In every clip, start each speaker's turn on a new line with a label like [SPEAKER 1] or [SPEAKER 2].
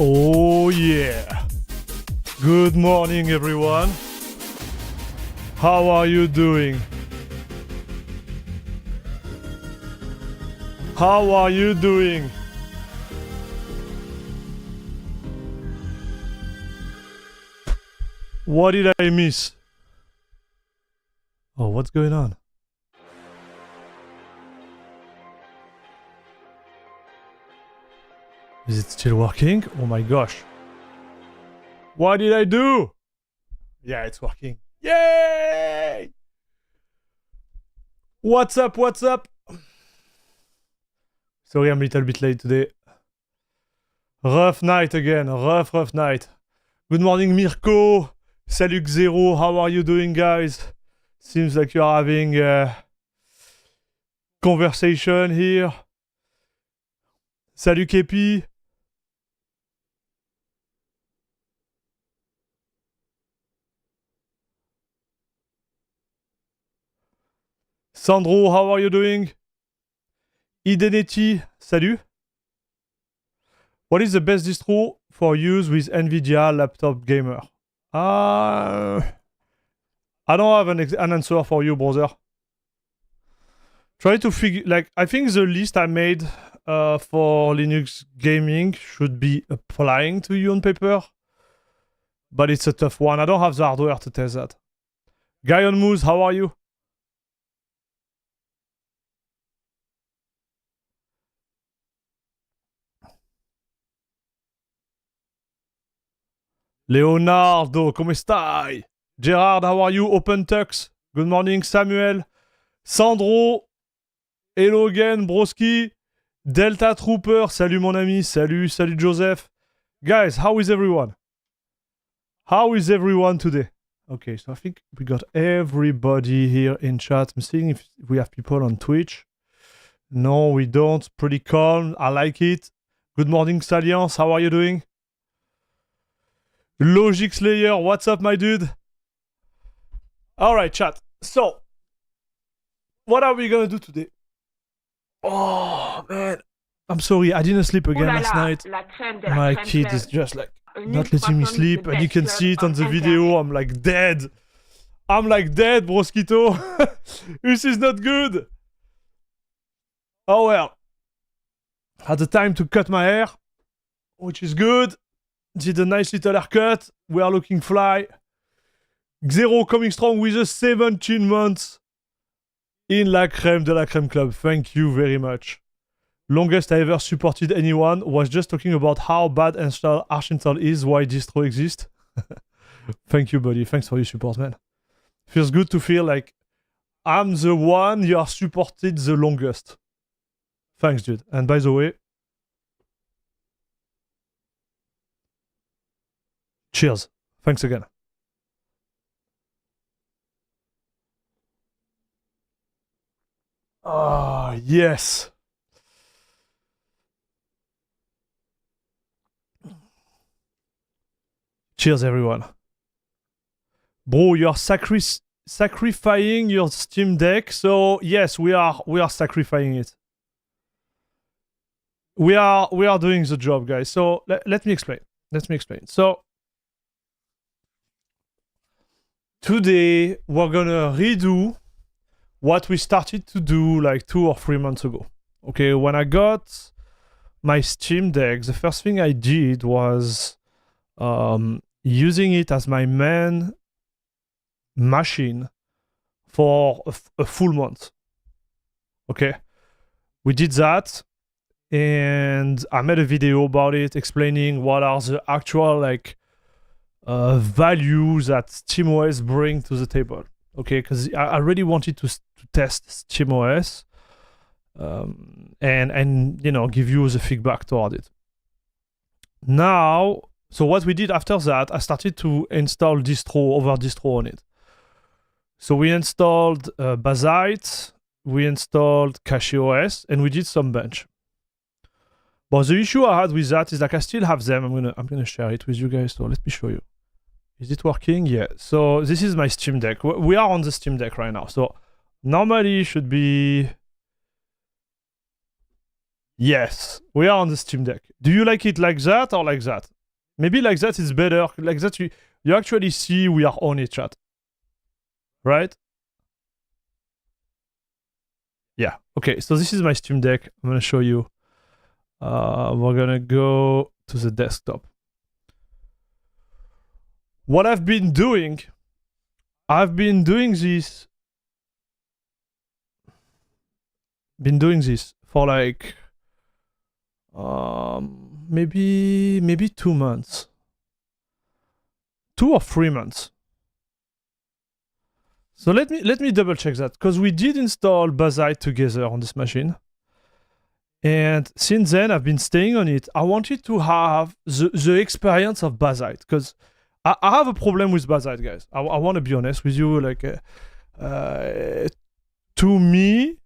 [SPEAKER 1] Oh yeah! Good morning everyone! How are you doing? How are you doing? What did I miss? Oh, what's going on? Is it still working? Oh my gosh. What did I do? Yeah, it's working. Yay! What's up? What's up? Sorry, I'm a little bit late today. Rough night again. Rough night. Good morning, Mirko. Salut Xero. How are you doing, guys? Seems like you're having a conversation here. Salut Kepi. Sandro, how are you doing? Identity, salut. What is the best distro for use with NVIDIA laptop gamer? I don't have an answer for you, brother. Try to figure, like, I think the list I made for Linux gaming should be applying to you on paper, but it's a tough one. I don't have the hardware to test that. Guy on Moose, how are you? Leonardo, come stai? Gerard, how are you? Open Tux. Good morning, Samuel. Sandro. Hello again, broski. Delta Trooper. Salut, mon ami. Salut Joseph. Guys, how is everyone? How is everyone today? Okay, so I think we got everybody here in chat. I'm seeing if we have people on Twitch. No, we don't. Pretty calm. I like it. Good morning, Salience. How are you doing? Logic Slayer, what's up, my dude? Alright, chat. So, what are we gonna do today? Oh, man. I'm sorry, I didn't sleep again last night. My kid is just like not letting me sleep, and you can see it on the video. I'm like dead. I'm like dead, broskito. This is not good. Oh well. Had the time to cut my hair, which is good. Did a nice little haircut. We are looking fly. Xero coming strong with a 17 months in La Crème de la Crème Club. Thank you very much. Longest I ever supported anyone. Was just talking about how bad Arch install is, why distro exists. Thank you, buddy. Thanks for your support, man. Feels good to feel like I'm the one you are supported the longest. Thanks, dude. And by the way, cheers. Thanks again. Ah, yes. Cheers, everyone. Bro, you're sacrificing your SteamDeck. So yes, we are sacrificing it. We are doing the job, guys. So let me explain. So today, we're gonna redo what we started to do like 2 or 3 months ago. Okay, when I got my Steam Deck, the first thing I did was using it as my main machine for a full month. Okay, we did that, and I made a video about it explaining what are the actual like value that SteamOS bring to the table. Okay, because I really wanted to test SteamOS and you know, give you the feedback toward it. Now, so what we did after that, I started to install distro on it. So we installed Bazite, we installed CachyOS, and we did some bench. But the issue I had with that is like I still have them. I'm gonna share it with you guys. So let me show you. Is it working? Yeah. So this is my Steam Deck. We are on the Steam Deck right now. So normally it should be... Yes, we are on the Steam Deck. Do you like it like that or like that? Maybe like that is better. Like that you actually see we are on it, chat. Right? Yeah. Okay, so this is my Steam Deck. I'm gonna show you. We're gonna go to the desktop. What I've been doing this. Been doing this for like maybe 2 months. 2 or 3 months. So let me double check that, because we did install Bazite together on this machine. And since then I've been staying on it. I wanted to have the experience of Bazite, because I have a problem with Bazite, guys. I want to be honest with you. Like to me,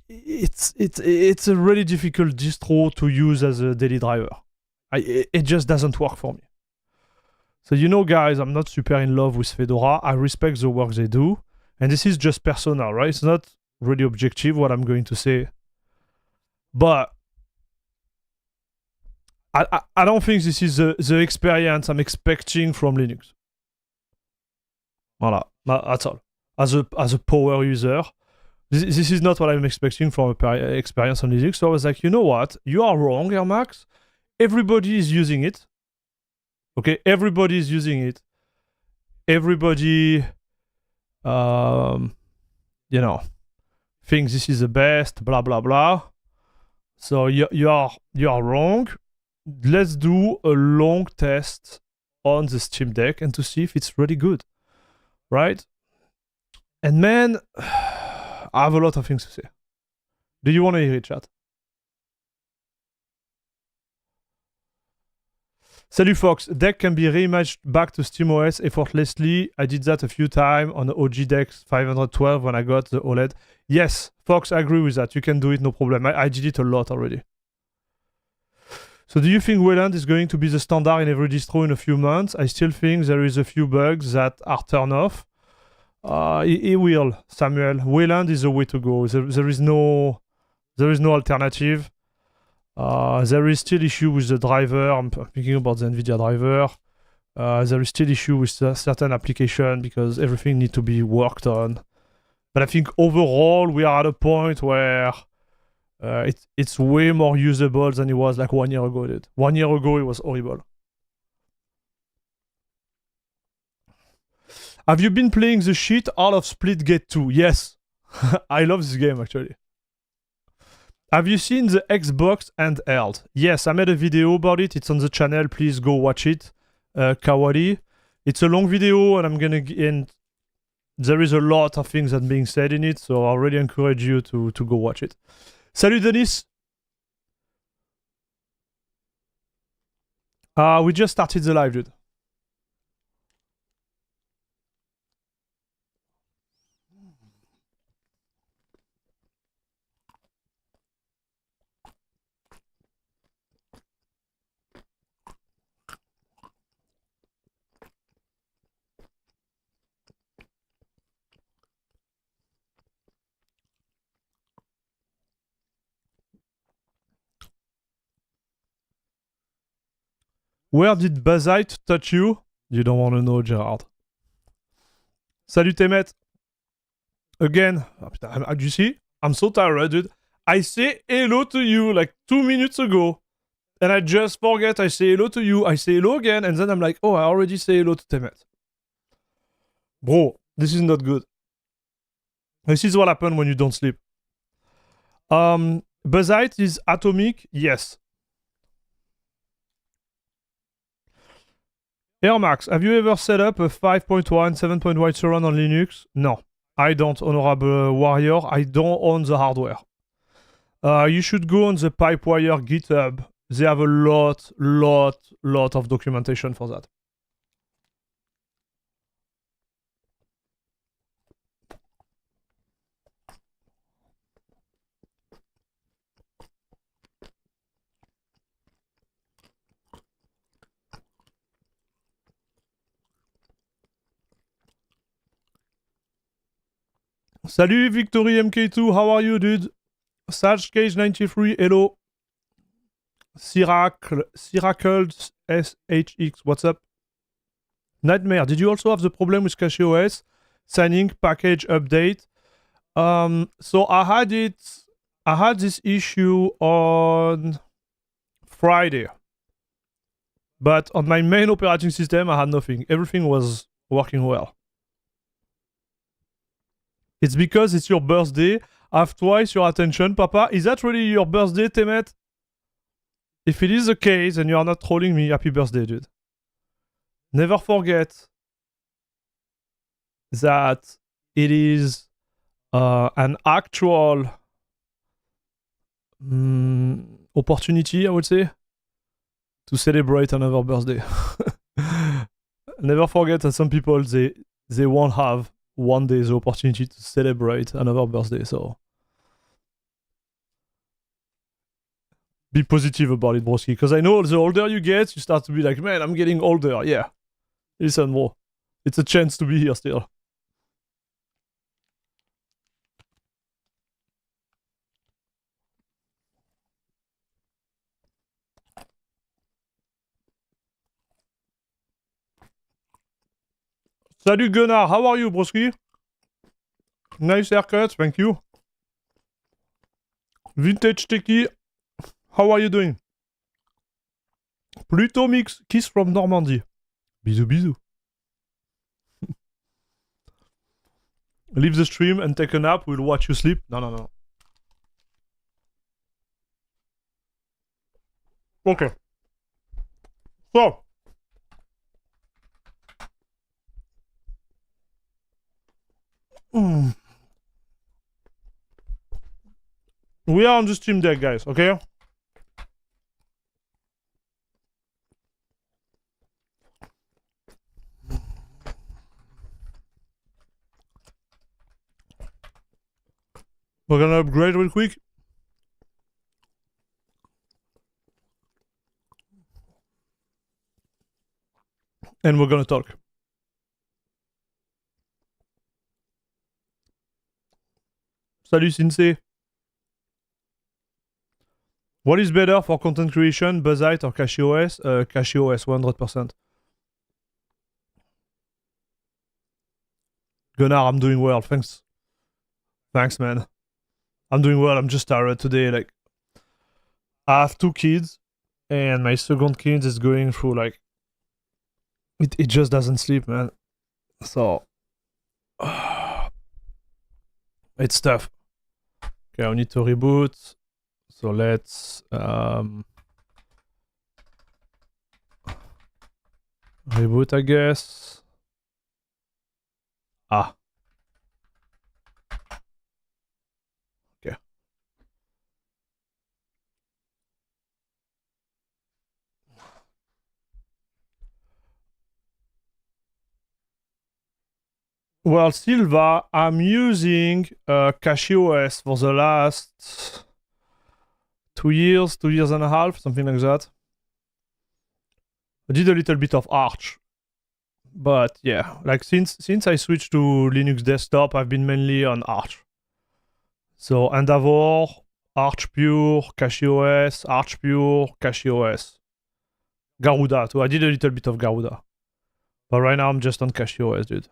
[SPEAKER 1] it's a really difficult distro to use as a daily driver. It just doesn't work for me. So you know, guys, I'm not super in love with Fedora. I respect the work they do, and this is just personal, right? It's not really objective what I'm going to say, but I don't think this is the experience I'm expecting from Linux. Voilà, that's all. As a power user, this is not what I'm expecting from an experience on Linux. So I was like, you know what? You are wrong, Air Max. Everybody is using it. Okay, everybody is using it. Everybody, you know, thinks this is the best. Blah blah blah. So you are wrong. Let's do a long test on the Steam Deck and to see if it's really good, right? And man, I have a lot of things to say. Do you want to hear it, chat? Salut Fox, deck can be reimaged back to SteamOS effortlessly. I did that a few times on the OG deck 512 when I got the OLED. Yes, Fox, I agree with that. You can do it, no problem. I did it a lot already. So do you think Wayland is going to be the standard in every distro in a few months? I still think there is a few bugs that are turned off. It will, Samuel. Wayland is the way to go. There is no alternative. There is still issue with the driver. I'm thinking about the NVIDIA driver. There is still issue with certain application because everything needs to be worked on. But I think overall we are at a point where it's way more usable than it was like 1 year ago. 1 year ago it was horrible. Have you been playing the shit out of Splitgate 2? Yes. I love this game actually. Have you seen the Xbox handheld? Yes, I made a video about it. It's on the channel. Please go watch it. Kawari. It's a long video and and there is a lot of things that are being said in it, so I really encourage you to go watch it. Salut Denis. We just started the live, dude. Where did Bazite touch you? You don't want to know, Gerard. Salut Temet. Again, you see? I'm so tired, dude. I say hello to you like 2 minutes ago. And I just forget I say hello to you. I say hello again. And then I'm like, oh, I already say hello to Temet. Bro, this is not good. This is what happens when you don't sleep. Bazite is atomic? Yes. Air Max, have you ever set up a 5.1, 7.1 surround on Linux? No, I don't, Honorable Warrior. I don't own the hardware. You should go on the Pipewire GitHub. They have a lot of documentation for that. Salut Victory MK2, how are you, dude? Sage Cage 93, hello. Siracle SHX, what's up? Nightmare, did you also have the problem with CachyOS? Signing package update. So I had this issue on Friday. But on my main operating system, I had nothing. Everything was working well. It's because it's your birthday. I have twice your attention, Papa. Is that really your birthday, Temet? If it is the case and you are not trolling me, happy birthday, dude. Never forget that it is an actual opportunity, I would say, to celebrate another birthday. Never forget that some people, they won't have one day the opportunity to celebrate another birthday, so be positive about it, broski. Because I know the older you get, you start to be like, man, I'm getting older. Yeah. Listen, bro. It's a chance to be here still. Salut Gunnar, how are you, broski? Nice haircut, thank you. Vintage Techie, how are you doing? Pluto Mix, kiss from Normandy. Bisous, bisous. Leave the stream and take a nap, we'll watch you sleep. No. Okay. So. We are on the SteamDeck, guys, okay? We're gonna upgrade real quick. And we're gonna talk. Salut Sensei. What is better for content creation, Bazite or CachyOS? CachyOS, 100%. Gunnar, I'm doing well, thanks. Thanks, man. I'm doing well, I'm just tired today, like... I have 2 kids, and my second kid is going through, like... It just doesn't sleep, man. So... it's tough. Okay, I need to reboot. So let's... reboot, I guess. Ah. Okay. Well, Silva, I'm using CachyOS for the last 2 years and a half, something like that. I did a little bit of Arch. But yeah, like since I switched to Linux desktop, I've been mainly on Arch. So Endeavor, Arch Pure, CachyOS, Arch Pure, CachyOS. Garuda too. I did a little bit of Garuda. But right now I'm just on CachyOS, dude.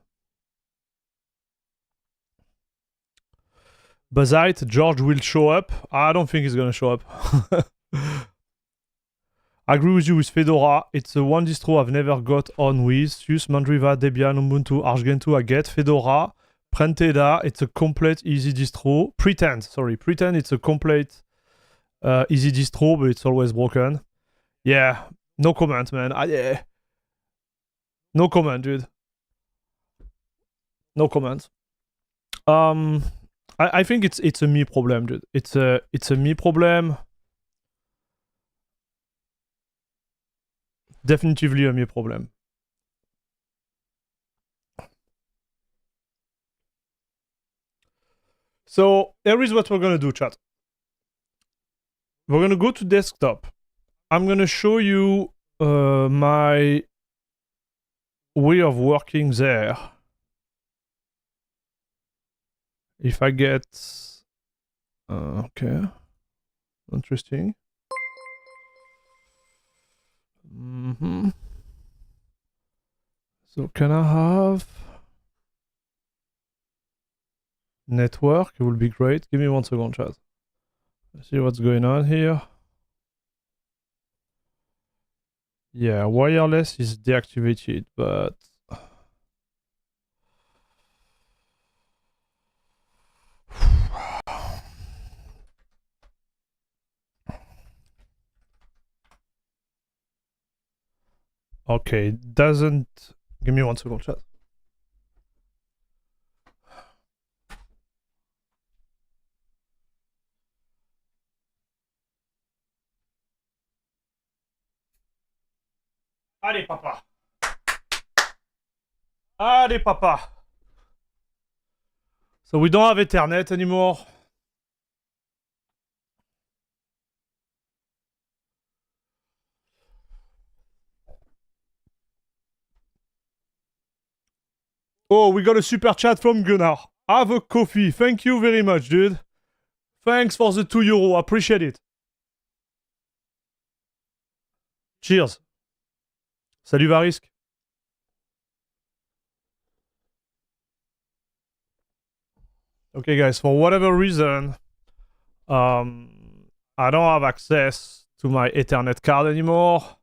[SPEAKER 1] Bazite, George will show up. I don't think he's gonna show up. I agree with you with Fedora. It's the one distro I've never got on with. SUSE, Mandriva, Debian, Ubuntu, Arch-Gentoo, I get. Fedora, Prenteda, it's a complete easy distro. Pretend it's a complete easy distro, but it's always broken. Yeah, no comment, man. Yeah. No comment, dude. No comment. I think it's a me problem, dude. It's a me problem. Definitively a me problem. So here is what we're gonna do, chat. We're gonna go to desktop. I'm gonna show you my way of working there. If I get... okay. Interesting. So can I have... network? It would be great. Give me 1 second, chat. Let's see what's going on here. Yeah, wireless is deactivated, but... okay, doesn't... Give me 1 second, chat. Allez, papa. Allez, papa. So we don't have Ethernet anymore. Oh, we got a super chat from Gunnar. Have a coffee. Thank you very much, dude. Thanks for the €2. Appreciate it. Cheers. Salut Varisk. Okay, guys, for whatever reason, I don't have access to my Ethernet card anymore.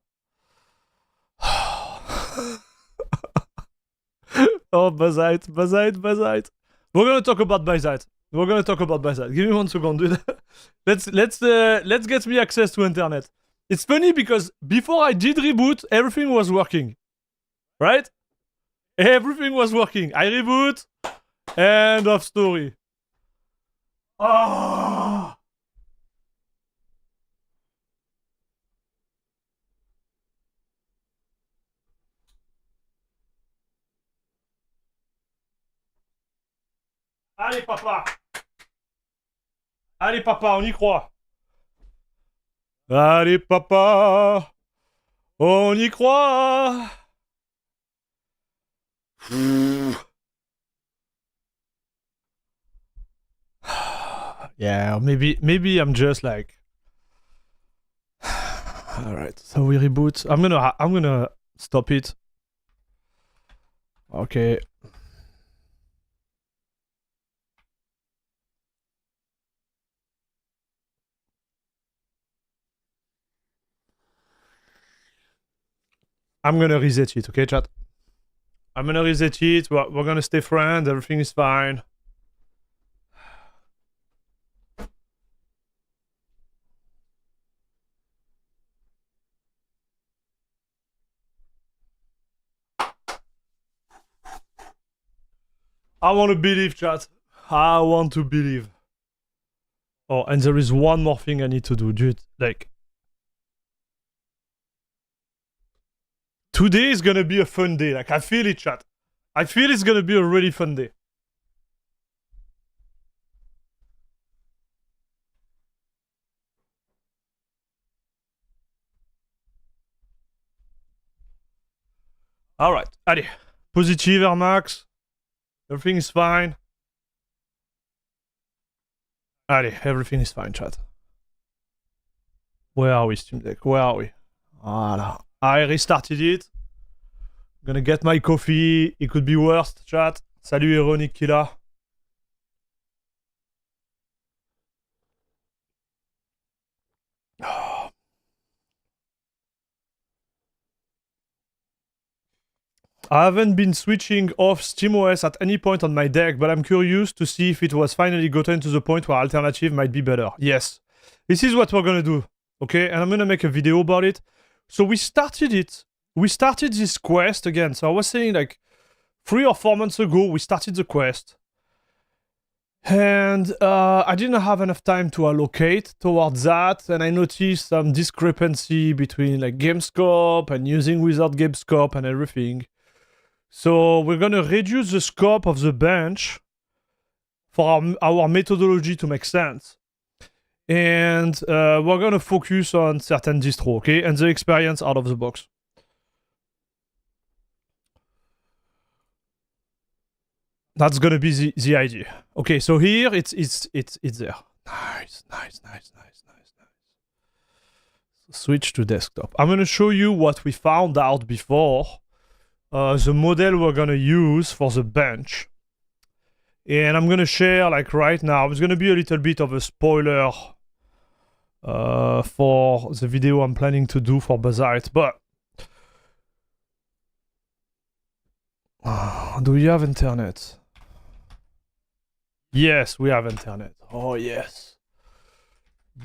[SPEAKER 1] Oh, Bazite. We're gonna talk about Bazite. Give me 1 second, dude. let's get me access to internet. It's funny because before I did reboot, everything was working. Right? Everything was working. I reboot. End of story. Oh. Allez, papa. Allez, papa, on y croit. Allez, papa. On y croit. Yeah, maybe I'm just like... Alright, so we reboot. I'm gonna stop it. Okay. I'm gonna reset it, okay, chat? I'm gonna reset it. We're gonna stay friends. Everything is fine. I want to believe, chat. I want to believe. Oh, and there is one more thing I need to do, dude. Like... today is gonna be a fun day. Like, I feel it, chat. I feel it's gonna be a really fun day. Alright, allez. Positive, Air Max. Everything is fine. Allez, everything is fine, chat. Where are we, SteamDeck? Where are we? Voilà. I restarted it. Gonna get my coffee. It could be worse, chat. Salut, Ironic Killa. I haven't been switching off SteamOS at any point on my deck, but I'm curious to see if it was finally gotten to the point where alternative might be better. Yes. This is what we're gonna do. Okay? And I'm gonna make a video about it. So we started it. We started this quest again. So I was saying like 3 or 4 months ago, we started the quest. And I didn't have enough time to allocate towards that. And I noticed some discrepancy between like GameScope and using without GameScope and everything. So we're gonna reduce the scope of the bench for our methodology to make sense. And we're gonna focus on certain distro, okay? And the experience out of the box. That's gonna be the idea. Okay, so here it's there. Nice. Switch to desktop. I'm gonna show you what we found out before. The model we're gonna use for the bench. And I'm gonna share like right now. It's gonna be a little bit of a spoiler for the video I'm planning to do for Bazite, but do we have internet? Yes, we have internet. Oh, yes.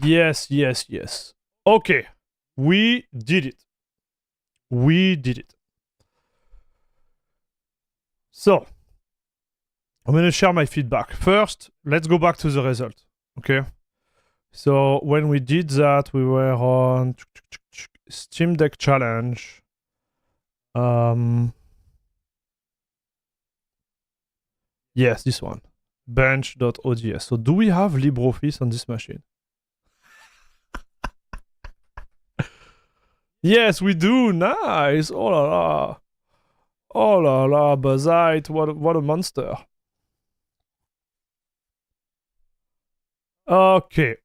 [SPEAKER 1] Yes. Okay. We did it. So, I'm going to share my feedback. First, let's go back to the result. Okay? So, when we did that, we were on SteamDeck challenge. Yes, this one. Bench.ods. So do we have LibreOffice on this machine? Yes, we do. Nice. Oh la la, Bazite. What a monster. Okay.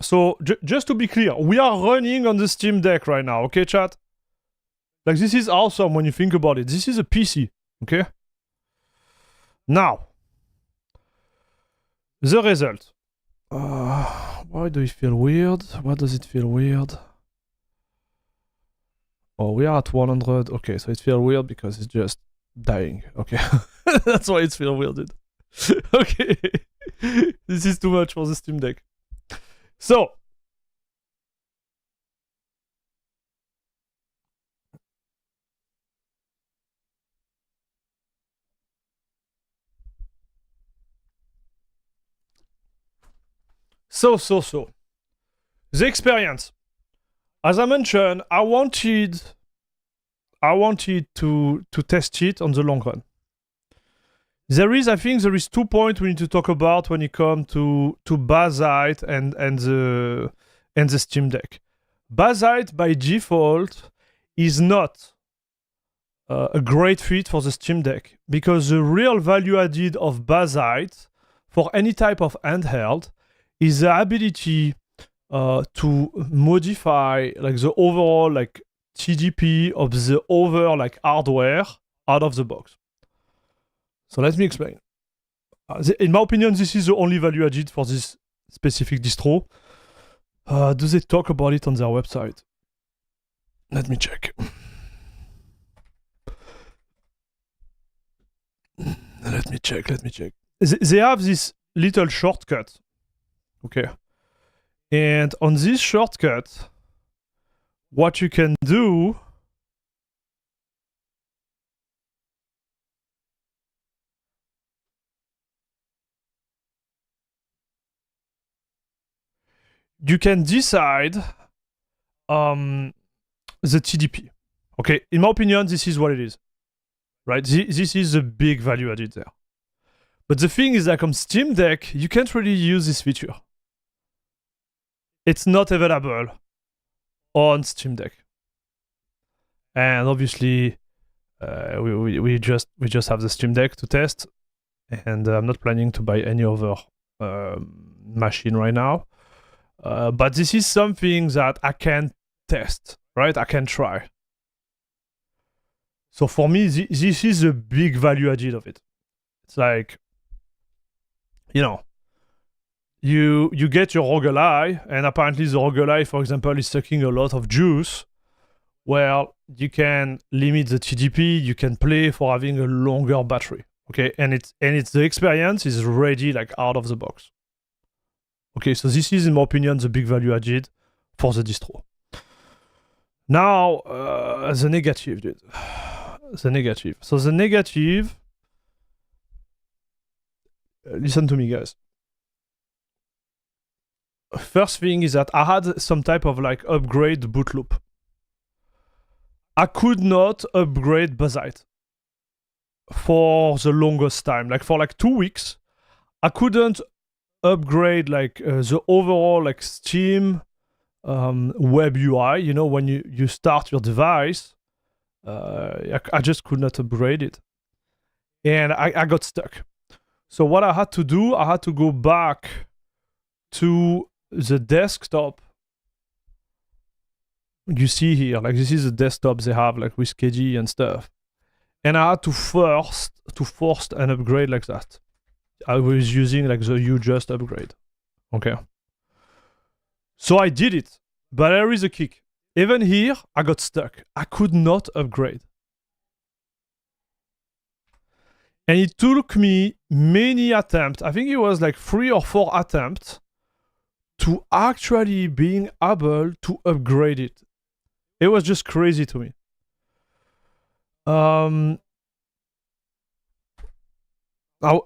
[SPEAKER 1] So just to be clear, we are running on the SteamDeck right now. Okay, chat? Like, this is awesome when you think about it. This is a PC. Okay? Now, the result. Why do it feel weird? Why does it feel weird? Oh, we are at 100. Okay, so it feels weird because it's just dying. Okay. That's why it feels weird, dude. Okay. This is too much for the SteamDeck. So. The experience. As I mentioned, I wanted to test it on the long run. I think there is 2 points we need to talk about when it comes to Bazite and the SteamDeck. Bazite by default is not a great fit for the SteamDeck because the real value added of Bazite for any type of handheld is the ability to modify like the overall like TDP of the other like hardware out of the box. So let me explain. In my opinion, this is the only value added for this specific distro. Do they talk about it on their website? Let me check. Let me check. They have this little shortcut. Okay. And on this shortcut, what you can do you can decide the TDP. Okay, in my opinion, this is what it is. Right? This is a big value added there. But the thing is that on SteamDeck, you can't really use this feature. It's not available on SteamDeck. And obviously, we just have the SteamDeck to test. And I'm not planning to buy any other machine right now. But this is something that I can test, right? I can try. So for me, this is a big value added of it. It's like, you know, you get your roguelike, and apparently the roguelike, for example, is sucking a lot of juice. Well, you can limit the TDP, you can play for having a longer battery. Okay, and it's the experience is ready like out of the box. Okay, so this is, in my opinion, the big value added for the distro. Now, the negative, dude. The negative. So the negative, listen to me, guys. First thing is that I had some type of like upgrade boot loop. I could not upgrade Bazite for the longest time. Like for like 2 weeks, I couldn't upgrade like the overall like Steam web UI. You know, when you start your device, I just could not upgrade it. And I got stuck. So what I had to do, I had to go back to the desktop. You see here, like this is the desktop they have, like with KG and stuff. And I had to force an upgrade like that. I was using like the U-Just upgrade. Okay. So I did it, but there is a kick. Even here, I got stuck. I could not upgrade. And it took me many attempts. I think it was like 3 or 4 attempts to actually being able to upgrade it. It was just crazy to me. I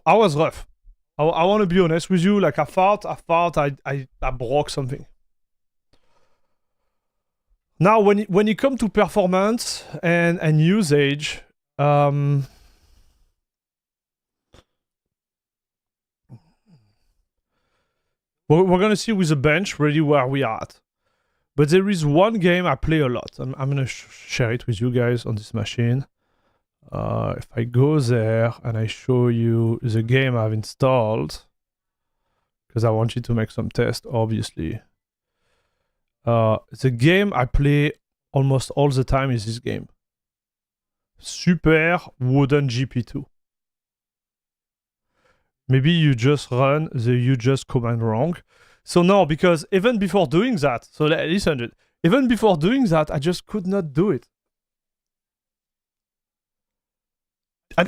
[SPEAKER 1] was rough. I want to be honest with you. Like I thought I broke something. Now, when you come to performance and usage, we're gonna see with the bench really where we are at. But there is one game I play a lot. I'm gonna share it with you guys on this machine. If I go there and I show you the game I've installed, because I want you to make some tests, obviously. The game I play almost all the time is this game. Super Wooden GP2. Maybe you just run the U-Just command wrong. So no, because even before doing that, so listen, even before doing that, I just could not do it.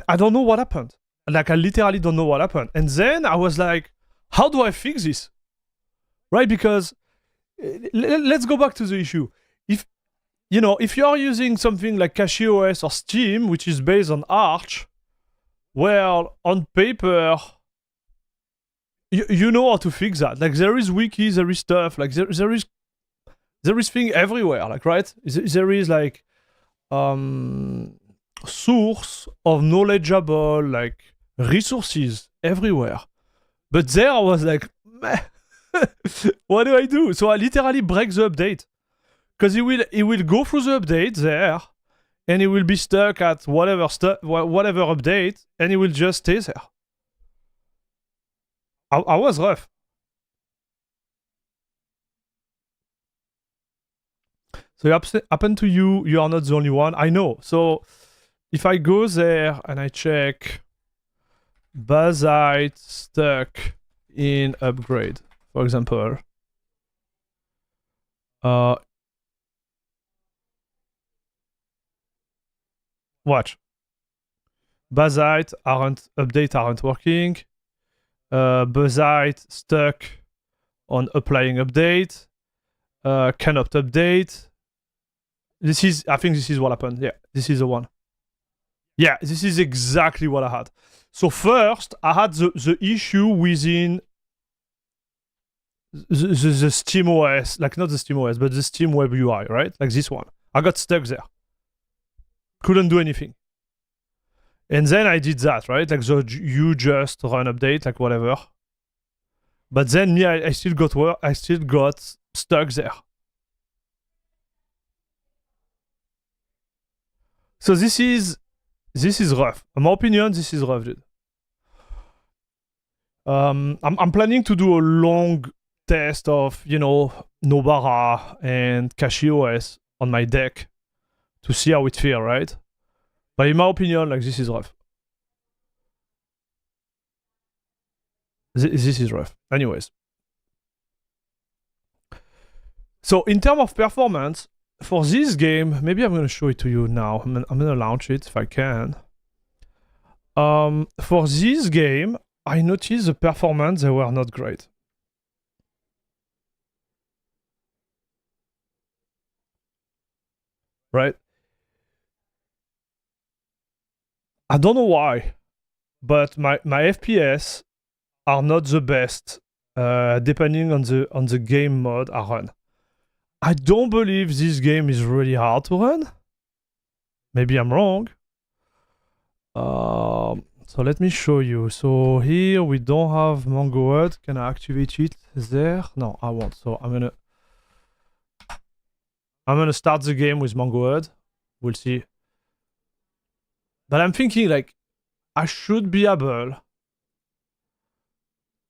[SPEAKER 1] I don't know what happened. Like I literally don't know what happened. And then I was like, how do I fix this? Right? Because let's go back to the issue. If you're using something like CachyOS or Steam, which is based on Arch, well, on paper, you know how to fix that. Like there is wikis, there is stuff. Like there is thing everywhere. Like right, there is like source of knowledgeable like resources everywhere. But there I was like, meh, what do I do? So I literally break the update because it will go through the update there, and it will be stuck at whatever update, and it will just stay there. I was rough. So it happened to you. You are not the only one. I know. So if I go there and I check Bazite stuck in upgrade, for example, watch. Bazite update aren't working. Bazite stuck on applying update. Cannot update. I think this is what happened. Yeah, this is the one. Yeah, this is exactly what I had. So first, I had the issue within the SteamOS, like not the SteamOS, but the Steam Web UI, right? Like this one. I got stuck there. Couldn't do anything. And then I did that, right? Like the U-Just run update, like whatever. But then me, I still got stuck there. So this is rough. In my opinion, this is rough, dude. I'm planning to do a long test of, Nobara and CachyOS on my deck to see how it feels, right? But in my opinion, like this is rough. This is rough. Anyways. So in terms of performance, for this game, maybe I'm going to show it to you now. I'm going to launch it if I can. For this game, I noticed the performance, they were not great. Right? I don't know why, but my FPS are not the best, depending on the game mode I run. I don't believe this game is really hard to run. Maybe I'm wrong. So let me show you. So here we don't have MongoHud. Can I activate it there? No, I won't. So I'm gonna start the game with MongoHud. We'll see. But I'm thinking like I should be able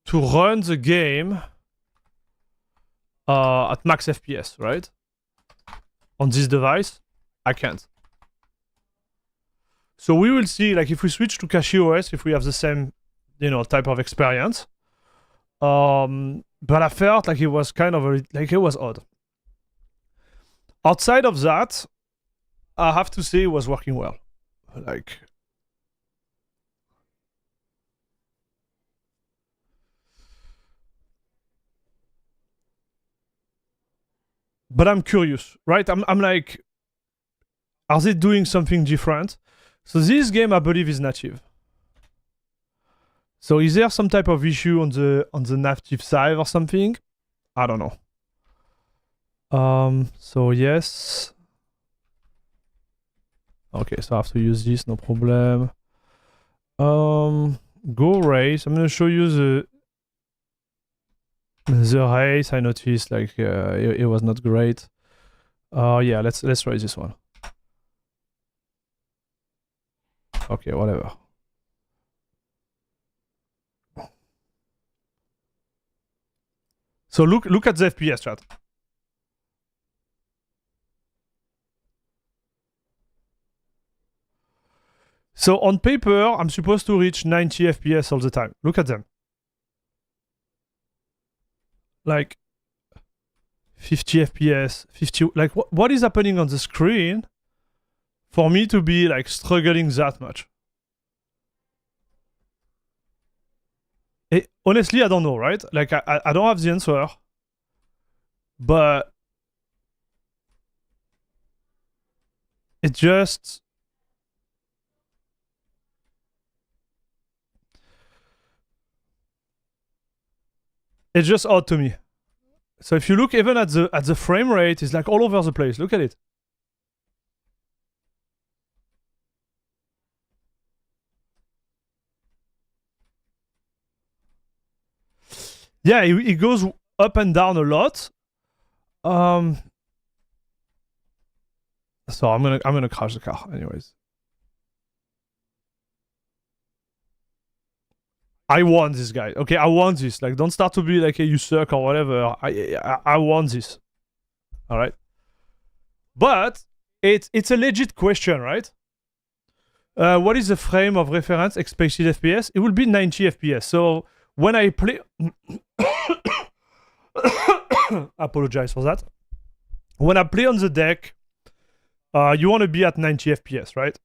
[SPEAKER 1] to run the game at max FPS, right? On this device, I can't. So we will see, like, if we switch to CachyOS, if we have the same, you know, type of experience. But I felt like it was kind of like it was odd. Outside of that, I have to say it was working well. Like, but I'm curious, right? I'm like, are they doing something different? So this game, I believe, is native. So is there some type of issue on the native side or something? I don't know. So yes. Okay, so I have to use this, no problem. Go race. I'm gonna show you the race. I noticed like it was not great. Yeah, let's try this one. Okay, whatever. So look at the FPS, chat. So on paper, I'm supposed to reach 90 FPS all the time. Look at them. Like 50 FPS, 50. Like what is happening on the screen for me to be like struggling that much? Honestly, I don't know, right? Like I don't have the answer, but it just it's just odd to me. So if you look even at the frame rate, it's like all over the place. Look at it. Yeah, it goes up and down a lot. So I'm gonna crash the car anyways. I want this guy. Okay, I want this. Like, don't start to be like, hey, you suck or whatever. I want this. All right. But it's a legit question, right? What is the frame of reference expected FPS? It will be 90 FPS. So when I play, apologize for that. When I play on the deck, you want to be at 90 FPS, right?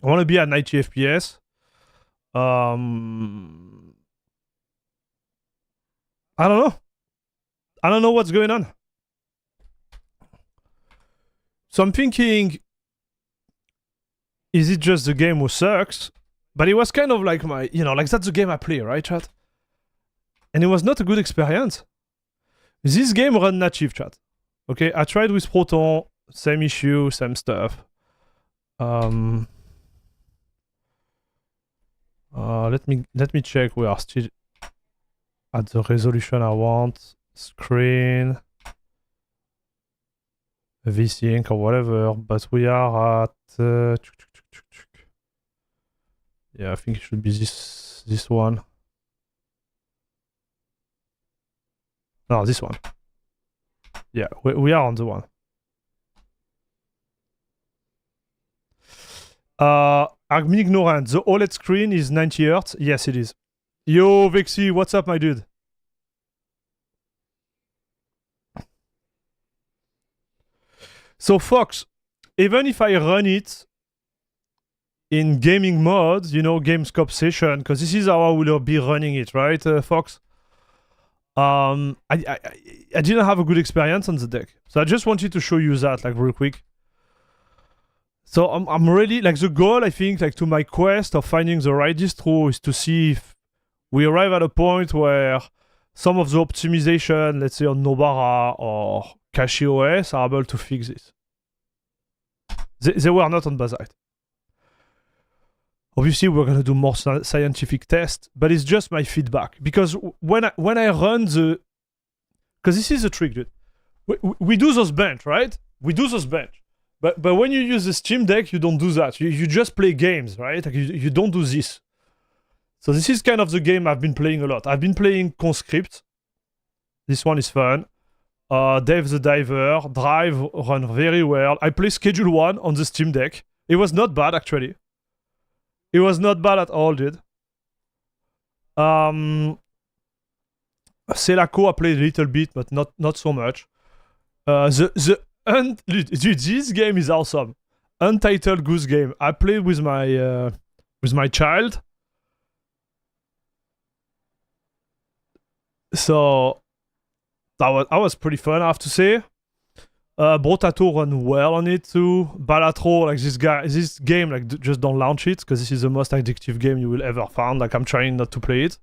[SPEAKER 1] I want to be at 90 FPS. I don't know. I don't know what's going on. So I'm thinking, is it just the game who sucks? But it was kind of like my, you know, like that's the game I play, right, chat? And it was not a good experience. This game run native, chat. Okay, I tried with Proton, same issue, same stuff. Let me check. We are still at the resolution I want. Screen, VSync or whatever, but we are at. Yeah, I think it should be this one. No, this one. Yeah, we are on the one. I'm ignorant. The OLED screen is 90 Hz. Yes, it is. Yo, Vexy, what's up, my dude? So, Fox, even if I run it in gaming mode, you know, game scope session, because this is how I will be running it, right, Fox? I didn't have a good experience on the deck. So I just wanted to show you that, like, real quick. So I'm really, like, the goal, I think, like, to my quest of finding the right distro is to see if we arrive at a point where some of the optimization, let's say on Nobara or CachyOS, are able to fix this. They were not on Bazite. Obviously, we're going to do more scientific tests, but it's just my feedback. Because when I run the... Because this is the trick, dude. We do those bench, right? We do those bench. But when you use the SteamDeck, you don't do that. You just play games, right? Like you don't do this. So this is kind of the game I've been playing a lot. I've been playing Conscript. This one is fun. Dave the Diver, Drive run very well. I play Schedule 1 on the SteamDeck. It was not bad, actually. It was not bad at all, dude. Selaco I played a little bit, but not so much. Dude, this game is awesome. Untitled Goose Game. I played with my child. So that was pretty fun, I have to say. Brotato run well on it too. Balatro, like this game, like just don't launch it because this is the most addictive game you will ever find. Like I'm trying not to play it.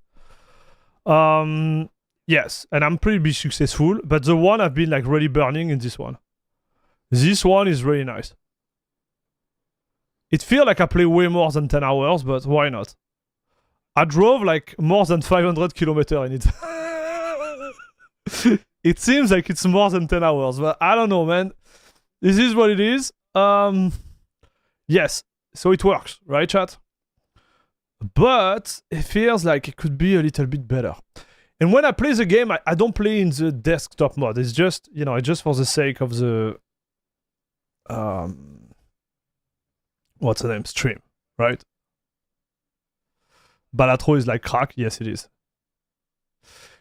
[SPEAKER 1] Yes, and I'm pretty successful, but the one I've been like really burning in this one. This one is really nice. It feels like I play way more than 10 hours, but why not? I drove like more than 500 kilometers in it. It seems like it's more than 10 hours, but I don't know, man. This is what it is. Yes, so it works, right, chat? But it feels like it could be a little bit better. And when I play the game, I don't play in the desktop mode. It's just, you know, just for the sake of the... what's the name? Stream, right? Balatro is like crack. Yes, it is.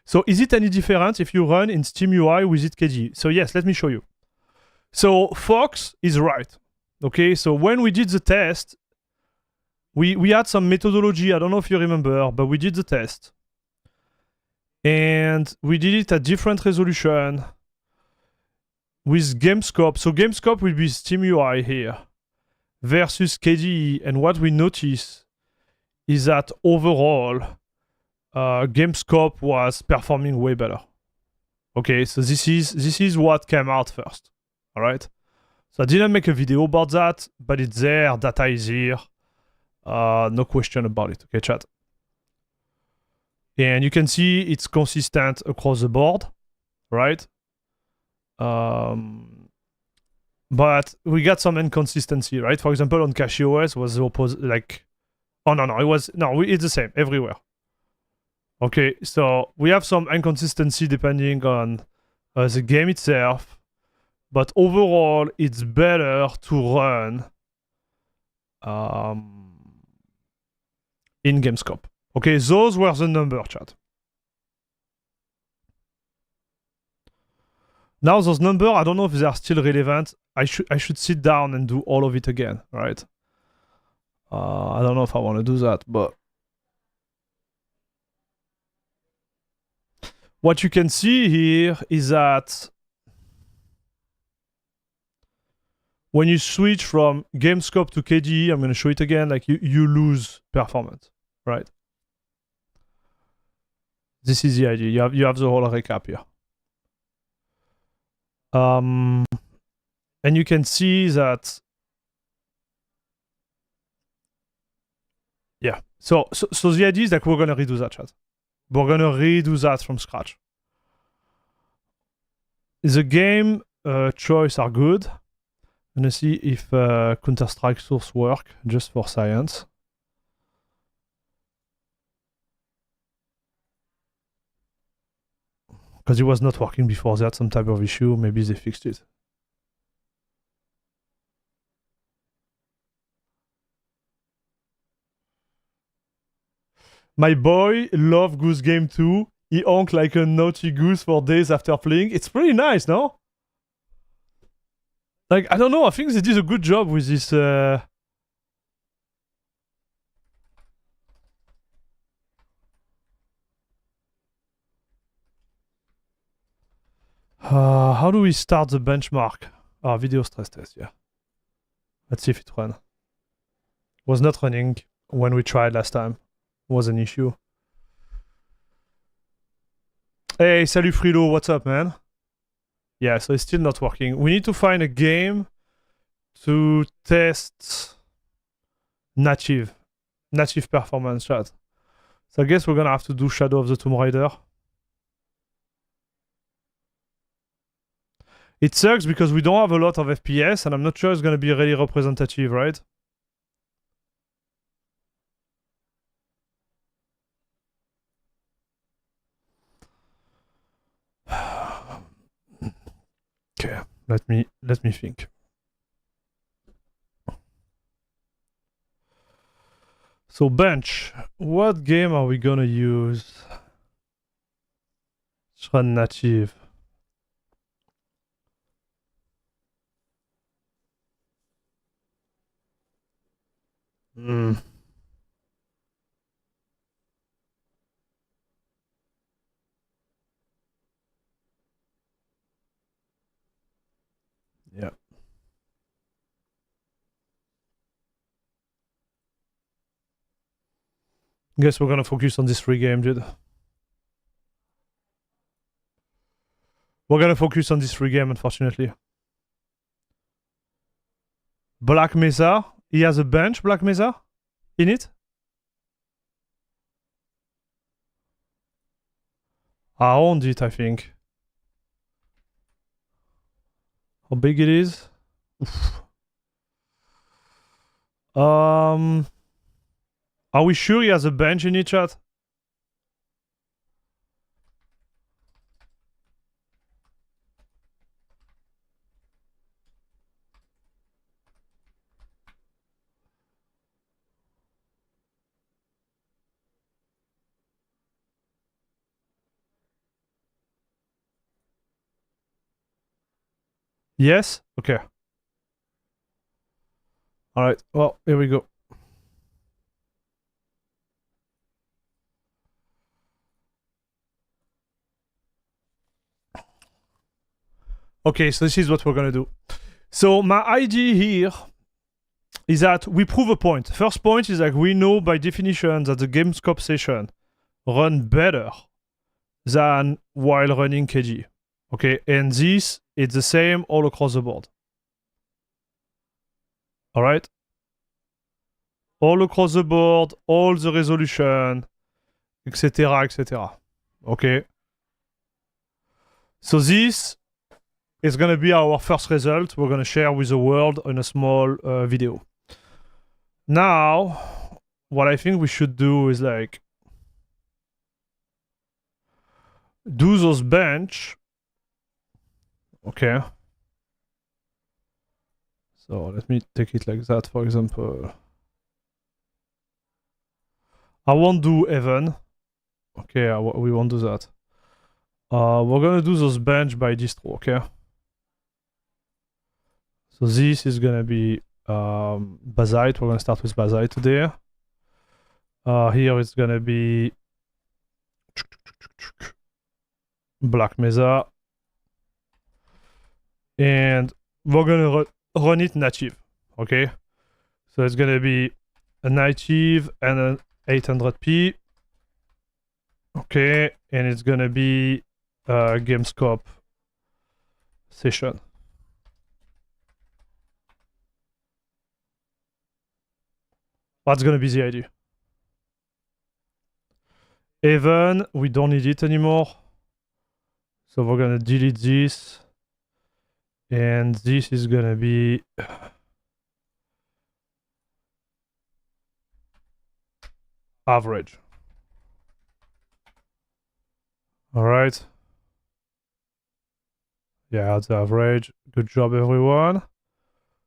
[SPEAKER 1] So is it any different if you run in SteamUI with it KDE? So yes, let me show you. So Fox is right. Okay, so when we did the test, we had some methodology. I don't know if you remember, but we did the test. And we did it at different resolution with GameScope. So GameScope will be SteamUI here versus KDE. And what we notice is that overall, GameScope was performing way better. Okay, so this is what came out first. All right. So I didn't make a video about that, but it's there. Data is here. No question about it. Okay, chat. And you can see it's consistent across the board, right? But we got some inconsistency, right? For example, on CachyOS was the opposite. Like, oh no, it's the same everywhere. Okay, so we have some inconsistency depending on the game itself, but overall, it's better to run in GameScope. Okay, those were the numbers, chat. Now those numbers, I don't know if they are still relevant. I should sit down and do all of it again, right? I don't know if I want to do that, but what you can see here is that when you switch from GameScope to KDE, I'm going to show it again, like you lose performance, right? This is the idea. You have the whole recap here. And you can see that, yeah. So the idea is that we're gonna redo that, chat. We're gonna redo that from scratch. The game choice are good. I'm gonna see if Counter-Strike source work just for science. Because it was not working before that, some type of issue. Maybe they fixed it. My boy loved Goose Game too. He honked like a naughty goose for days after playing. It's pretty nice, no? Like, I don't know. I think they did a good job with this. How do we start the benchmark? Video stress test, yeah. Let's see if it runs. Was not running when we tried last time. Was an issue. Hey, salut Frilo, what's up, man? Yeah, so it's still not working. We need to find a game to test native performance, chat. So I guess we're gonna have to do Shadow of the Tomb Raider. It sucks because we don't have a lot of FPS, and I'm not sure it's gonna be really representative, right? Let me think. So bench, what game are we gonna use? Let's run native. Yeah. Guess we're gonna focus on this free game, dude. We're gonna focus on this free game, unfortunately. Black Mesa. He has a bench, Black Mesa, in it. I owned it, I think. How big it is? Oof. Are we sure he has a bench in it, chat? Yes? Okay. Alright, well, here we go. Okay, so this is what we're gonna do. So my idea here is that we prove a point. First point is like we know by definition that the game scope session run better than while running KG. Okay, and this it's the same all across the board. Alright? All across the board, all the resolution, etc. etc. Okay. So this is gonna be our first result we're gonna share with the world in a small video. Now, what I think we should do is like do those bench. Okay. So let me take it like that, for example. I won't do even. Okay, we won't do that. We're gonna do those bench by distro, okay? So this is gonna be Bazite. We're gonna start with Bazite today. Here it's gonna be Black Mesa. And we're gonna run it native, okay? So it's gonna be a native and an 800p. Okay, and it's gonna be a game scope session. That's gonna be the idea. Even, we don't need it anymore. So we're gonna delete this. And this is gonna be average. Alright. Yeah, that's average. Good job, everyone.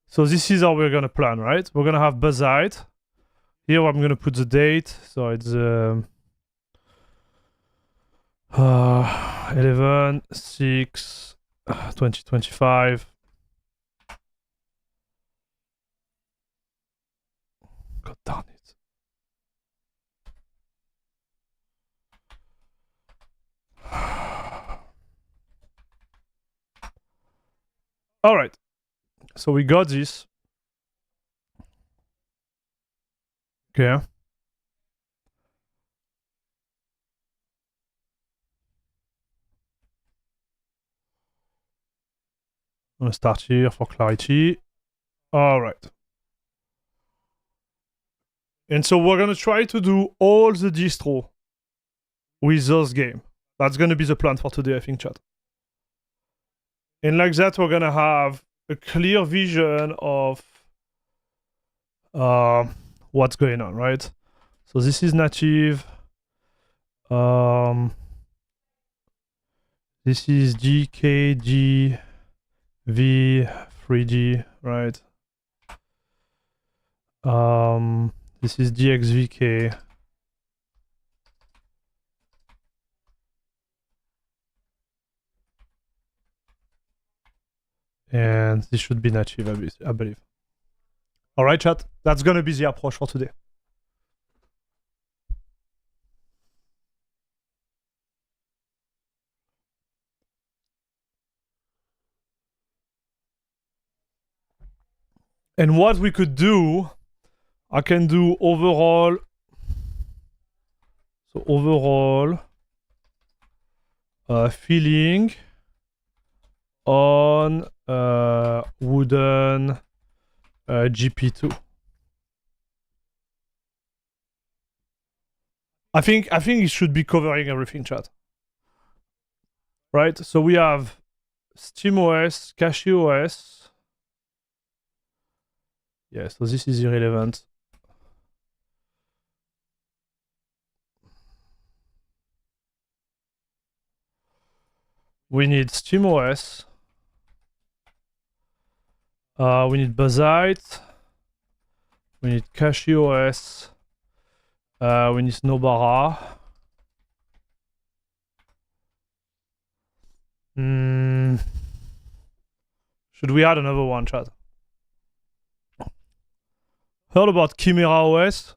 [SPEAKER 1] So this is how we're gonna plan, right? We're gonna have Bazite. Here I'm gonna put the date. So it's 11/6/2025. God darn it. All right. So we got this. Okay. I'm gonna start here for clarity. All right. And so we're gonna try to do all the distro with those games. That's gonna be the plan for today, I think, chat. And like that, we're gonna have a clear vision of what's going on, right? So this is native. This is GKG V 3G, right? This is DXVK. And this should be native, I believe. All right, chat. That's gonna be the approach for today. And what we could do, I can do overall. So overall, filling on wooden GP2. I think it should be covering everything, chat. Right? So we have SteamOS, CachyOS. Yeah, so this is irrelevant. We need SteamOS. We need Bazite. We need CachyOS. We need Snowbara. Should we add another one, chat? Heard about Chimera OS?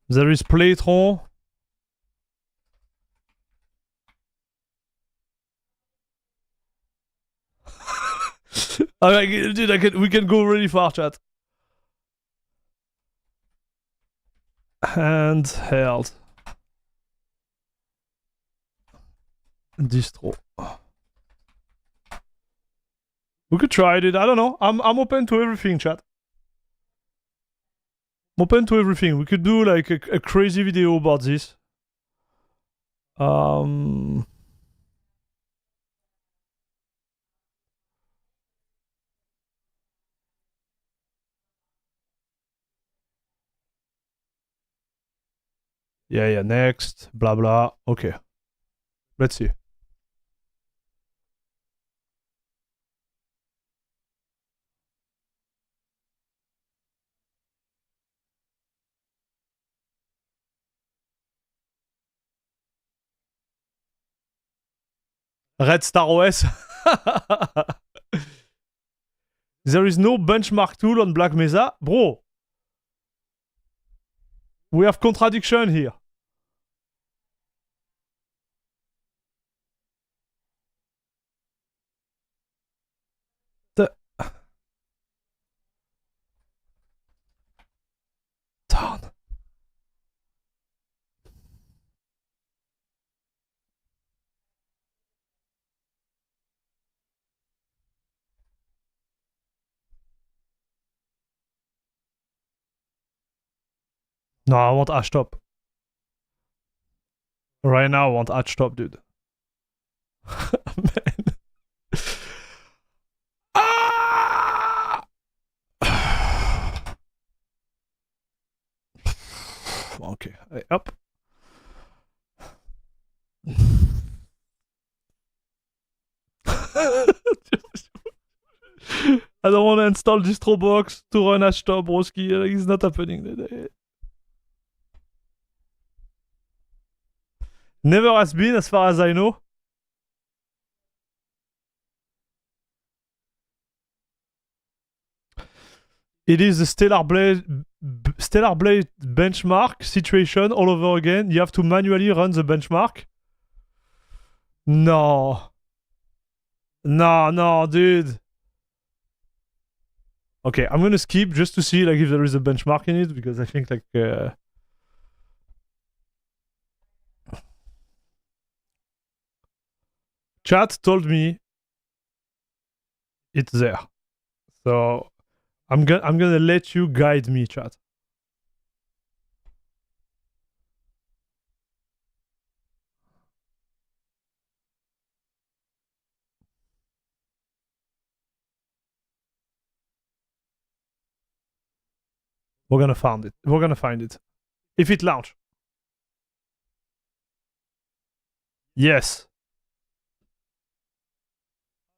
[SPEAKER 1] There is Playtron. Dude, we can go really far, chat. Handheld. Distro. We could try it. I don't know. I'm open to everything, chat. I'm open to everything. We could do like a crazy video about this. Yeah, next, blah blah. Okay. Let's see. Red Star OS. There is no benchmark tool on Black Mesa. Bro. We have contradiction here. Darn. No, I want Ashtop. Right now, I want Ashtop, dude. Man. Ah! Okay, up. I don't want to install DistroBox to run Ashtop, broski. It's not happening today. Never has been, as far as I know. It is the Stellar Blade benchmark situation all over again. You have to manually run the benchmark. No. No, dude. Okay, I'm gonna skip just to see like if there is a benchmark in it, because I think like chat told me it's there. So I'm gonna let you guide me, chat. We're gonna find it. We're gonna find it. If it launch. Yes.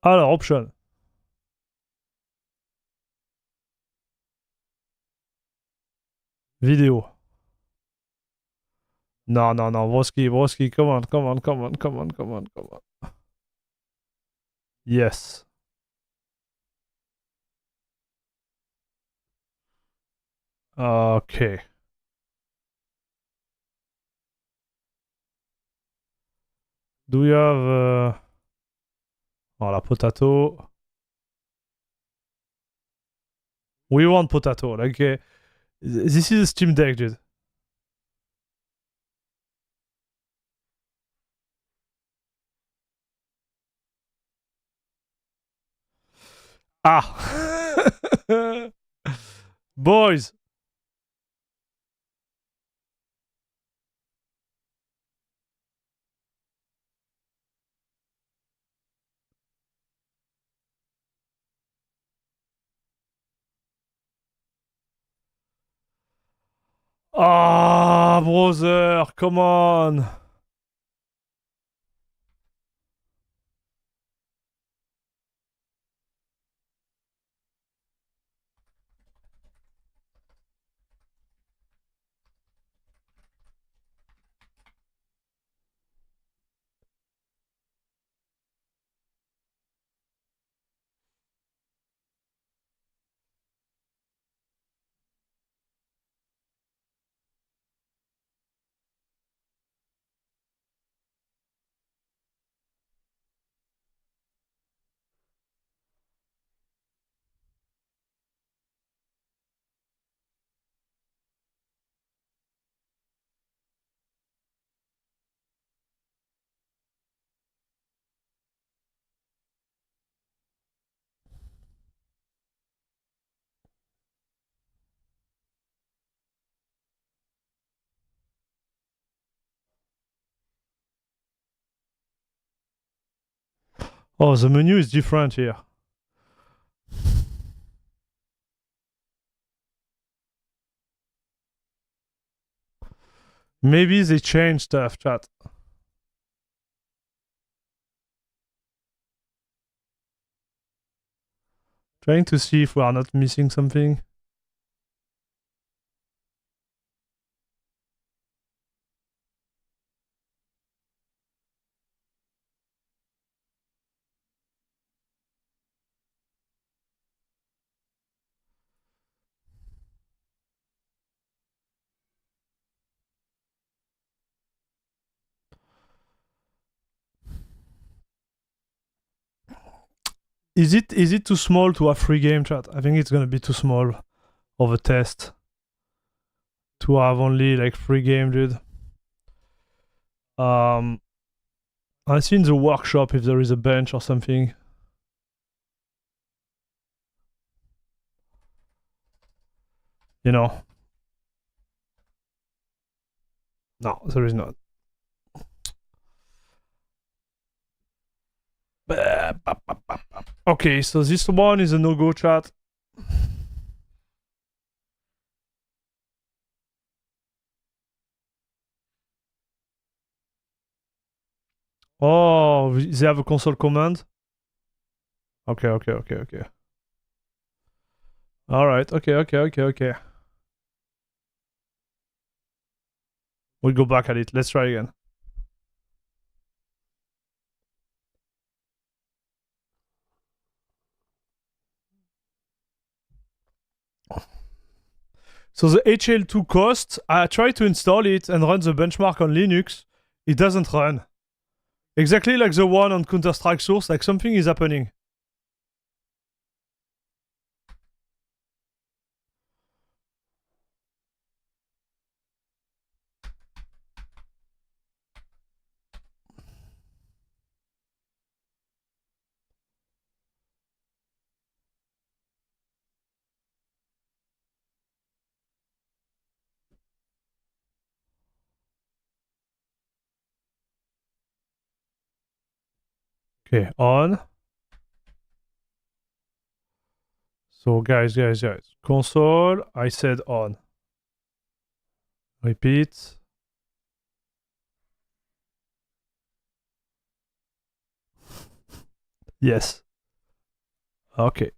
[SPEAKER 1] Alors, option. Vidéo. Non, non, non, broski, come on, come on, come on, come on, come on, come on. Yes. Okay. Do you have... Oh, la potato. We want potato. Like, this is a SteamDeck, dude. Ah! Boys! Ah, brother, come on! Oh, the menu is different here. Maybe they changed stuff, chat. Trying to see if we are not missing something. Is it too small to have free game, chat? I think it's gonna be too small of a test to have only like free game, dude. I see in the workshop if there is a bench or something. You know. No, there is not. Okay, so this one is a no-go, chat. Oh, they have a console command? Okay. Alright, okay. We'll go back at it. Let's try again. So the HL2 cost, I tried to install it and run the benchmark on Linux. It doesn't run. Exactly like the one on Counter-Strike Source, like something is happening. Okay, on. So guys. Console, I said on. Repeat. Yes. Okay.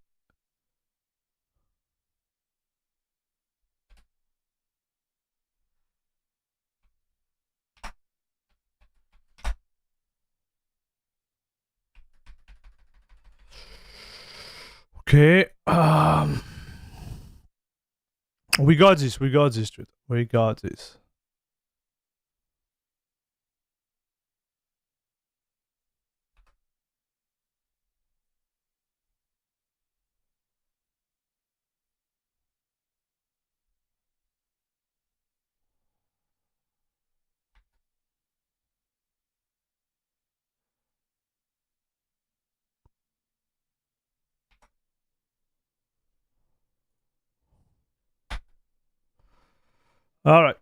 [SPEAKER 1] Okay. We got this. We got this, dude. We got this. All right.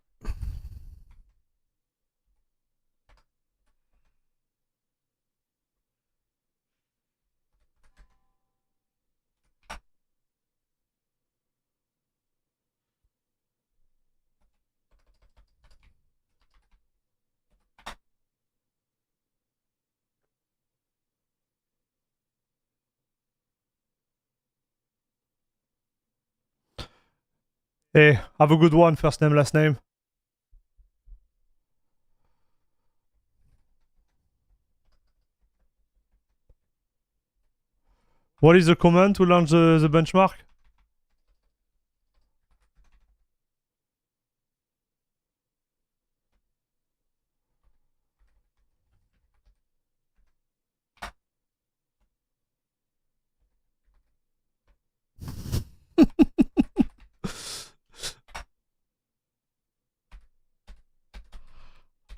[SPEAKER 1] Hey, have a good one. First name, last name. What is the command to launch the benchmark?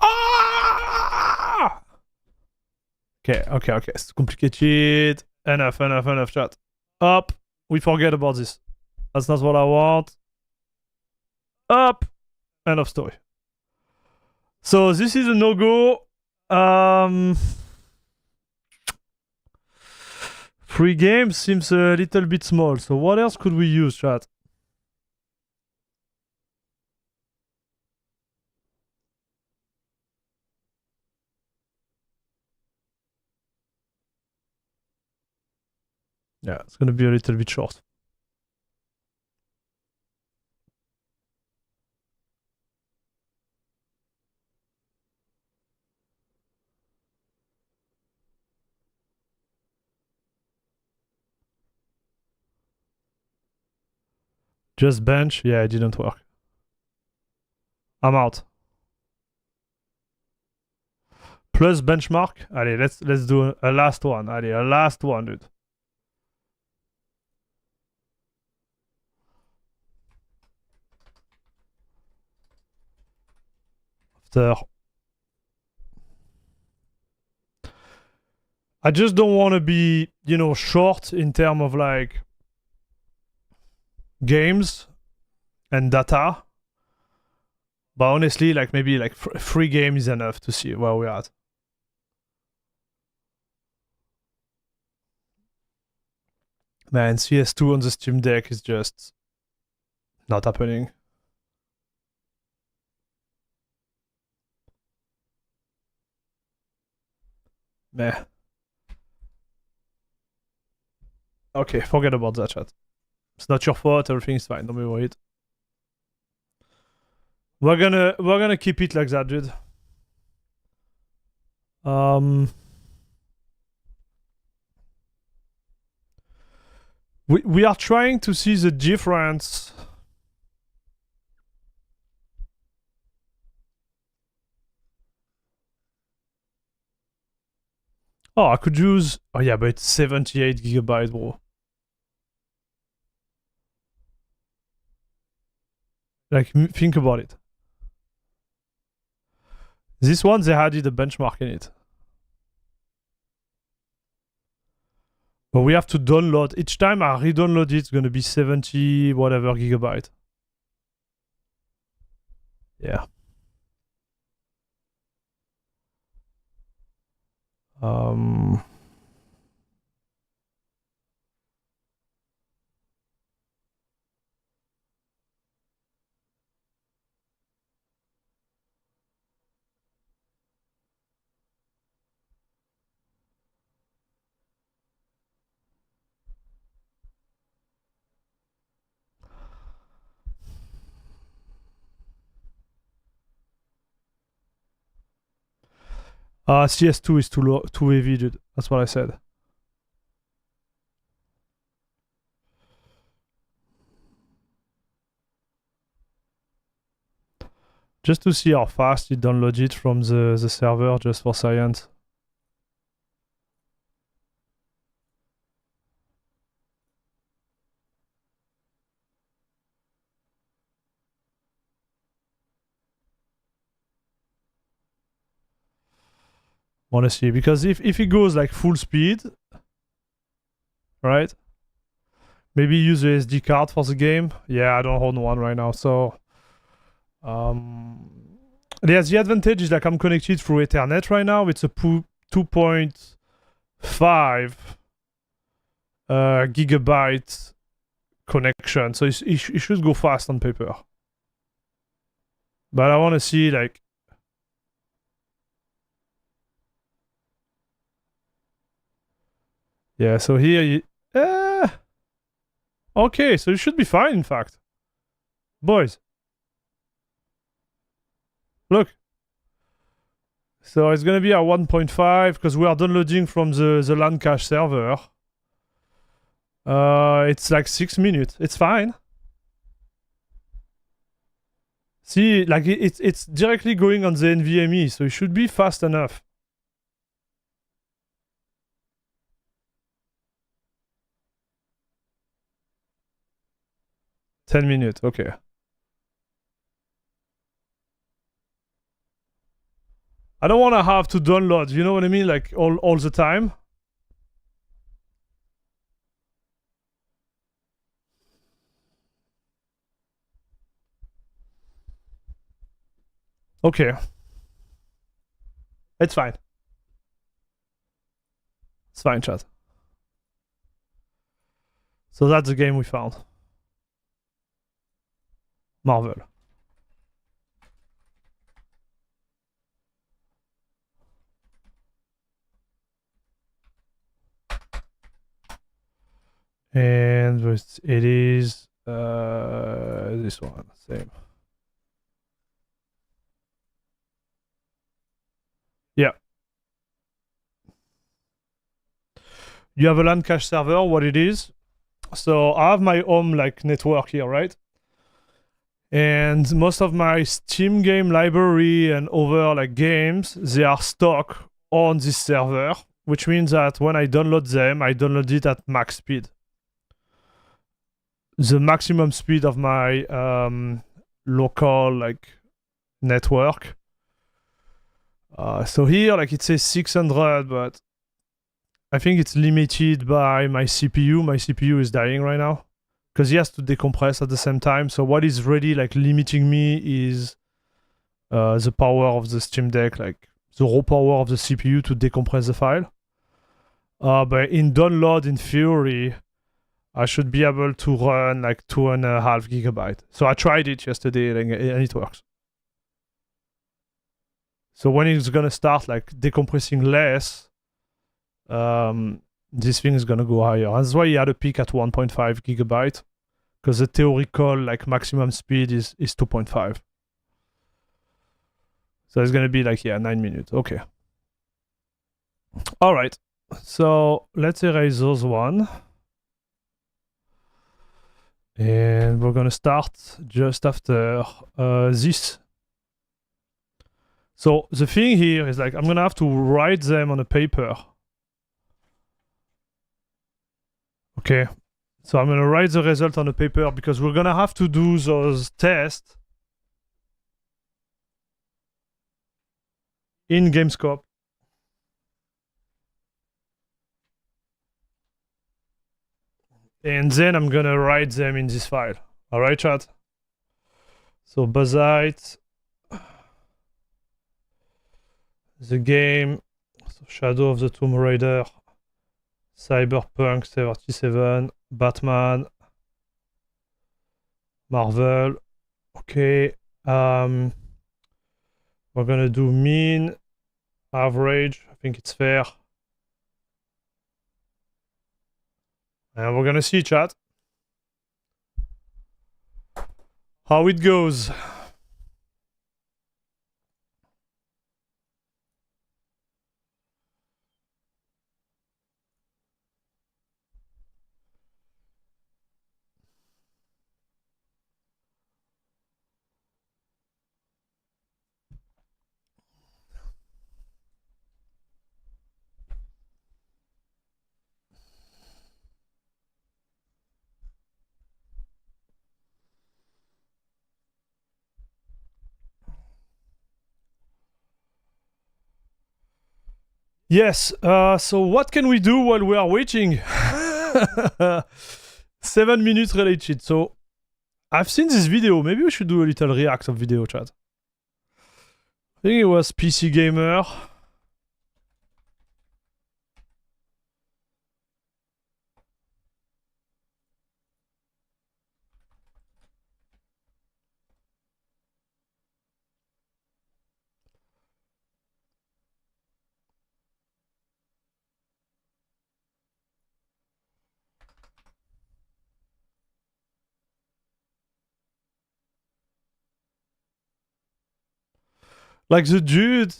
[SPEAKER 1] Ah! Okay. It's complicated. Enough, chat. Up. We forget about this. That's not what I want. Up. End of story. So this is a no-go. Free games seems a little bit small. So what else could we use, chat? Yeah, it's gonna be a little bit short. Just bench. Yeah, it didn't work. I'm out. Plus benchmark. Allez, let's do a last one. Allez, a last one, dude. After. I just don't want to be, short in terms of like games and data. But honestly, like maybe like free game is enough to see where we're at. Man, CS2 on the Steam Deck is just not happening. Meh. Okay, forget about that, chat. It's not your fault. Everything's fine. Don't be worried. We're gonna keep it like that, dude. We are trying to see the difference. Oh, I could use. Oh yeah, but it's 78 gigabytes, bro. Like, think about it. This one, they added a benchmark in it. But we have to download. Each time I re-download it, it's gonna be 70 whatever gigabyte. Yeah. CS2 is too heavy, dude. That's what I said. Just to see how fast it downloads it from the server, just for science. Want to see, because if it goes like full speed, right? Maybe use the SD card for the game. Yeah, I don't hold one right now, so there's the advantage is like I'm connected through Ethernet right now. It's a 2.5 gigabyte connection, so it should go fast on paper. But I want to see like. Yeah, so here you. Okay, so it should be fine, in fact. Boys. Look. So it's gonna be at 1.5 because we are downloading from the LAN cache server. It's like 6 minutes. It's fine. See, like it's directly going on the NVMe, so it should be fast enough. $10 minutes, okay. I don't want to have to download, you know what I mean? Like all the time. Okay. It's fine. It's fine, chat. So that's the game we found. Marvel. And it is this one, same. Yeah. You have a LAN cache server, what it is. So I have my home like network here, right? And most of my Steam game library and other like games, they are stock on this server, which means that when I download them, I download it at max speed. The maximum speed of my local like network. So here, like it says 600, but I think it's limited by my CPU. My CPU is dying right now because he has to decompress at the same time. So what is really like limiting me is the power of the SteamDeck, like the raw power of the CPU to decompress the file. But in download, in theory, I should be able to run like 2.5 gigabyte. So I tried it yesterday and it works. So when it's gonna start like decompressing less, this thing is gonna go higher. That's why he had a peak at 1.5 gigabyte, because the theoretical like maximum speed is 2.5. So it's gonna be like 9 minutes. Okay. All right. So let's erase those one. And we're gonna start just after this. So the thing here is like I'm gonna have to write them on a paper. Okay. So I'm gonna write the result on a paper because we're gonna have to do those tests in GameScope. And then I'm gonna write them in this file. Alright, chat? So Bazite, the game, so Shadow of the Tomb Raider, Cyberpunk 77, Batman, Marvel. Okay. We're gonna do mean, average. I think it's fair. And we're gonna see, chat, how it goes. Yes, so what can we do while we are waiting? 7 minutes related. So I've seen this video. Maybe we should do a little react of video chat. I think it was PC Gamer. Like the dude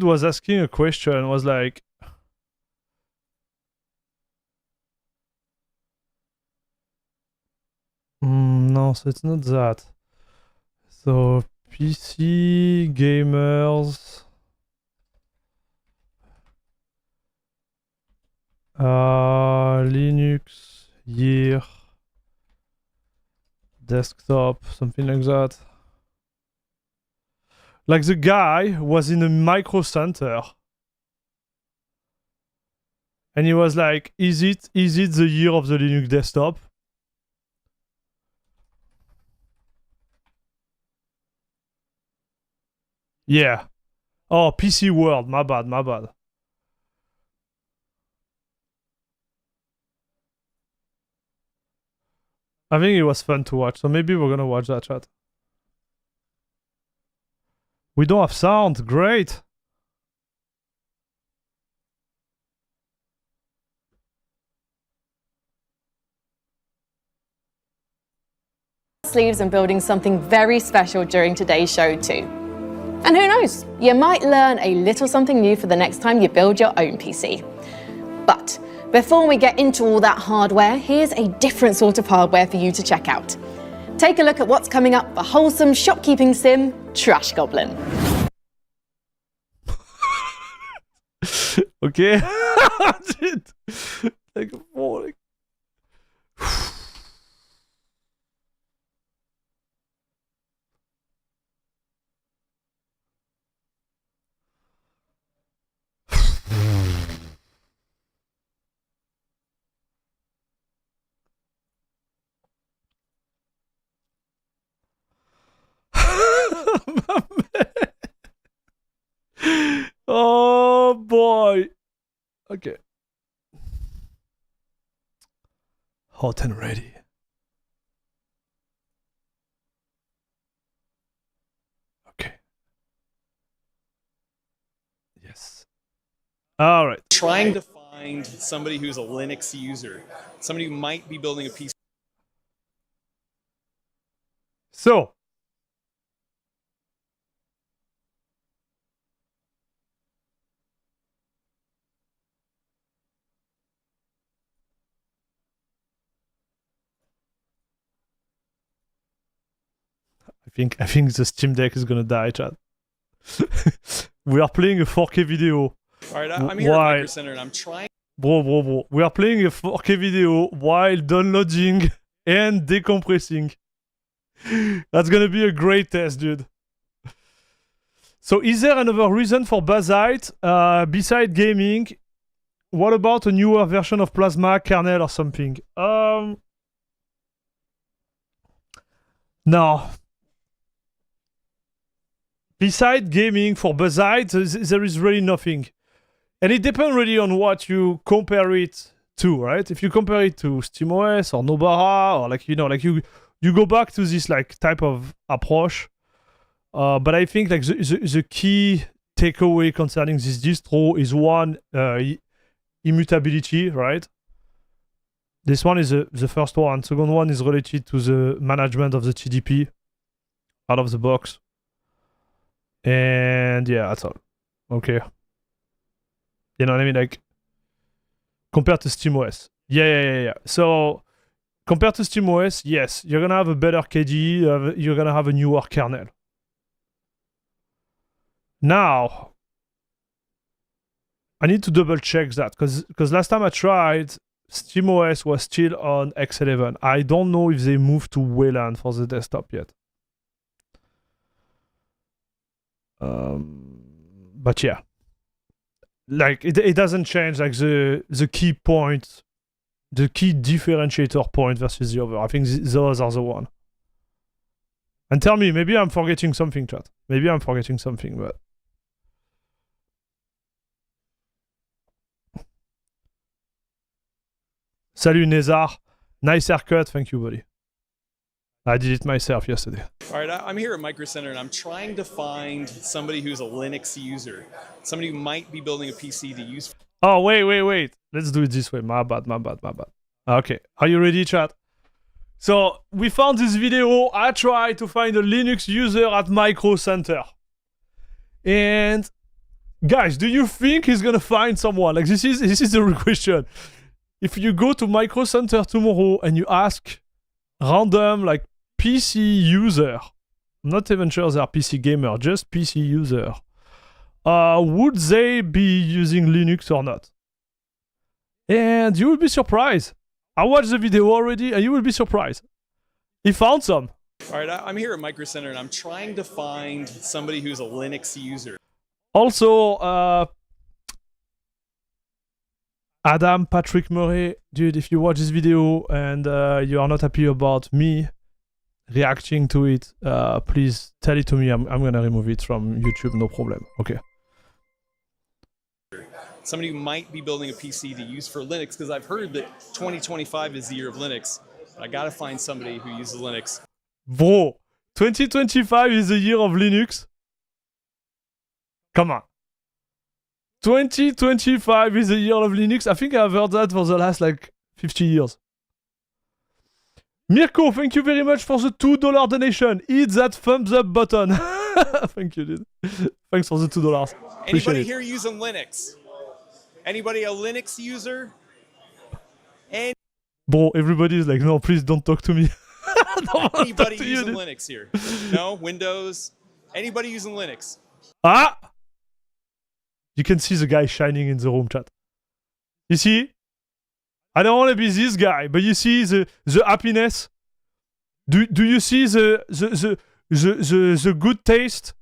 [SPEAKER 1] was asking a question, was like, no, so it's not that. So PC gamers, Linux year, desktop, something like that. Like the guy was in a micro center. And he was like, is it the year of the Linux desktop? Yeah. Oh, PC World, my bad. I think it was fun to watch, so maybe we're gonna watch that chat. We don't have sound, great.
[SPEAKER 2] Sleeves and building something very special during today's show too. And who knows, you might learn a little something new for the next time you build your own PC. But before we get into all that hardware, here's a different sort of hardware for you to check out. Take a look at what's coming up for wholesome shopkeeping sim, Trash Goblin.
[SPEAKER 1] Okay. Dude. Like, oh, like... Oh boy. Okay. Hot and ready. Okay. Yes. All right.
[SPEAKER 3] Trying to find somebody who's a Linux user, somebody who might be building a PC.
[SPEAKER 1] So. I think the Steam Deck is gonna die, chat. We are playing a 4K video.
[SPEAKER 3] All right, I'm here at Micro Center and I'm trying.
[SPEAKER 1] Bro. We are playing a 4K video while downloading and decompressing. That's gonna be a great test, dude. So is there another reason for Bazite beside gaming? What about a newer version of Plasma kernel or something? No. Beside gaming for Bazite, there is really nothing. And it depends really on what you compare it to, right? If you compare it to SteamOS or Nobara, or like, you know, like you go back to this like type of approach. But I think like the key takeaway concerning this distro is one, immutability, right? This one is the first one. Second one is related to the management of the TDP out of the box. And yeah, that's all. Okay. You know what I mean? Like, compared to SteamOS. Yeah. So, compared to SteamOS, yes, you're gonna have a better KDE, you're gonna have a newer kernel. Now, I need to double check that, because last time I tried, SteamOS was still on X11. I don't know if they moved to Wayland for the desktop yet. But yeah, like it doesn't change like the key point, the key differentiator point versus the other. I think those are the one. And tell me, maybe I'm forgetting something, chat. Maybe I'm forgetting something, but. Salut Nezar. Nice haircut, thank you, buddy. I did it myself yesterday.
[SPEAKER 3] All right, I'm here at Micro Center and I'm trying to find somebody who's a Linux user, somebody who might be building a PC to use.
[SPEAKER 1] Oh, wait. Let's do it this way. My bad. Okay, are you ready, chat? So, we found this video. I tried to find a Linux user at Micro Center. And, guys, do you think he's gonna find someone? Like, this is the real question. If you go to Micro Center tomorrow and you ask random, like, PC user, I'm not even sure they're PC gamer, just PC user, would they be using Linux or not? And you will be surprised. I watched the video already and you will be surprised. He found some.
[SPEAKER 3] All right, I'm here at Micro Center and I'm trying to find somebody who's a Linux user.
[SPEAKER 1] Also, Adam, Patrick Murray, dude, if you watch this video and you are not happy about me reacting to it, please tell it to me. I'm gonna remove it from YouTube, no problem. Okay.
[SPEAKER 3] Somebody who might be building a PC to use for Linux, because I've heard that 2025 is the year of Linux. I gotta find somebody who uses Linux.
[SPEAKER 1] Bro, 2025 is the year of Linux? Come on. 2025 is the year of Linux? I think I've heard that for the last, like, 50 years. Mirko, thank you very much for the $2 donation. Hit that thumbs up button. Thank you, dude. Thanks for the $2.
[SPEAKER 3] Anybody here using Linux? Anybody a Linux user?
[SPEAKER 1] Bro, everybody is like, no, please don't talk to me.
[SPEAKER 3] Anybody using Linux here? No? Windows? Anybody using Linux?
[SPEAKER 1] Ah! You can see the guy shining in the room, chat. You see? I don't want to be this guy, but you see the happiness? Do you see the good taste?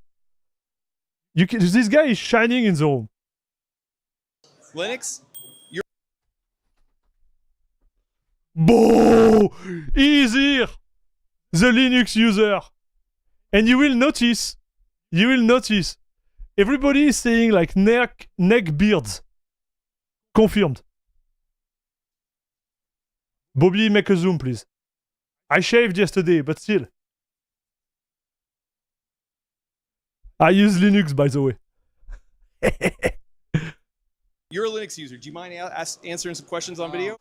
[SPEAKER 1] This guy is shining in the room.
[SPEAKER 3] Linux?
[SPEAKER 1] Boo! He's here! The Linux user. And you will notice, everybody is saying like neck beards. Confirmed. Bobby, make a zoom, please. I shaved yesterday, but still. I use Linux, by the way.
[SPEAKER 3] You're a Linux user. Do you mind answering some questions on video?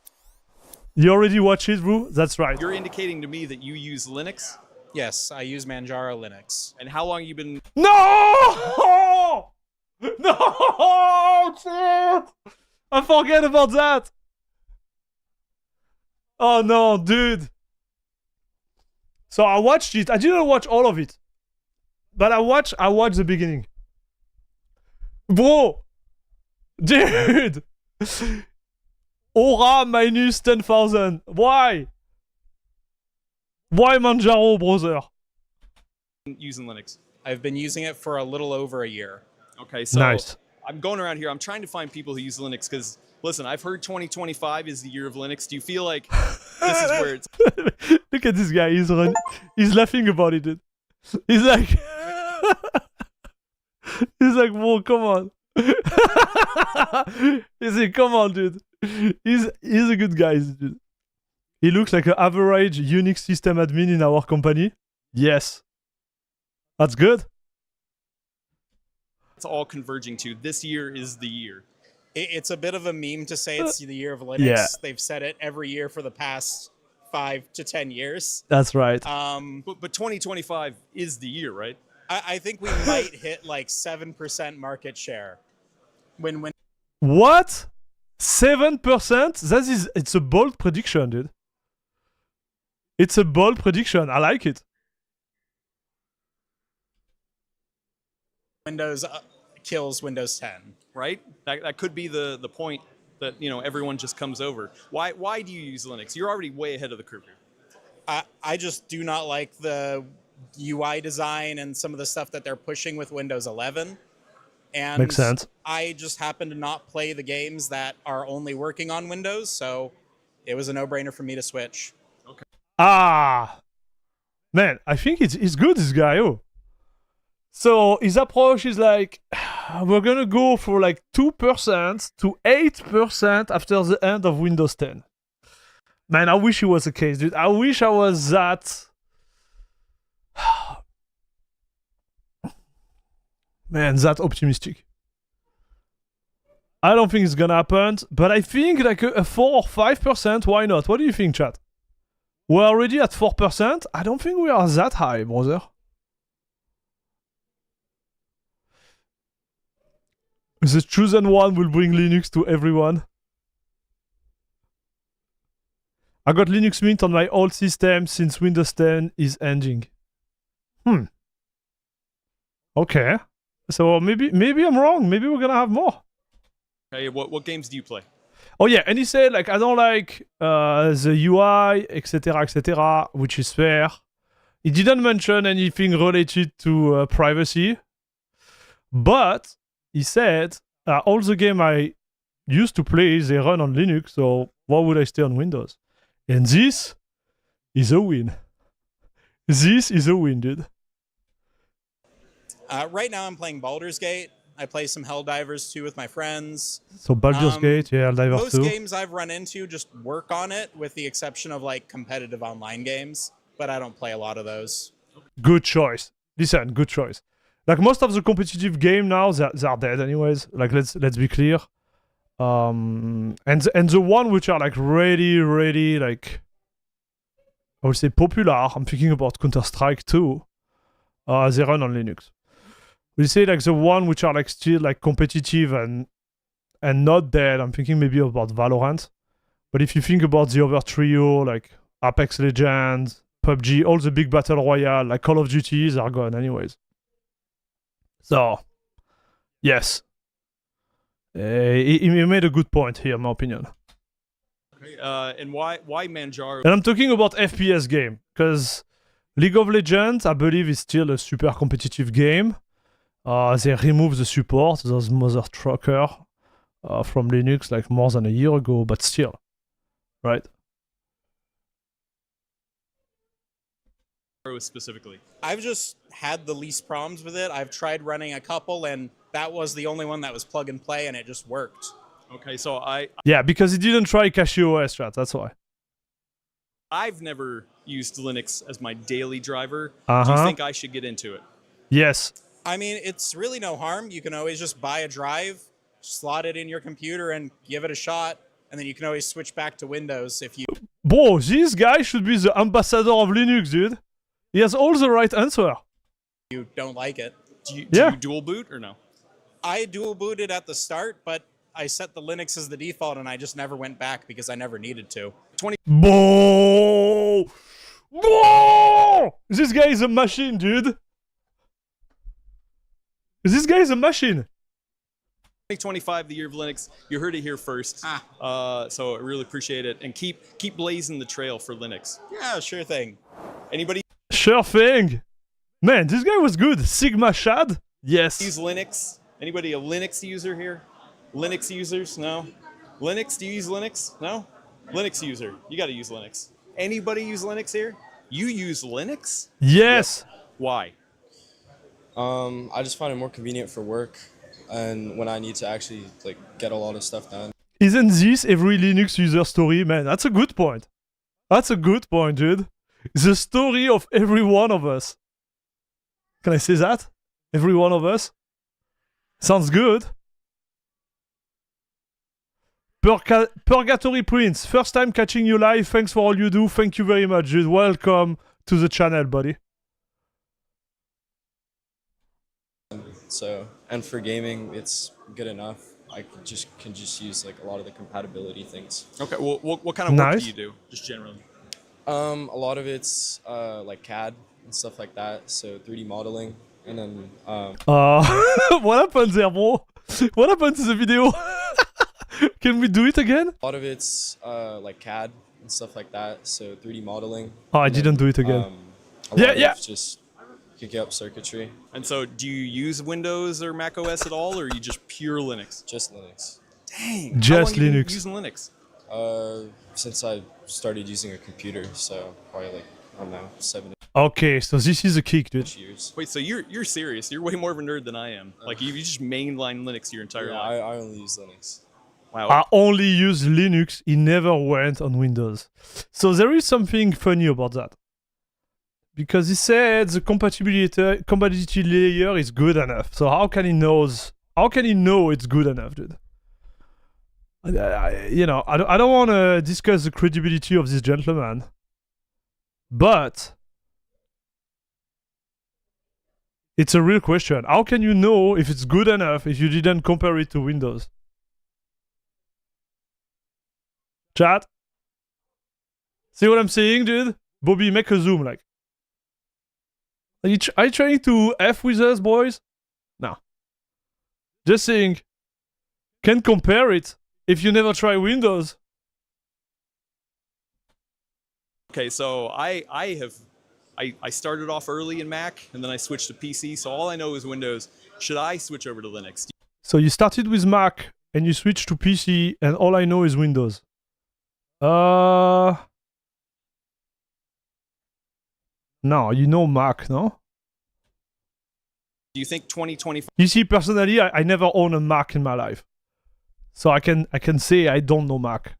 [SPEAKER 1] You already watched it, bro? That's right.
[SPEAKER 3] You're indicating to me that you use Linux?
[SPEAKER 4] Yes, I use Manjaro Linux.
[SPEAKER 3] And how long have you been...
[SPEAKER 1] No! No! Shit! I forget about that! Oh no, dude. So I watched it. I didn't watch all of it. But I watched the beginning. Bro! Dude! Aura minus 10,000. Why? Why Manjaro, brother?
[SPEAKER 3] Using Linux?
[SPEAKER 4] I've been using it for a little over a year.
[SPEAKER 3] Okay, so
[SPEAKER 1] nice.
[SPEAKER 3] I'm going around here. I'm trying to find people who use Linux because, listen, I've heard 2025 is the year of Linux. Do you feel like this is where it's...
[SPEAKER 1] Look at this guy. He's laughing about it, dude. He's like... He's like, whoa, come on. He's like, come on, dude. He's a good guy, dude. He looks like an average Unix system admin in our company. Yes. That's good.
[SPEAKER 3] It's all converging to this year is the year.
[SPEAKER 4] It's a bit of a meme to say it's the year of Linux.
[SPEAKER 1] Yeah.
[SPEAKER 4] They've said it every year for the past 5 to 10 years.
[SPEAKER 1] That's right.
[SPEAKER 3] But 2025 is the year, right?
[SPEAKER 4] I think we might hit like 7% market share. When
[SPEAKER 1] What? 7%? It's a bold prediction, dude. It's a bold prediction. I like it.
[SPEAKER 4] Windows kills Windows 10.
[SPEAKER 3] Right? That could be the point that, you know, everyone just comes over. Why do you use Linux? You're already way ahead of the curve here.
[SPEAKER 4] I just do not like the UI design and some of the stuff that they're pushing with Windows 11. And
[SPEAKER 1] Makes sense.
[SPEAKER 4] I just happen to not play the games that are only working on Windows, so it was a no-brainer for me to switch.
[SPEAKER 1] Ah, man, I think it's good, this guy. Oh, so his approach is like, we're gonna go for like 2% to 8% after the end of Windows 10. Man, I wish it was the case, dude. I wish I was that. Man, that optimistic. I don't think it's gonna happen, but I think like a 4 or 5%, why not? What do you think, chat? We're already at 4%. I don't think we are that high, brother. The chosen one will bring Linux to everyone. I got Linux Mint on my old system since Windows 10 is ending. Okay. So maybe I'm wrong. Maybe we're gonna have more.
[SPEAKER 3] Hey, what games do you play?
[SPEAKER 1] Oh yeah, and he said like I don't like the UI, etc., which is fair. He didn't mention anything related to privacy, but he said all the game I used to play they run on Linux, so why would I stay on Windows? And this is a win. This is a win, dude.
[SPEAKER 4] Right now I'm playing Baldur's Gate. I play some Helldivers 2 with my friends.
[SPEAKER 1] So Baldur's Gate, yeah, Helldivers 2.
[SPEAKER 4] Most games I've run into just work on it, with the exception of like competitive online games, but I don't play a lot of those.
[SPEAKER 1] Good choice. Listen, good choice. Like most of the competitive game now, they're dead anyways. Like let's be clear. And the one which are like really like I would say popular. I'm thinking about Counter-Strike 2. They run on Linux. We say like the one which are like still like competitive and not dead. I'm thinking maybe about Valorant. But if you think about the other trio, like Apex Legends, PUBG, all the big battle royale, like Call of Duty, are gone anyways. So, yes. He made a good point here, in my opinion.
[SPEAKER 3] Okay, and why Manjaro?
[SPEAKER 1] And I'm talking about FPS game, because League of Legends, I believe, is still a super competitive game. They removed the support, those mother trucker, from Linux like more than a year ago, but still, right?
[SPEAKER 3] Specifically,
[SPEAKER 4] I've just had the least problems with it. I've tried running a couple, and that was the only one that was plug and play, and it just worked.
[SPEAKER 3] Okay, so
[SPEAKER 1] Yeah, because he didn't try CachyOS, right? That's why.
[SPEAKER 3] I've never used Linux as my daily driver.
[SPEAKER 1] Uh-huh.
[SPEAKER 3] Do you think I should get into it?
[SPEAKER 1] Yes.
[SPEAKER 4] I mean, it's really no harm. You can always just buy a drive, slot it in your computer, and give it a shot. And then you can always switch back to Windows if you...
[SPEAKER 1] Bro, this guy should be the ambassador of Linux, dude. He has all the right answer.
[SPEAKER 4] You don't like it.
[SPEAKER 3] Do you dual boot or no?
[SPEAKER 4] I dual booted at the start, but I set the Linux as the default, and I just never went back because I never needed to.
[SPEAKER 1] Bro! Bro! This guy is a machine, dude. This guy is a machine.
[SPEAKER 3] 2025, the year of Linux. You heard it here first. So I really appreciate it, and keep blazing the trail for Linux.
[SPEAKER 4] Yeah, sure thing.
[SPEAKER 3] Anybody
[SPEAKER 1] Sure thing. Man, this guy was good. Sigma Shad? Yes.
[SPEAKER 3] use Linux? Anybody a Linux user here? Linux users? No. Linux? Do you use Linux? No. Linux user. You got to use Linux. Anybody use Linux here? You use Linux?
[SPEAKER 1] Yes.
[SPEAKER 3] Yep. Why?
[SPEAKER 5] I just find it more convenient for work and when I need to actually like get a lot of stuff done.
[SPEAKER 1] Isn't this every Linux user story? Man, that's a good point. That's a good point, dude. The story of every one of us. Can I say that? Every one of us? Sounds good. Purgatory Prince, first time catching you live. Thanks for all you do. Thank you very much, dude. Welcome to the channel, buddy.
[SPEAKER 5] So, and for gaming, it's good enough. I can just use like a lot of the compatibility things.
[SPEAKER 3] Okay. Well, what kind of work
[SPEAKER 1] Nice.
[SPEAKER 3] do you do, just generally?
[SPEAKER 5] A lot of it's like CAD and stuff like that. So 3D modeling, and then
[SPEAKER 1] What happened there, bro? What happened to the video? Can we do it again?
[SPEAKER 5] a lot of it's like CAD and stuff like that. So 3D modeling.
[SPEAKER 1] Oh, I
[SPEAKER 5] and
[SPEAKER 1] didn't do it again.
[SPEAKER 5] A
[SPEAKER 1] Yeah,
[SPEAKER 5] lot
[SPEAKER 1] yeah.
[SPEAKER 5] of just picking up circuitry.
[SPEAKER 3] And so, do you use Windows or Mac OS at all, or are you just pure Linux?
[SPEAKER 5] Just Linux.
[SPEAKER 3] Dang.
[SPEAKER 1] Just
[SPEAKER 3] how long you been
[SPEAKER 1] Linux.
[SPEAKER 3] using Linux?
[SPEAKER 5] Since I started using a computer, so probably like, I don't know, 7
[SPEAKER 1] Okay, so this is a kick, dude.
[SPEAKER 5] years.
[SPEAKER 3] Wait, so you're serious? You're way more of a nerd than I am. Like you just mainline Linux your entire
[SPEAKER 5] Yeah,
[SPEAKER 3] life.
[SPEAKER 5] I only use Linux.
[SPEAKER 3] Wow.
[SPEAKER 1] I only use Linux. He never went on Windows. So there is something funny about that. Because he said the compatibility layer is good enough. So how can he know it's good enough, dude? I don't want to discuss the credibility of this gentleman. But it's a real question. How can you know if it's good enough if you didn't compare it to Windows? Chat? See what I'm saying, dude? Bobby, make a zoom, like. Are you trying to F with us, boys? No. Just saying. Can't compare it if you never try Windows.
[SPEAKER 3] Okay, so I started off early in Mac, and then I switched to PC, so all I know is Windows. Should I switch over to Linux?
[SPEAKER 1] So you started with Mac, and you switched to PC, and all I know is Windows. No, you know Mac, no?
[SPEAKER 3] Do you think 2025
[SPEAKER 1] You see, personally, I never owned a Mac in my life. So I can say I don't know Mac.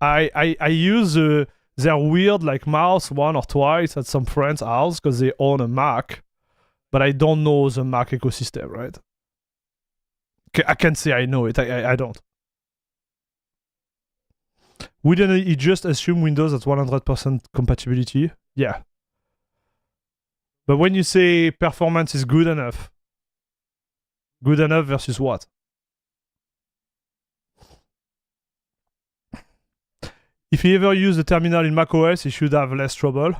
[SPEAKER 1] I use their weird like mouse one or twice at some friend's house because they own a Mac, but I don't know the Mac ecosystem, right? I can't say I know it. I don't. Wouldn't he just assume Windows at 100% compatibility? Yeah. But when you say performance is good enough versus what? If he ever used the terminal in macOS, he should have less trouble.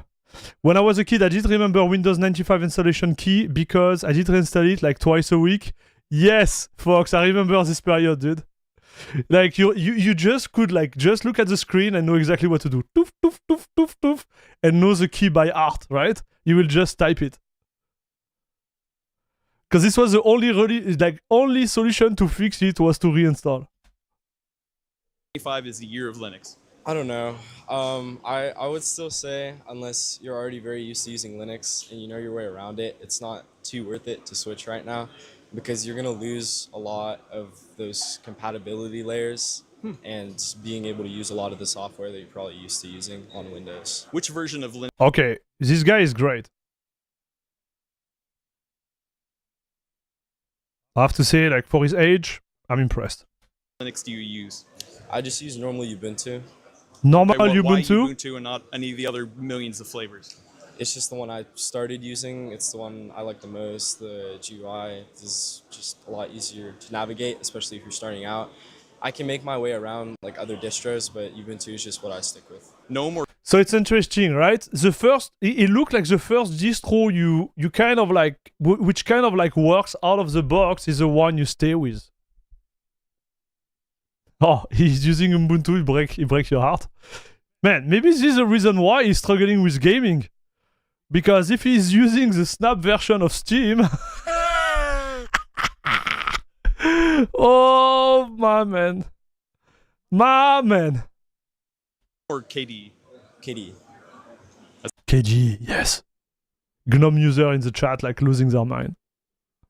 [SPEAKER 1] When I was a kid, I did remember Windows 95 installation key because I did reinstall it like twice a week. Yes, folks, I remember this period, dude. Like you just could like just look at the screen and know exactly what to do. Toof, toof, toof, toof, toof, and know the key by heart, right? You will just type it. Because this was the only solution to fix it was to reinstall.
[SPEAKER 3] is the year of Linux?
[SPEAKER 5] I don't know. I would still say, unless you're already very used to using Linux and you know your way around it, it's not too worth it to switch right now because you're going to lose a lot of those compatibility layers and being able to use a lot of the software that you're probably used to using on Windows.
[SPEAKER 3] Which version of Linux
[SPEAKER 1] Okay, this guy is great. I have to say, like, for his age, I'm impressed.
[SPEAKER 3] do you use?
[SPEAKER 5] I just use normal Ubuntu.
[SPEAKER 1] Normal
[SPEAKER 3] Why
[SPEAKER 1] Ubuntu?
[SPEAKER 3] Ubuntu and not any of the other millions of flavors?
[SPEAKER 5] It's just the one I started using. It's the one I like the most. The GUI is just a lot easier to navigate, especially if you're starting out. I can make my way around like other distros, but Ubuntu is just what I stick with.
[SPEAKER 3] No more.
[SPEAKER 1] So it's interesting, right? The first, it looked like the first distro you kind of like, which kind of like works out of the box is the one you stay with. Oh, he's using Ubuntu, he break your heart. Man, maybe this is the reason why he's struggling with gaming. Because if he's using the Snap version of Steam... oh, my man. My man.
[SPEAKER 3] Or KDE.
[SPEAKER 1] KG, yes. GNOME user in the chat like losing their mind.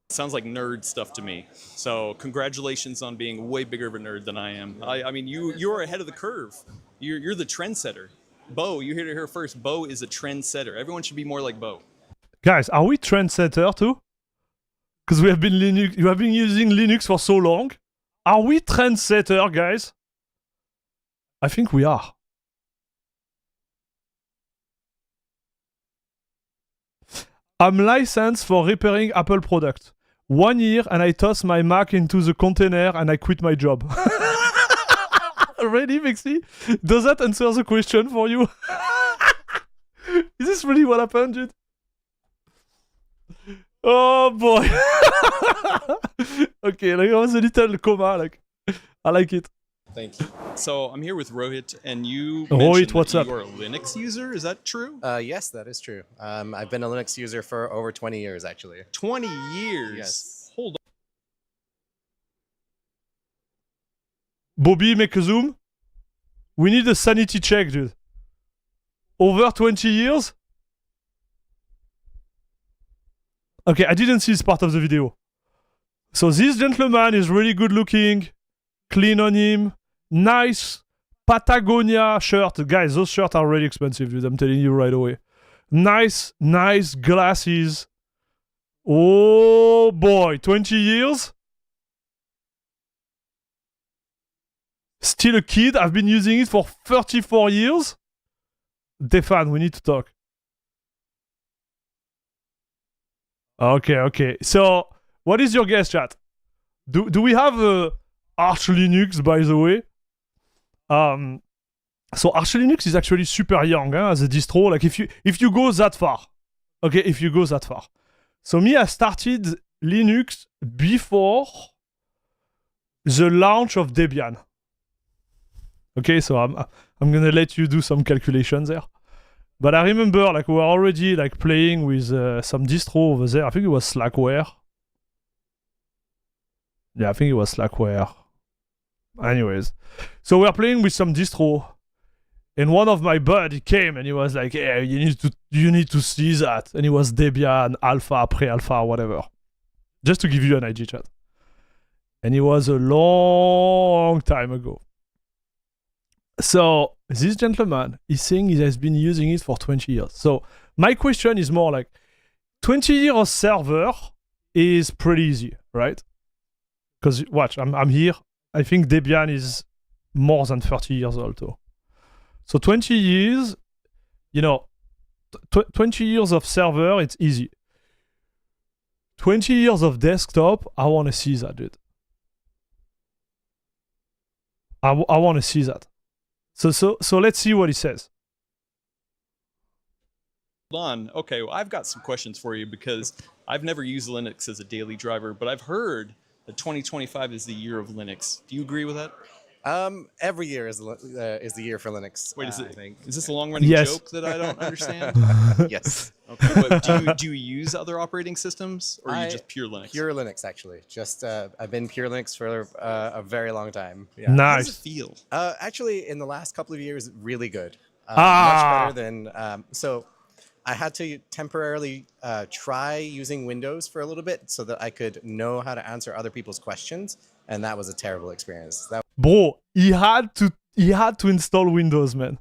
[SPEAKER 3] Sounds like nerd stuff to me. So congratulations on being way bigger of a nerd than I am. I mean, you're ahead of the curve. You're the trendsetter. Bo, you hear it here first. Bo is a trendsetter. Everyone should be more like Bo.
[SPEAKER 1] Guys, are we trendsetter too? Because you have been using Linux for so long. Are we trendsetter, guys? I think we are. I'm licensed for repairing Apple products. 1 year and I toss my Mac into the container and I quit my job. Really, Mixi? Does that answer the question for you? Is this really what happened, dude? Oh boy. Okay, like I was a little coma, like I like it.
[SPEAKER 5] Thank you.
[SPEAKER 3] So I'm here with Rohit, and you
[SPEAKER 1] Rohit,
[SPEAKER 3] mentioned
[SPEAKER 1] what's
[SPEAKER 3] that
[SPEAKER 1] up?
[SPEAKER 3] you're a Linux user. Is that true?
[SPEAKER 6] Yes, that is true. I've been a Linux user for over 20 years, actually.
[SPEAKER 3] 20 years.
[SPEAKER 6] Yes.
[SPEAKER 3] Hold on.
[SPEAKER 1] Bobby, make a zoom. We need a sanity check, dude. Over 20 years? Okay, I didn't see this part of the video. So this gentleman is really good looking, clean on him, nice Patagonia shirt. Guys, those shirts are really expensive, dude. I'm telling you right away. Nice glasses. Oh boy, 20 years? Still a kid. I've been using it for 34 years. Defan, we need to talk. Okay. So, what is your guess, chat? Do we have Arch Linux, by the way? So Arch Linux is actually super young as a distro. Like if you go that far, okay, if you go that far. So me, I started Linux before the launch of Debian. Okay, so I'm gonna let you do some calculations there. But I remember like we were already like playing with some distro over there. I think it was Slackware. Yeah, I think it was Slackware. Anyways, so we are playing with some distro, and one of my buddy came and he was like, "Hey, you need to see that." And it was Debian alpha, pre-alpha, whatever. Just to give you an idea, chat. And it was a long time ago. So this gentleman is saying he has been using it for 20 years. So my question is more like, 20 years server is pretty easy, right? Because watch, I'm here. I think Debian is more than 30 years old too. So 20 years, 20 years of server, it's easy. 20 years of desktop, I want to see that, dude. I want to see that. So let's see what he says.
[SPEAKER 3] Hold on. Okay, well, I've got some questions for you because I've never used Linux as a daily driver, but I've heard that 2025 is the year of Linux. Do you agree with that?
[SPEAKER 6] Every year is the year for Linux.
[SPEAKER 3] Wait,
[SPEAKER 6] I think.
[SPEAKER 3] is this a long-running
[SPEAKER 1] Yes.
[SPEAKER 3] joke that I don't understand?
[SPEAKER 6] Yes.
[SPEAKER 3] Okay, but do you use other operating systems, or are you just pure Linux?
[SPEAKER 6] Pure Linux, actually. Just I've been pure Linux for a very long time. Yeah.
[SPEAKER 3] How does
[SPEAKER 1] Nice.
[SPEAKER 3] it feel?
[SPEAKER 6] Actually, in the last couple of years, really good. Much
[SPEAKER 1] Ah.
[SPEAKER 6] better than. So I had to temporarily try using Windows for a little bit so that I could know how to answer other people's questions, and that was a terrible experience.
[SPEAKER 1] Bro, he had to install Windows, man.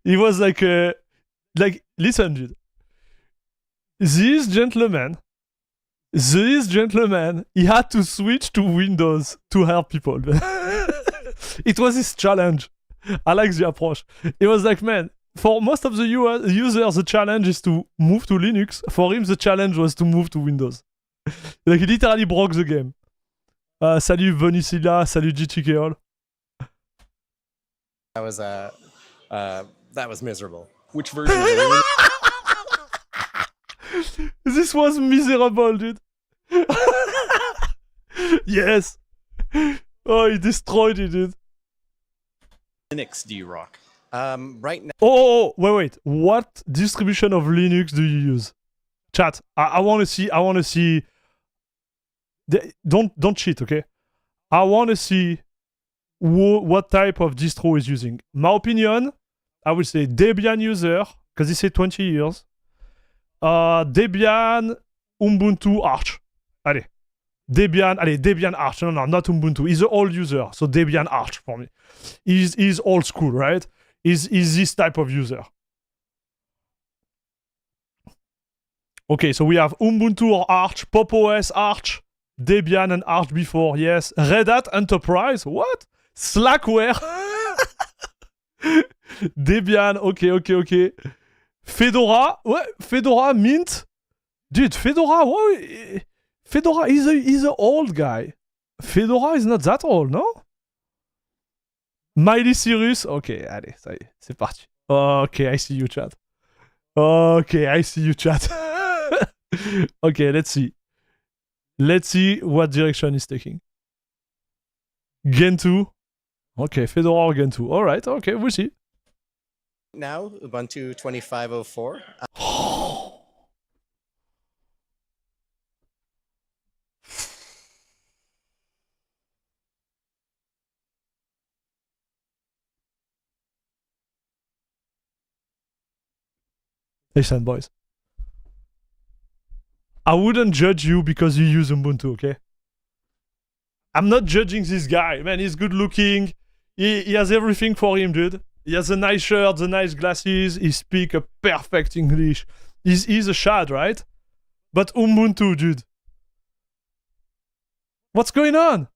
[SPEAKER 1] He was like listen, dude. This gentleman, he had to switch to Windows to help people. It was his challenge. I like the approach. It was like, man, for most of the users, the challenge is to move to Linux. For him, the challenge was to move to Windows. Like, he literally broke the game. Salut Venicilla, salut GTKL.
[SPEAKER 6] That was miserable.
[SPEAKER 3] Which version of Linux?
[SPEAKER 1] This was miserable, dude. Yes. Oh, he destroyed it, dude.
[SPEAKER 3] Linux do you rock?
[SPEAKER 6] Right now,
[SPEAKER 1] Oh, wait. What distribution of Linux do you use? Chat, I want to see. Don't cheat, okay? I want to see what type of distro is using. My opinion, I would say Debian user, because he said 20 years. Debian, Ubuntu, Arch. Allez. Debian Arch. No, not Ubuntu. He's an old user, so Debian Arch for me. He's old school, right? Is this type of user. Okay, so we have Ubuntu or Arch, Pop OS, Arch, Debian and Arch before, yes. Red Hat Enterprise, what? Slackware. Debian, okay. Fedora, ouais, Fedora, Mint. Dude, Fedora, what? Fedora is an old guy. Fedora is not that old, no? Miley Cyrus, ok, allez, ça y est, c'est parti. Okay, I see you, chat. Okay, let's see. Let's see what direction he's taking. Gentoo. Okay, Fedora again too. All right, okay, we'll see.
[SPEAKER 6] Now, Ubuntu 25.04.
[SPEAKER 1] Listen, boys. I wouldn't judge you because you use Ubuntu, okay? I'm not judging this guy. Man, he's good looking. He has everything for him, dude. He has a nice shirt, the nice glasses. He speaks a perfect English. He's a shad, right? But Ubuntu, dude. What's going on?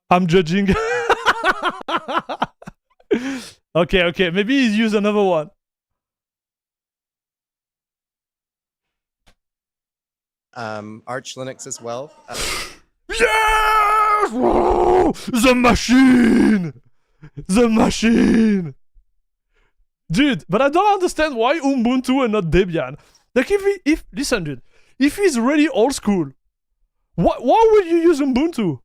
[SPEAKER 1] I'm judging. Okay, maybe he's used another one.
[SPEAKER 6] Arch Linux as well.
[SPEAKER 1] Yes! Whoa! The machine! The machine! Dude, but I don't understand why Ubuntu and not Debian. Like listen, dude, if he's really old school, why would you use Ubuntu?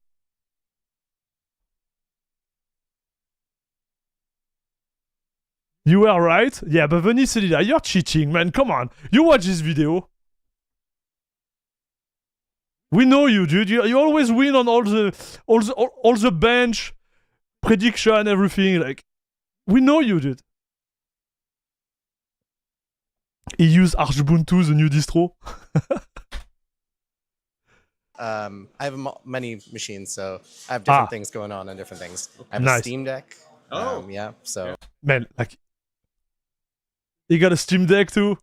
[SPEAKER 1] You were right? Yeah, but Venicelida, you're cheating, man. Come on. You watch this video. We know you, dude. You always win on all the bench, prediction, everything. Like, we know you, dude. He used Archbuntu, the new distro.
[SPEAKER 6] I have many machines, so I have different things going on and different things. I have a SteamDeck. Yeah, so.
[SPEAKER 1] Man, like, you got a Steam Deck too?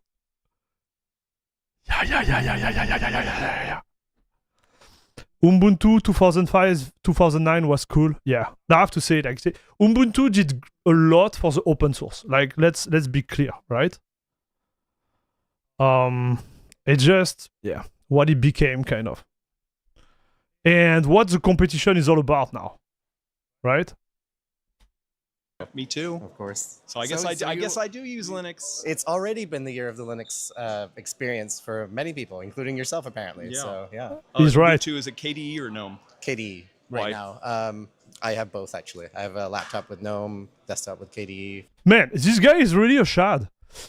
[SPEAKER 1] Yeah. Ubuntu 2005, 2009 was cool. Yeah, I have to say, like, Ubuntu did a lot for the open source. Like, let's be clear, right? It just, yeah, what it became, kind of. And what the competition is all about now, right?
[SPEAKER 3] Me too.
[SPEAKER 6] Of course.
[SPEAKER 3] So I guess I guess I do use Linux.
[SPEAKER 6] It's already been the year of the Linux experience for many people, including yourself, apparently.
[SPEAKER 3] Yeah.
[SPEAKER 6] So yeah.
[SPEAKER 1] He's right.
[SPEAKER 3] Ubuntu, is it KDE or GNOME?
[SPEAKER 6] KDE right now. I have both actually. I have a laptop with GNOME, desktop with KDE.
[SPEAKER 1] Man, this guy is really a shad.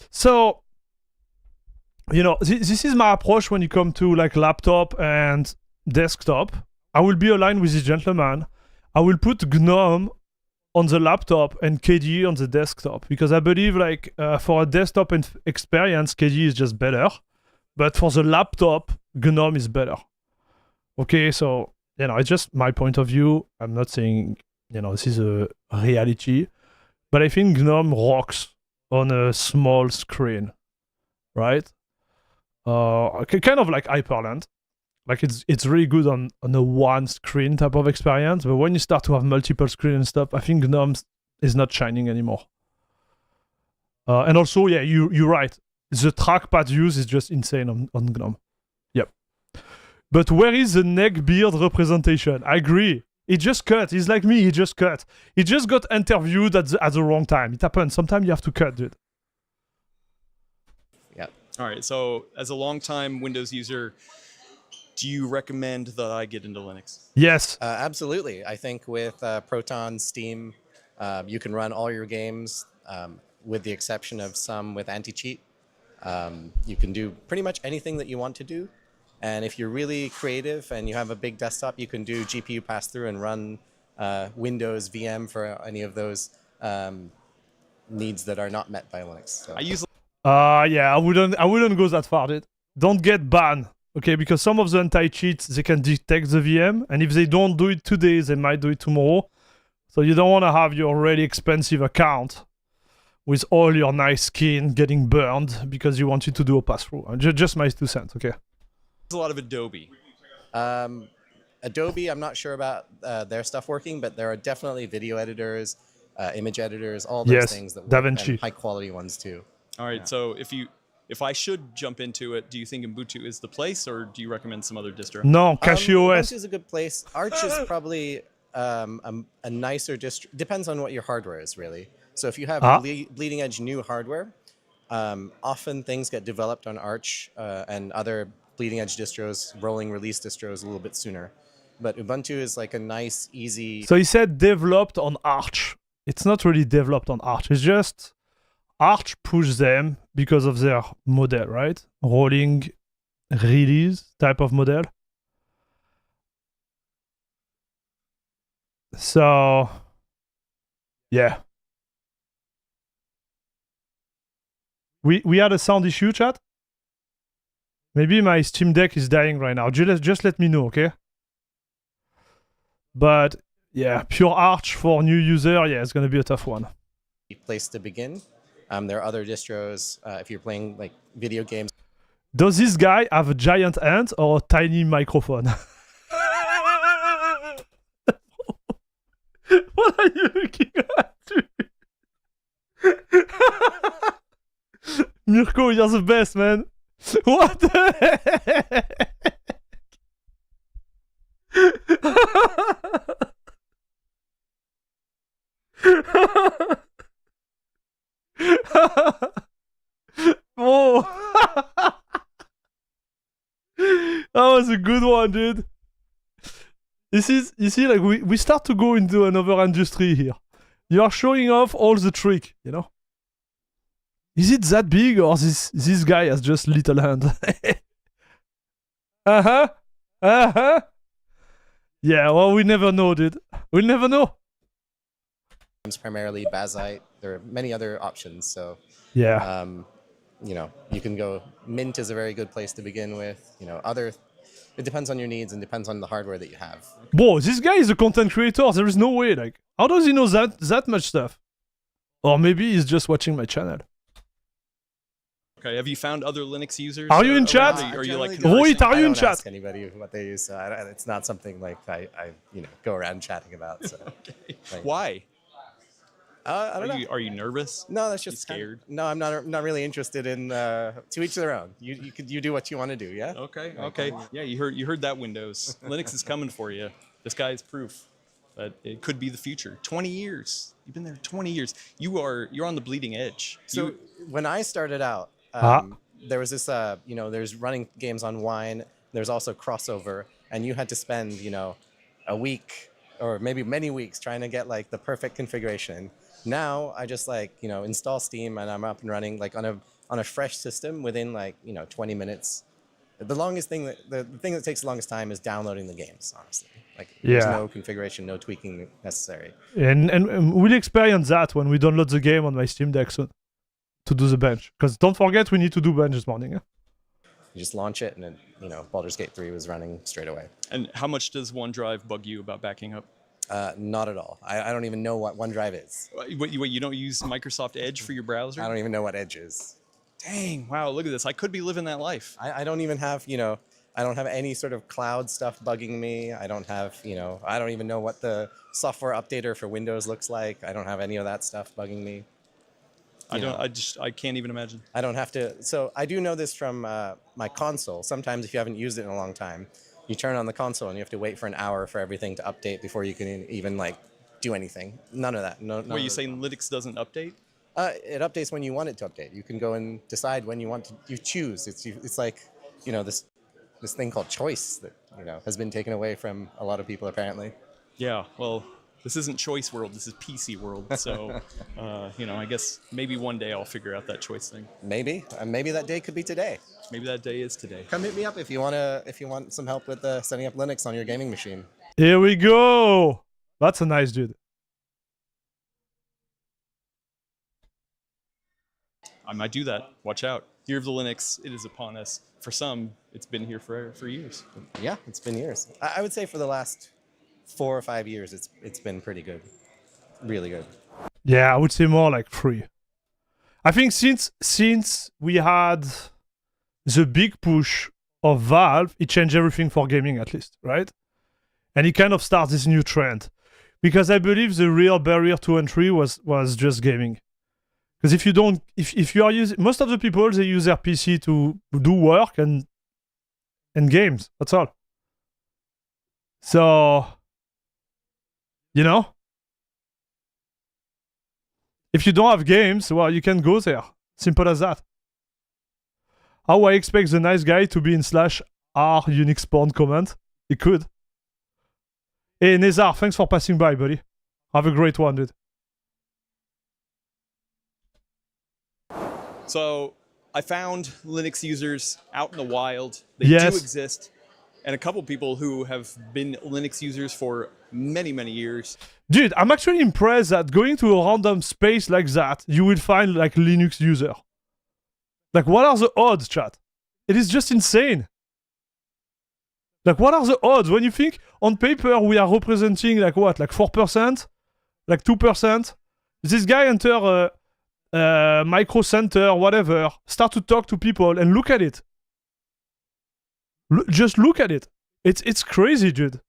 [SPEAKER 1] So, you know, this is my approach when you come to like laptop and desktop. I will be aligned with this gentleman. I will put GNOME on the laptop and KDE on the desktop because I believe like for a desktop experience, KDE is just better, but for the laptop, GNOME is better. Okay, so you know, it's just my point of view. I'm not saying, you know, this is a reality, but I think GNOME rocks on a small screen, right? Kind of like Hyperland. Like it's really good on a one screen type of experience, but when you start to have multiple screen and stuff, I think GNOME is not shining anymore. And also, yeah, you're right. The trackpad use is just insane on GNOME. Yep. But where is the neckbeard representation? I agree. He just cut. He's like me. He just cut. He just got interviewed at the wrong time. It happens. Sometimes you have to cut, dude.
[SPEAKER 6] Yeah.
[SPEAKER 3] All right. So as a longtime Windows user, do you recommend that I get into Linux?
[SPEAKER 1] Yes.
[SPEAKER 6] Absolutely. I think with Proton, Steam, you can run all your games with the exception of some with anti-cheat. You can do pretty much anything that you want to do. And if you're really creative and you have a big desktop, you can do GPU pass-through and run Windows VM for any of those needs that are not met by Linux. So.
[SPEAKER 3] I use.
[SPEAKER 1] Yeah, I wouldn't go that far, dude. Don't get banned. Okay, because some of the anti-cheats, they can detect the VM, and if they don't do it today, they might do it tomorrow. So you don't want to have your really expensive account with all your nice skin getting burned because you wanted to do a pass-through. Just my 2 cents, okay?
[SPEAKER 3] A lot of Adobe.
[SPEAKER 6] Adobe, I'm not sure about their stuff working, but there are definitely video editors, image editors, all those things that work, and high-quality ones too.
[SPEAKER 3] All right, so if I should jump into it, do you think Ubuntu is the place, or do you recommend some other distro?
[SPEAKER 1] No, CachyOS.
[SPEAKER 6] Ubuntu is a good place. Arch is probably a nicer distro. Depends on what your hardware is, really. So if you have bleeding edge new hardware, Often things get developed on Arch and other bleeding edge distros, rolling release distros a little bit sooner. But Ubuntu is like a nice, easy.
[SPEAKER 1] So he said developed on Arch. It's not really developed on Arch. It's just Arch pushed them because of their model, right? Rolling release type of model. So, yeah. We had a sound issue, chat? Maybe my SteamDeck is dying right now. Just let me know, okay? But, yeah, pure Arch for new user, yeah, it's gonna be a tough one.
[SPEAKER 6] Place to begin. There are other distros if you're playing like video games.
[SPEAKER 1] Does this guy have a giant hand or a tiny microphone? What are you looking at? Mirko, you're the best, man. What the heck? Oh. That was a good one, dude. This is, you see, like we start to go into another industry here. You are showing off all the trick, you know? Is it that big or this guy has just little hand? Uh-huh. Uh-huh. Yeah, well, we never know, dude. We'll never know.
[SPEAKER 6] Primarily Bazite. There are many other options, so
[SPEAKER 1] Yeah.
[SPEAKER 6] you know, you can go. Mint is a very good place to begin with. You know, it depends on your needs and depends on the hardware that you have.
[SPEAKER 1] Bro, this guy is a content creator. There is no way. Like, how does he know that much stuff? Or maybe he's just watching my channel.
[SPEAKER 3] Okay, have you found other Linux users?
[SPEAKER 1] Are you in chat?
[SPEAKER 3] Are you like
[SPEAKER 1] Rohit, are
[SPEAKER 6] I
[SPEAKER 1] you in
[SPEAKER 6] don't
[SPEAKER 1] chat?
[SPEAKER 6] ask anybody what they use. So it's not something like I go around chatting about. So like,
[SPEAKER 3] Why?
[SPEAKER 6] I don't know.
[SPEAKER 3] Are you nervous?
[SPEAKER 6] No, that's
[SPEAKER 3] You
[SPEAKER 6] just
[SPEAKER 3] scared?
[SPEAKER 6] no, I'm not really interested in. To each their own. You do what you want to do. Yeah.
[SPEAKER 3] Okay, okay. Yeah, you heard that, Windows. Linux is coming for you. This guy is proof that it could be the future. 20 years. You've been there 20 years. You're on the bleeding edge.
[SPEAKER 6] So when I started out, there was this, there's running games on Wine. There's also Crossover, and you had to spend, a week or maybe many weeks trying to get like the perfect configuration. Now I just install Steam and I'm up and running like on a fresh system within 20 minutes. The thing that takes the longest time is downloading the games, honestly. Like there's no configuration, no tweaking necessary.
[SPEAKER 1] And we'll experience that when we download the game on my Steam Deck soon to do the bench. Because don't forget, we need to do bench this morning. Eh?
[SPEAKER 6] You just launch it and then, Baldur's Gate 3 was running straight away.
[SPEAKER 3] And how much does OneDrive bug you about backing up?
[SPEAKER 6] Not at all. I don't even know what OneDrive is.
[SPEAKER 3] Wait, you don't use Microsoft Edge for your browser?
[SPEAKER 6] I don't even know what Edge is.
[SPEAKER 3] Dang, wow, look at this. I could be living that life.
[SPEAKER 6] I don't even have, I don't have any sort of cloud stuff bugging me. I don't have, I don't even know what the software updater for Windows looks like. I don't have any of that stuff bugging me.
[SPEAKER 3] I can't even imagine.
[SPEAKER 6] I don't have to. So I do know this from my console. Sometimes if you haven't used it in a long time, you turn on the console and you have to wait for an hour for everything to update before you can even do anything. None of that. No.
[SPEAKER 3] What, you saying Linux doesn't update?
[SPEAKER 6] It updates when you want it to update. You can go and decide when you want to. You choose. It's like, this thing called choice that has been taken away from a lot of people apparently.
[SPEAKER 3] Yeah. Well, this isn't choice world. This is PC world. So, I guess maybe one day I'll figure out that choice thing.
[SPEAKER 6] Maybe that day could be today.
[SPEAKER 3] Maybe that day is today.
[SPEAKER 6] Come hit me up if you want some help with setting up Linux on your gaming machine.
[SPEAKER 1] Here we go. That's a nice dude.
[SPEAKER 3] I might do that. Watch out. Year of the Linux, it is upon us. For some, it's been here for years.
[SPEAKER 6] Yeah, it's been years. I would say for the last 4 or 5 years, it's been pretty good. Really good.
[SPEAKER 1] Yeah, I would say more like 3. I think since we had the big push of Valve, it changed everything for gaming at least, right? And it kind of starts this new trend. Because I believe the real barrier to entry was just gaming. Because if you are using, most of the people, they use their PC to do work and games. That's all. So, if you don't have games, well, you can go there. Simple as that. How I expect the nice guy to be in /r Unix spawn comment? He could. Hey, Nezar, thanks for passing by, buddy. Have a great one, dude.
[SPEAKER 3] So I found Linux users out in the wild. They
[SPEAKER 1] Yes.
[SPEAKER 3] do exist. And a couple people who have been Linux users for many, many years.
[SPEAKER 1] Dude, I'm actually impressed that going to a random space like that, you will find like Linux user. Like, what are the odds, chat? It is just insane. Like, what are the odds? When you think on paper we are representing like what? Like 4%? Like 2%? This guy enter micro center, whatever, start to talk to people and look at it. Just look at it. It's crazy, dude.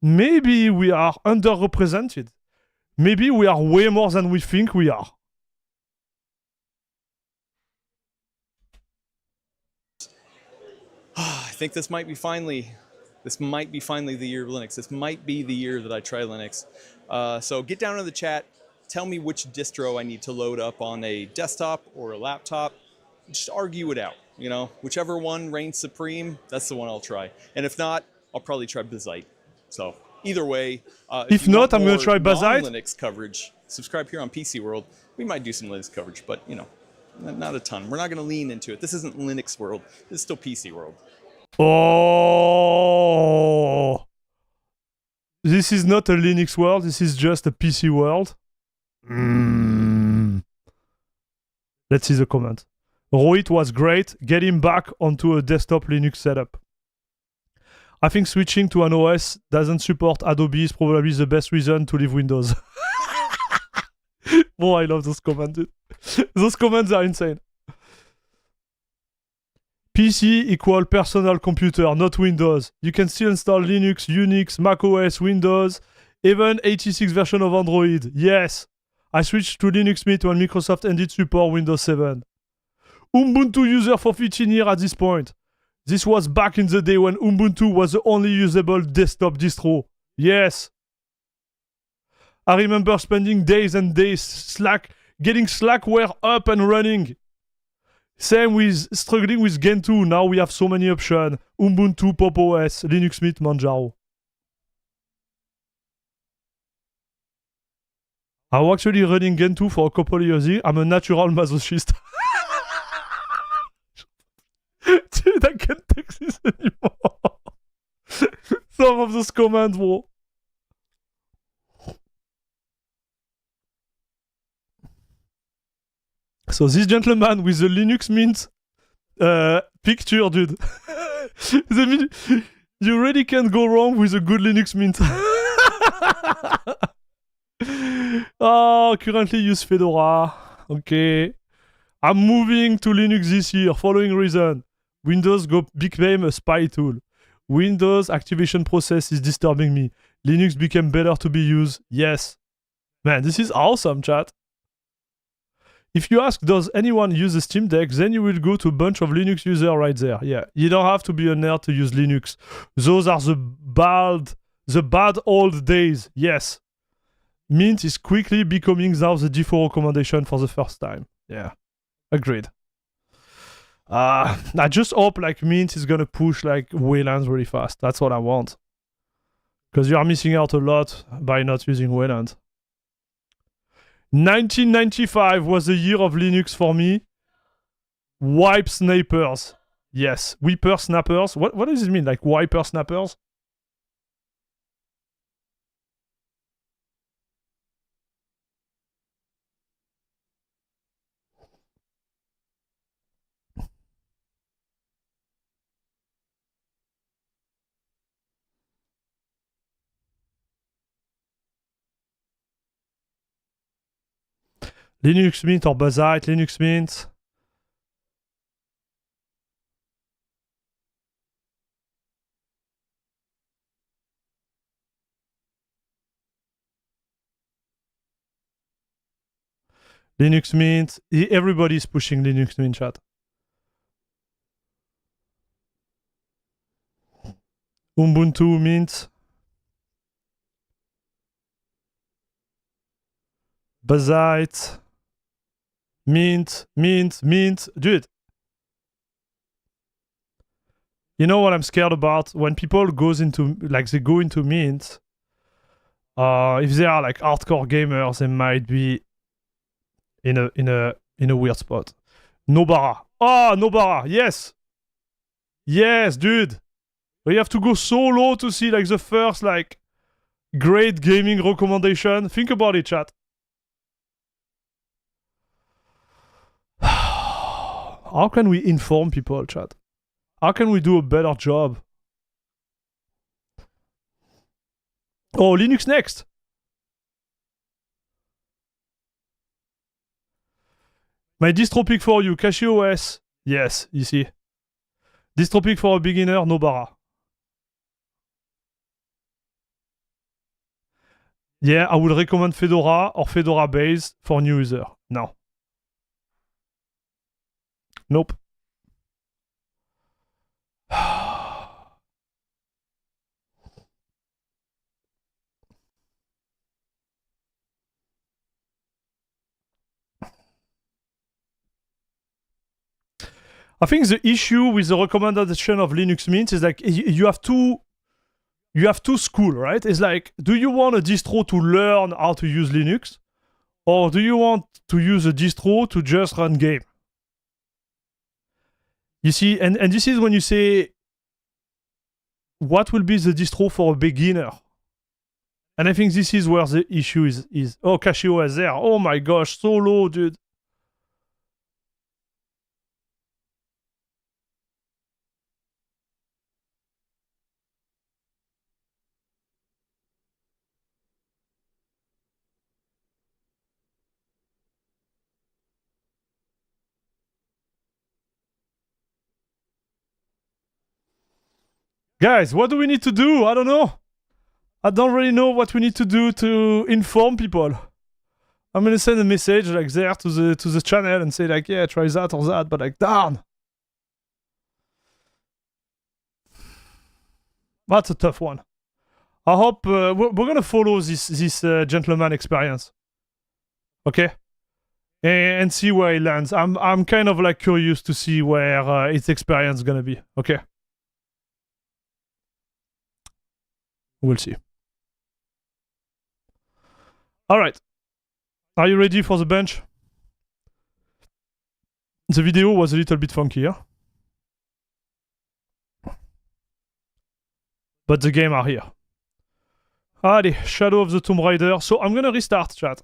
[SPEAKER 1] Maybe we are underrepresented. Maybe we are way more than we think we are.
[SPEAKER 3] I think this might be finally the year of Linux. This might be the year that I try Linux. So get down in the chat. Tell me which distro I need to load up on a desktop or a laptop. Just argue it out. You know, whichever one reigns supreme, that's the one I'll try. And if not, I'll probably try Bazite. So either way,
[SPEAKER 1] if not, I'm going to try Bazite.
[SPEAKER 3] Linux coverage. Subscribe here on PC World. We might do some Linux coverage, but you know, not a ton. We're not going to lean into it. This isn't Linux World. This is still PC World.
[SPEAKER 1] Oh, this is not a Linux world. This is just a PC world. Let's see the comment. Rohit was great. Get him back onto a desktop Linux setup. I think switching to an OS doesn't support Adobe is probably the best reason to leave Windows. Oh, I love those comments, dude. Those comments are insane. PC equal personal computer, not Windows. You can still install Linux, Unix, macOS, Windows, even 86 version of Android. Yes. I switched to Linux Mint when Microsoft ended support Windows 7. Ubuntu user for 15 years at this point. This was back in the day when Ubuntu was the only usable desktop distro. Yes. I remember spending days and days getting Slackware up and running. Same with struggling with Gentoo. Now we have so many options. Ubuntu, Pop OS, Linux Mint, Manjaro. I was actually running Gentoo for a couple of years. I'm a natural masochist. Dude, I can't take this anymore. Some of those comments, bro. So this gentleman with the Linux Mint picture, dude. You really can't go wrong with a good Linux Mint. Oh, currently use Fedora. Okay. I'm moving to Linux this year. Following reason. Windows became a spy tool. Windows activation process is disturbing me. Linux became better to be used. Yes. Man, this is awesome, chat. If you ask, does anyone use the SteamDeck, then you will go to a bunch of Linux users right there. Yeah, you don't have to be a nerd to use Linux. Those are the bad old days. Yes. Mint is quickly becoming now the default recommendation for the first time. Yeah, agreed. I just hope like Mint is gonna push like Wayland really fast. That's what I want. Because you are missing out a lot by not using Wayland. 1995 was the year of Linux for me. Wipe snipers. Yes, whipper snappers. What does it mean? Like wiper snappers? Linux Mint or Bazite, Linux Mint. Linux Mint. Everybody's pushing Linux Mint, chat. Ubuntu Mint. Bazite. Mint, mint, mint. Dude. You know what I'm scared about? When people goes into, like, they go into mint, if they are, like, hardcore gamers, they might be in a weird spot. Nobara. Oh, Nobara. Yes. Yes, dude. You have to go so low to see, like, the first, like, great gaming recommendation. Think about it, chat. How can we inform people, chat? How can we do a better job? Oh, Linux next. My distro pick for you, CachyOS. Yes, you see. Distro pick for a beginner, Nobara. Yeah, I would recommend Fedora or Fedora Base for new user. No. Nope. I think the issue with the recommendation of Linux Mint is like you have two schools, right? It's like, do you want a distro to learn how to use Linux, or do you want to use a distro to just run game? You see, and this is when you say, what will be the distro for a beginner? And I think this is where the issue is. Oh, CachyOS there. Oh my gosh, so low, dude. Guys, what do we need to do? I don't know. I don't really know what we need to do to inform people. I'm gonna send a message like there to the channel and say like, yeah, try that or that, but like, darn. That's a tough one. I hope we're gonna follow this gentleman experience. Okay? And see where he lands. I'm kind of like curious to see where his experience is gonna be. Okay? We'll see. All right. Are you ready for the bench? The video was a little bit funky, yeah? But the game are here. Allez, Shadow of the Tomb Raider. So I'm gonna restart, chat.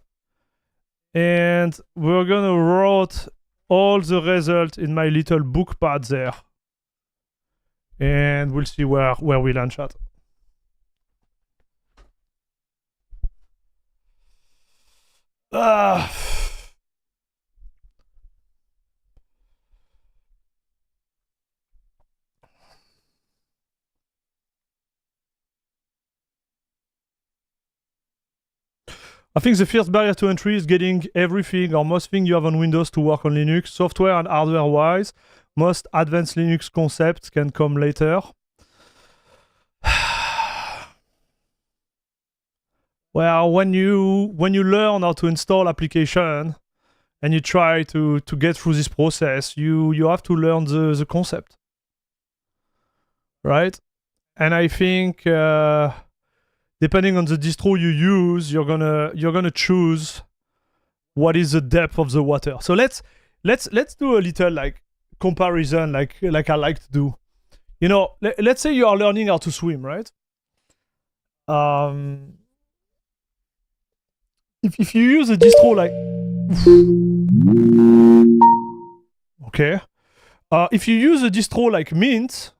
[SPEAKER 1] And we're gonna write all the results in my little book pad there. And we'll see where we land, chat. I think the first barrier to entry is getting everything or most things you have on Windows to work on Linux. Software and hardware-wise, most advanced Linux concepts can come later. Well, when you learn how to install application and you try to get through this process, you have to learn the concept, right? And I think depending on the distro you use, you're gonna choose what is the depth of the water. So let's do a little like comparison, like I like to do. You know, let's say you are learning how to swim, right? If you use a distro like, okay, if you use a distro like Mint,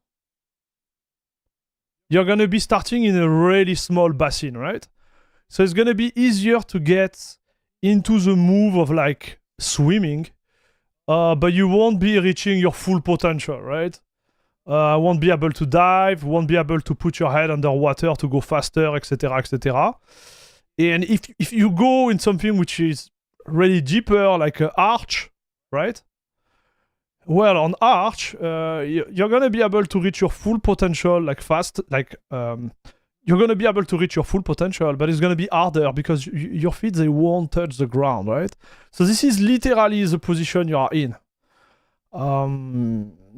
[SPEAKER 1] you're gonna be starting in a really small basin, right? So it's gonna be easier to get into the move of like swimming, but you won't be reaching your full potential, right? Won't be able to dive, won't be able to put your head underwater to go faster, etc., etc. And if you go in something which is really deeper, like an arch, right? Well, on arch, you're gonna be able to reach your full potential like fast, like you're gonna be able to reach your full potential, but it's gonna be harder because your feet, they won't touch the ground, right? So this is literally the position you are in.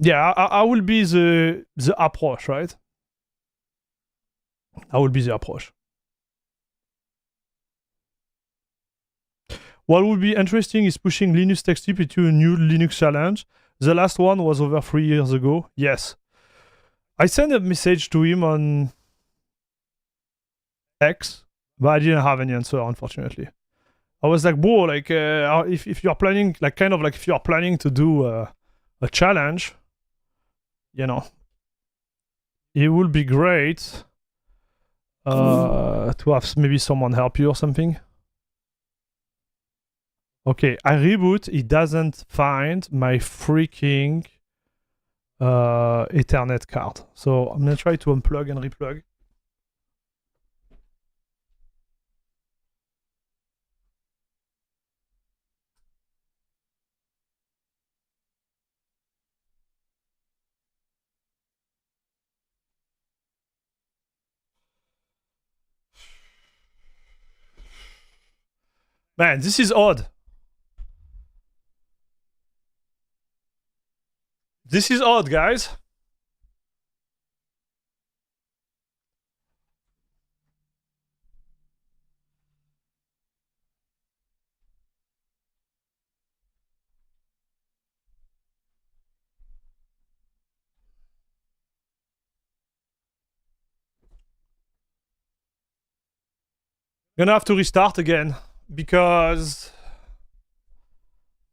[SPEAKER 1] Yeah, I will be the approach, right? I will be the approach. What would be interesting is pushing Linus Tech Tip into a new Linux challenge. The last one was over 3 years ago. Yes. I sent a message to him on X, but I didn't have any answer, unfortunately. I was like, bro, like, if you're planning, like, kind of like, if you're planning to do a challenge, you know, it would be great to have maybe someone help you or something. Okay, I reboot, it doesn't find my freaking Ethernet card. So I'm gonna try to unplug and replug. Man, this is odd. This is odd, guys. Gonna have to restart again because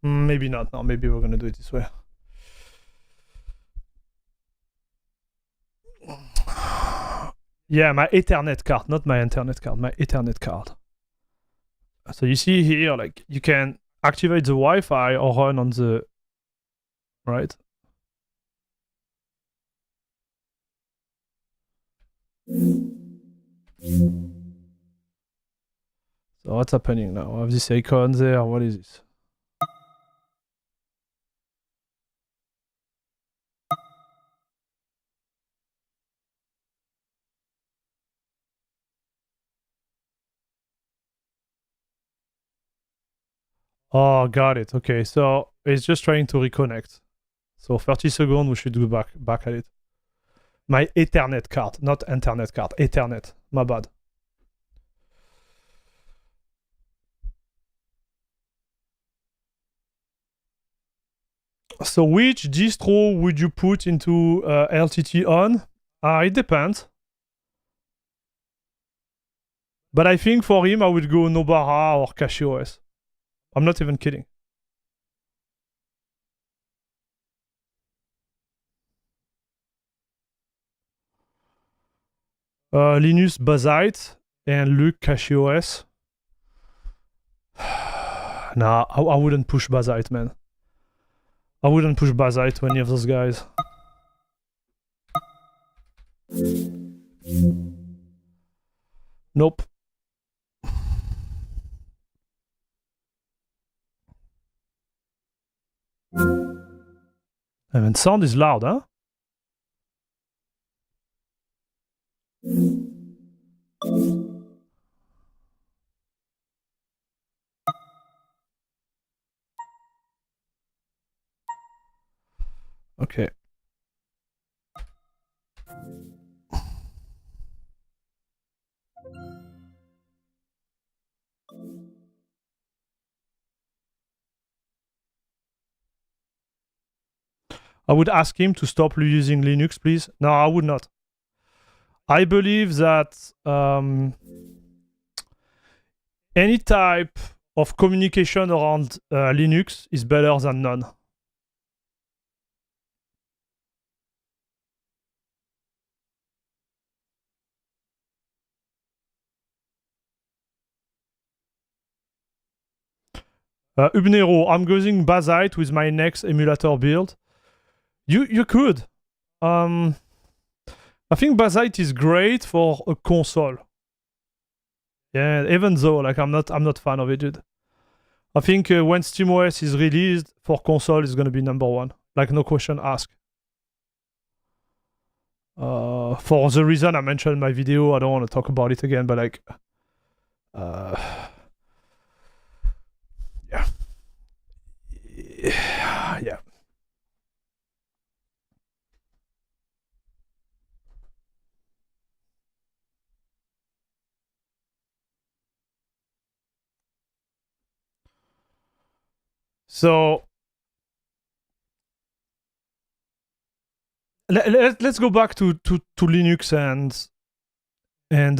[SPEAKER 1] maybe not. No, maybe we're gonna do it this way. Yeah, my Ethernet card, not my internet card, my Ethernet card. So you see here, like, you can activate the Wi-Fi or run on the right. So what's happening now? I have this icon there. What is this? Oh, got it. Okay, so it's just trying to reconnect. So 30 seconds, we should go back at it. My Ethernet card, not internet card. Ethernet. My bad. So which distro would you put into LTT on? It depends. But I think for him, I would go Nobara or CachyOS. I'm not even kidding. Linus Bazite and Luke CachyOS. Nah, I wouldn't push Bazite, man. I wouldn't push Bazite to any of those guys. Nope. I mean, sound is loud, huh? Okay. I would ask him to stop using Linux, please. No, I would not. I believe that any type of communication around Linux is better than none. Ubnero, I'm using Bazite with my next emulator build. You could. I think Bazite is great for a console. Yeah, even though like I'm not fan of it, dude. I think when SteamOS is released for console, it's gonna be #1. Like no question asked. for the reason I mentioned in my video. I don't want to talk about it again, but like, yeah. Yeah. So let's go back to Linux and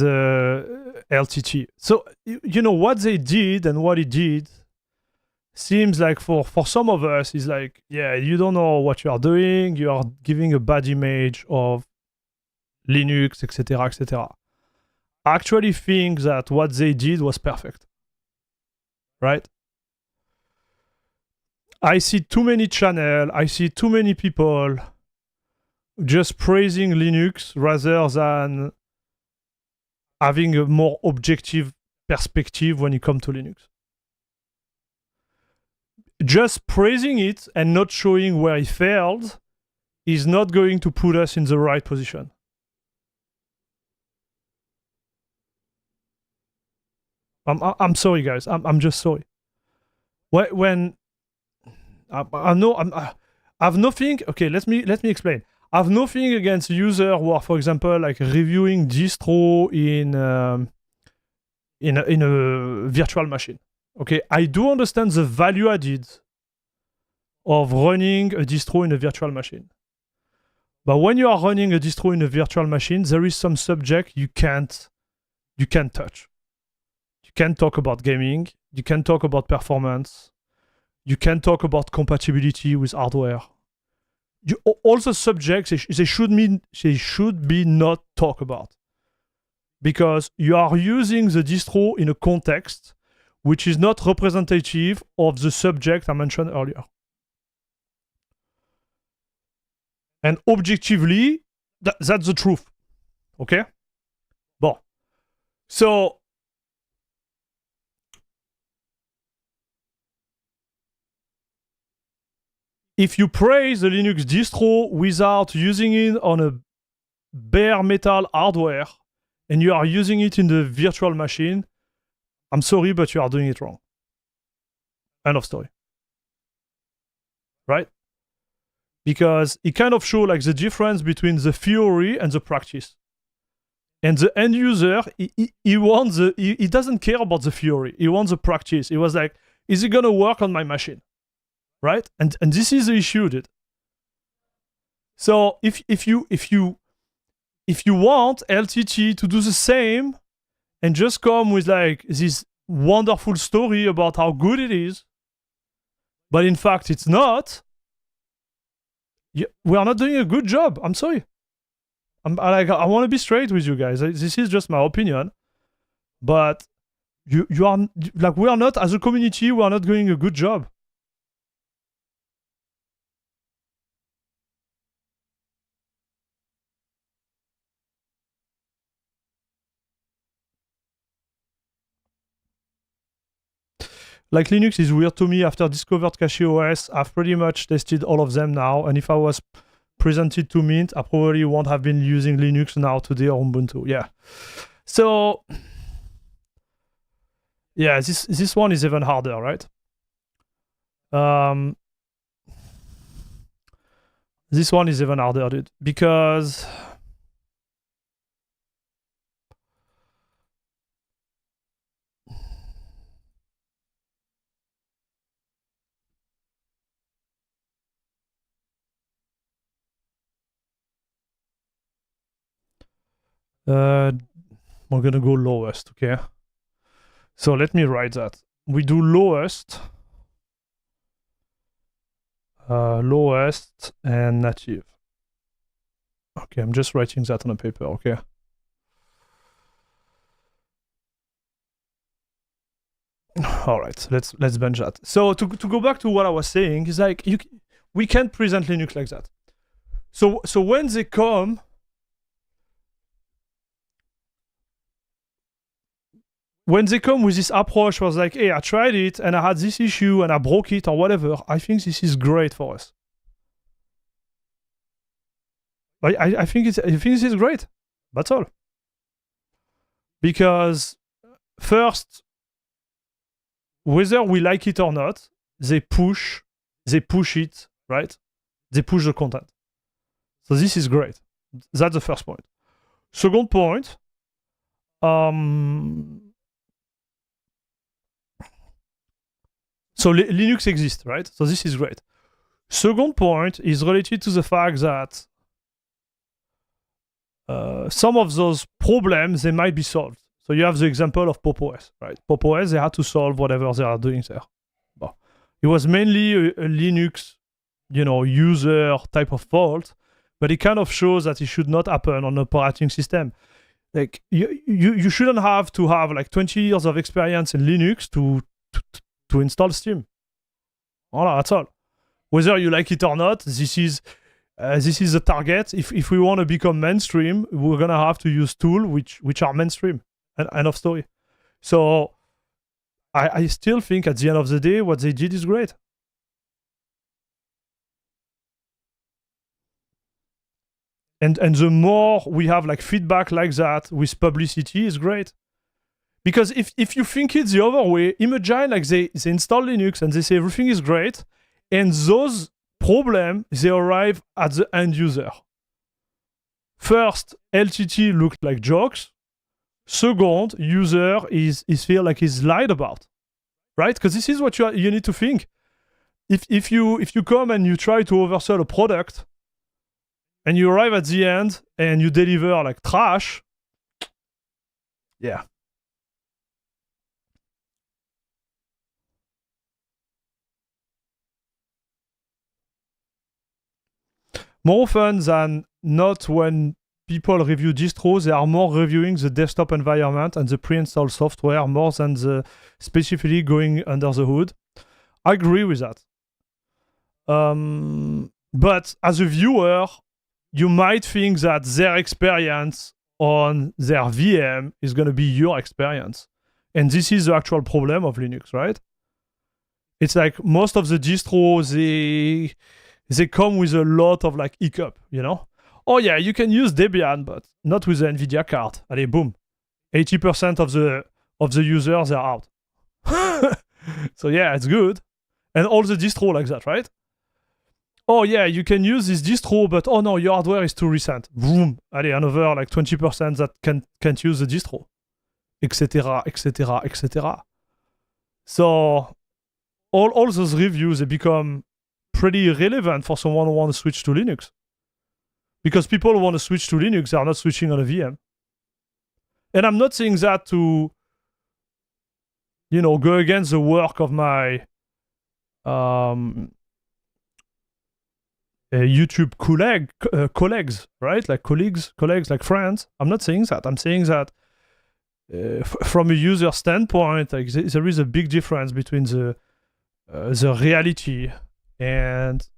[SPEAKER 1] LTT. So you know what they did and what it did seems like for some of us is like, yeah, you don't know what you are doing. You are giving a bad image of Linux, etc., etc. I actually think that what they did was perfect, right? I see too many channels. I see too many people just praising Linux rather than having a more objective perspective when it comes to Linux. Just praising it and not showing where it failed is not going to put us in the right position. I'm sorry, guys. I'm just sorry. When I've nothing. Okay, let me explain. I've nothing against users who are, for example, like reviewing distro in a virtual machine. Okay, I do understand the value added of running a distro in a virtual machine. But when you are running a distro in a virtual machine, there is some subject you can't touch. You can't talk about gaming. You can't talk about performance. You can't talk about compatibility with hardware. All the subjects they should be not talked about, because you are using the distro in a context which is not representative of the subject I mentioned earlier. And objectively, that's the truth. Okay? Bon. So, if you praise the Linux distro without using it on a bare metal hardware, and you are using it in the virtual machine, I'm sorry, but you are doing it wrong. End of story. Right? Because it kind of shows like the difference between the theory and the practice. And the end user, he wants he doesn't care about the theory. He wants the practice. He was like, is it gonna work on my machine? Right? And this is the issue, dude. So if you want LTT to do the same and just come with like this wonderful story about how good it is, but in fact it's not, we are not doing a good job. I'm sorry. I want to be straight with you guys. This is just my opinion, but you are like, we are not, as a community, we are not doing a good job. Like, Linux is weird to me. After discovered CachyOS, I've pretty much tested all of them now. And if I was presented to Mint, I probably won't have been using Linux now today or Ubuntu. Yeah. So, yeah, this one is even harder, right? This one is even harder, dude, because we're gonna go lowest, okay? So let me write that. We do lowest, lowest and native. Okay, I'm just writing that on a paper, okay? All right, let's bench that. So to go back to what I was saying, is like we can't present Linux like that. So when they come, with this approach, was like, hey, I tried it and I had this issue and I broke it or whatever, I think this is great for us. I think this is great. That's all. Because first, whether we like it or not, they push it, right? They push the content. So this is great. That's the first point. Second point, so Linux exists, right? So this is great. Second point is related to the fact that some of those problems, they might be solved. So you have the example of Pop! OS, right? Pop! OS, they had to solve whatever they are doing there. But it was mainly a Linux, user type of fault, but it kind of shows that it should not happen on an operating system. Like you shouldn't have to have like 20 years of experience in Linux to install Steam. Voilà, that's all. Whether you like it or not, this is the target. If we want to become mainstream, we're gonna have to use tools which are mainstream. And end of story. So I still think at the end of the day, what they did is great. And the more we have like feedback like that with publicity is great. Because if you think it's the other way, imagine like they install Linux and they say everything is great, and those problems, they arrive at the end user. First, LTT looked like jokes. Second, user is feel like he's lied about, right? Because this is what you need to think. If you come and you try to oversell a product, and you arrive at the end and you deliver like trash, yeah. More often than not, when people review distros, they are more reviewing the desktop environment and the pre-installed software more than the specifically going under the hood. I agree with that. But as a viewer, you might think that their experience on their VM is going to be your experience. And this is the actual problem of Linux, right? It's like most of the distros, they come with a lot of like hiccup, Oh yeah, you can use Debian, but not with the NVIDIA card. Allez, boom. 80% of the users are out. So yeah, it's good. And all the distro like that, right? Oh yeah, you can use this distro, but oh no, your hardware is too recent. Boom. Allez, another like 20% that can't use the distro. Etc., etc., etc. So all those reviews, they become pretty relevant for someone who wants to switch to Linux. Because people who want to switch to Linux, they are not switching on a VM. And I'm not saying that to, go against the work of my YouTube colleagues, right? Like colleagues, like friends. I'm not saying that. I'm saying that from a user standpoint, like there is a big difference between the reality and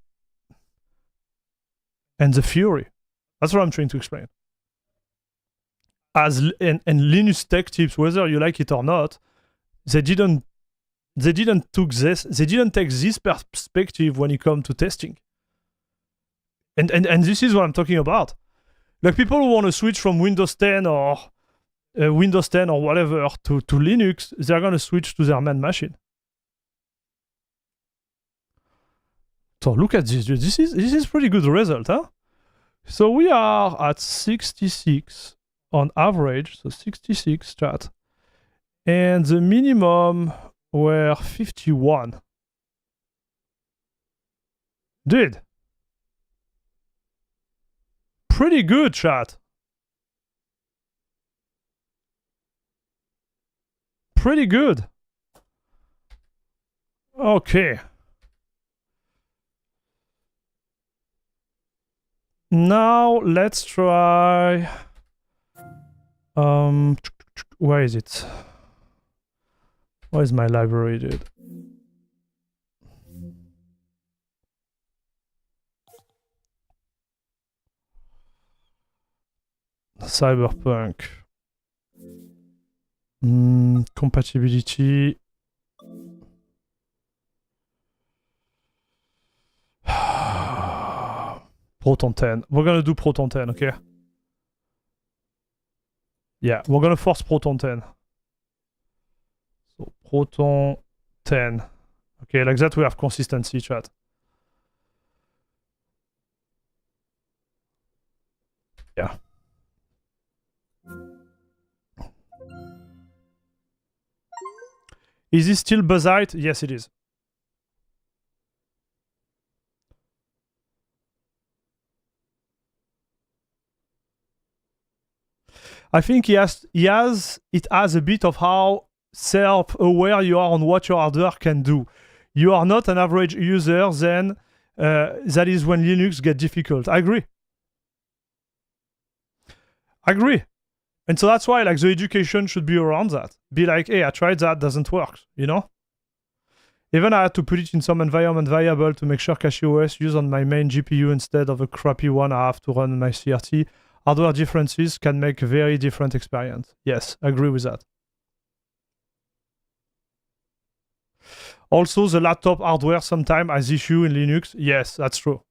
[SPEAKER 1] the theory. That's what I'm trying to explain. And Linux Tech Tips, whether you like it or not, they didn't take this perspective when it comes to testing. And this is what I'm talking about. Like people who want to switch from Windows 10 or whatever to Linux, they're gonna switch to their main machine. So look at this, dude. This is pretty good result, huh? So we are at 66 on average, so 66 chat. And the minimum were 51. Dude. Pretty good, chat. Pretty good. Okay. Now let's try. Where is it? Where is my library, dude? Cyberpunk. Compatibility. Proton 10. We're gonna do Proton 10, okay? Yeah, we're gonna force Proton 10. So Proton 10. Okay, like that we have consistency, chat. Yeah. Is this still Bazite? Yes, it is. I think it has a bit of how self-aware you are on what your hardware can do. You are not an average user, then that is when Linux get difficult. I agree. And so that's why like the education should be around that. Be like, hey, I tried that, doesn't work, you know? Even I had to put it in some environment variable to make sure CachyOS use on my main GPU instead of a crappy one I have to run on my CRT. Hardware differences can make a very different experience. Yes, I agree with that. Also, the laptop hardware sometimes has issue in Linux. Yes, that's true.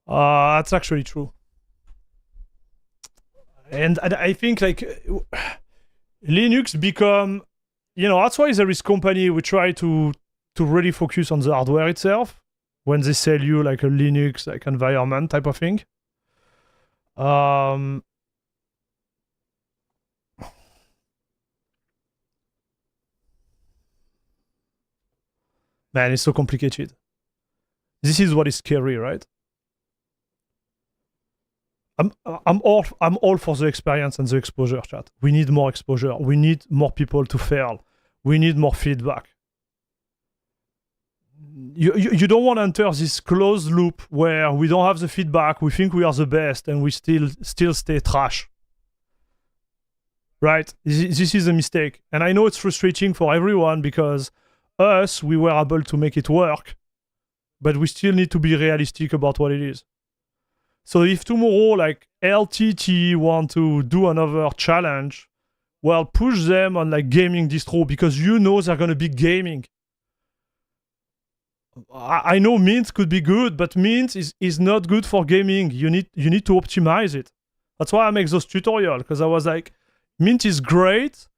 [SPEAKER 1] That's actually true. And I think like Linux become, you know, that's why there is company who try to really focus on the hardware itself when they sell you like a Linux like environment type of thing. Man, it's so complicated. This is what is scary, right? I'm all for the experience and the exposure, chat. We need more exposure. We need more people to fail. We need more feedback. You don't want to enter this closed loop where we don't have the feedback, we think we are the best, and we still stay trash. Right? This is a mistake. And I know it's frustrating for everyone because we were able to make it work, but we still need to be realistic about what it is. So if tomorrow, like, LTT want to do another challenge, well, push them on, like, gaming distro, because you know they're going to be gaming. I know Mint could be good, but Mint is not good for gaming. You need to optimize it. That's why I make those tutorials, because I was like, Mint is great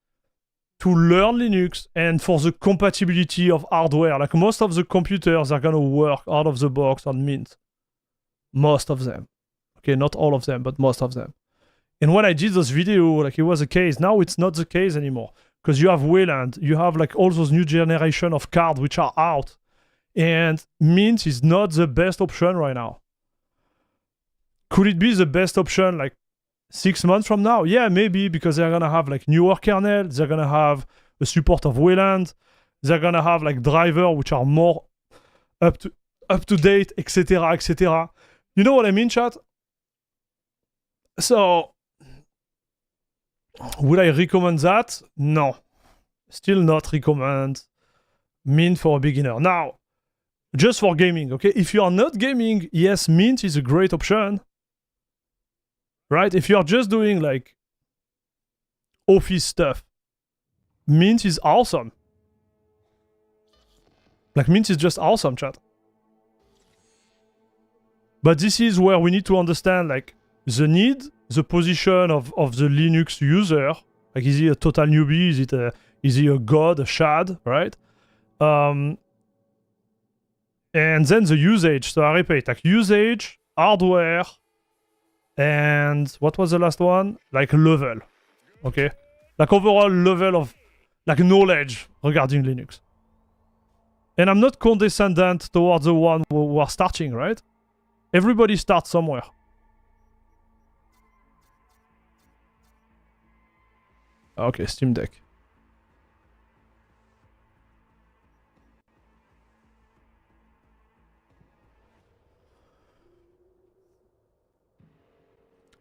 [SPEAKER 1] to learn Linux and for the compatibility of hardware. Like, most of the computers are going to work out of the box on Mint. Most of them. Okay, not all of them, but most of them. And when I did those videos, like, it was the case. Now it's not the case anymore, because you have Wayland, you have like all those new generation of cards which are out, and Mint is not the best option right now. Could it be the best option like 6 months from now? Yeah, maybe, because they're gonna have like newer kernel, they're gonna have a support of Wayland, they're gonna have like driver which are more up to date, etc., etc. You know what I mean, chat? So, would I recommend that? No. Still not recommend Mint for a beginner. Now, just for gaming, okay? If you are not gaming, yes, Mint is a great option. Right? If you are just doing like office stuff, Mint is awesome. Like, Mint is just awesome, chat. But this is where we need to understand like the need, the position of the Linux user. Like, is he a total newbie? Is he a god, a shad, right? And then the usage. So I repeat, like usage, hardware, and what was the last one? Like level, okay? Like overall level of like knowledge regarding Linux. And I'm not condescending towards the one who are starting, right? Everybody starts somewhere. Okay, SteamDeck.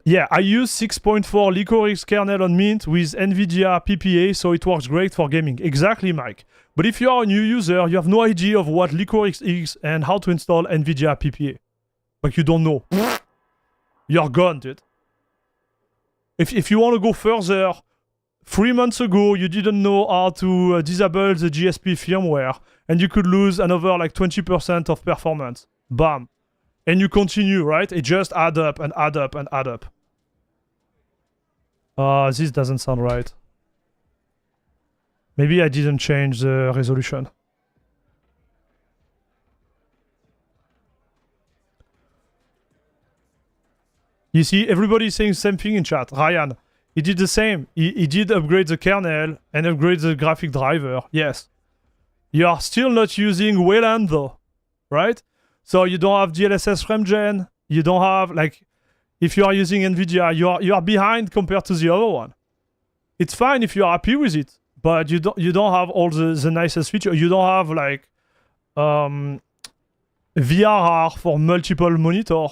[SPEAKER 1] Yeah, I use 6.4 Licorice kernel on Mint with NVIDIA PPA, so it works great for gaming. Exactly, Mike. But if you are a new user, you have no idea of what Licorice is and how to install NVIDIA PPA. Like, you don't know. You're gone, dude. If you want to go further, 3 months ago, you didn't know how to disable the GSP firmware, and you could lose another like 20% of performance. Bam. and you continue, right? It just add up and add up and add up. This doesn't sound right. Maybe I didn't change the resolution. You see, everybody's saying the same thing in chat. Ryan, he did the same. He did upgrade the kernel and upgrade the graphic driver. Yes. You are still not using Wayland though, right? So you don't have DLSS frame gen. You don't have, like, if you are using NVIDIA, you are behind compared to the other one. It's fine if you are happy with it, but you don't have all the nicest features. You don't have like VRR for multiple monitor,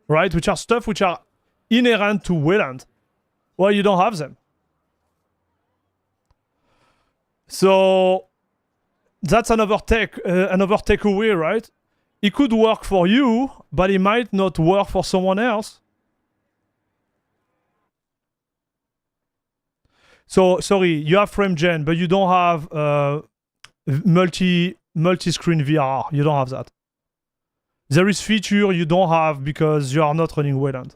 [SPEAKER 1] right? Which are stuff which are inherent to Wayland. Well, you don't have them. So that's another takeaway, right? It could work for you, but it might not work for someone else. So sorry, you have frame gen, but you don't have multi-screen VRR. You don't have that. There is feature you don't have because you are not running Wayland.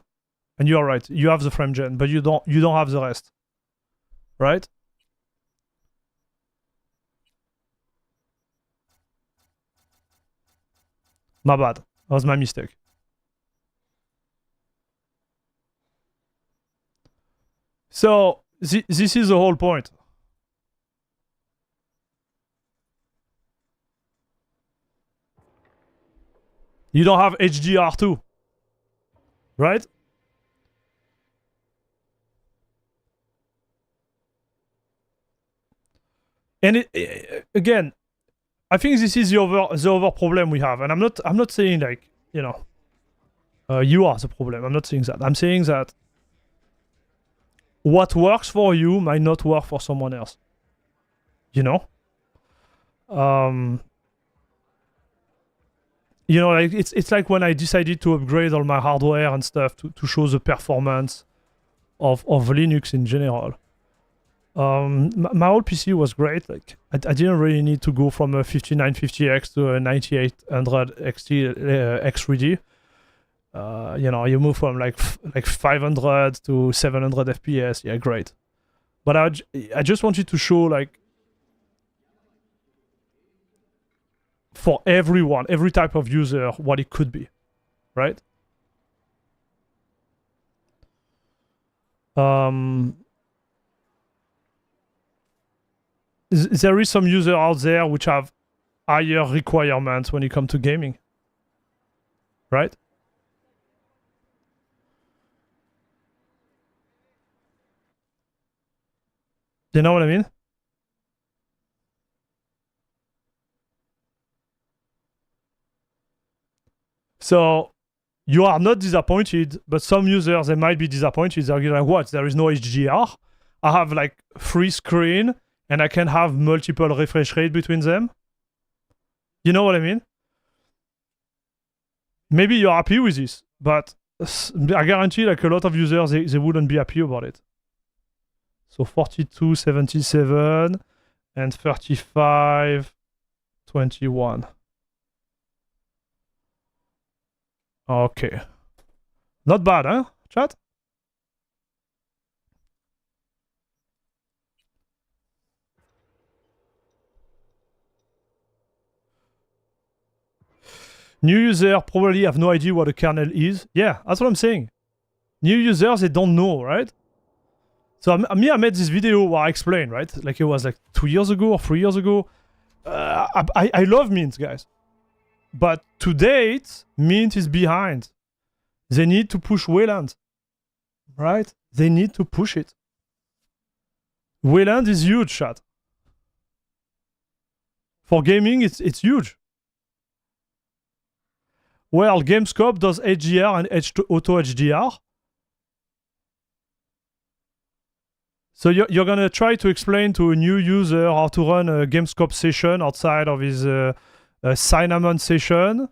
[SPEAKER 1] And you are right. You have the frame gen, but you don't have the rest. Right? My bad. That was my mistake. So this is the whole point. You don't have HDR2, right? And again, I think this is the other problem we have, and I'm not saying like, you know, you are the problem. I'm not saying that. I'm saying that what works for you might not work for someone else. You know? You know, like it's like when I decided to upgrade all my hardware and stuff to show the performance of Linux in general. My old PC was great. Like I didn't really need to go from a 5950X to a 9800 XT X3D. You know, you move from like 500 to 700 FPS. Yeah, great. But I just wanted to show like for everyone, every type of user, what it could be, right? There is some user out there which have higher requirements when it comes to gaming, right? You know what I mean? So you are not disappointed, but some users, they might be disappointed. They're like, what? There is no HDR? I have like 3 screen and I can have multiple refresh rate between them. You know what I mean? Maybe you're happy with this, but I guarantee like a lot of users, they wouldn't be happy about it. So 4277 and 3521. Okay. Not bad, huh, chat? New user probably have no idea what a kernel is. Yeah, that's what I'm saying. New users, they don't know, right? So I made this video where I explained, right? Like it was like 2 years ago or 3 years ago. I love Mint, guys. But to date, Mint is behind. They need to push Wayland, right? They need to push it. Wayland is huge, chat. For gaming, it's huge. Well, GameScope does HDR and auto HDR. So you're gonna try to explain to a new user how to run a GameScope session outside of his Cinnamon session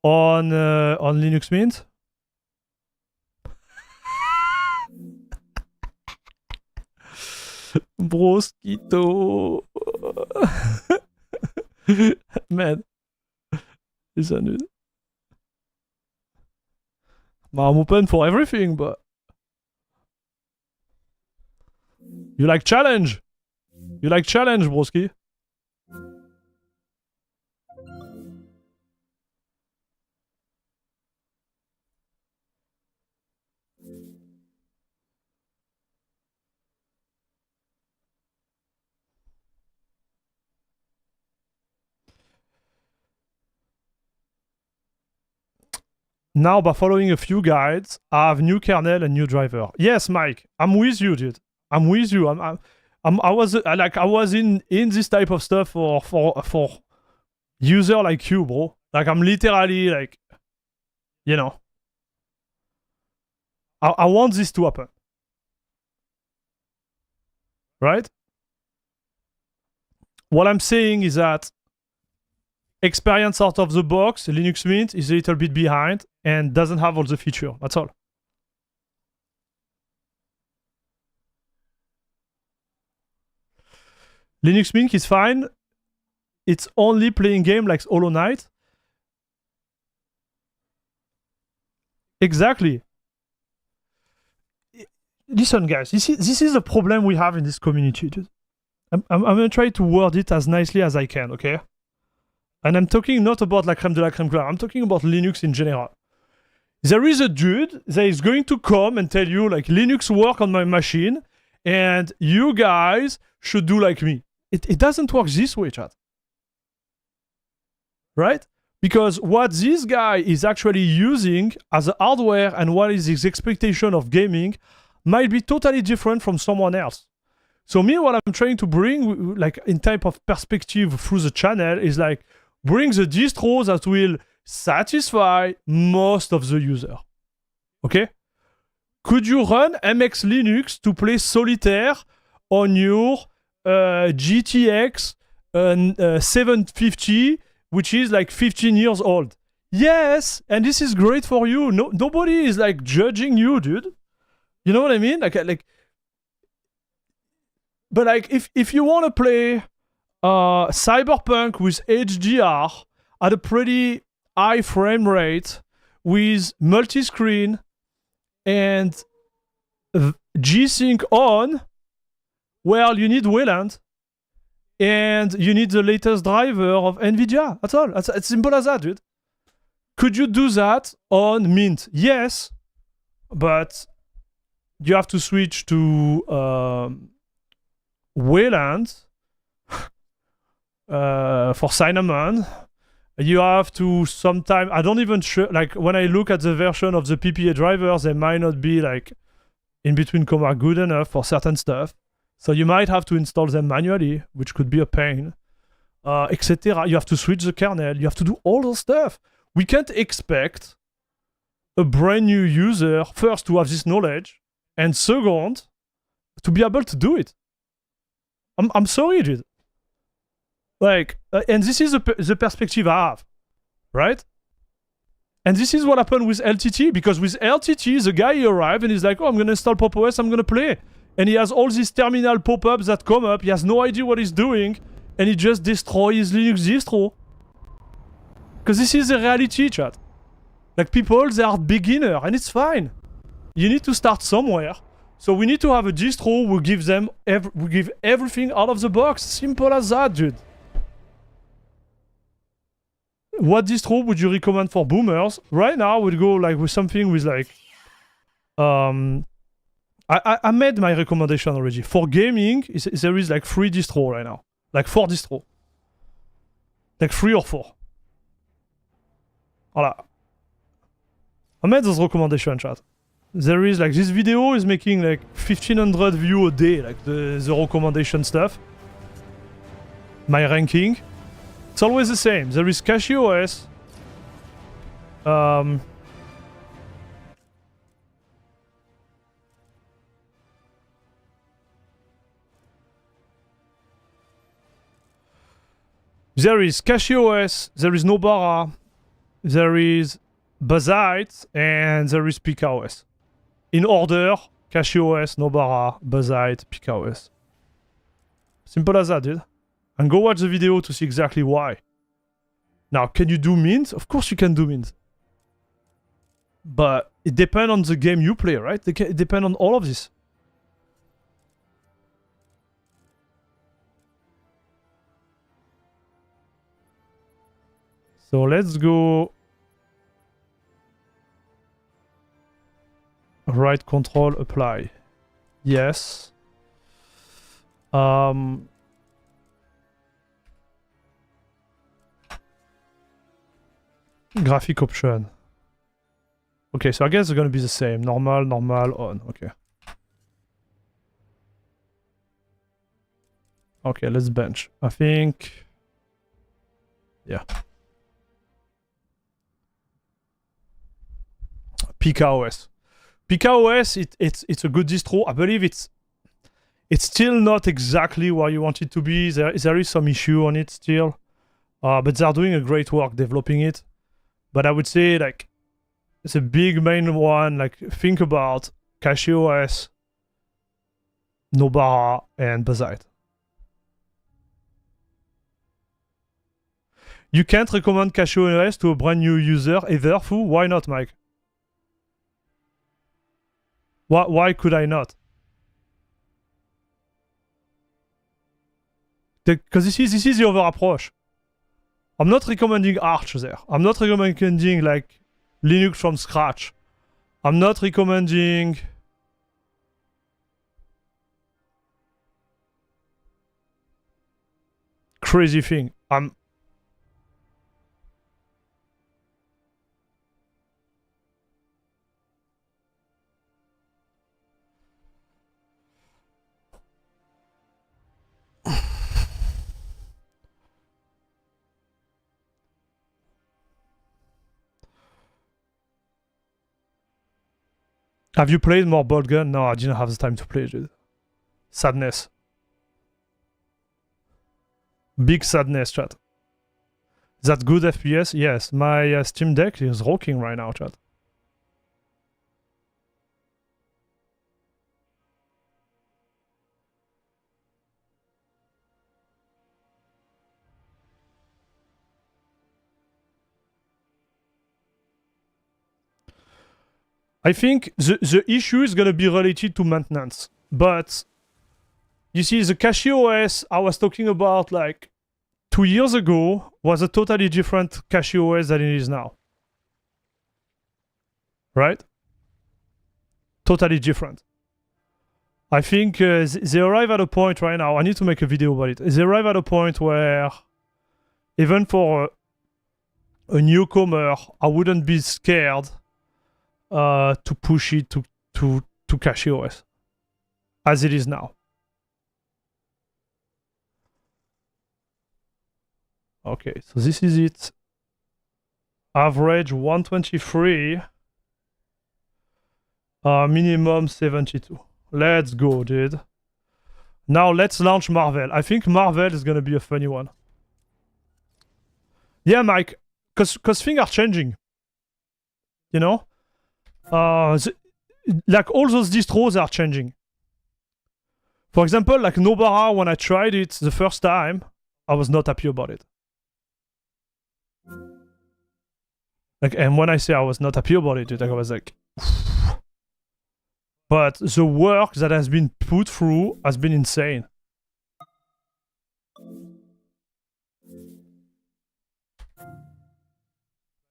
[SPEAKER 1] on Linux Mint. Broskito. Man, is that nude? I'm open for everything, but you like challenge? You like challenge, broski? Now, by following a few guides, I have new kernel and new driver. Yes, Mike, I'm with you, dude. I'm with you. I was in this type of stuff for user like you, bro. Like I'm literally like, you know, I want this to happen, right? What I'm saying is that experience out of the box, Linux Mint is a little bit behind and doesn't have all the feature. That's all. Linux Mint is fine. It's only playing game like Hollow Knight. Exactly. Listen, guys, this is a problem we have in this community. I'm gonna try to word it as nicely as I can, okay? And I'm talking not about la crème de la crème. I'm talking about Linux in general. There is a dude that is going to come and tell you like Linux work on my machine and you guys should do like me. It doesn't work this way, chat. Right? Because what this guy is actually using as a hardware and what is his expectation of gaming might be totally different from someone else. So me, what I'm trying to bring, like in type of perspective through the channel is like, bring the distro that will satisfy most of the user. Okay? Could you run MX Linux to play Solitaire on your GTX 750, which is like 15 years old? Yes, and this is great for you. No, nobody is like judging you, dude. You know what I mean? Like, but like if you want to play Cyberpunk with HDR at a pretty high frame rate with multi-screen and G-Sync on, well, you need Wayland and you need the latest driver of NVIDIA. That's all. It's simple as that, dude. Could you do that on Mint? Yes, but you have to switch to Wayland for Cinnamon. You have to sometime, I don't even sure, like when I look at the version of the PPA drivers, they might not be like in between comma good enough for certain stuff. So you might have to install them manually, which could be a pain, etc. You have to switch the kernel. You have to do all those stuff. We can't expect a brand new user first to have this knowledge and second to be able to do it. I'm sorry, dude. Like, and this is the perspective I have, right? And this is what happened with LTT, because with LTT, the guy arrived and he's like, oh, I'm gonna install Pop! OS, I'm gonna play. And he has all these terminal pop-ups that come up, he has no idea what he's doing, and he just destroys his Linux distro. Because this is the reality, chat. Like, people, they are beginner, and it's fine. You need to start somewhere. So we need to have a distro who gives them we give everything out of the box. Simple as that, dude. What distro would you recommend for boomers? Right now, I would go like with something with like I made my recommendation already. For gaming, there is like 3 distro right now. Like 4 distro. Like 3 or 4. Voilà. I made those recommendations, chat. There is like, this video is making like 1500 views a day, like the recommendation stuff. My ranking. It's always the same. There is CachyOS. There is CachyOS, there is Nobara, there is Bazite, and there is PKOS. In order, CachyOS, Nobara, Bazite, PKOS. Simple as that, dude. And go watch the video to see exactly why. Now, can you do Mint? Of course you can do Mint. But it depends on the game you play, right? It depends on all of this. So let's go right control apply. Yes. Graphic option. Okay, so I guess it's gonna be the same. Normal, normal, on. Okay. Okay, let's bench. I think. Yeah. CachyOS. CachyOS, it's a good distro. I believe it's still not exactly where you want it to be. There is some issue on it still, but they're doing a great work developing it. But I would say like it's a big main one. Like think about CachyOS, Nobara, and Bazite. You can't recommend CachyOS to a brand new user either, Fu? Why not, Mike? Why could I not? Because this is the other approach. I'm not recommending Arch there. I'm not recommending like Linux from scratch. I'm not recommending crazy thing. Have you played more Bolt Gun? No, I didn't have the time to play, dude. Sadness. Big sadness, chat. Is that good FPS? Yes. My SteamDeck is rocking right now, chat. I think the issue is going to be related to maintenance. But you see, the CachyOS I was talking about like 2 years ago was a totally different CachyOS than it is now. Right? Totally different. I think they arrive at a point right now. I need to make a video about it. They arrive at a point where even for a newcomer, I wouldn't be scared to push it to CachyOS as it is now. Okay, so this is it. Average 123. Minimum 72. Let's go, dude. Now let's launch Marvel. I think Marvel is gonna be a funny one. Yeah, Mike, because things are changing. You know? Like all those distros are changing. For example, like Nobara, when I tried it the first time, I was not happy about it. Like, and when I say I was not happy about it, I was like, but the work that has been put through has been insane.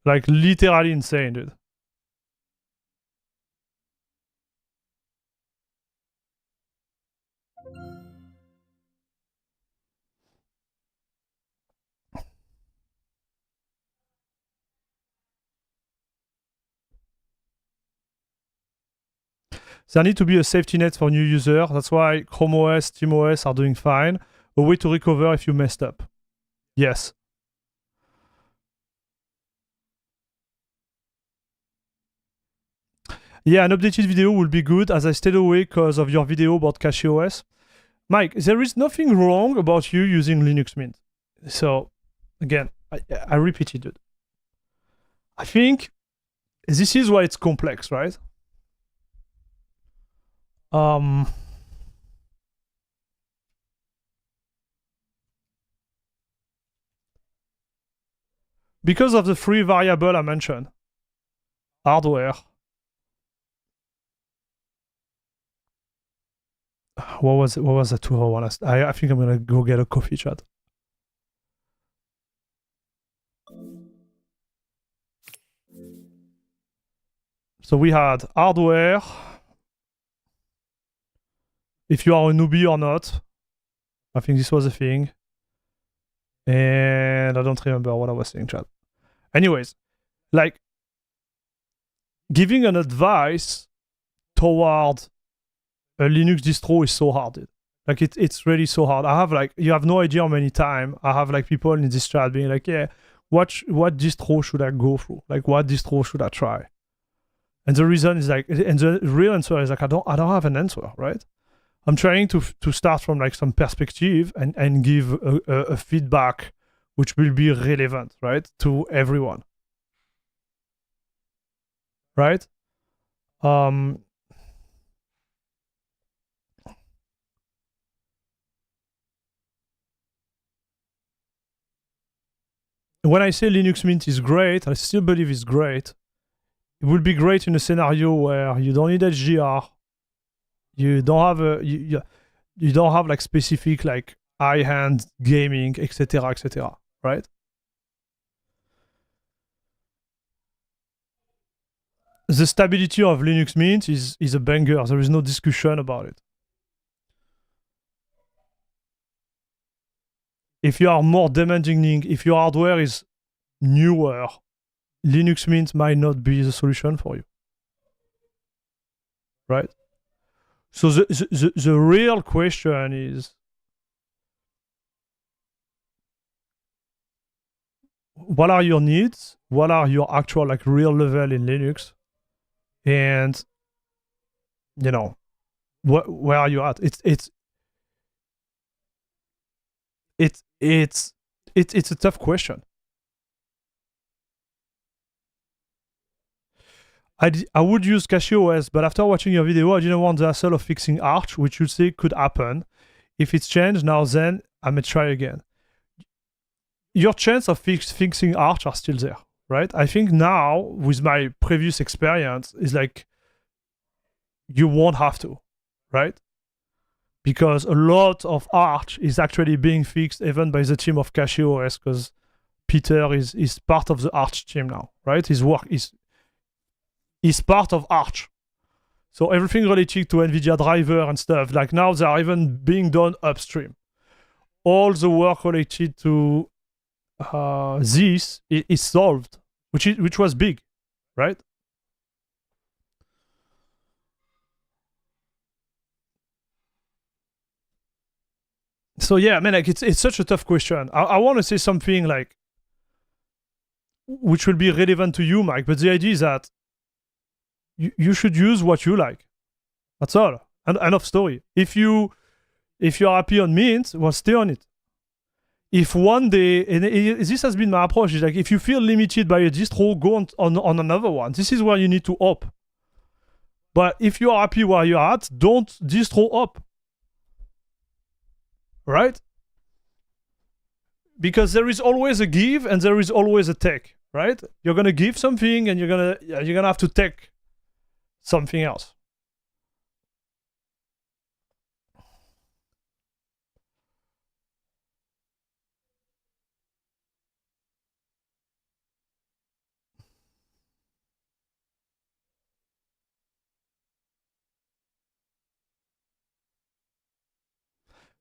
[SPEAKER 1] Like literally insane, dude. There need to be a safety net for new users. That's why Chrome OS, SteamOS are doing fine. A way to recover if you messed up. Yes. Yeah, an updated video will be good as I stayed away because of your video about CachyOS. Mike, there is nothing wrong about you using Linux Mint. So, again, I repeat it, dude. I think this is why it's complex, right? Because of the free variable I mentioned, hardware. What was the 201? I think I'm gonna go get a coffee, chat. So we had hardware. If you are a newbie or not. I think this was a thing. And I don't remember what I was saying, chat. Anyways, like giving an advice toward a Linux distro is so hard, dude. Like it's really so hard. I have like, you have no idea how many times I have like people in this chat being like, yeah, what distro should I go through? Like what distro should I try? And the reason is like, and the real answer is like, I don't have an answer, right? I'm trying to start from like some perspective and give a feedback which will be relevant, right, to everyone, right? When I say Linux Mint is great, I still believe it's great. It would be great in a scenario where you don't need HDR. You don't have you don't have like specific like high-end gaming, etc., right? The stability of Linux Mint is a banger. There is no discussion about it. If you are more demanding, if your hardware is newer, Linux Mint might not be the solution for you, right? So the real question is, what are your needs? What are your actual like real level in Linux? And you know, where are you at? It's a tough question. I would use CachyOS, but after watching your video, I didn't want the hassle of fixing Arch, which you say could happen. If it's changed now, then I may try again. Your chance of fixing Arch are still there, right? I think now, with my previous experience, is like, you won't have to, right? Because a lot of Arch is actually being fixed even by the team of CachyOS, because Peter is part of the Arch team now, right? His work is part of Arch. So everything related to NVIDIA driver and stuff, like now they are even being done upstream. All the work related to this is solved, which was big, right? So yeah, man, like it's such a tough question. I want to say something like which will be relevant to you, Mike, but the idea is that you should use what you like. That's all. And end of story. If you're happy on Mint, well, stay on it. If one day, and this has been my approach, is like if you feel limited by a distro, go on another one. This is where you need to up. But if you are happy where you're at, don't distro up. Right? Because there is always a give and there is always a take, right? You're gonna give something and you're gonna have to take something else.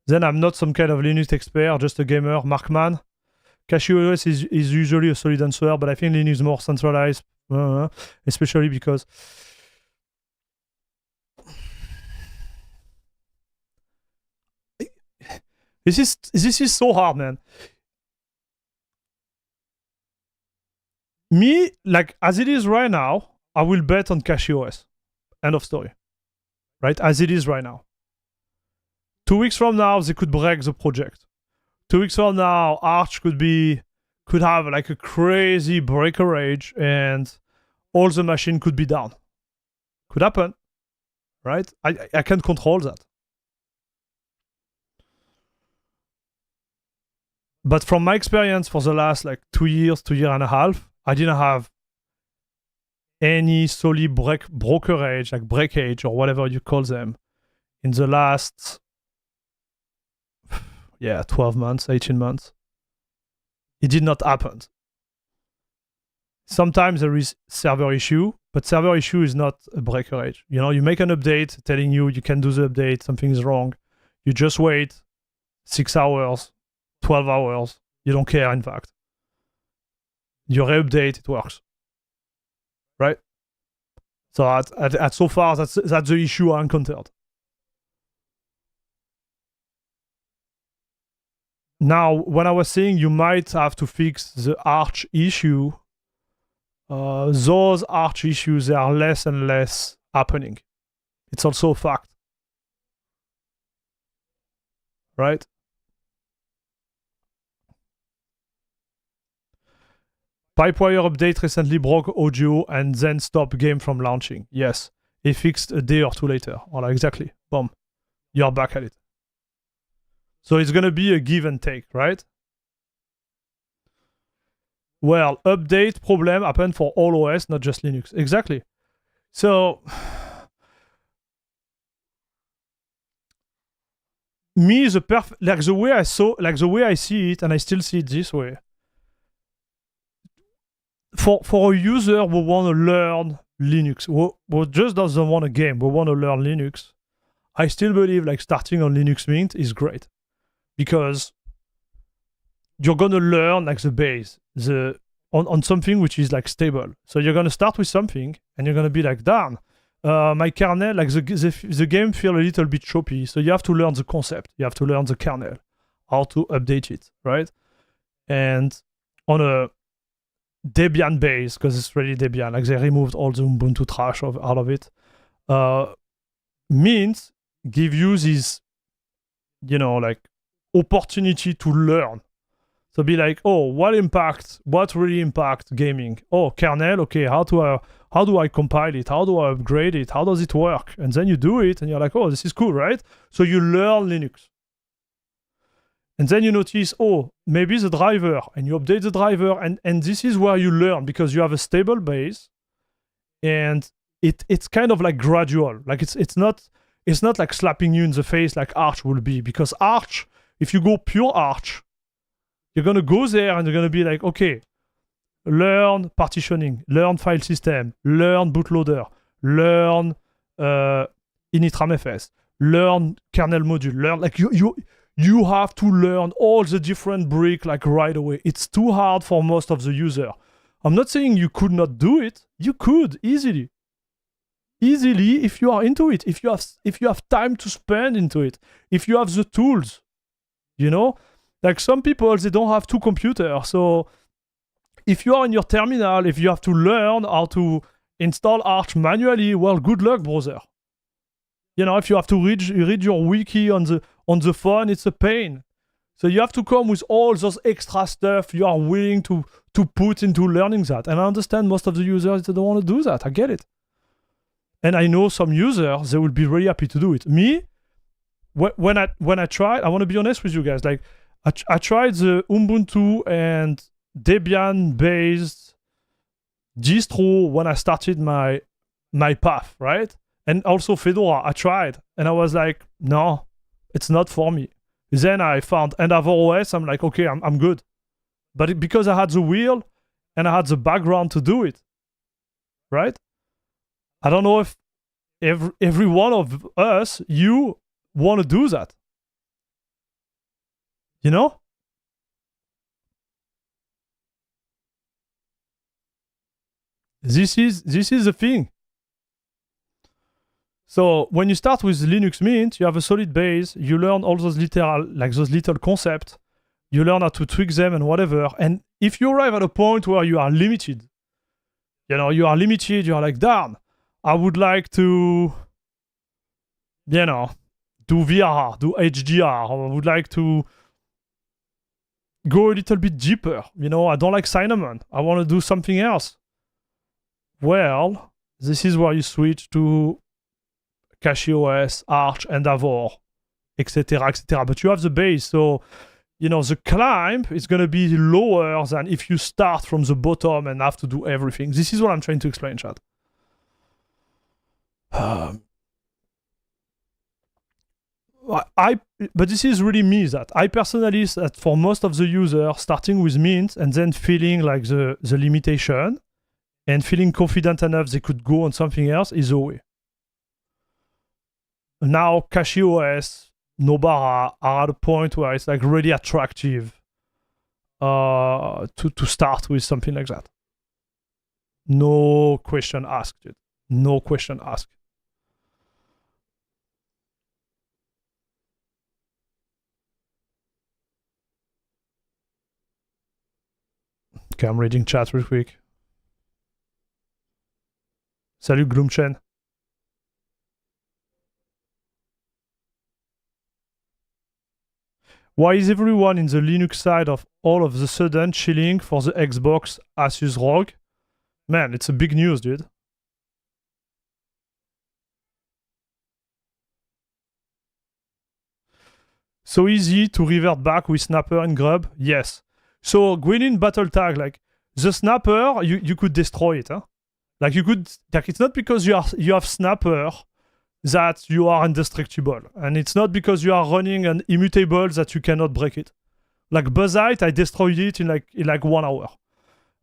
[SPEAKER 1] Then I'm not some kind of Linux expert, just a gamer, Markman. CachyOS is usually a solid answer, but I think Linux is more centralized, especially because this is so hard, man. Me, like as it is right now, I will bet on CachyOS. End of story. Right? As it is right now. 2 weeks from now, they could break the project. 2 weeks from now, Arch could have like a crazy breakage and all the machine could be down. Could happen, right? I can't control that. But from my experience for the last like 2 years, 2.5 years, I didn't have any solid brokerage, like breakage or whatever you call them, in the last 12 months, 18 months. It did not happen. Sometimes there is server issue, but server issue is not a breakage. You know, you make an update telling you can do the update, something is wrong. You just wait 6 hours, 12 hours. You don't care, in fact. You re-update, it works. Right? So so far, that's the issue I encountered. Now, when I was saying you might have to fix the Arch issue, those Arch issues are less and less happening. It's also a fact. Right? Pipewire update recently broke audio and then stopped game from launching. Yes, it fixed a day or two later. Voilà, exactly. Boom. You're back at it. So it's going to be a give and take, right? Well, update problem happened for all OS, not just Linux. Exactly. So, me, the way I see it, and I still see it this way. For a user who want to learn Linux, who just doesn't want a game, who want to learn Linux, I still believe like starting on Linux Mint is great, because you're gonna learn like the base, on something which is like stable. So you're gonna start with something, and you're gonna be like, damn, my kernel, like the game feel a little bit choppy. So you have to learn the concept, you have to learn the kernel, how to update it, right? And on a Debian base, because it's really Debian, like they removed all the Ubuntu trash out of it. Mint give you this, you know, like opportunity to learn. So be like, oh, what really impacts gaming? Oh, kernel, okay, how do I compile it? How do I upgrade it? How does it work? And then you do it and you're like, oh, this is cool, right? So you learn Linux. And then you notice, oh, maybe the driver, and you update the driver, and this is where you learn, because you have a stable base, and it's kind of like gradual. Like it's not like slapping you in the face like Arch will be, because Arch, if you go pure Arch, you're gonna go there and you're gonna be like, okay, learn partitioning, learn file system, learn bootloader, learn initramfs, learn kernel module, learn like you have to learn all the different bricks like right away. It's too hard for most of the user. I'm not saying you could not do it. You could easily if you are into it, if you have time to spend into it, if you have the tools, you know. Like some people, they don't have two computers. So if you are in your terminal, if you have to learn how to install Arch manually, well, good luck, brother. You know, if you have to read your wiki on the phone, it's a pain. So you have to come with all those extra stuff you are willing to put into learning that. And I understand most of the users, they don't want to do that. I get it. And I know some users, they will be really happy to do it. Me, when I tried, I want to be honest with you guys, like I tried the Ubuntu and Debian-based distro when I started my path, right? And also Fedora, I tried. And I was like, no, it's not for me. Then I found OS, I'm like, okay, I'm good. But because I had the wheel and I had the background to do it, right? I don't know if every one of us, you want to do that. You know? This is the thing. So when you start with Linux Mint, you have a solid base, you learn all those little concepts, you learn how to tweak them and whatever. And if you arrive at a point where you are limited, you're like, damn, I would like to, do VR, do HDR, or I would like to go a little bit deeper. I don't like Cinnamon. I want to do something else. Well, this is where you switch to CachyOS, Arch, Endeavor, etc., etc. But you have the base, so you know, the climb is going to be lower than if you start from the bottom and have to do everything. This is what I'm trying to explain, chat. But this is really me, that I personally, that for most of the users, starting with Mint and then feeling like the limitation and feeling confident enough they could go on something else is the way. Now, CachyOS, Nobara are at a point where it's like really attractive to start with something like that. No question asked, dude. No question asked. Okay, I'm reading chat real quick. Salut Gloomchen. Why is everyone in the Linux side of all of the sudden chilling for the Xbox Asus ROG? Man, it's a big news, dude. So easy to revert back with Snapper and Grub? Yes. So Gwynn Battle Tag, like the Snapper, you could destroy it, huh? Like you could, like it's not because you have Snapper that you are indestructible, and it's not because you are running an immutable that you cannot break it. Like Bazite, I destroyed it in like 1 hour.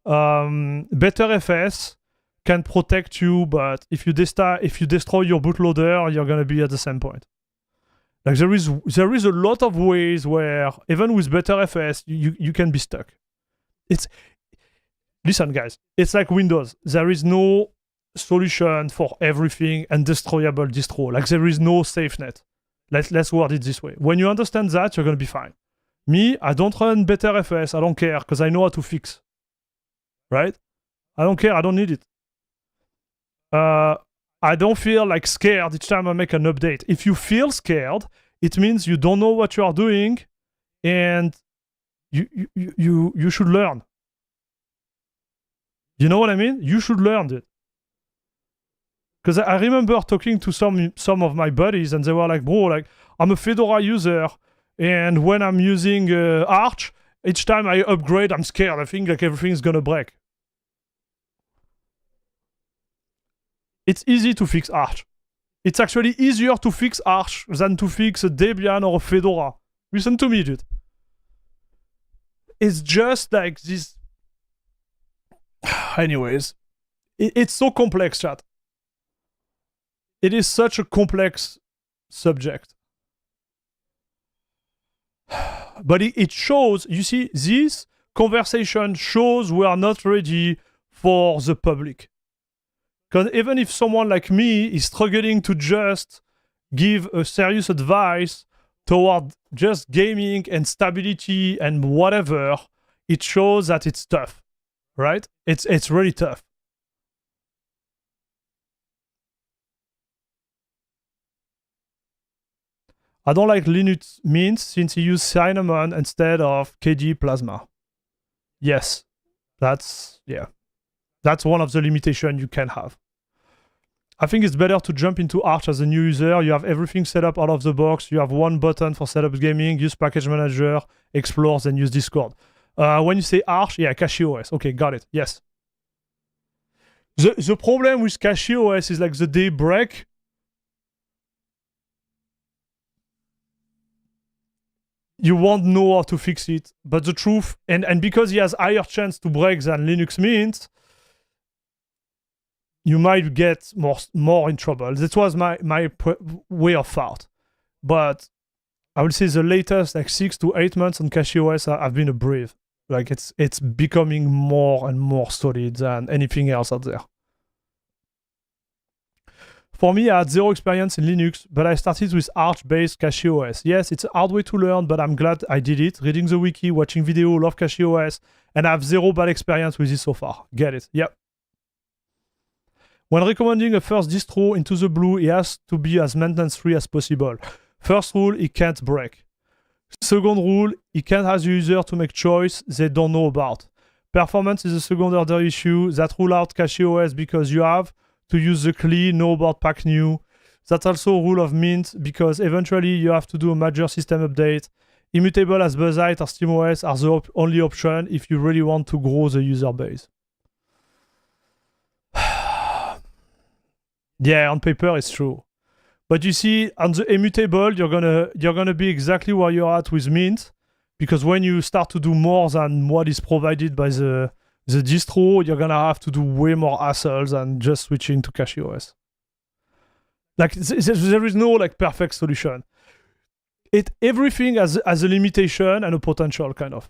[SPEAKER 1] BTRFS can protect you, but if you destroy your bootloader, you're gonna be at the same point. Like there is a lot of ways where even with BTRFS you can be stuck. Listen guys, it's like Windows. There is no solution for everything and destroyable distro. Like there is no safe net. Let's word it this way. When you understand that, you're gonna be fine. Me, I don't run BTRFS. I don't care because I know how to fix. Right? I don't care. I don't need it. I don't feel like scared each time I make an update. If you feel scared, it means you don't know what you are doing, and you should learn. You know what I mean? You should learn it. Because I remember talking to some of my buddies, and they were like, bro, like I'm a Fedora user, and when I'm using Arch, each time I upgrade, I'm scared. I think like everything's gonna break. It's easy to fix Arch. It's actually easier to fix Arch than to fix a Debian or a Fedora. Listen to me, dude. It's just like this. Anyways, it's so complex, chat. It is such a complex subject. But it shows, you see, this conversation shows we are not ready for the public. Because even if someone like me is struggling to just give a serious advice toward just gaming and stability and whatever, it shows that it's tough, right? It's really tough. I don't like Linux Mint since he used Cinnamon instead of KDE Plasma. Yes, that's one of the limitations you can have. I think it's better to jump into Arch as a new user. You have everything set up out of the box. You have one button for setup gaming, use package manager, explore, then use Discord. When you say Arch, yeah, CachyOS. Okay, got it. Yes. The problem with CachyOS is like the day break. You won't know how to fix it. But the truth, and because he has higher chance to break than Linux Mint, you might get more in trouble. That was my way of thought. But I would say the latest like 6 to 8 months on CachyOS have been a breeze. Like it's becoming more and more solid than anything else out there. For me, I had zero experience in Linux, but I started with Arch-based CachyOS. Yes, it's a hard way to learn, but I'm glad I did it. Reading the wiki, watching video, love CachyOS, and I have zero bad experience with it so far. Get it? Yep. When recommending a first distro into the blue, it has to be as maintenance-free as possible. First rule, it can't break. Second rule, it can't ask the user to make choice they don't know about. Performance is a second-order issue that rule out CachyOS because you have to use the CLI, know about pack new. That's also a rule of Mint because eventually you have to do a major system update immutable as Bazite or SteamOS are the only option if you really want to grow the user base. Yeah, on paper it's true. But you see, on the immutable, you're gonna be exactly where you're at with Mint, because when you start to do more than what is provided by the distro, you're gonna have to do way more hassles than just switching to CachyOS. Like there is no like perfect solution. Everything has a limitation and a potential, kind of.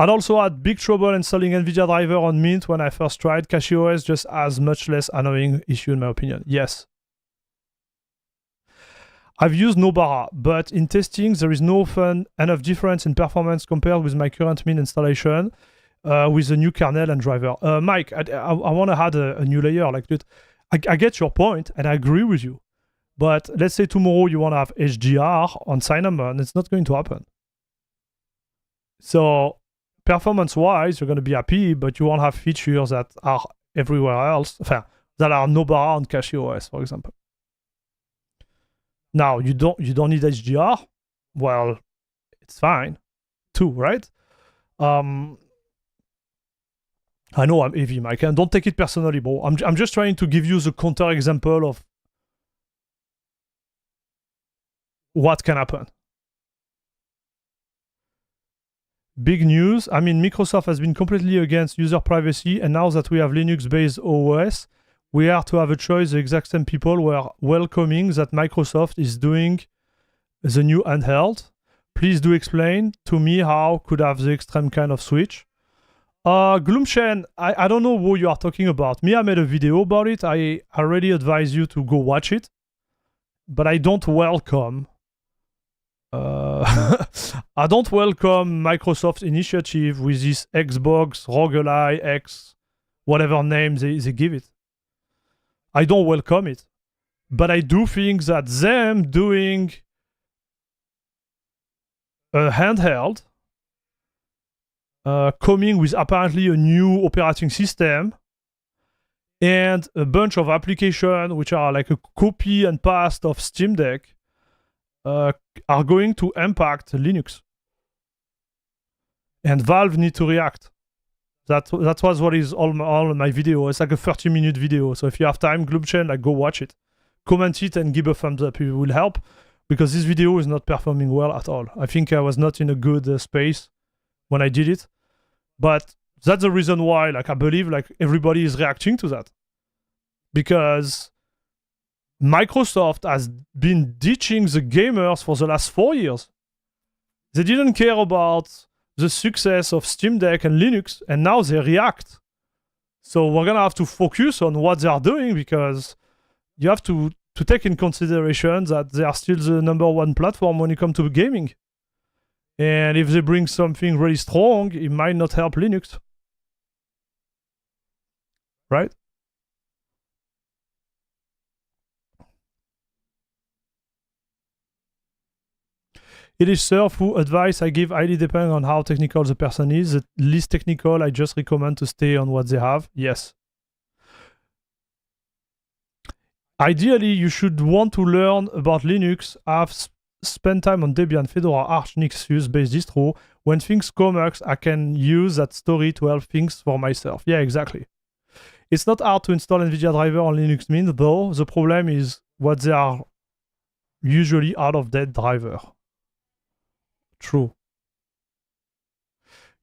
[SPEAKER 1] I'd also had big trouble installing NVIDIA driver on Mint when I first tried. CachyOS just has much less annoying issue in my opinion. Yes. I've used Nobara, but in testing there is no often enough difference in performance compared with my current Mint installation with the new kernel and driver. Mike, I want to add a new layer. Like, dude, I get your point and I agree with you. But let's say tomorrow you want to have HDR on Cinnamon, it's not going to happen. So performance-wise, you're going to be happy, but you won't have features that are everywhere else, that are Nobara on CachyOS, for example. Now, you don't need HDR. Well, it's fine, too, right? I know I'm heavy, Mike, and don't take it personally, bro. I'm just trying to give you the counter example of what can happen. Big news. I mean, Microsoft has been completely against user privacy, and now that we have Linux-based OS, we are to have a choice. The exact same people were welcoming that Microsoft is doing the new handheld. Please do explain to me how could have the extreme kind of switch. Gloomchen, I don't know who you are talking about. Me, I made a video about it. I already advise you to go watch it, but I don't welcome I don't welcome Microsoft's initiative with this Xbox Roguelike X, whatever name they give it. I don't welcome it. But I do think that them doing a handheld, coming with apparently a new operating system, and a bunch of applications which are like a copy and paste of SteamDeck, are going to impact Linux. And Valve need to react. That was what is all my video. It's like a 30-minute video. So if you have time, Gloomchain, like, go watch it. Comment it and give a thumbs up. It will help, because this video is not performing well at all. I think I was not in a good space when I did it. But that's the reason why, like, I believe like everybody is reacting to that. Because Microsoft has been ditching the gamers for the last 4 years. They didn't care about the success of Steam Deck and Linux, and now they react. So we're gonna have to focus on what they are doing, because you have to take in consideration that they are still the #1 platform when it comes to gaming. And if they bring something really strong, it might not help Linux. Right? It is who advice I give highly depending on how technical the person is. The least technical, I just recommend to stay on what they have. Yes. Ideally, you should want to learn about Linux, spend time on Debian, Fedora, Arch, Nexus-based distro. When things come up, I can use that story to help things for myself. Yeah, exactly. It's not hard to install NVIDIA driver on Linux Mint, though. The problem is what they are usually out-of-date driver. True.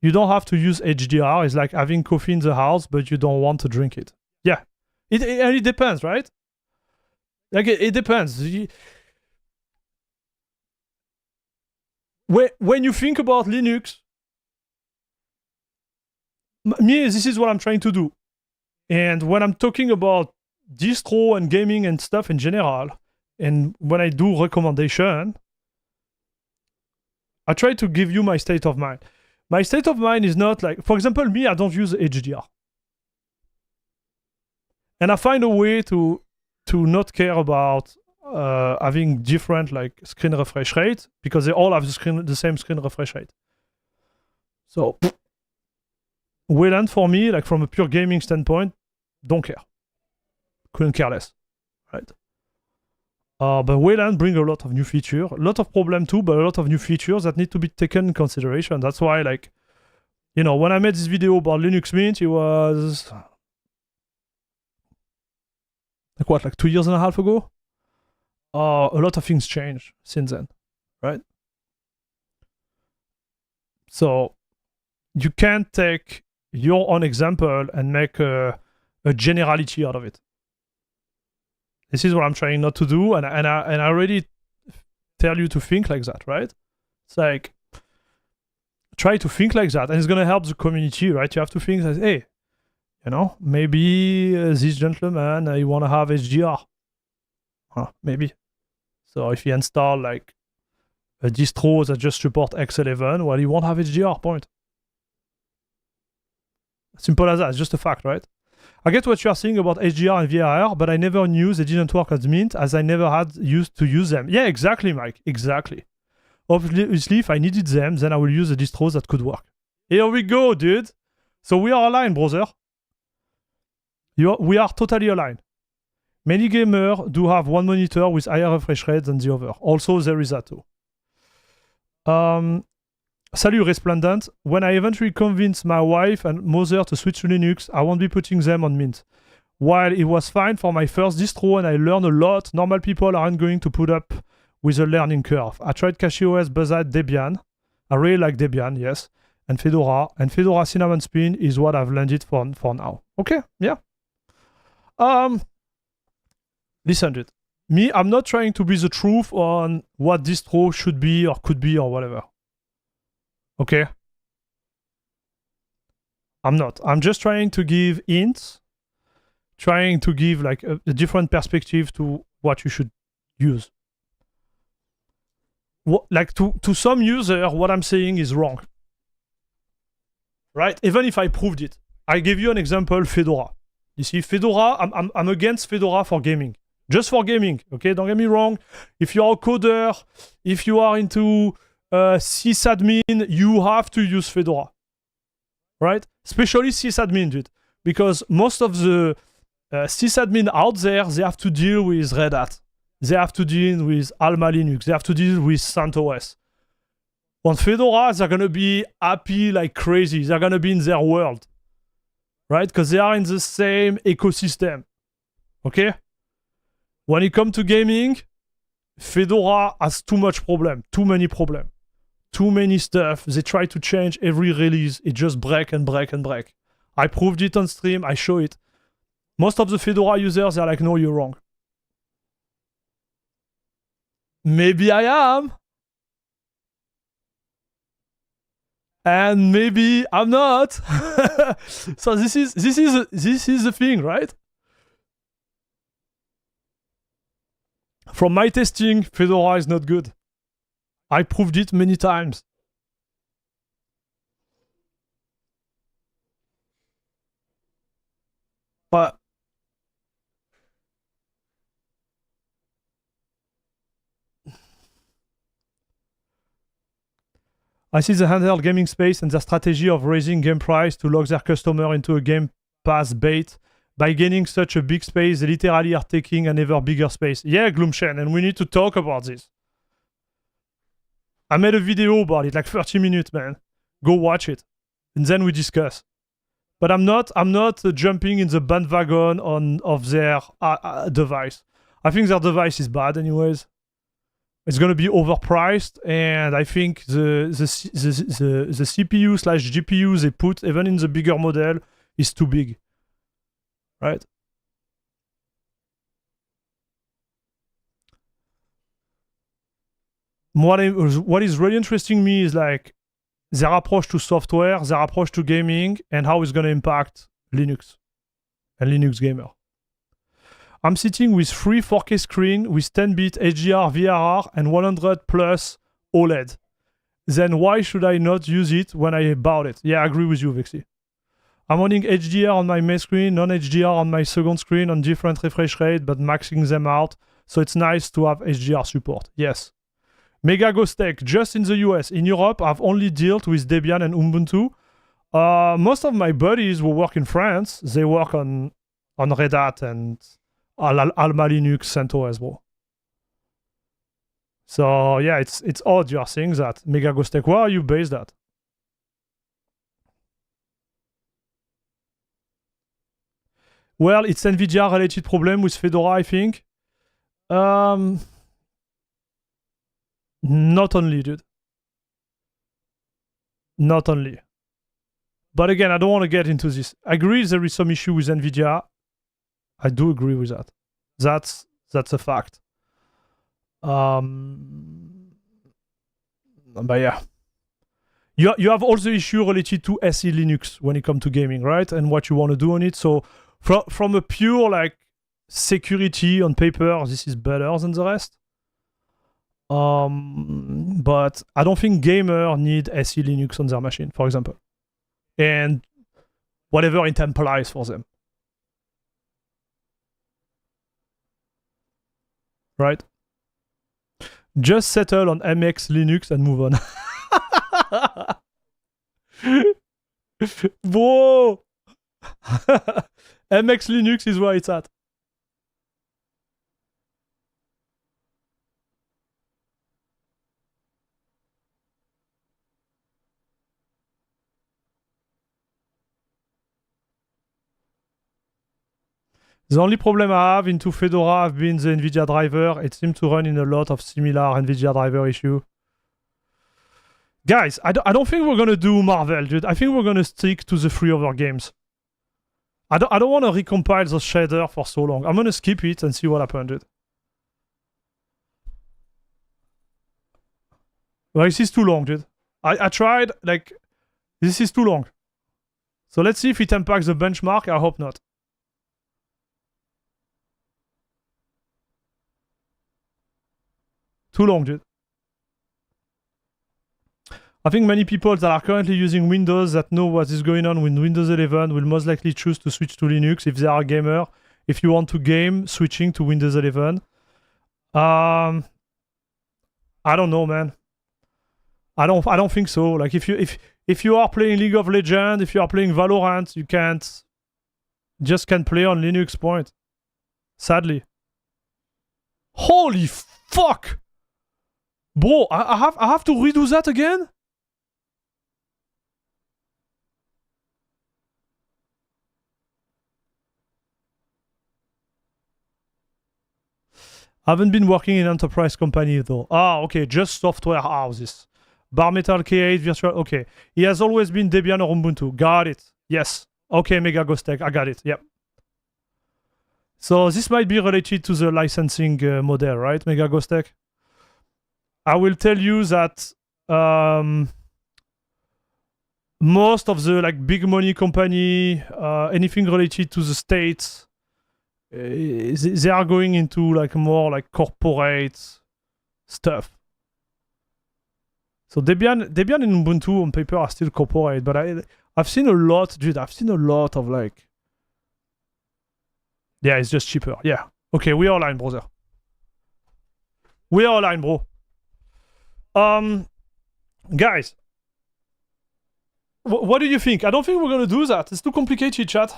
[SPEAKER 1] You don't have to use HDR. It's like having coffee in the house, but you don't want to drink it. Yeah. It depends, right? Like, it depends. When you think about Linux, me, this is what I'm trying to do. And when I'm talking about distro and gaming and stuff in general, and when I do recommendation, I try to give you my state of mind. My state of mind is not like, for example, me, I don't use HDR. And I find a way to not care about having different like screen refresh rate, because they all have the same screen refresh rate. So, Wayland for me, like from a pure gaming standpoint, don't care. couldn't care less, right? But Wayland bring a lot of new features, a lot of problem too, but a lot of new features that need to be taken in consideration. That's why, like, you know, when I made this video about Linux Mint, it was like what, like 2.5 years ago? A lot of things changed since then, right? So you can't take your own example and make a generality out of it. This is what I'm trying not to do, and I already tell you to think like that, right? It's like, try to think like that, and it's gonna help the community, right? You have to think that, hey, you know, maybe this gentleman, you wanna have HDR. Maybe. So if you install like a distro that just support X11, well, you won't have HDR, point. Simple as that, it's just a fact, right? I get what you are saying about HDR and VRR, but I never knew they didn't work as Mint, as I never had used to use them. Yeah, exactly, Mike, exactly. Obviously, if I needed them, then I will use a distro that could work. Here we go, dude. So we are aligned, brother. We are totally aligned. Many gamers do have one monitor with higher refresh rate than the other. Also, there is that too. Salut, Resplendent. When I eventually convince my wife and mother to switch to Linux, I won't be putting them on Mint. While it was fine for my first distro and I learned a lot, normal people aren't going to put up with a learning curve. I tried CachyOS, Bazite, Debian. I really like Debian, yes. And Fedora. And Fedora Cinnamon Spin is what I've landed for now. Okay, yeah. Listen, dude. Me, I'm not trying to be the truth on what distro should be or could be or whatever. Okay? I'm not. I'm just trying to give hints, trying to give like a different perspective to what you should use. Like to some user, what I'm saying is wrong. Right? Even if I proved it. I give you an example, Fedora. You see, Fedora, I'm against Fedora for gaming. Just for gaming, okay? Don't get me wrong. If you're a coder, if you are into sysadmin, you have to use Fedora, right? Especially sysadmin, dude. Because most of the sysadmin out there, they have to deal with Red Hat. They have to deal with Alma Linux. They have to deal with CentOS. On Fedora, they're going to be happy like crazy. They're going to be in their world, right? Because they are in the same ecosystem, okay? When it comes to gaming, Fedora has too much problem, too many problem, too many stuff. They try to change every release. It just break and break and break. I proved it on stream. I show it. Most of the Fedora users are like, no, you're wrong. Maybe I am. And maybe I'm not. So this is the thing, right? From my testing, Fedora is not good. I proved it many times. But I see the handheld gaming space and their strategy of raising game price to lock their customer into a Game Pass bait. By gaining such a big space, they literally are taking an ever bigger space. Yeah, Gloomshen, and we need to talk about this. I made a video about it, like 30 minutes, man. Go watch it, and then we discuss. But I'm not jumping in the bandwagon of their device. I think their device is bad, anyways. It's gonna be overpriced, and I think the CPU / GPU they put even in the bigger model is too big. Right? What is really interesting me is like their approach to software, their approach to gaming, and how it's going to impact Linux and Linux gamer. I'm sitting with 3 4K screen with 10-bit HDR, VRR, and 100 plus OLED. Then why should I not use it when I bought it? Yeah, I agree with you, Vexy. I'm running HDR on my main screen, non-HDR on my second screen on different refresh rate, but maxing them out. So it's nice to have HDR support. Yes. Mega Ghost Tech, just in the US. In Europe, I've only dealt with Debian and Ubuntu. Most of my buddies who work in France, they work on Red Hat and Alma Linux, CentOS, bro. So yeah, it's odd you are saying that. Mega Ghost Tech, where are you based at? Well, it's NVIDIA related problem with Fedora, I think. Not only, dude. Not only. But again, I don't want to get into this. I agree there is some issue with NVIDIA. I do agree with that. That's a fact. But yeah. You have also issue related to SE Linux when it comes to gaming, right? And what you want to do on it. So from a pure like security on paper, this is better than the rest. But I don't think gamers need SE Linux on their machine, for example. And whatever it implies for them. Right? Just settle on MX Linux and move on. Whoa! MX Linux is where it's at. The only problem I have into Fedora have been the NVIDIA driver. It seems to run in a lot of similar NVIDIA driver issue. Guys, I don't think we're gonna do Marvel, dude. I think we're gonna stick to the 3 other games. I don't want to recompile those shader for so long. I'm gonna skip it and see what happened, dude. Well, this is too long, dude. I tried, like, this is too long. So let's see if it impacts the benchmark. I hope not. Too long, dude. I think many people that are currently using Windows that know what is going on with Windows 11 will most likely choose to switch to Linux if they are a gamer. If you want to game, switching to Windows 11. I don't know, man. I don't think so. Like if you are playing League of Legends, if you are playing Valorant, you can't play on Linux, point. Sadly. Holy fuck! Bro, I have to redo that again? I haven't been working in enterprise company though. Ah, okay, just software houses. Bare Metal K8 virtual. Okay, he has always been Debian or Ubuntu. Got it. Yes. Okay, Mega Ghost Tech. I got it. Yep. So this might be related to the licensing model, right, Mega Ghost Tech? I will tell you that most of the like big money company, anything related to the states, they are going into like more like corporate stuff. So Debian and Ubuntu on paper are still corporate, but I've seen a lot, dude. I've seen a lot of like, yeah, it's just cheaper. Yeah. Okay, we are aligned, brother. We are aligned, bro. Guys, what do you think? I don't think we're gonna do that. It's too complicated, chat.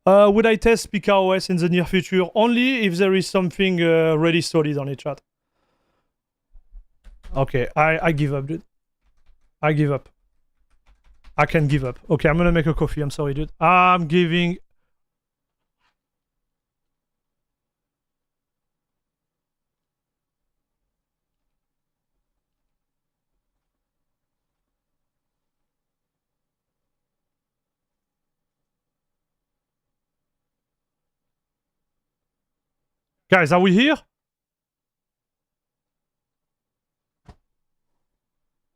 [SPEAKER 1] Would I test CachyOS in the near future? Only if there is something really solid on it, chat. Okay, I give up, dude. I give up. I can give up. Okay, I'm gonna make a coffee. I'm sorry, dude. I'm giving... Guys, are we here?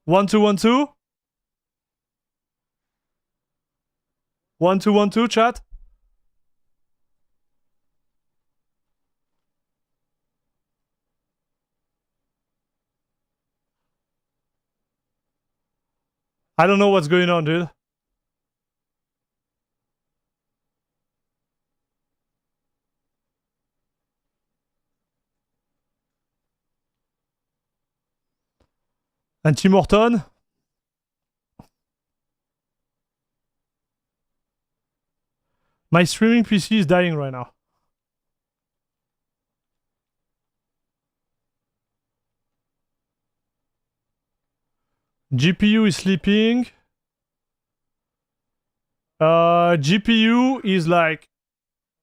[SPEAKER 1] 1 2 1 2. 1 2 1 2, chat. I don't know what's going on, dude. And Tim Horton. My streaming PC is dying right now. GPU is sleeping. GPU is like...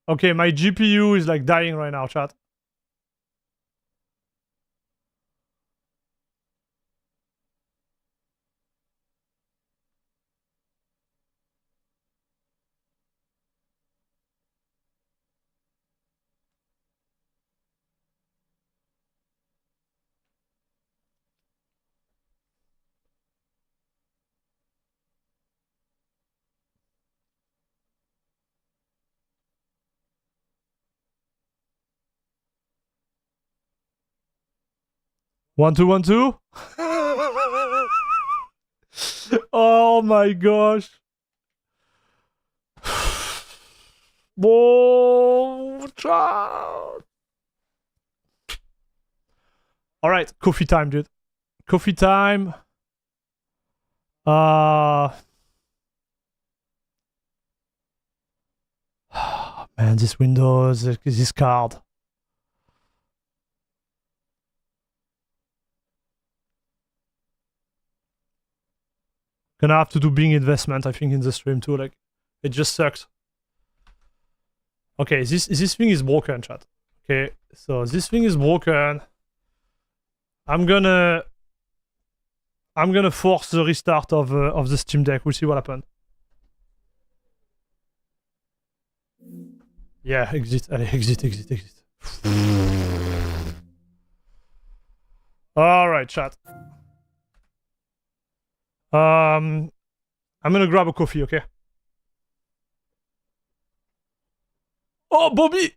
[SPEAKER 1] Okay, my GPU is like dying right now, chat. One, two, 1, 2. Oh my gosh. Oh, child. All right, coffee time, dude. Coffee time. Man, this Windows, this card. Gonna have to do Bing investment, I think, in the stream too. Like, it just sucks. Okay, this thing is broken, chat. Okay, so this thing is broken. I'm gonna force the restart of the Steam Deck. We'll see what happens. Yeah, exit. Allez, exit. All right, chat. I'm gonna grab a coffee, okay? Oh, Bobby!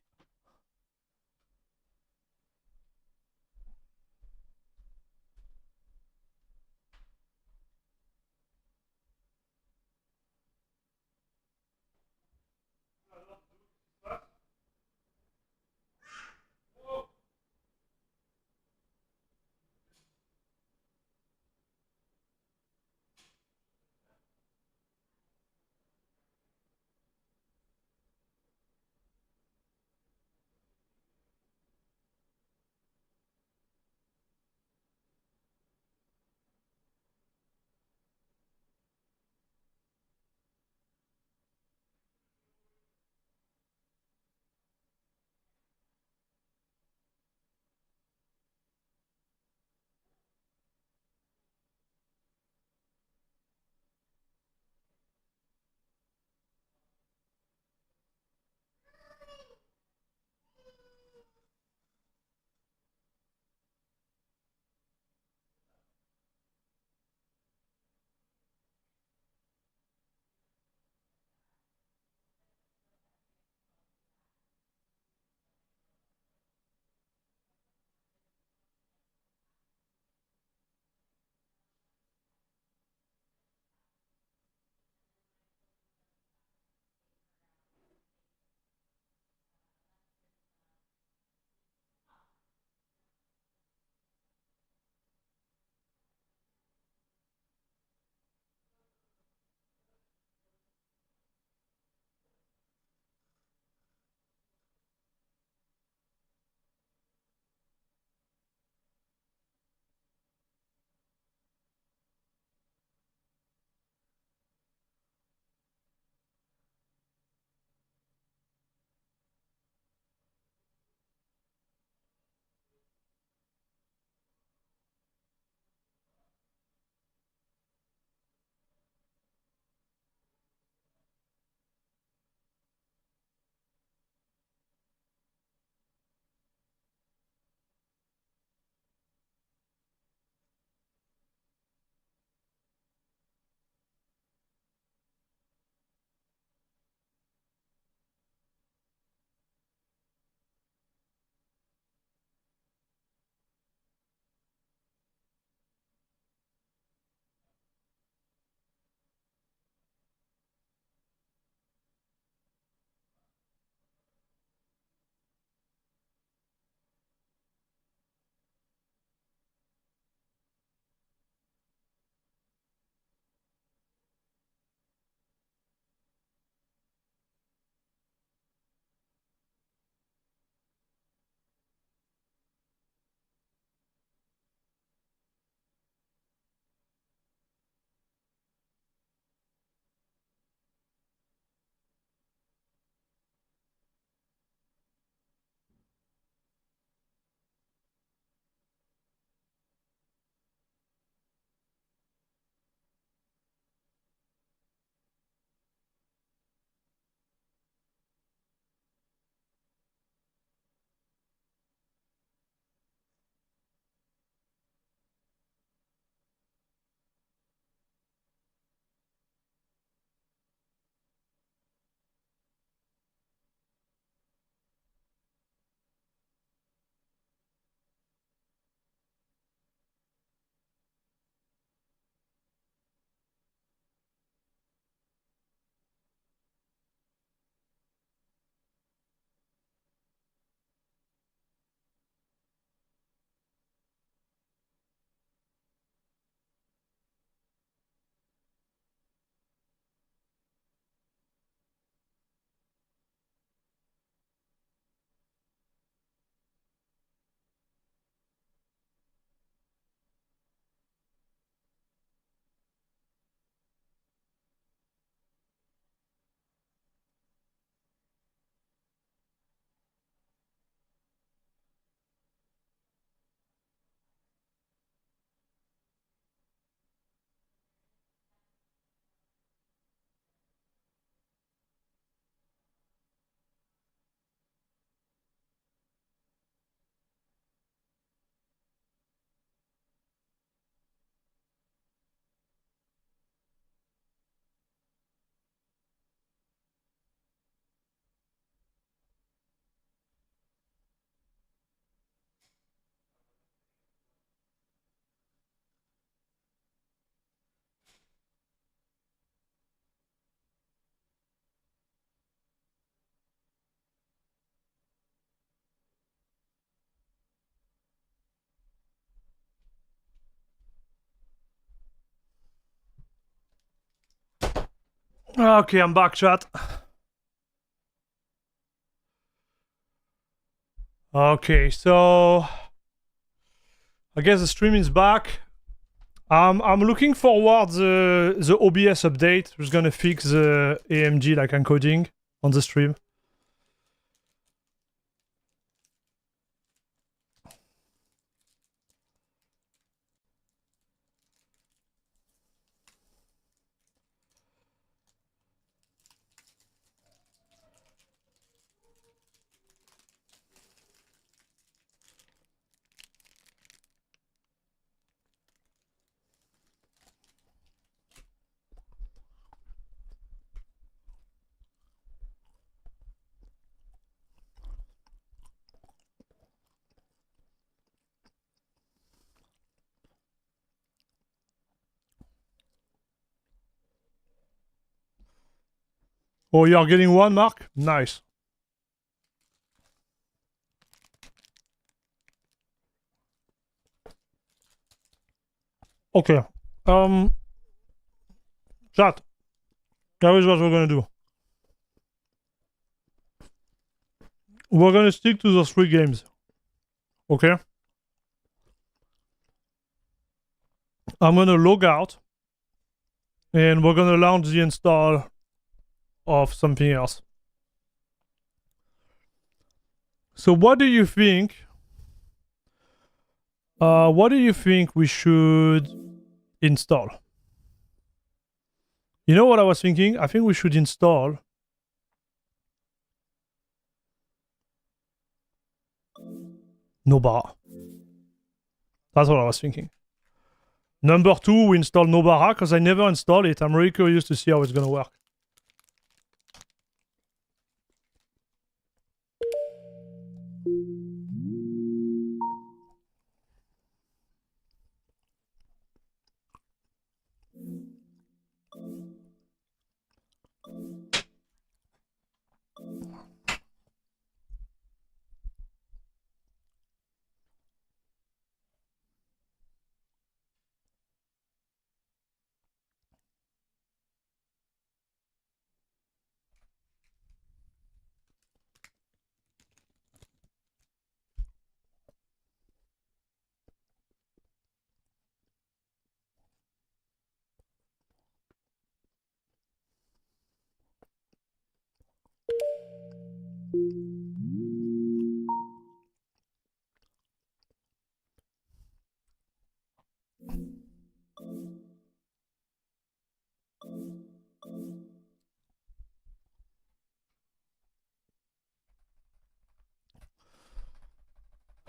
[SPEAKER 1] Okay, I'm back, chat. Okay, so I guess the stream is back. I'm looking forward the OBS update, who's gonna fix the AMG like encoding on the stream. Oh, you are getting one, Mark? Nice. Okay. Chat. That is what we're gonna do. We're gonna stick to those 3 games. Okay? I'm gonna log out. And we're gonna launch the install of something else. So what do you think? What do you think we should install? You know what I was thinking? I think we should install Nobara. That's what I was thinking. Number 2, we install Nobara because I never installed it. I'm really curious to see how it's gonna work.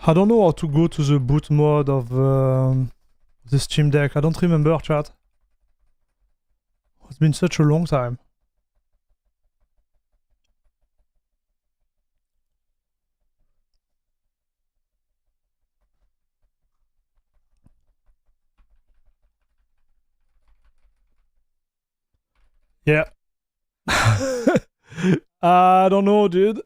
[SPEAKER 1] I don't know how to go to the boot mode of the Steam Deck. I don't remember, chat. It's been such a long time. Yeah. I don't know, dude.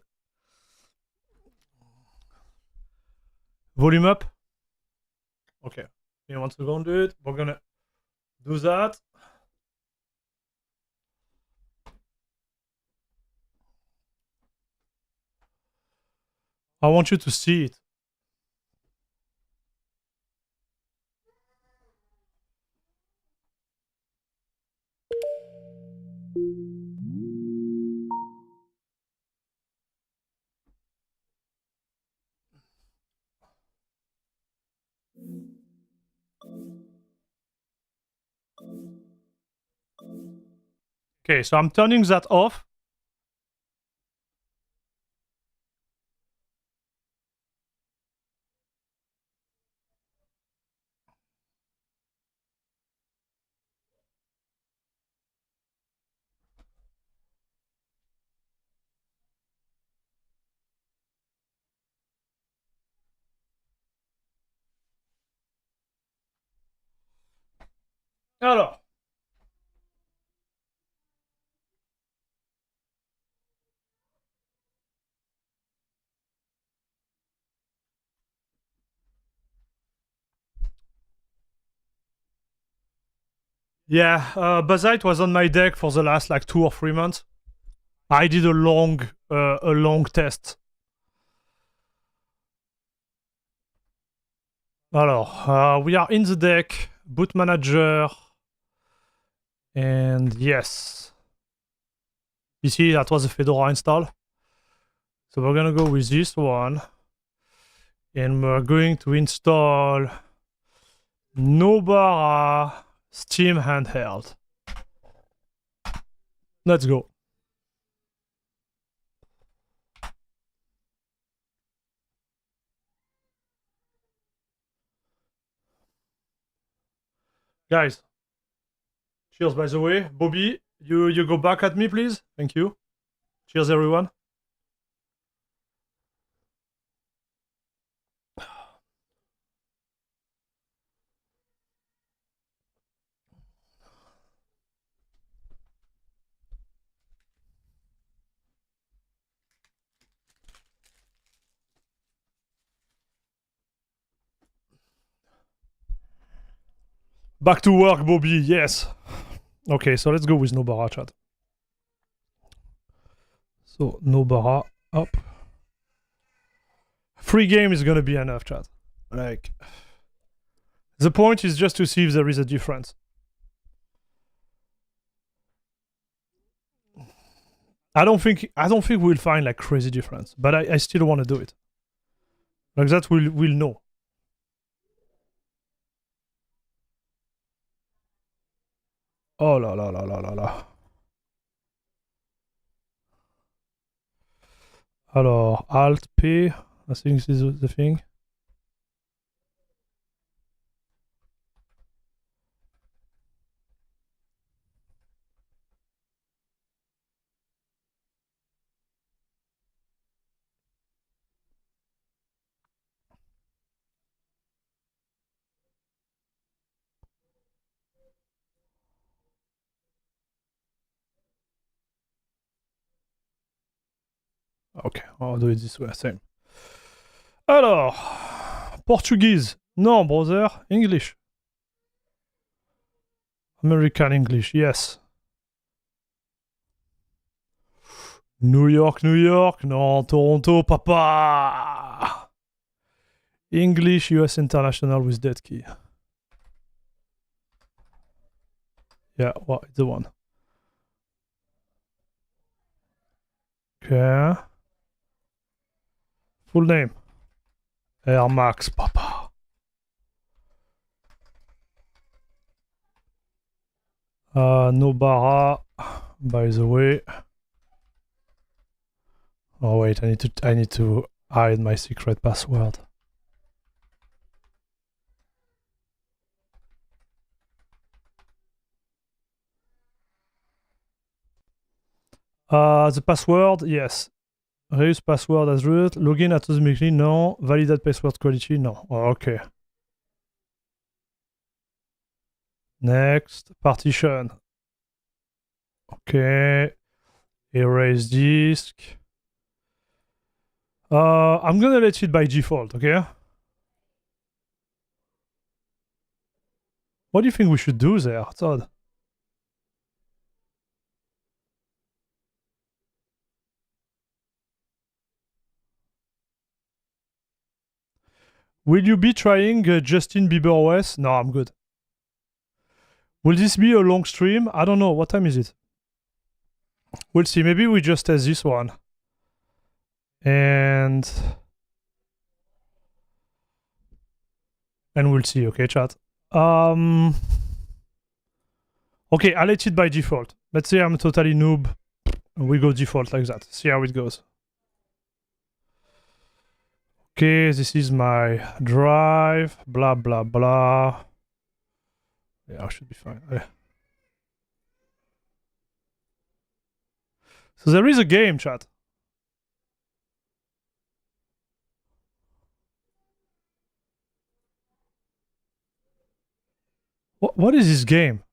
[SPEAKER 1] Volume up. Okay. You want to go and do it? We're gonna do that. I want you to see it. Okay, so I'm turning that off. Alors. Yeah, Bazite was on my deck for the last like 2 or 3 months. I did a long test. Alors, we are in the deck, boot manager, and yes. You see, that was a Fedora install. So we're gonna go with this one. And we're going to install Nobara Steam handheld. Let's go. Guys, cheers by the way. Bobby, you go back at me, please. Thank you. Cheers, everyone. Back to work, Bobby, yes. Okay, so let's go with Nobara, chat. So, Nobara, up. Free game is gonna be enough, chat. Like, the point is just to see if there is a difference. I don't think we'll find like crazy difference, but I still want to do it. Like that we'll know. Oh la la la la la la. Alors, Alt P, I think this is the thing. Okay, I'll do it this way, same. Alors, Portuguese. No, brother. English. American English, yes. New York, New York. No, Toronto, papa. English, US International with that key. Yeah, well, it's the one. Okay. Full name. Air Max, papa. Nobara, by the way. Oh wait, I need to hide my secret password. The password, yes. Reuse password as root. Login automatically, no. Validate password quality, no. Okay. Next, partition. Okay. Erase disk. I'm gonna let it by default, okay? What do you think we should do there, Todd? Will you be trying Justin Bieber OS? No, I'm good. Will this be a long stream? I don't know. What time is it? We'll see. Maybe we just test this one. And we'll see, okay, chat? Okay, I'll let it by default. Let's say I'm totally noob. We go default like that. See how it goes. Okay, this is my drive. Blah, blah, blah. Yeah, I should be fine. Yeah. So there is a game, chat. What is this game?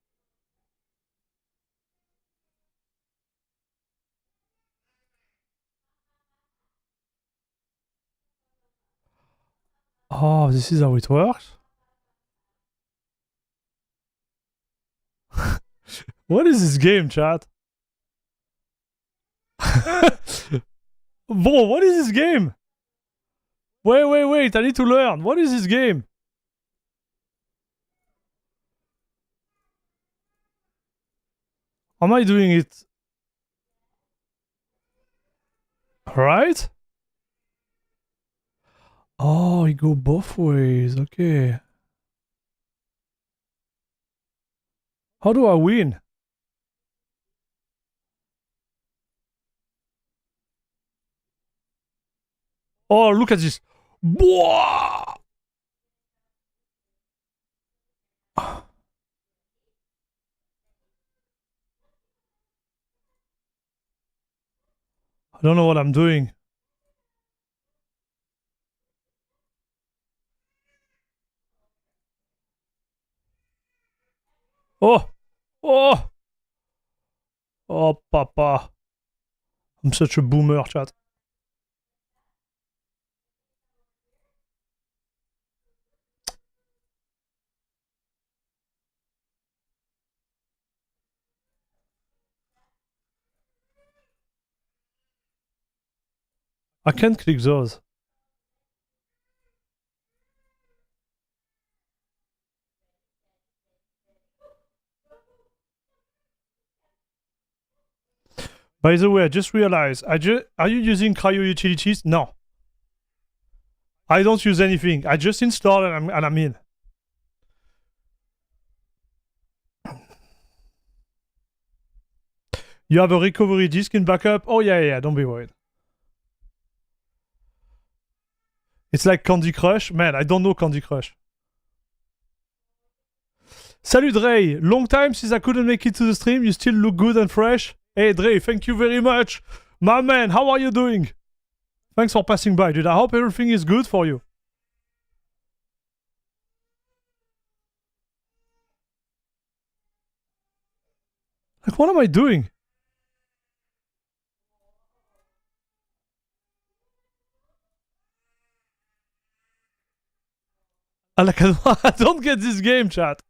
[SPEAKER 1] Oh, this is how it works? What is this game, chat? Bro, what is this game? Wait, I need to learn. What is this game? Am I doing it? Right? Oh, it go both ways. Okay. How do I win? Oh, look at this. Whoa! I don't know what I'm doing. Oh! Oh! Oh, papa. I'm such a boomer, chat. I can't click those. By the way, I just realized, are you using Cryo utilities? No. I don't use anything. I just install and I'm in. You have a recovery disk in backup? Oh yeah, don't be worried. It's like Candy Crush. Man, I don't know Candy Crush. Salut Dre, long time since I couldn't make it to the stream. You still look good and fresh. Hey Dre, thank you very much. My man, how are you doing? Thanks for passing by, dude. I hope everything is good for you. Like, what am I doing? Like, I don't get this game, chat.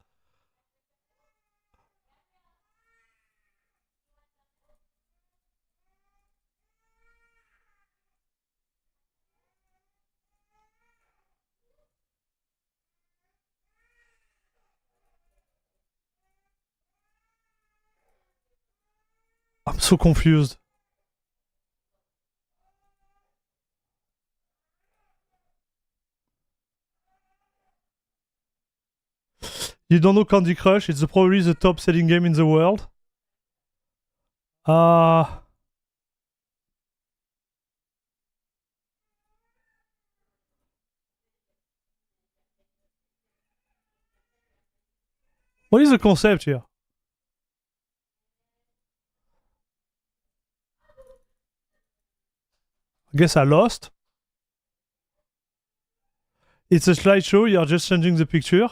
[SPEAKER 1] I'm so confused. You don't know Candy Crush? It's probably the top selling game in the world. What is the concept here? I guess I lost. It's a slideshow, you're just changing the picture.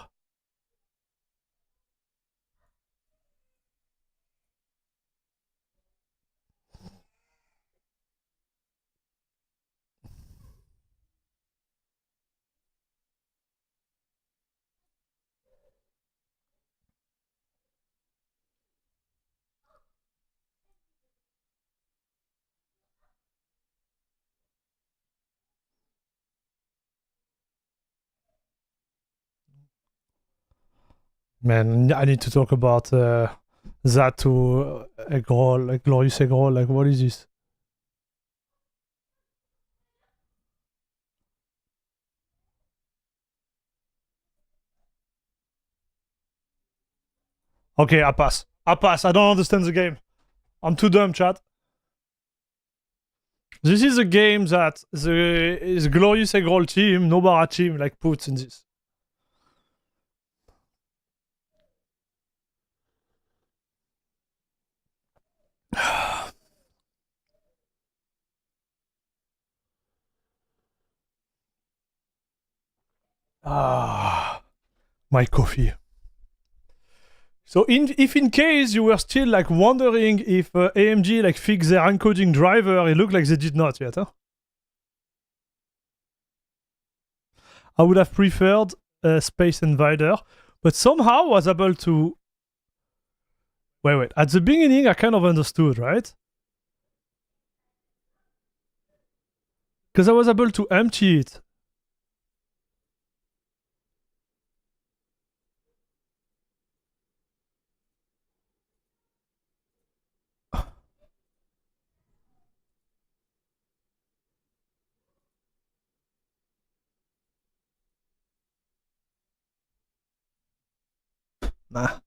[SPEAKER 1] Man, I need to talk about that to egg roll, like glorious egg roll. Like, what is this? Okay, I pass. I don't understand the game. I'm too dumb, chat. This is a game that the glorious egg roll team, Nobara team, like puts in this. My coffee. So if in case you were still like wondering if AMG like fixed their encoding driver, it looked like they did not yet, huh? I would have preferred Space Invader, but somehow was able to Wait. At the beginning, I kind of understood, right? Because I was able to empty it. Nah.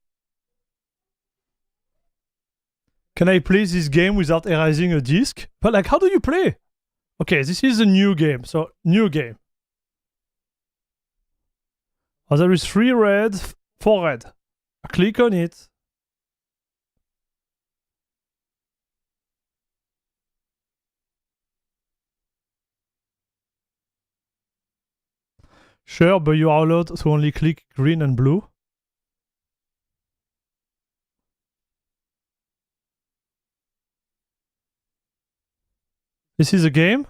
[SPEAKER 1] Can I play this game without erasing a disk? But like, how do you play? Okay, this is a new game. So, new game. Oh, there is 3 red, 4 red. I click on it. Sure, but you are allowed to only click green and blue. This is a game?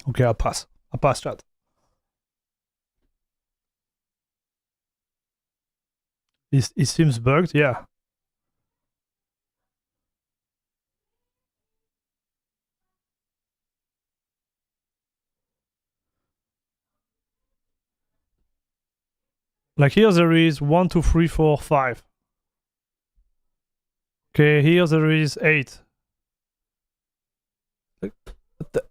[SPEAKER 1] Okay, I'll pass. I'll pass that. It seems bugged, yeah. Like here there is 1, 2, 3, 4, 5. Okay, here there is 8. Like, what the...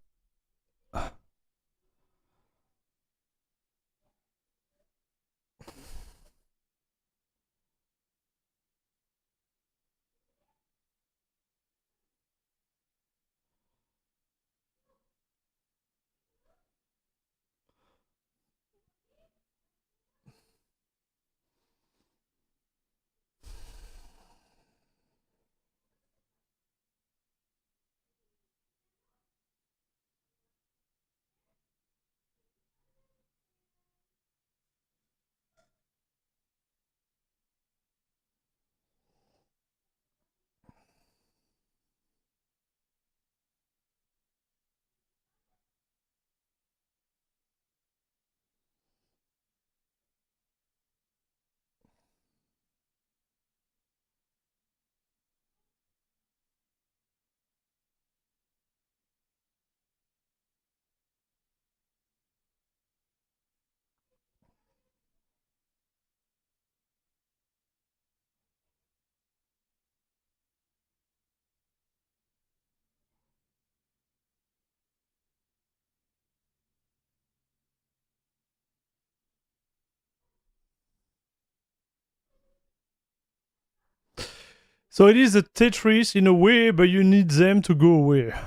[SPEAKER 1] So it is a Tetris in a way, but you need them to go away. I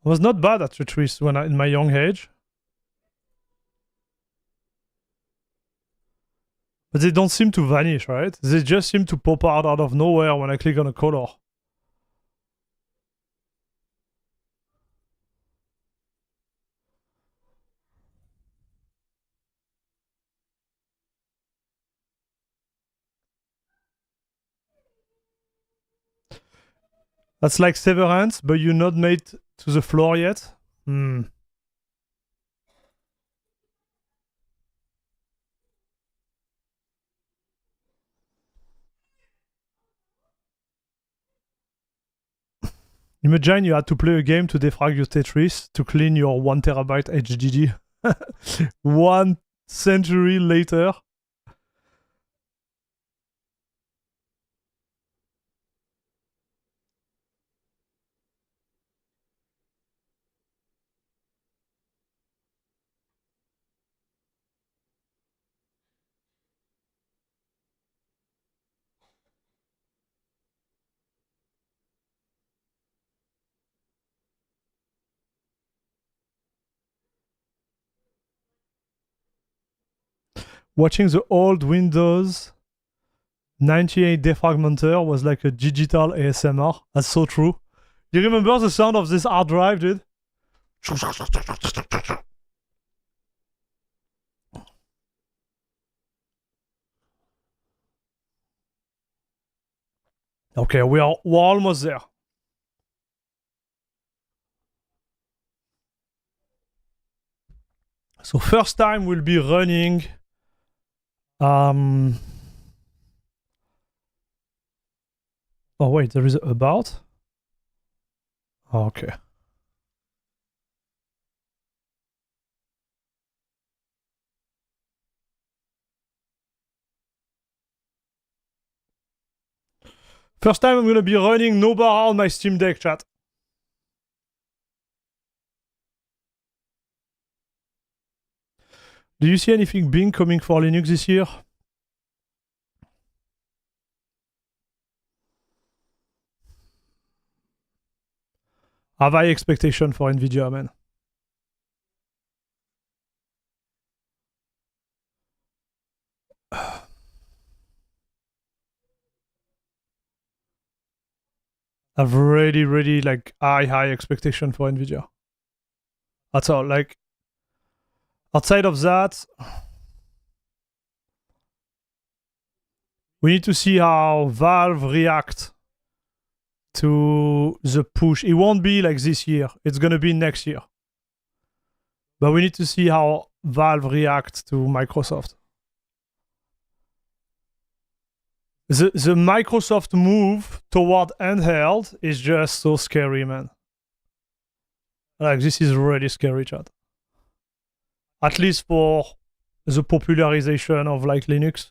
[SPEAKER 1] was not bad at Tetris when in my young age. But they don't seem to vanish, right? They just seem to pop out of nowhere when I click on a color. That's like Severance, but you're not made to the floor yet? Imagine you had to play a game to defrag your Tetris to clean your 1 terabyte HDD. 1 century later. Watching the old Windows 98 defragmenter was like a digital ASMR. That's so true. You remember the sound of this hard drive, dude? Okay, we're almost there. So first time we'll be running oh wait, there is a about. Okay. First time I'm gonna be running no bar on my SteamDeck, chat. Do you see anything big coming for Linux this year? Have high expectation for NVIDIA, man. I've really like high expectation for NVIDIA. That's all. Like outside of that, we need to see how Valve react to the push. It won't be like this year. It's gonna be next year. But we need to see how Valve reacts to Microsoft. The Microsoft move toward handheld is just so scary, man. Like, this is really scary, chat. At least for the popularization of like Linux.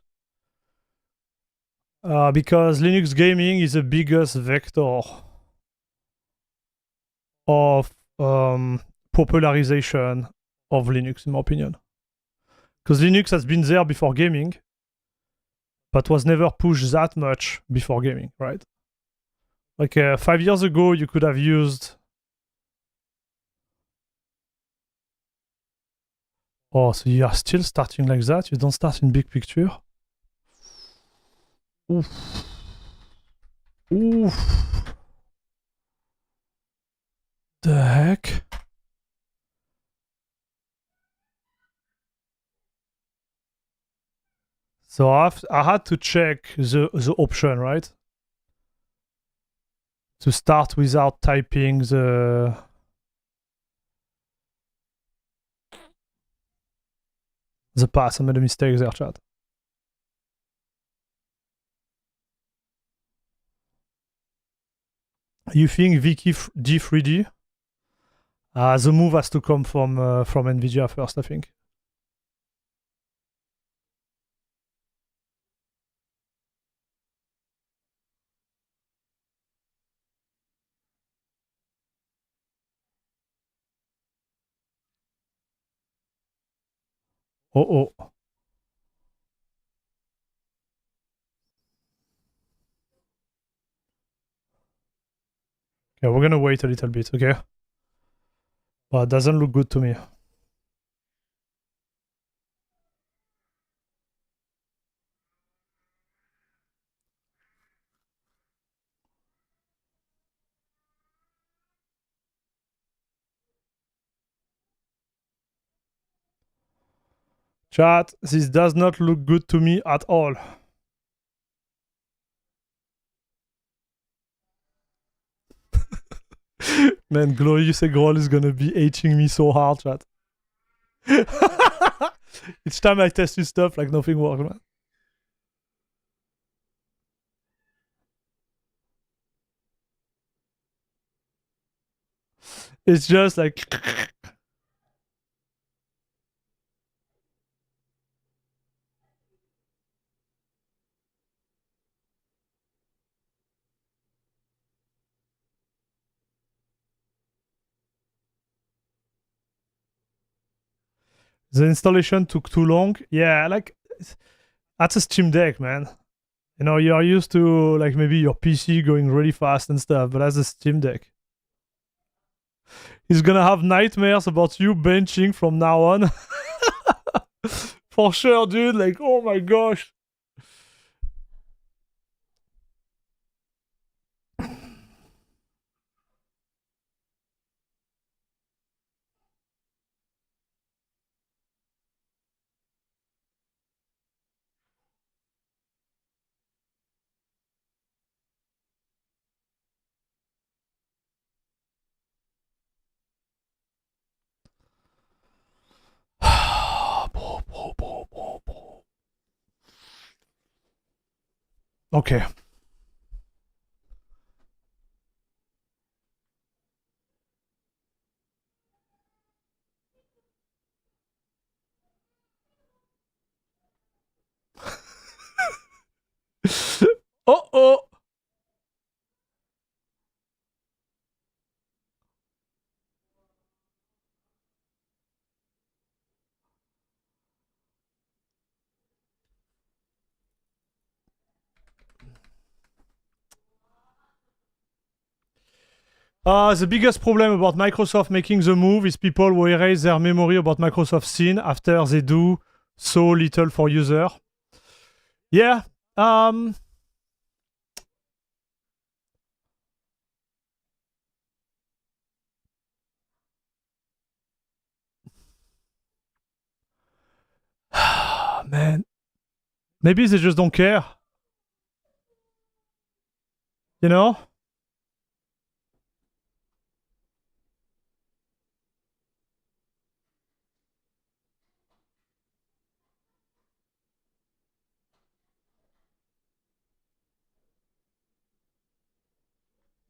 [SPEAKER 1] Because Linux gaming is the biggest vector of popularization of Linux, in my opinion. Because Linux has been there before gaming, but was never pushed that much before gaming, right? Like 5 years ago, you could have used... Oh, so you are still starting like that? You don't start in big picture? Oof. Oof. The heck? So I had to check the option, right? To start without typing the path. I made a mistake there, chat. You think Viki G3D? The move has to come from NVIDIA first, I think. Oh. Okay, we're gonna wait a little bit, okay? But it doesn't look good to me. Chat, this does not look good to me at all. Man, Glorious Eggroll is gonna be hating me so hard, chat. Each time I test this stuff, like nothing works, man. It's just like... The installation took too long. Yeah, like... That's a Steam Deck, man. You know, you're used to, like, maybe your PC going really fast and stuff, but that's a Steam Deck. He's gonna have nightmares about you benching from now on. For sure, dude. Like, oh my gosh. Okay. Oh. The biggest problem about Microsoft making the move is people will erase their memory about Microsoft scene after they do so little for user. Yeah. Man. Maybe they just don't care. You know?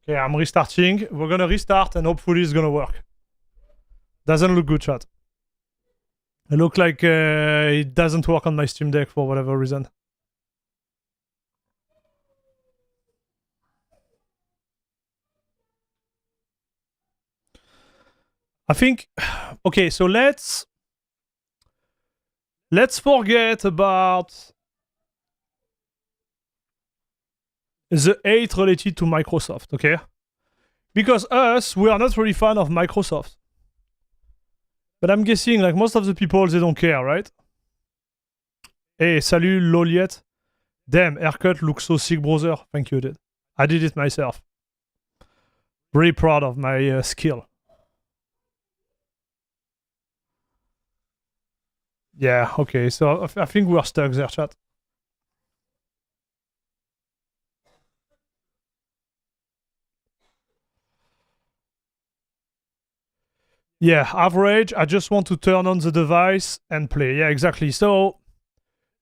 [SPEAKER 1] Okay, I'm restarting. We're gonna restart and hopefully it's gonna work. Doesn't look good, chat. It looks like it doesn't work on my Steam Deck for whatever reason. I think, okay, so let's forget about the hate related to Microsoft, okay? Because us, we are not really fan of Microsoft. But I'm guessing, like, most of the people, they don't care, right? Hey, salut, Loliet. Damn, haircut looks so sick, brother. Thank you, dude. I did it myself. Very proud of my skill. Yeah, okay, so I think we're stuck there, chat. Yeah, average. I just want to turn on the device and play. Yeah, exactly. So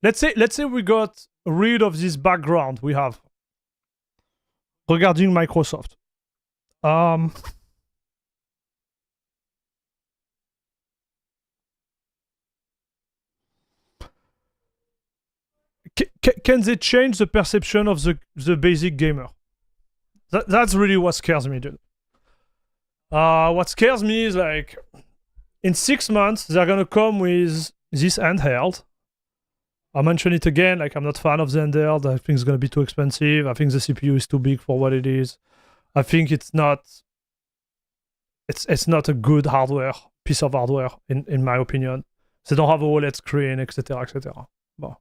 [SPEAKER 1] let's say we got rid of this background we have regarding Microsoft. Can they change the perception of the basic gamer? That's really what scares me, dude. What scares me is, like, in 6 months, they're gonna come with this handheld. I mention it again, like, I'm not a fan of the handheld. I think it's gonna be too expensive. I think the CPU is too big for what it is. I think it's not a good piece of hardware, in my opinion. They don't have a OLED screen, etc., etc. Well,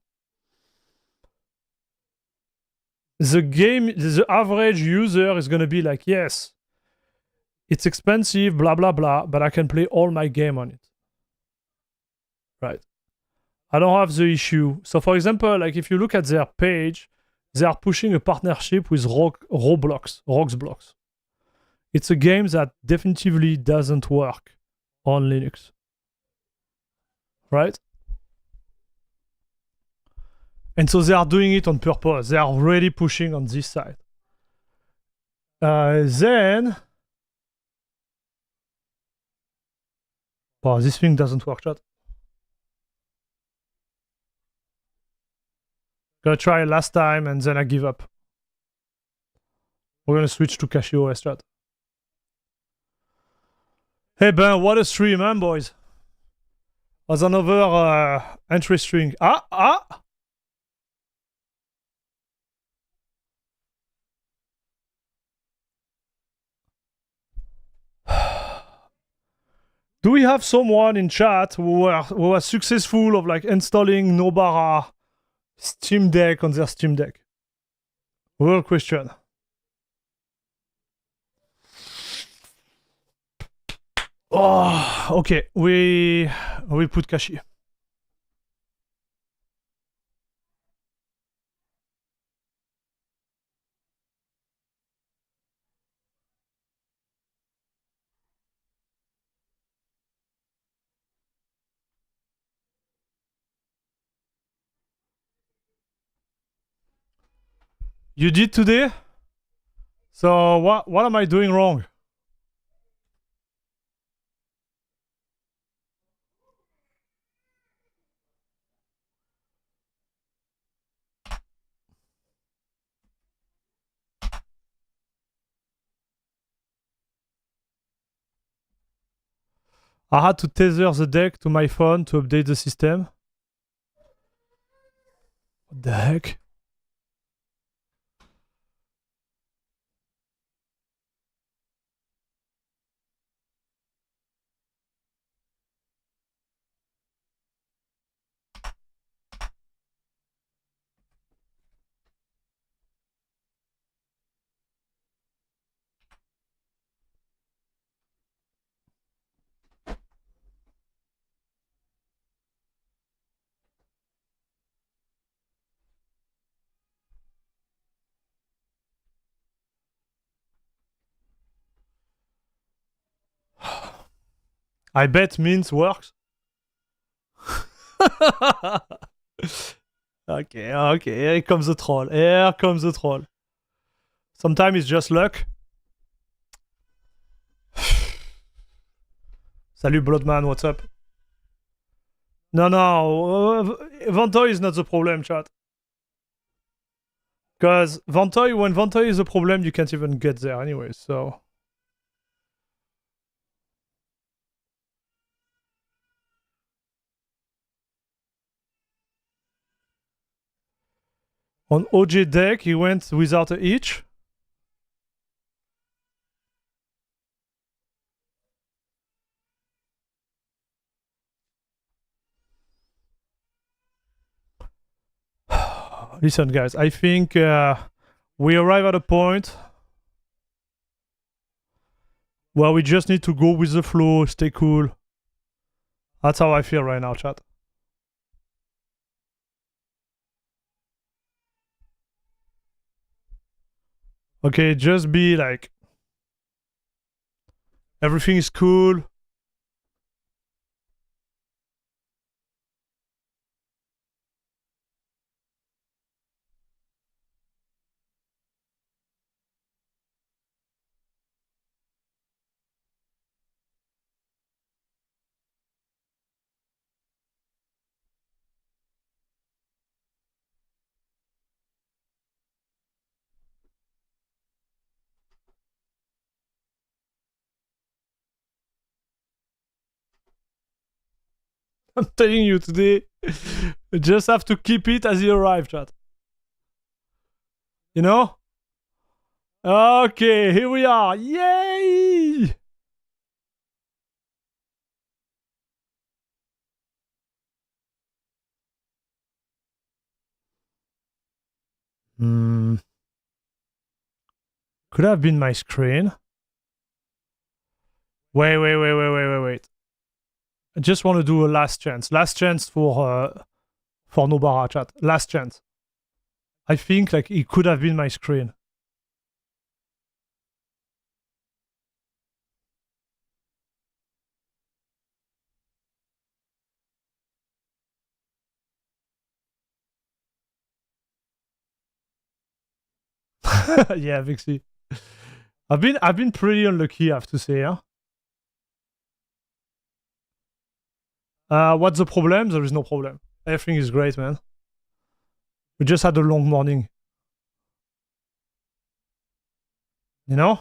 [SPEAKER 1] the average user is gonna be like, yes, it's expensive, blah blah blah, but I can play all my game on it. Right. I don't have the issue. So, for example, like, if you look at their page, they are pushing a partnership with Roblox. It's a game that definitively doesn't work on Linux. Right? And so they are doing it on purpose. They are really pushing on this side. Then... Wow, this thing doesn't work, chat. Gonna try last time and then I give up. We're gonna switch to CachyOS, chat. Hey Ben, what a stream, man, boys. As another entry string. Do we have someone in chat who was successful of, like, installing Nobara SteamDeck on their Steam Deck? Real question. Oh, okay. We put Cachy. You did today? So what am I doing wrong? I had to tether the deck to my phone to update the system. What the heck? I bet means works. Okay, here comes the troll. Here comes the troll. Sometimes it's just luck. Salut Bloodman, what's up? No, Vantoy is not the problem, chat. Because when Vantoy is a problem, you can't even get there anyway, so... On OJ deck, he went without a hitch. Listen, guys, I think we arrive at a point where we just need to go with the flow, stay cool. That's how I feel right now, chat. Okay, just be like... Everything is cool. I'm telling you today, you just have to keep it as you arrive, chat. You know? Okay, here we are. Yay! Could have been my screen. Wait. I just want to do a last chance. Last chance for Nobara, chat. Last chance. I think like it could have been my screen. Yeah, Vixie. I've been pretty unlucky, I have to say, huh? What's the problem? There is no problem. Everything is great, man. We just had a long morning. You know?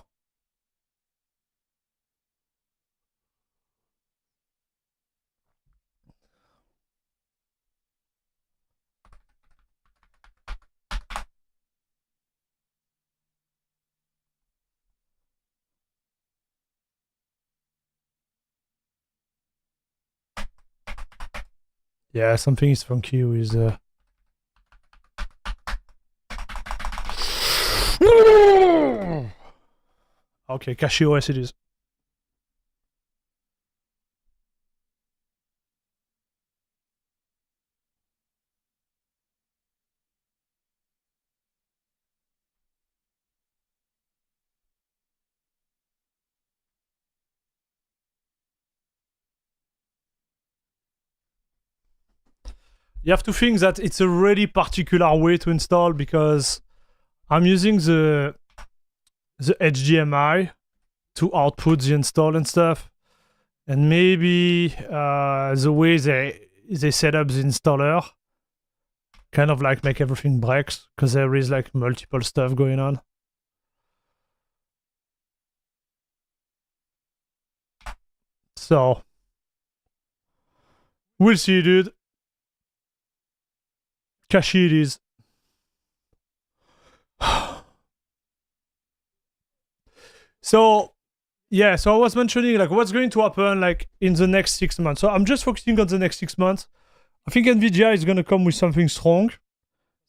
[SPEAKER 1] Yeah, something is funky with... Okay, CachyOS it is. You have to think that it's a really particular way to install because I'm using the HDMI to output the install and stuff, and maybe the way they set up the installer kind of like make everything breaks because there is like multiple stuff going on. So we'll see, dude. Cachy it is. So yeah, so I was mentioning like what's going to happen like in the next 6 months. So I'm just focusing on the next 6 months. I think NVIDIA is going to come with something strong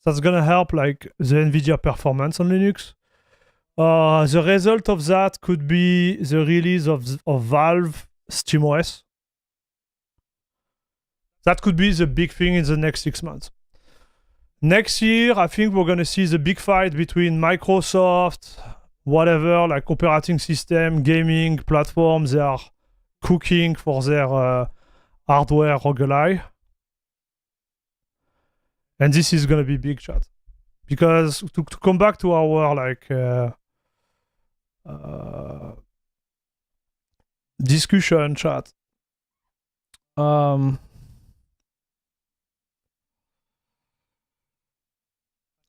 [SPEAKER 1] that's going to help like the NVIDIA performance on Linux. The result of that could be the release of Valve SteamOS. That could be the big thing in the next 6 months. Next year, I think we're going to see the big fight between Microsoft, whatever, like operating system, gaming platforms, they are cooking for their hardware roguelike. And this is going to be big, chat. Because to come back to our like discussion, chat.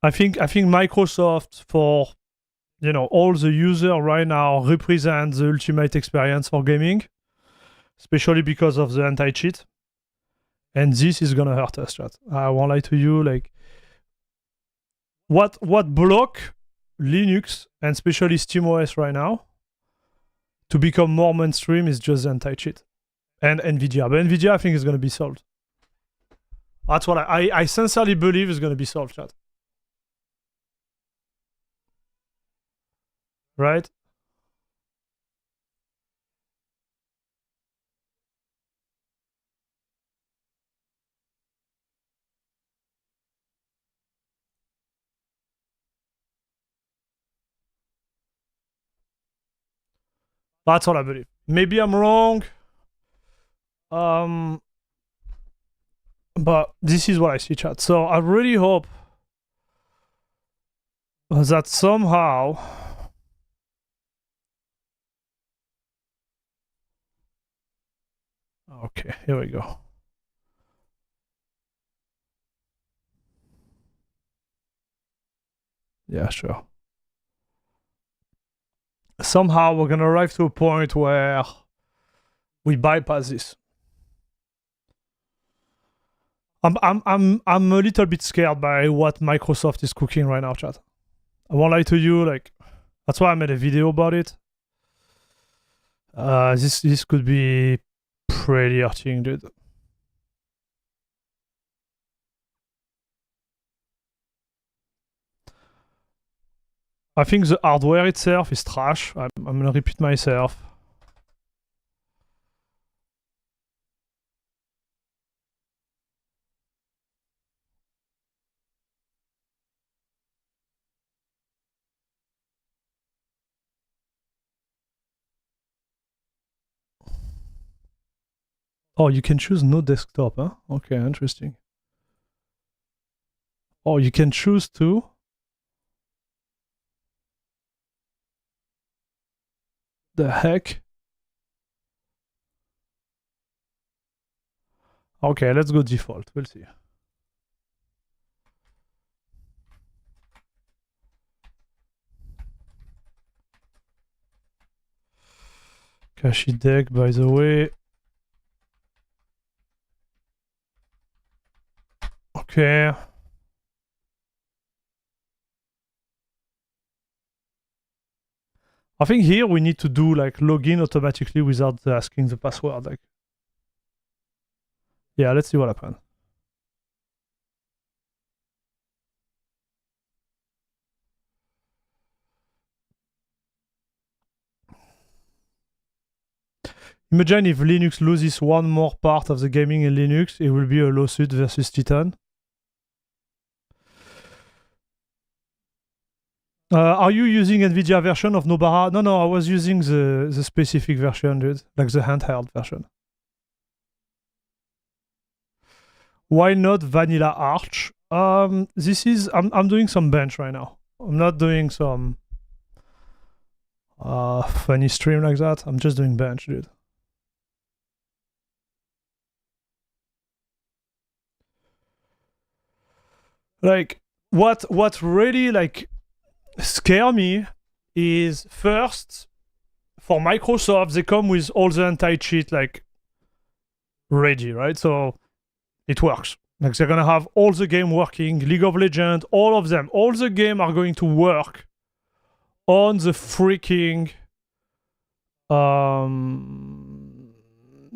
[SPEAKER 1] I think Microsoft, for all the user right now, represents the ultimate experience for gaming, especially because of the anti-cheat. And this is gonna hurt us, chat. I won't lie to you. Like, what block Linux and especially SteamOS right now to become more mainstream is just the anti-cheat and NVIDIA. But NVIDIA, I think, is gonna be solved. That's what I sincerely believe is gonna be solved, chat. Right? That's all I believe. Maybe I'm wrong. But this is what I see, chat. So I really hope that somehow okay, here we go. Yeah, sure. Somehow we're gonna arrive to a point where we bypass this. I'm a little bit scared by what Microsoft is cooking right now, chat. I won't lie to you, like that's why I made a video about it. This could be pretty hurting, dude. I think the hardware itself is trash. I'm gonna repeat myself. Oh, you can choose no desktop, huh? Okay, interesting. Oh, you can choose to. The heck? Okay, let's go default. We'll see. CachyOS, by the way. Okay. I think here we need to do like login automatically without asking the password. Like, yeah, let's see what happens. Imagine if Linux loses one more part of the gaming in Linux, it will be a lawsuit versus Titan. Are you using NVIDIA version of Nobara? No, I was using the specific version, dude. Like the handheld version. Why not Vanilla Arch? I'm doing some bench right now. I'm not doing some funny stream like that. I'm just doing bench, dude. Like what really like scare me is first for Microsoft they come with all the anti-cheat like ready, right? So it works. Like they're gonna have all the game working, League of Legends, all of them, all the game are going to work on the freaking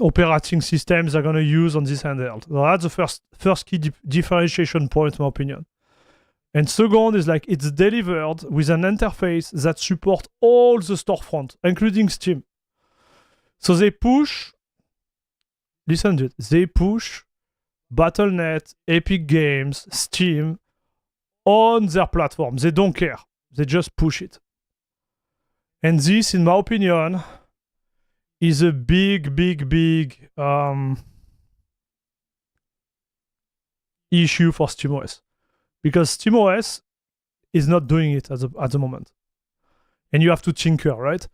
[SPEAKER 1] operating systems they're gonna use on this handheld. So that's the first key differentiation point, in my opinion. And second is like it's delivered with an interface that supports all the storefront, including Steam. So they push, listen to it, they push Battle.net, Epic Games, Steam on their platform. They don't care. They just push it. And this, in my opinion, is a big issue for SteamOS. Because SteamOS is not doing it at the moment. And you have to tinker, right?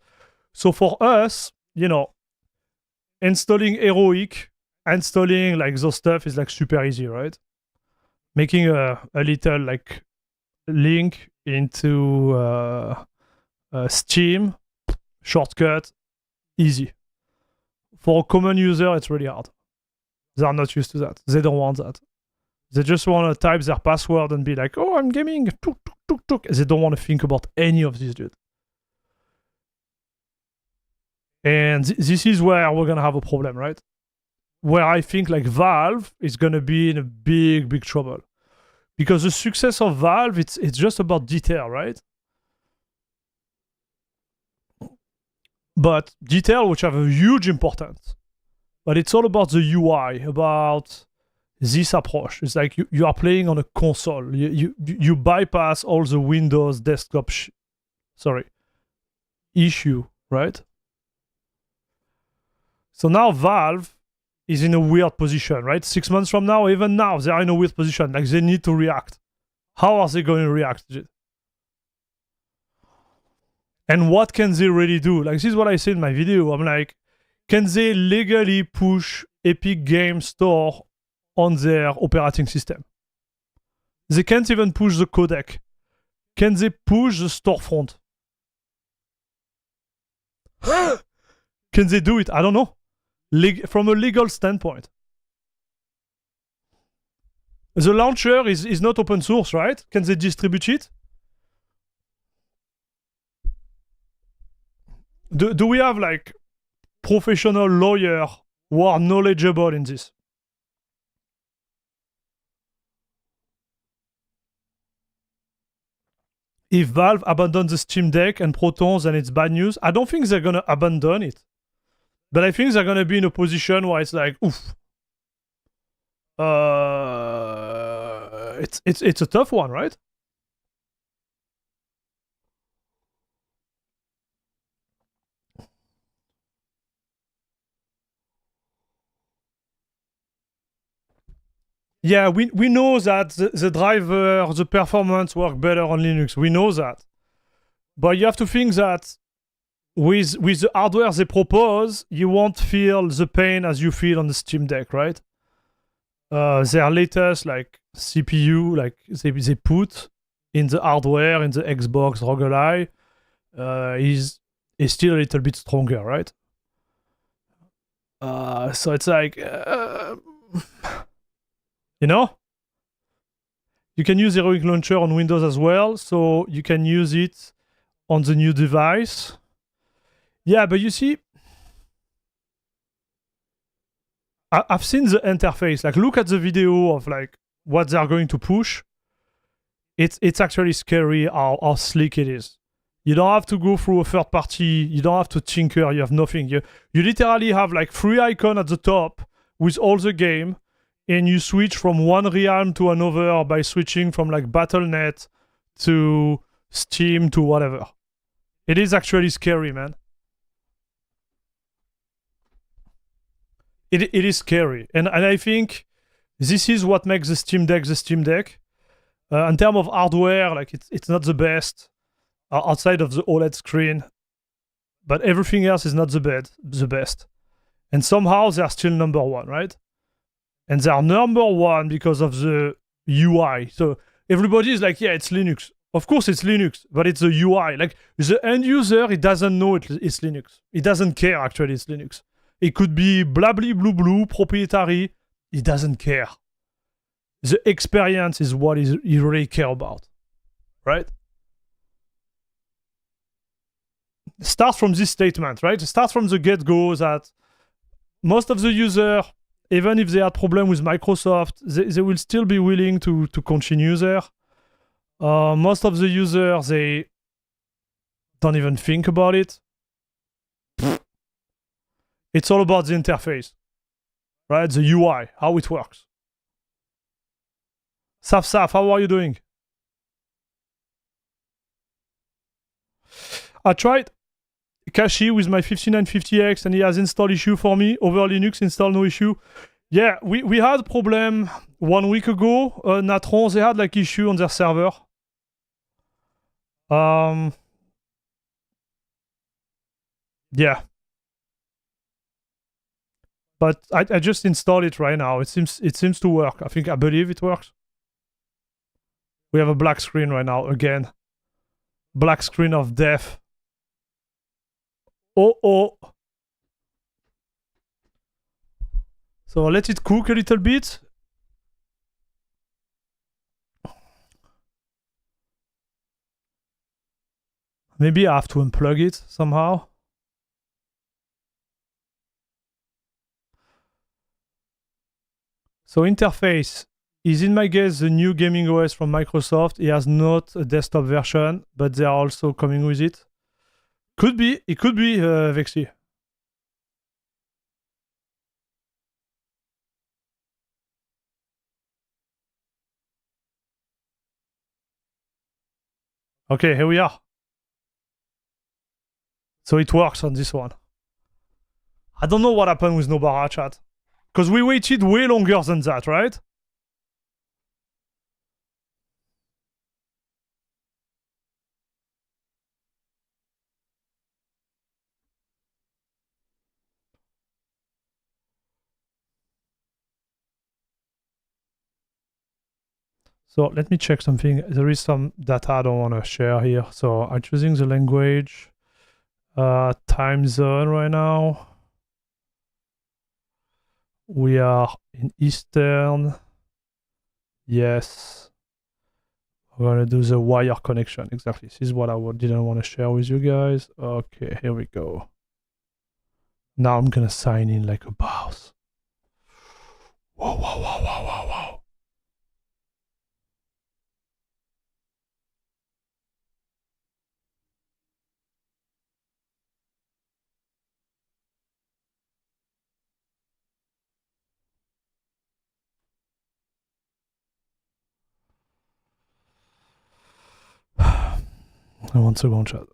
[SPEAKER 1] So for us, you know, installing Heroic, installing like those stuff is like super easy, right? Making a little like link into Steam, shortcut, easy. For a common user, it's really hard. They are not used to that. They don't want that. They just want to type their password and be like, oh, I'm gaming. Tuk, tuk, tuk, tuk. They don't want to think about any of this, dude. And this is where we're going to have a problem, right? Where I think like Valve is going to be in a big trouble. Because the success of Valve, it's just about detail, right? But detail, which have a huge importance. But it's all about the UI, about this approach. It's like you are playing on a console. You bypass all the Windows desktop issue, right? So now Valve is in a weird position, right? 6 months from now, even now, they are in a weird position. Like they need to react. How are they going to react? And what can they really do? Like this is what I said in my video. I'm like, can they legally push Epic Games Store on their operating system? They can't even push the codec. Can they push the storefront? Can they do it? I don't know. From a legal standpoint. The launcher is not open source, right? Can they distribute it? Do we have like professional lawyers who are knowledgeable in this? If Valve abandons the Steam Deck and Proton, then it's bad news. I don't think they're gonna abandon it. But I think they're gonna be in a position where it's like, oof. It's a tough one, right? Yeah, we know that the driver, the performance work better on Linux. We know that. But you have to think that with the hardware they propose, you won't feel the pain as you feel on the Steam Deck, right? Their latest like CPU, like they put in the hardware, in the Xbox ROG Ally, is still a little bit stronger, right? So it's like... you know, you can use Heroic Launcher on Windows as well, so you can use it on the new device. Yeah, but you see, I've seen the interface. Like, look at the video of like what they are going to push. It's actually scary how slick it is. You don't have to go through a third party. You don't have to tinker. You have nothing. You literally have like 3 icons at the top with all the game. And you switch from one realm to another by switching from like Battle.net to Steam to whatever. It is actually scary, man. It is scary. And I think this is what makes the Steam Deck the Steam Deck. In terms of hardware, like it's not the best outside of the OLED screen, but everything else is not the best. And somehow they're still number one, right? And they're number one because of the UI. So everybody is like, yeah, it's Linux. Of course it's Linux, but it's the UI. Like the end user, he doesn't know it's Linux. He doesn't care actually it's Linux. It could be blably blue blue, proprietary. He doesn't care. The experience is what he really care about, right? Start from this statement, right? Start from the get-go that most of the user, even if they had problem with Microsoft, they will still be willing to continue there. Most of the users, they don't even think about it. It's all about the interface, right? The UI, how it works. Saf, how are you doing? I tried Cachy with my 5950X and he has install issue for me. Over Linux, install no issue. Yeah, we had problem 1 week ago. Natron, they had like issue on their server. Yeah. But I just installed it right now. It seems to work. I believe it works. We have a black screen right now again. Black screen of death. Oh. So let it cook a little bit. Maybe I have to unplug it somehow. So interface is, in my guess, the new gaming OS from Microsoft. It has not a desktop version, but they are also coming with it. Could be. It could be Vexy. Okay, here we are. So it works on this one. I don't know what happened with Nobara chat. Because we waited way longer than that, right? So let me check something. There is some data I don't want to share here. So I'm choosing the language. Time zone right now. We are in Eastern. Yes. We're going to do the wire connection. Exactly. This is what I didn't want to share with you guys. Okay, here we go. Now I'm going to sign in like a boss. Whoa. One second, chat.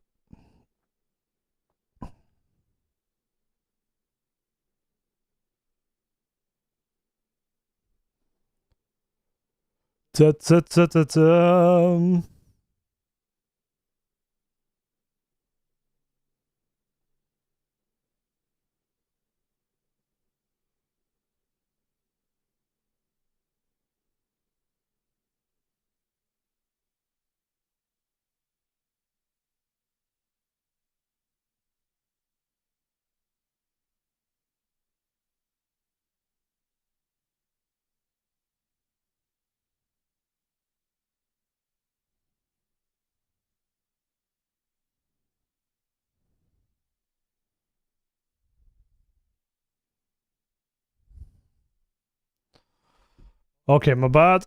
[SPEAKER 1] Okay, my bad.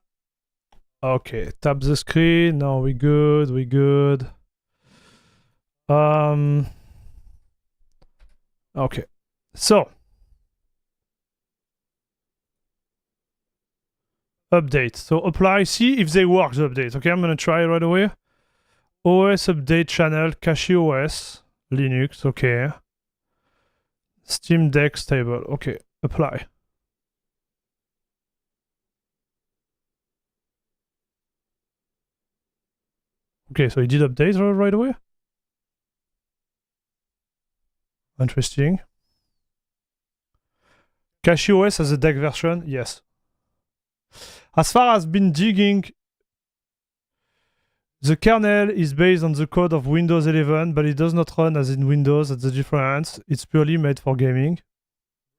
[SPEAKER 1] Okay, tap the screen. No, we good. Okay. So update. So apply, see if they work the update. Okay, I'm gonna try right away. OS update channel, CachyOS, Linux, okay. SteamDeck stable, okay, apply. Okay, so it did update right away. Interesting. CachyOS has a deck version? Yes. As far as been digging, the kernel is based on the code of Windows 11, but it does not run as in Windows. That's the difference. It's purely made for gaming.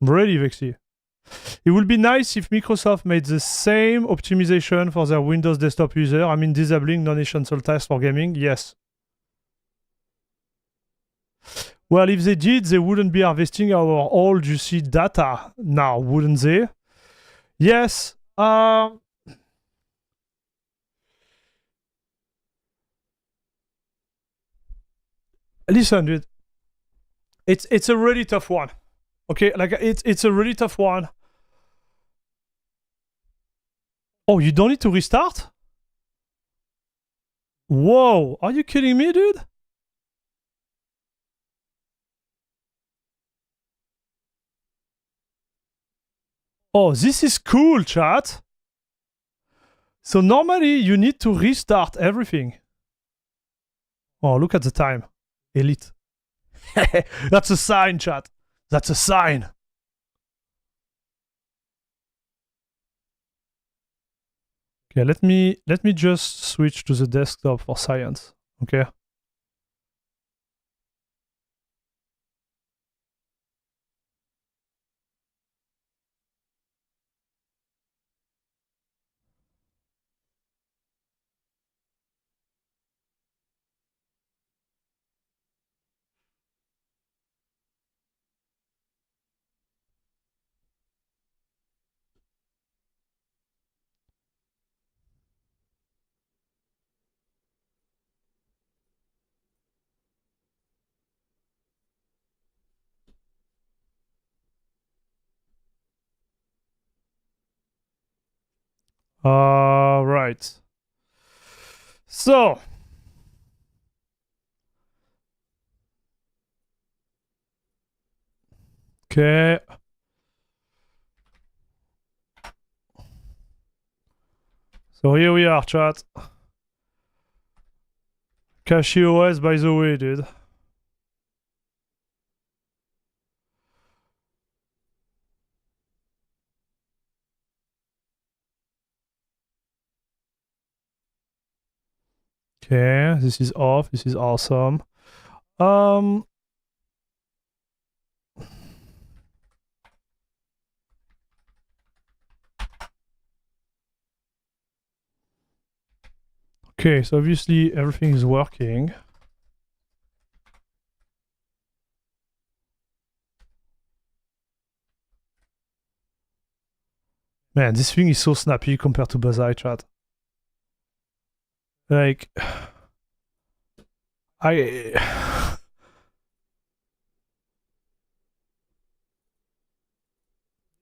[SPEAKER 1] Really, Vexy. It would be nice if Microsoft made the same optimization for their Windows desktop user. I mean, disabling non-essential tasks for gaming. Yes. Well, if they did, they wouldn't be harvesting our old juicy data now, wouldn't they? Yes. Listen, dude. It's a really tough one. Okay, like it's a really tough one. Oh, you don't need to restart? Whoa, are you kidding me, dude? Oh, this is cool, chat. So normally you need to restart everything. Oh, look at the time. Elite. That's a sign, chat. That's a sign. Okay, let me just switch to the desktop for science. Okay. Right. So. Okay. So here we are, chat. CachyOS, by the way, dude. Okay, this is off. This is awesome. Okay, so obviously everything is working. Man, this thing is so snappy compared to Bazite, chat. Like,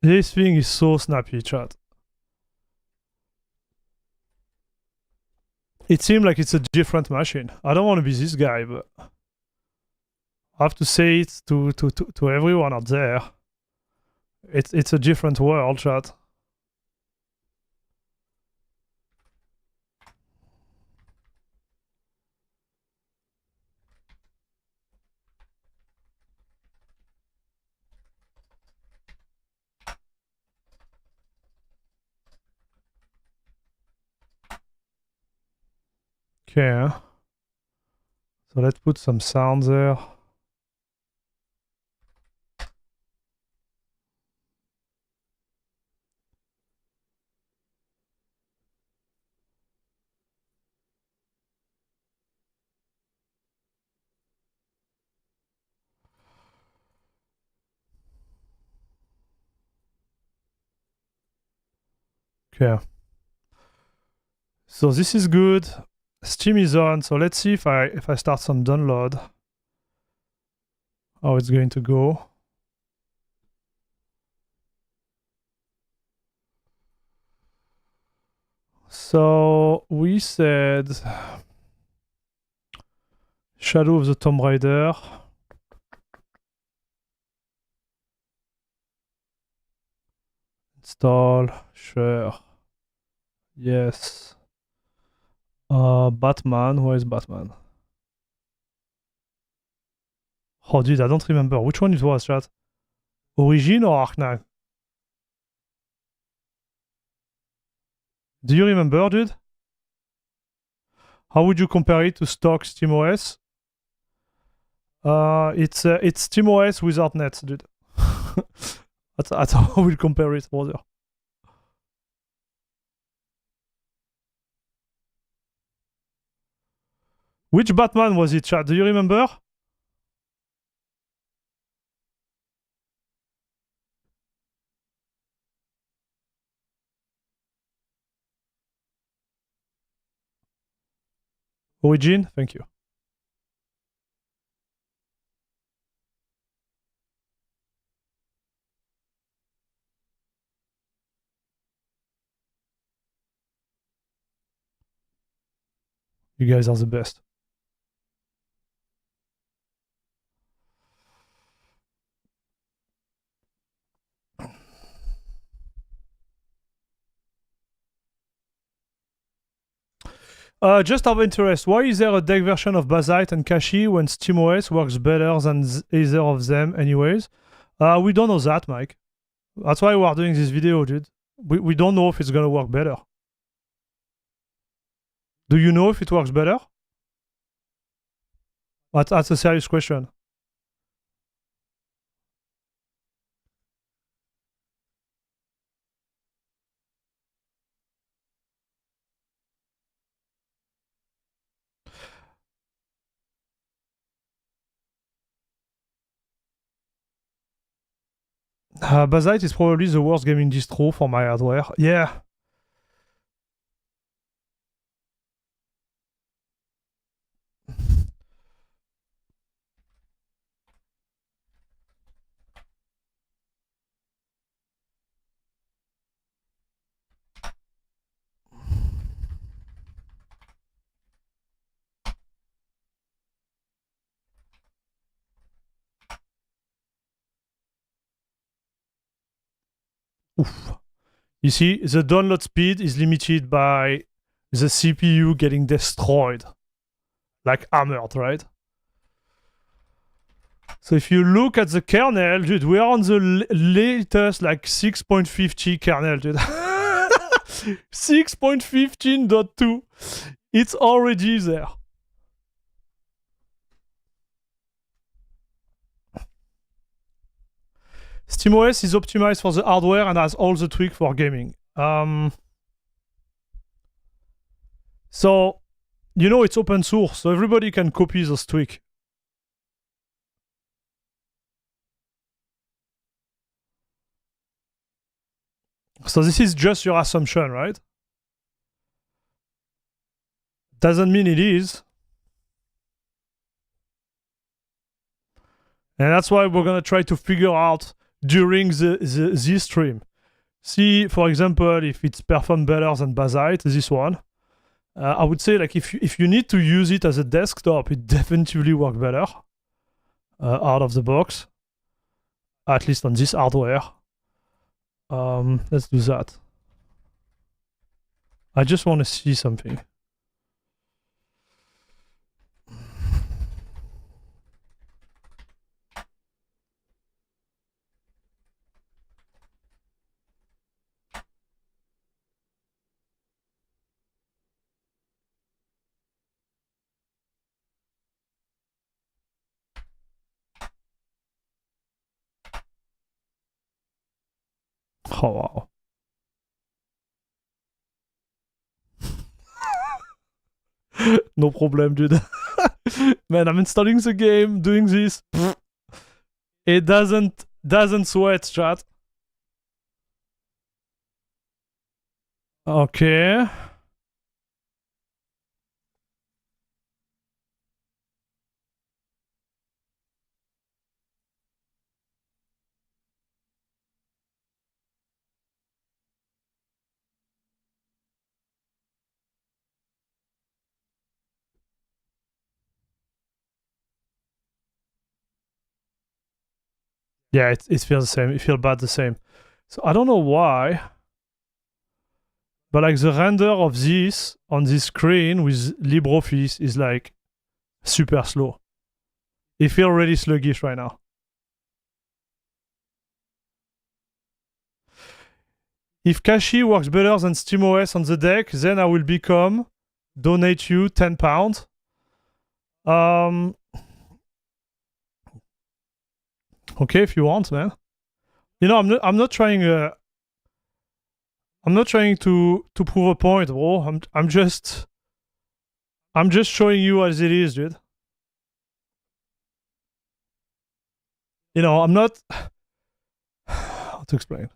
[SPEAKER 1] this thing is so snappy, chat. It seems like it's a different machine. I don't want to be this guy, but I have to say it to everyone out there. It's a different world, chat. Okay. So let's put some sound there. Okay. So this is good. Steam is on. So let's see if I start some download, how it's going to go. So we said Shadow of the Tomb Raider. Install. Sure. Yes. Batman. Where is Batman? Oh, dude, I don't remember. Which one it was, chat? Origin or Arc Knight? Do you remember, dude? How would you compare it to stock SteamOS? It's SteamOS without nets, dude. that's how I will compare it, brother. Which Batman was it, chat? Do you remember? Origin? Thank you. You guys are the best. Just out of interest, why is there a deck version of Bazite and Cachy when SteamOS works better than either of them anyways? We don't know that, Mike. That's why we are doing this video, dude. We don't know if it's gonna work better. Do you know if it works better? That's a serious question. Bazite is probably the worst gaming distro for my hardware. Yeah. Oof. You see, the download speed is limited by the CPU getting destroyed. Like hammered, right? So if you look at the kernel, dude, we are on the latest like 6.50 kernel, dude. 6.15.2. It's already there. SteamOS is optimized for the hardware and has all the tweaks for gaming. So, you know, it's open source, so everybody can copy those tweaks. So this is just your assumption, right? Doesn't mean it is. And that's why we're gonna try to figure out during this stream. See, for example, if it's performed better than Bazite, this one. I would say, like, if you need to use it as a desktop, it definitely works better out of the box, at least on this hardware. Let's do that. I just want to see something. Oh, wow. No problem, dude. Man, I'm installing the game, doing this. It doesn't sweat, chat. Okay. Yeah, it feels the same. It feels bad the same. So I don't know why. but like the render of this on this screen with LibreOffice is like super slow. It feels really sluggish right now. If Cachy works better than SteamOS on the deck, then I will donate you £10. Okay, if you want, man. You know, I'm not trying to prove a point, bro. I'm just showing you as it is, dude. You know, I'm not how to explain.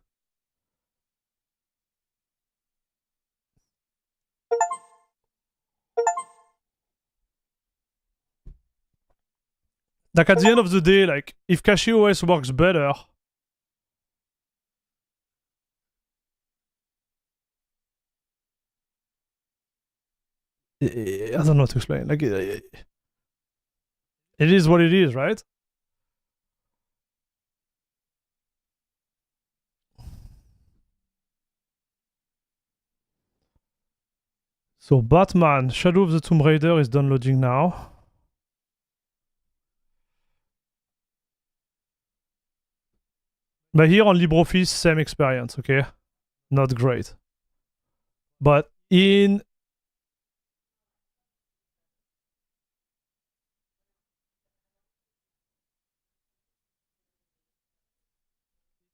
[SPEAKER 1] Like at the end of the day, like if CachyOS works better, I don't know how to explain. Like it is what it is, right? So Batman, Shadow of the Tomb Raider is downloading now. But here on LibreOffice, same experience, okay? Not great. But in...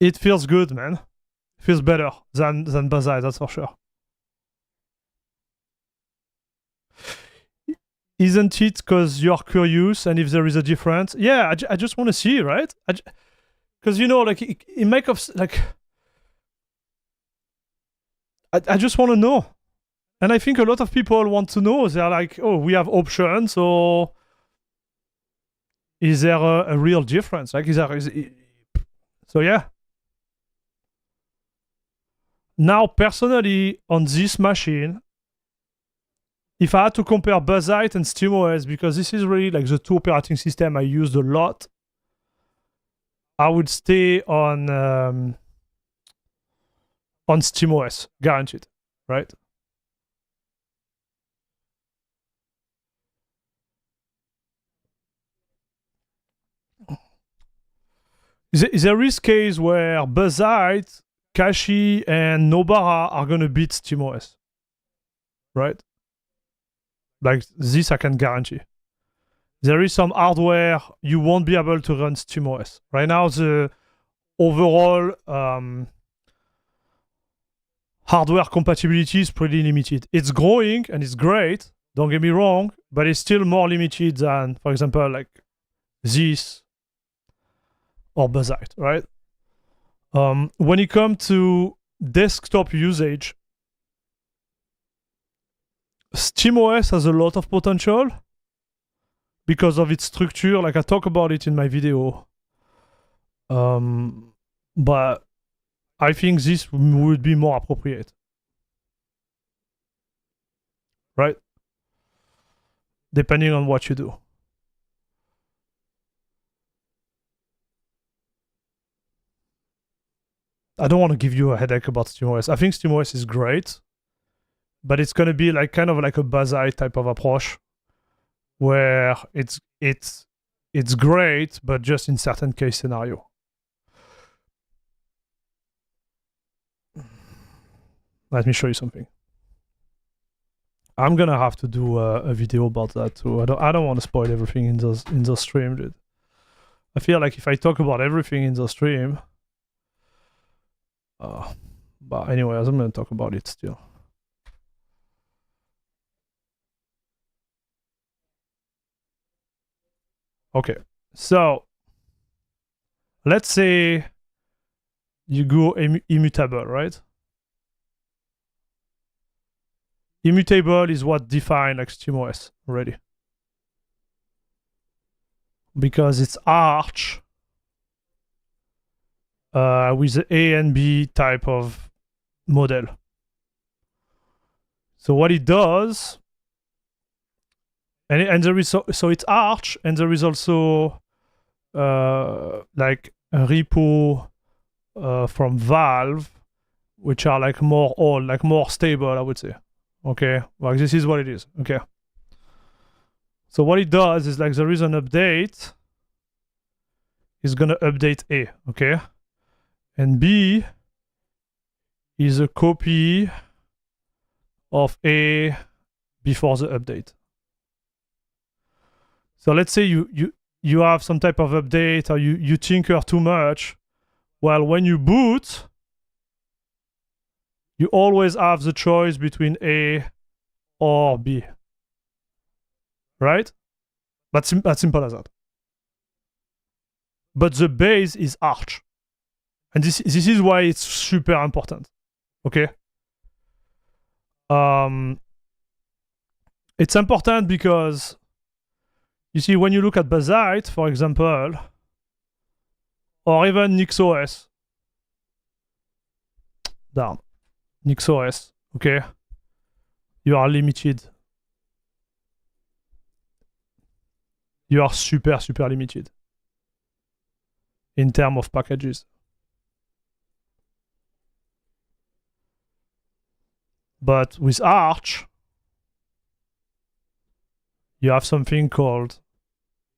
[SPEAKER 1] It feels good, man. It feels better than Bazite, that's for sure. Isn't it because you're curious and if there is a difference? Yeah, I just want to see, right? Because, you know, like, it make of, like... I just want to know. And I think a lot of people want to know. They're like, oh, we have options, or... Is there a real difference? Like, so, yeah. Now, personally, on this machine, if I had to compare Bazite and SteamOS, because this is really like the two operating systems I used a lot, I would stay on SteamOS, guaranteed, right? There is case where Bazite, Cachy, and Nobara are gonna beat SteamOS, right? Like this, I can guarantee. There is some hardware you won't be able to run SteamOS. Right now, the overall hardware compatibility is pretty limited. It's growing and it's great, don't get me wrong, but it's still more limited than, for example, like this or Bazite, right? When it comes to desktop usage, SteamOS has a lot of potential because of its structure. Like I talk about it in my video. But I think this would be more appropriate. Right? Depending on what you do. I don't want to give you a headache about SteamOS. I think SteamOS is great, but it's going to be like kind of like a Bazite type of approach where it's great, but just in certain case scenario. Let me show you something. I'm gonna have to do a video about that too. I don't want to spoil everything in the stream, dude. I feel like if I talk about everything in the stream, but anyways, I'm gonna talk about it still. Okay, so let's say you go immutable, right? Immutable is what defines like SteamOS already. Because it's Arch with the A and B type of model. So what it does, and there is so it's Arch, and there is also like a repo from Valve which are like more old, like more stable, I would say. Okay, like this is what it is. Okay. So what it does is like there is an update. It's gonna update A, okay? And B is a copy of A before the update. So let's say you have some type of update or you tinker too much. Well, when you boot, you always have the choice between A or B. Right? That's simple as that. But the base is Arch. And this is why it's super important. Okay? It's important because you see, when you look at Bazite, for example, or even NixOS, down, NixOS, okay, you are limited. You are super limited in terms of packages. But with Arch, you have something called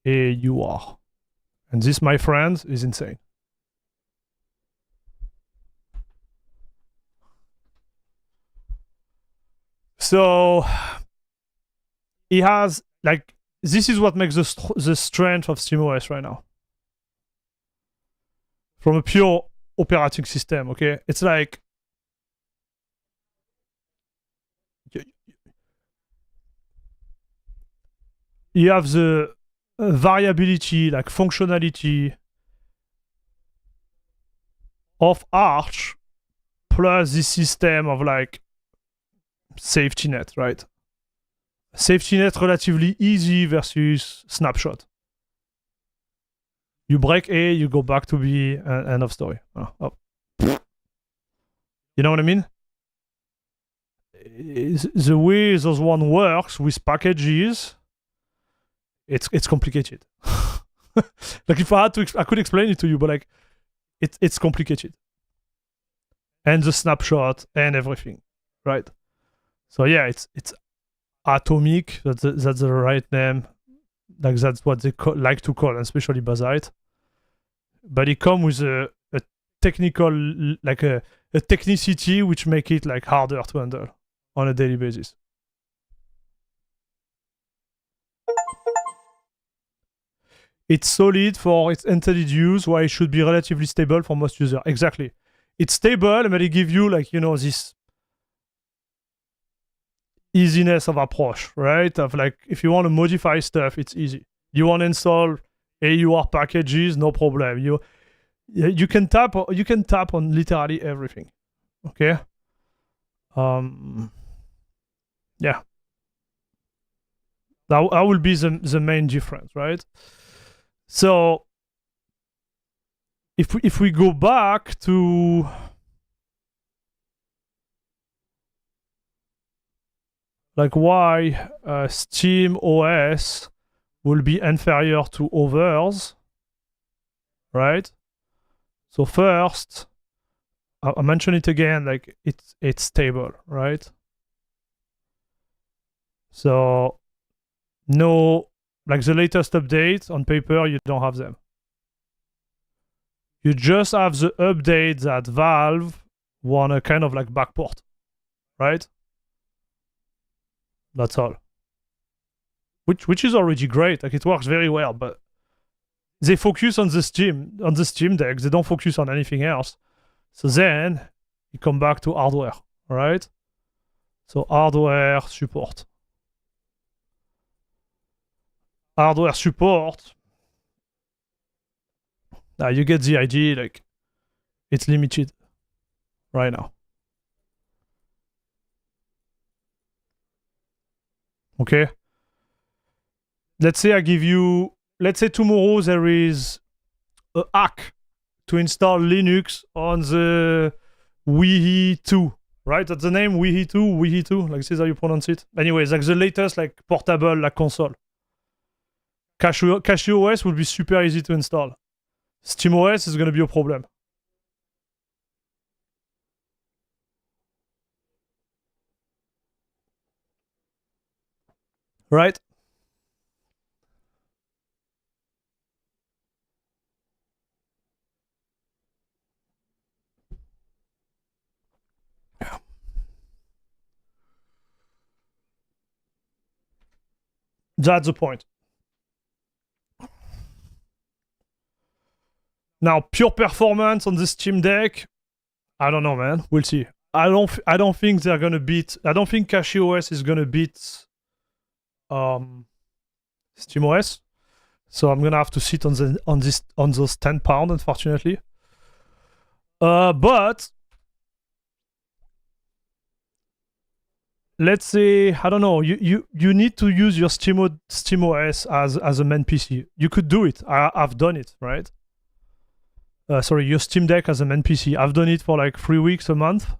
[SPEAKER 1] AUR. And this, my friends, is insane. So he has, like, this is what makes the strength of SteamOS right now. From a pure operating system, okay? It's like you have the variability, like functionality of Arch plus this system of like safety net, right? Safety net relatively easy versus snapshot. You break A, you go back to B, and end of story. Oh. You know what I mean? The way those one works with packages, it's complicated. Like if I had to, I could explain it to you, but like it's complicated. And the snapshot and everything, right? So yeah, it's atomic. That's the right name. Like that's what they like to call, and especially Bazite. But it comes with a technical, like a technicity which make it like harder to handle on a daily basis. It's solid for its intended use, why it should be relatively stable for most users. Exactly. It's stable, but it gives you like, you know, this easiness of approach, right? Of like, if you want to modify stuff, it's easy. You want to install AUR packages, no problem. You can tap on literally everything. Okay. Yeah. That will be the main difference, right? So if we go back to like why SteamOS will be inferior to others, right? So first, I mention it again, like it's stable, right? So no, like the latest updates on paper, you don't have them. You just have the update that Valve want to kind of like backport, right? That's all. Which is already great. Like it works very well, but they focus on the SteamDeck. They don't focus on anything else. So then you come back to hardware, all right? So hardware support. Hardware support. Now you get the idea, like it's limited right now. Okay. Let's say let's say tomorrow there is a hack to install Linux on the Wii 2, right? That's the name, Wii 2, like this is how you pronounce it. Anyways, like the latest like portable like console. CachyOS will be super easy to install. SteamOS is going to be a problem. right? That's the point. Now, pure performance on the Steam Deck, I don't know, man. We'll see. I don't think they're gonna beat. I don't think CachyOS is gonna beat SteamOS. So I'm gonna have to sit on those 10 pounds, unfortunately. But let's say, I don't know, you need to use your SteamOS as a main PC. You could do it. I've done it, right? Sorry, your Steam Deck as a main PC. I've done it for like 3 weeks, a month.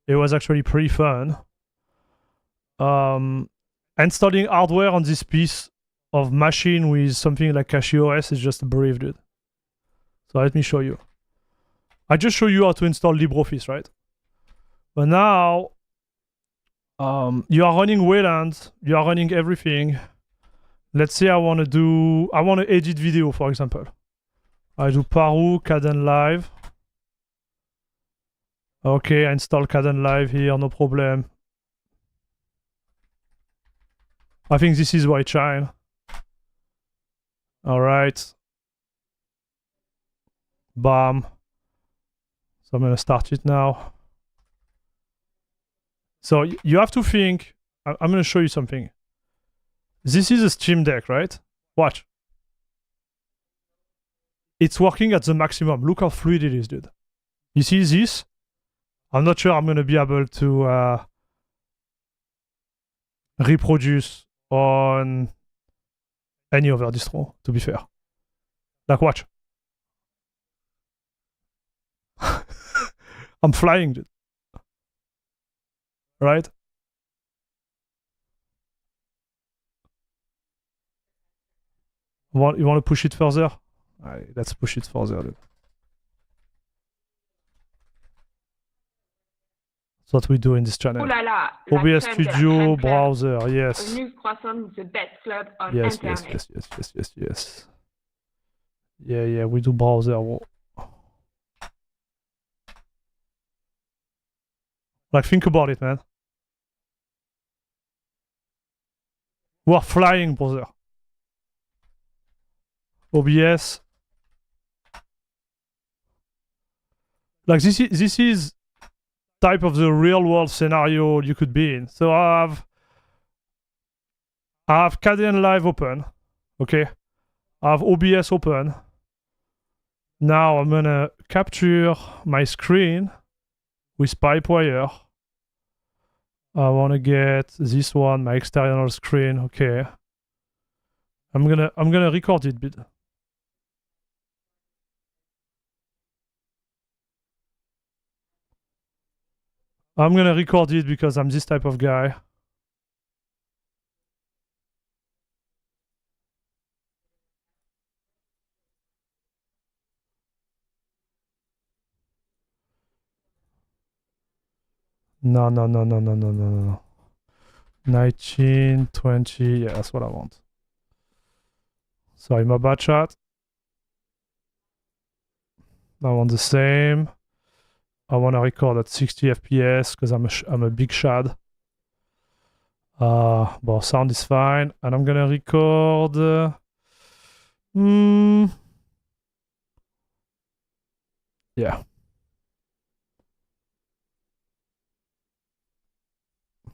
[SPEAKER 1] It was actually pretty fun. Installing hardware on this piece of machine with something like CachyOS is just a brief, dude. So let me show you. I just show you how to install LibreOffice, right? But now, you are running Wayland, you are running everything. Let's say I want to edit video, for example. I do Paru, Kdenlive. Okay, I install Kdenlive here, no problem. I think this is why it shine. All right. Bam. So I'm gonna start it now. So you have to think, I'm gonna show you something. This is a Steam Deck, right? Watch. It's working at the maximum. Look how fluid it is, dude. You see this? I'm not sure I'm gonna be able to reproduce on any other distro, to be fair. Like, watch. I'm flying, dude. Right? You want to push it further? Alright, let's push it further, dude. That's what we do in this channel.
[SPEAKER 7] Oh là là,
[SPEAKER 1] OBS Studio, browser, yes.
[SPEAKER 7] News croissant, the best club on
[SPEAKER 1] Yes,
[SPEAKER 7] internet.
[SPEAKER 1] yes. Yeah, we do browser. Like, think about it, man. We're flying, brother. OBS. Like, this is type of the real world scenario you could be in. So I have Kdenlive open, okay? I have OBS open. Now I'm gonna capture my screen with Pipewire. I wanna get this one, my external screen, okay. I'm gonna record it bit. I'm gonna record it because I'm this type of guy. No. 19, 20, yeah, that's what I want. Sorry, my bad chat. I want the same. I want to record at 60 FPS because I'm a big shad. But sound is fine, and I'm gonna record. Yeah.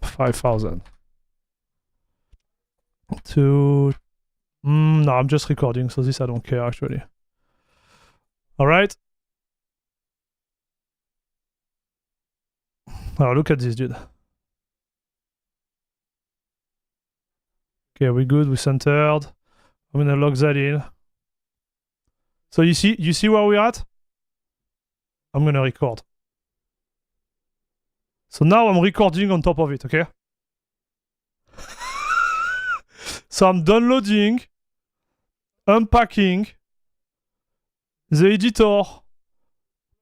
[SPEAKER 1] 5,000. No, I'm just recording, so this I don't care actually. All right. Oh, look at this, dude. Okay, we're good. We centered. I'm gonna log that in. So you see where we're at? I'm gonna record. So now I'm recording on top of it, okay? So I'm downloading, unpacking the editor,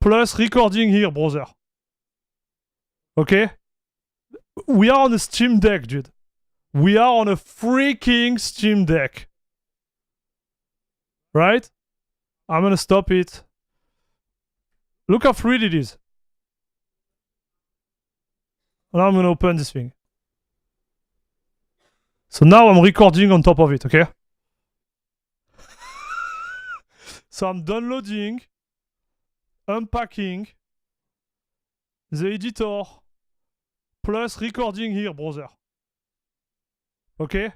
[SPEAKER 1] plus recording here, brother. Okay? We are on a Steam Deck, dude. We are on a freaking Steam Deck. Right? I'm gonna stop it. Look how fluid it is. Now I'm gonna open this thing. So now I'm recording on top of it, okay? So I'm downloading, unpacking, the editor, plus recording here, brother. Okay?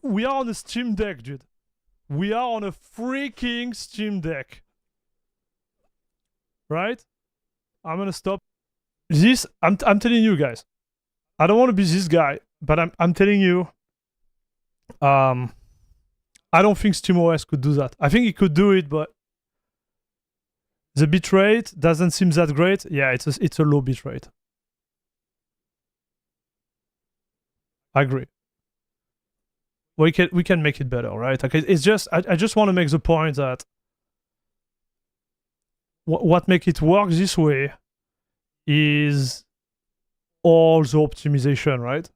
[SPEAKER 1] We are on a Steam Deck, dude. We are on a freaking Steam Deck. Right? I'm gonna stop. This, I'm telling you guys. I don't want to be this guy, but I'm telling you. I don't think SteamOS could do that. I think it could do it, but the bitrate doesn't seem that great. Yeah, it's a low bitrate. I agree. We can make it better, right? Okay, it's just I just want to make the point that what make it work this way is all the optimization, right?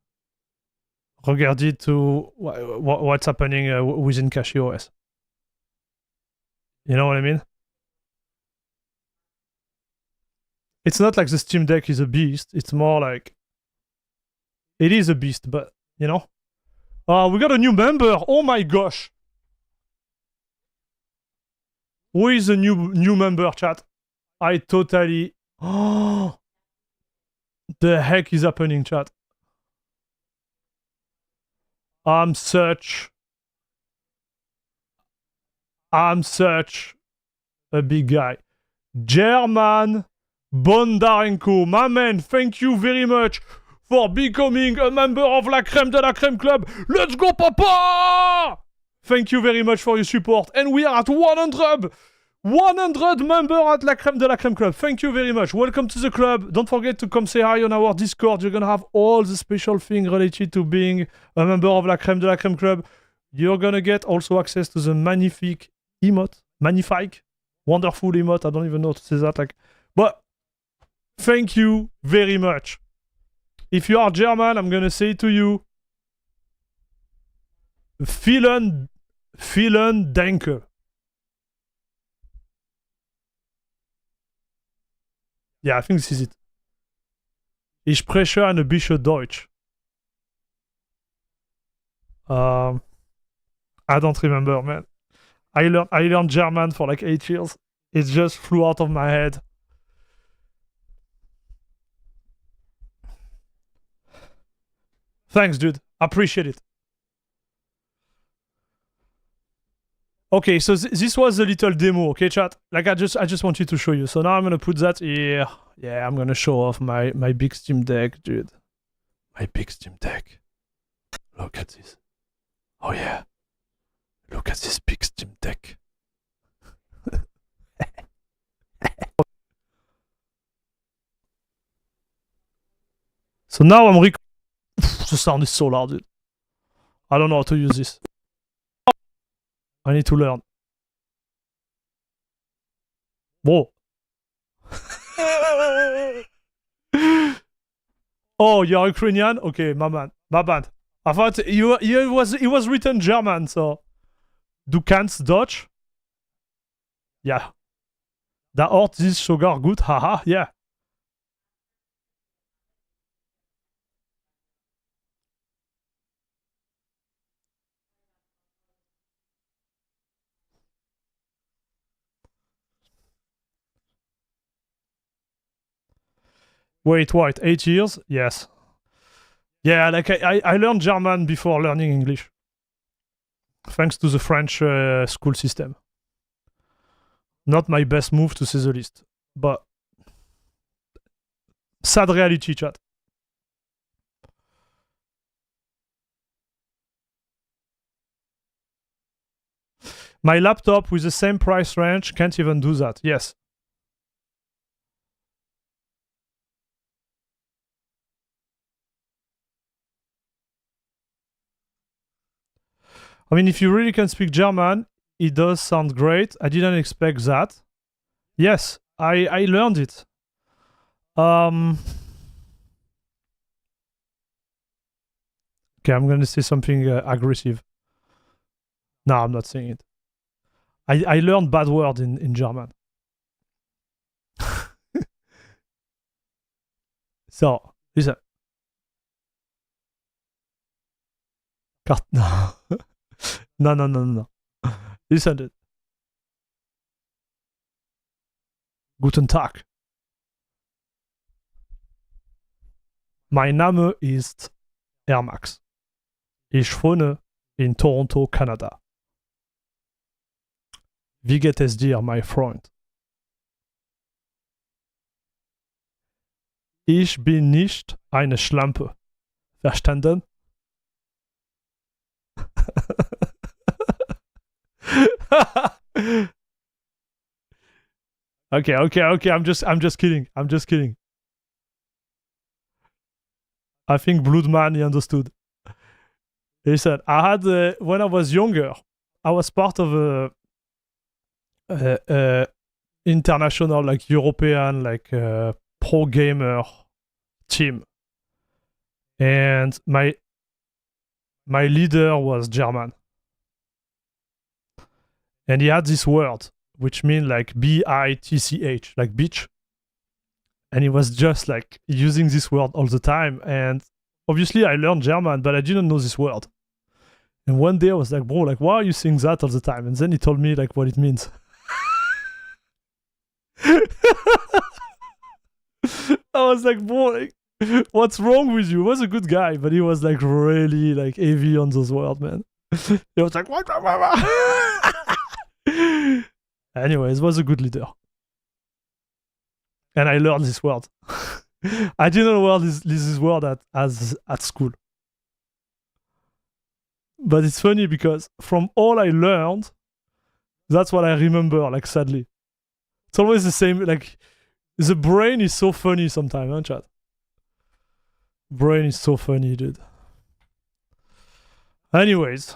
[SPEAKER 1] Regarded to what's happening within CachyOS. You know what I mean? It's not like the Steam Deck is a beast. It's more like it is a beast, but you know. We got a new member. Oh my gosh. Who is the new member, chat? I totally. Oh, the heck is happening, chat? I'm such a big guy. German Bondarenko, my man, thank you very much for becoming a member of La Crème de la Crème Club. Let's go, papa! Thank you very much for your support. And we are at 100 member at La Crème de la Crème Club. Thank you very much. Welcome to the club. Don't forget to come say hi on our Discord. You're going to have all the special things related to being a member of La Crème de la Crème Club. You're going to get also access to the magnifique emote. Magnifique. Wonderful emote. I don't even know how to say that. But thank you very much. If you are German, I'm going to say to you, vielen Dank. Yeah, I think this is it. Ich spreche ein bisschen Deutsch. I don't remember, man. I learned German for like 8 years. It just flew out of my head. Thanks, dude. Appreciate it. Okay, so this was a little demo, okay, chat? Like I just wanted to show you. So now I'm gonna put that here. Yeah, I'm gonna show off my big Steam Deck, dude. My big Steam Deck. Look at this. Oh yeah. Look at this big Steam Deck. So now I'm the sound is so loud, dude. I don't know how to use this. I need to learn. Whoa. Oh, you're Ukrainian? Okay, my bad. I thought it was written German, so. Du kannst Deutsch? Ja. Der Ort ist sogar gut, haha, yeah. Wait, what? 8 years? Yes. Yeah, like I learned German before learning English. Thanks to the French school system. Not my best move to say the least. But sad reality, chat. My laptop with the same price range can't even do that. Yes. I mean, if you really can speak German, it does sound great. I didn't expect that. Yes, I learned it. Okay, Okay, I'm gonna say something aggressive. No, I'm not saying it. I learned bad word in German. So, listen. No. No. Listen to it. Guten Tag. Mein Name ist Ermax. Ich wohne in Toronto, Kanada. Wie geht es dir, my friend? Ich bin nicht eine Schlampe. Verstanden? Okay. I'm just kidding. I think Bloodman, he understood. Listen, I had when I was younger, I was part of a international, like European, like pro gamer team, and my leader was German, and he had this word which means like bitch, like bitch, and he was just like using this word all the time. And obviously I learned German, but I didn't know this word. And one day I was like, bro, like, why are you saying that all the time? And then he told me like what it means. I was like, bro, like, what's wrong with you? He was a good guy, but he was like really like heavy on those words, man. He was like, what? Anyways, it was a good leader. And I learned this word. I didn't learn this word at school. But it's funny because from all I learned, that's what I remember, like, sadly. It's always the same, like, the brain is so funny sometimes, huh, chat? Brain is so funny, dude. Anyways.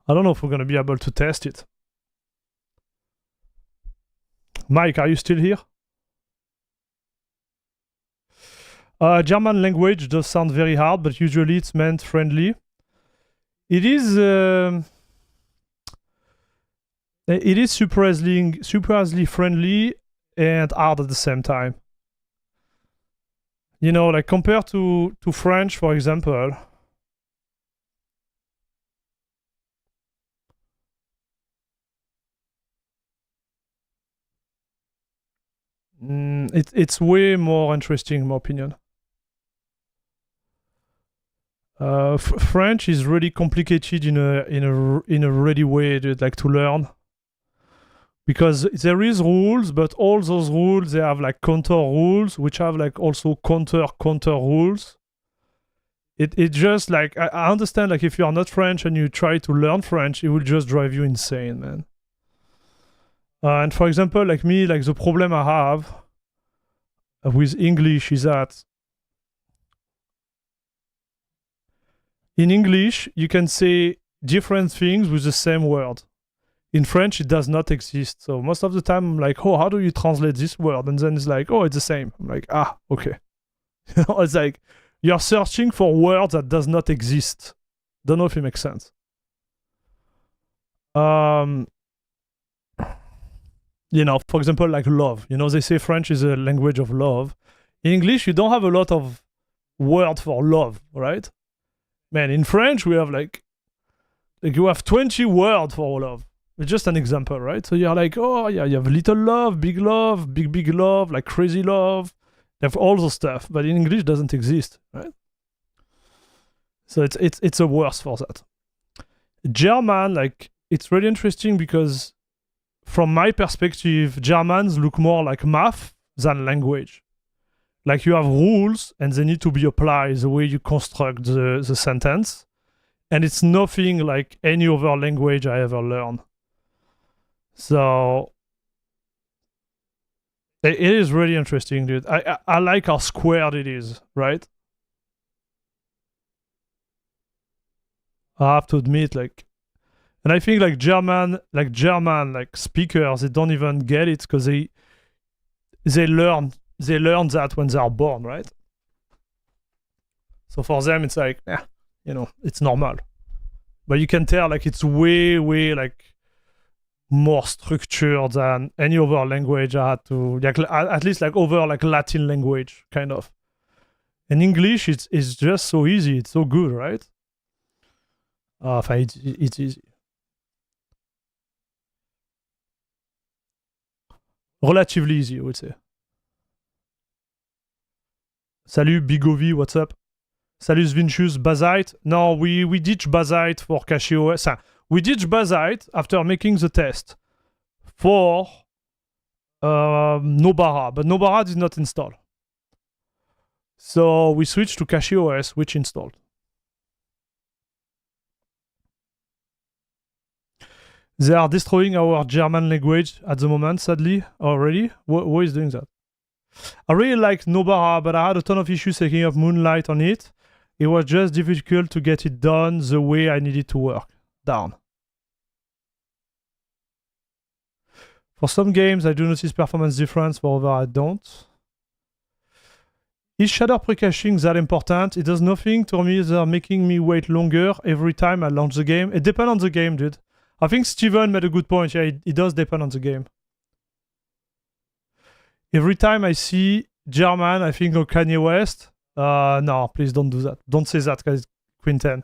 [SPEAKER 1] I don't know if we're going to be able to test it. Mike, are you still here? German language does sound very hard, but usually it's meant friendly. It is surprisingly friendly and hard at the same time. You know, like compared to French, for example. It's way more interesting, in my opinion. French is really complicated in a really way, dude, like to learn, because there is rules, but all those rules, they have like counter rules, which have like also counter rules. It just like I understand, like if you are not French and you try to learn French, it will just drive you insane, man. And for example, like me, like the problem I have with English is that in English, you can say different things with the same word. In French, it does not exist. So most of the time, I'm like, oh, how do you translate this word? And then it's like, oh, it's the same. I'm like, ah, okay. It's like, you're searching for words that does not exist. Don't know if it makes sense. You know, for example, like love. You know, they say French is a language of love. In English, you don't have a lot of words for love, right? Man, in French, we have like you have 20 words for love. It's just an example, right? So you're like, oh yeah, you have little love, big love, like crazy love. You have all those stuff, but in English, it doesn't exist, right? So it's a worse for that. German, like, it's really interesting because from my perspective, Germans look more like math than language. Like you have rules and they need to be applied the way you construct the sentence. And it's nothing like any other language I ever learned. So it is really interesting, dude. I like how squared it is, right? I have to admit, like, And I think like German like speakers, they don't even get it because they learn that when they are born, right? So for them it's like, you know, it's normal. But you can tell like it's way like more structured than any other language I had to, like at least like over like Latin language kind of. And English it's just so easy, it's so good, right? It's easy. Relatively easy, I would say. Salut Bigovi, what's up? Salut Vincius, Bazite. No, we ditched Bazite for CachyOS. We ditched Bazite after making the test for Nobara, but Nobara did not install. So we switched to CachyOS, which installed. They are destroying our German language at the moment, sadly, already. Who is doing that? I really liked Nobara, but I had a ton of issues taking up Moonlight on it. It was just difficult to get it done the way I needed to work. Down. For some games, I do notice performance difference, for other I don't. Is shader pre-caching that important? It does nothing to me. They're making me wait longer every time I launch the game. It depends on the game, dude. I think Steven made a good point. Yeah, it does depend on the game. Every time I see German, I think of Kanye West. No, please don't do that. Don't say that, guys. Quinten.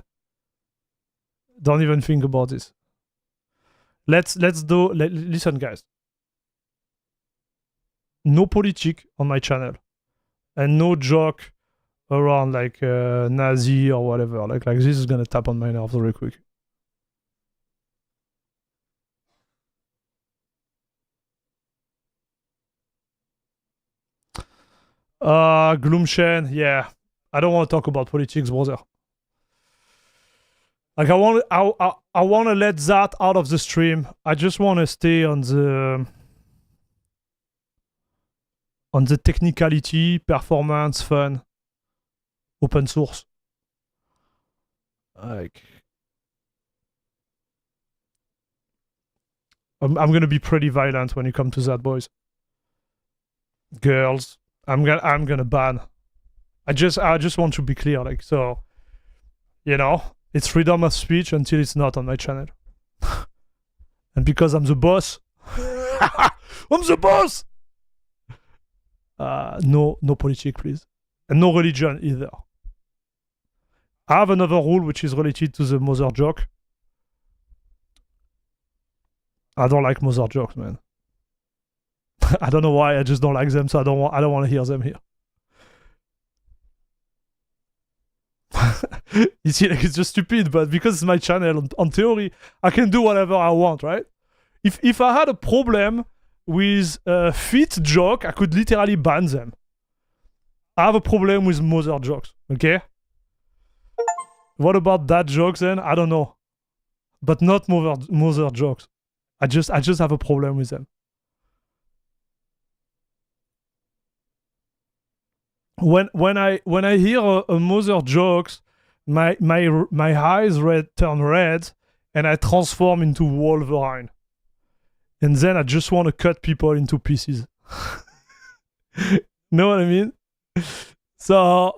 [SPEAKER 1] Don't even think about this. Listen, guys. No politic on my channel. And no joke around like Nazi or whatever. Like this is gonna tap on my nerves very quick. Gloomshen, yeah. I don't want to talk about politics, brother. Like I want to let that out of the stream. I just want to stay on the technicality, performance, fun, open source. Like I'm gonna be pretty violent when you come to that, boys. Girls, I'm gonna ban. I just want to be clear, like, so, you know, it's freedom of speech until it's not on my channel. And because I'm the boss, I'm the boss. No politics, please, and no religion either. I have another rule which is related to the mother joke. I don't like mother jokes, man. I don't know why. I just don't like them, so I don't want to hear them here. You see, like, it's just stupid, but because it's my channel, on theory, I can do whatever I want, right? If I had a problem with a feet joke, I could literally ban them. I have a problem with mother jokes, okay? What about dad jokes then? I don't know. But not mother jokes. I just have a problem with them. When I hear a mother jokes, my eyes turn red and I transform into Wolverine. And then I just want to cut people into pieces. Know what I mean? So,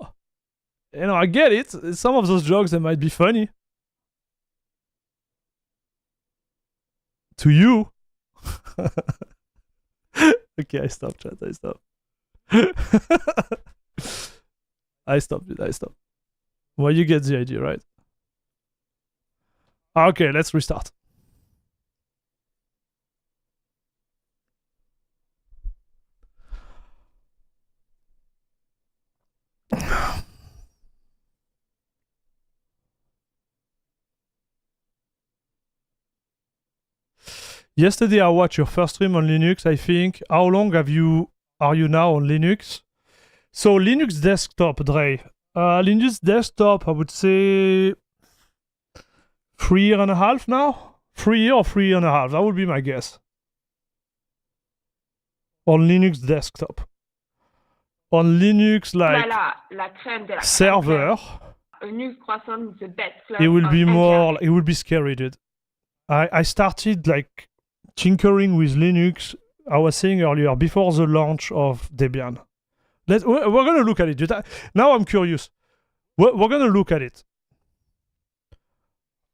[SPEAKER 1] you know, I get it. Some of those jokes, they might be funny. To you. Okay, I stop, chat. I stop. I stopped it. I stopped. Well, you get the idea, right? Okay, let's restart. Yesterday I watched your first stream on Linux, I think. How long are you now on Linux? So Linux desktop, Dre. Linux desktop, I would say 3 years and a half now? 3 years or 3 and a half, that would be my guess. On Linux desktop. On Linux, like,
[SPEAKER 7] la crème de la
[SPEAKER 1] server,
[SPEAKER 7] crème. A new croissant, the best club
[SPEAKER 1] it will be
[SPEAKER 7] on
[SPEAKER 1] more,
[SPEAKER 7] internet.
[SPEAKER 1] it will be scary, dude. I started like tinkering with Linux. I was saying earlier before the launch of Debian. We're gonna look at it. Now I'm curious. We're gonna look at it.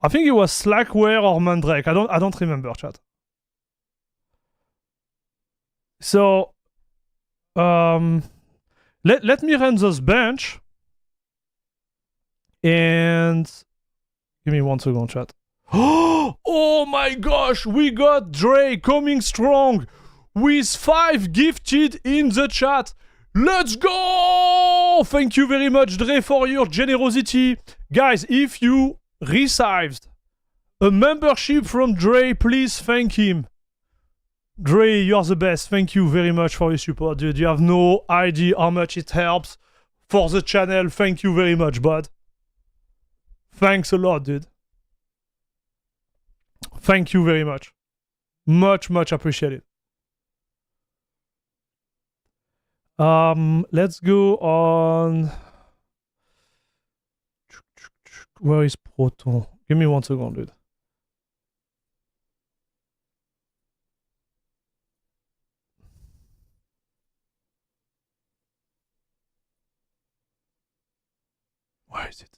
[SPEAKER 1] I think it was Slackware or Mandrake. I don't remember, chat. So let me run this bench and give me 1 second, chat. Oh my gosh, we got Dre coming strong with 5 gifted in the chat. Let's go! Thank you very much, Dre, for your generosity. Guys, if you received a membership from Dre, please thank him. Dre, you're the best. Thank you very much for your support, dude. You have no idea how much it helps for the channel. Thank you very much, bud. Thanks a lot, dude. Thank you very much. Much appreciated. Let's go on. Where is Proton? Give me 1 second, dude. Where is it?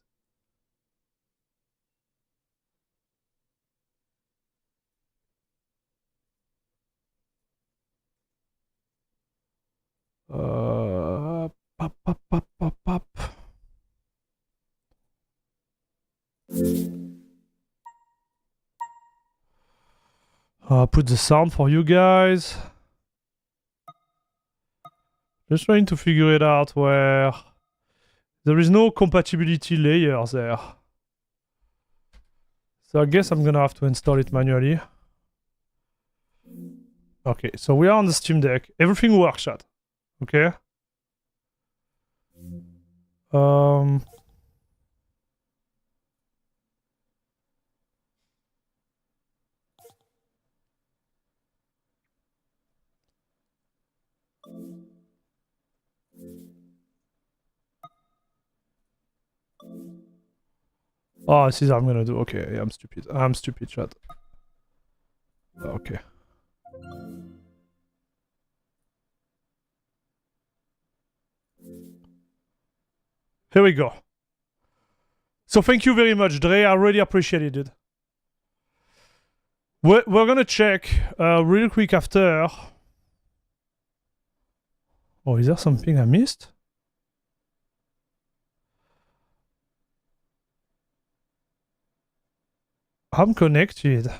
[SPEAKER 1] Pop. I'll put the sound for you guys. Just trying to figure it out where there is no compatibility layer there. So I guess I'm gonna have to install it manually. Okay, so we are on the SteamDeck. Everything works, chat. Okay. Oh, this is what I'm gonna do. Okay, yeah, I'm stupid. I'm stupid, chat. Okay. Here we go. So thank you very much, Dre. I really appreciate it, dude. We're gonna check real quick after. Oh, is there something I missed? I'm connected.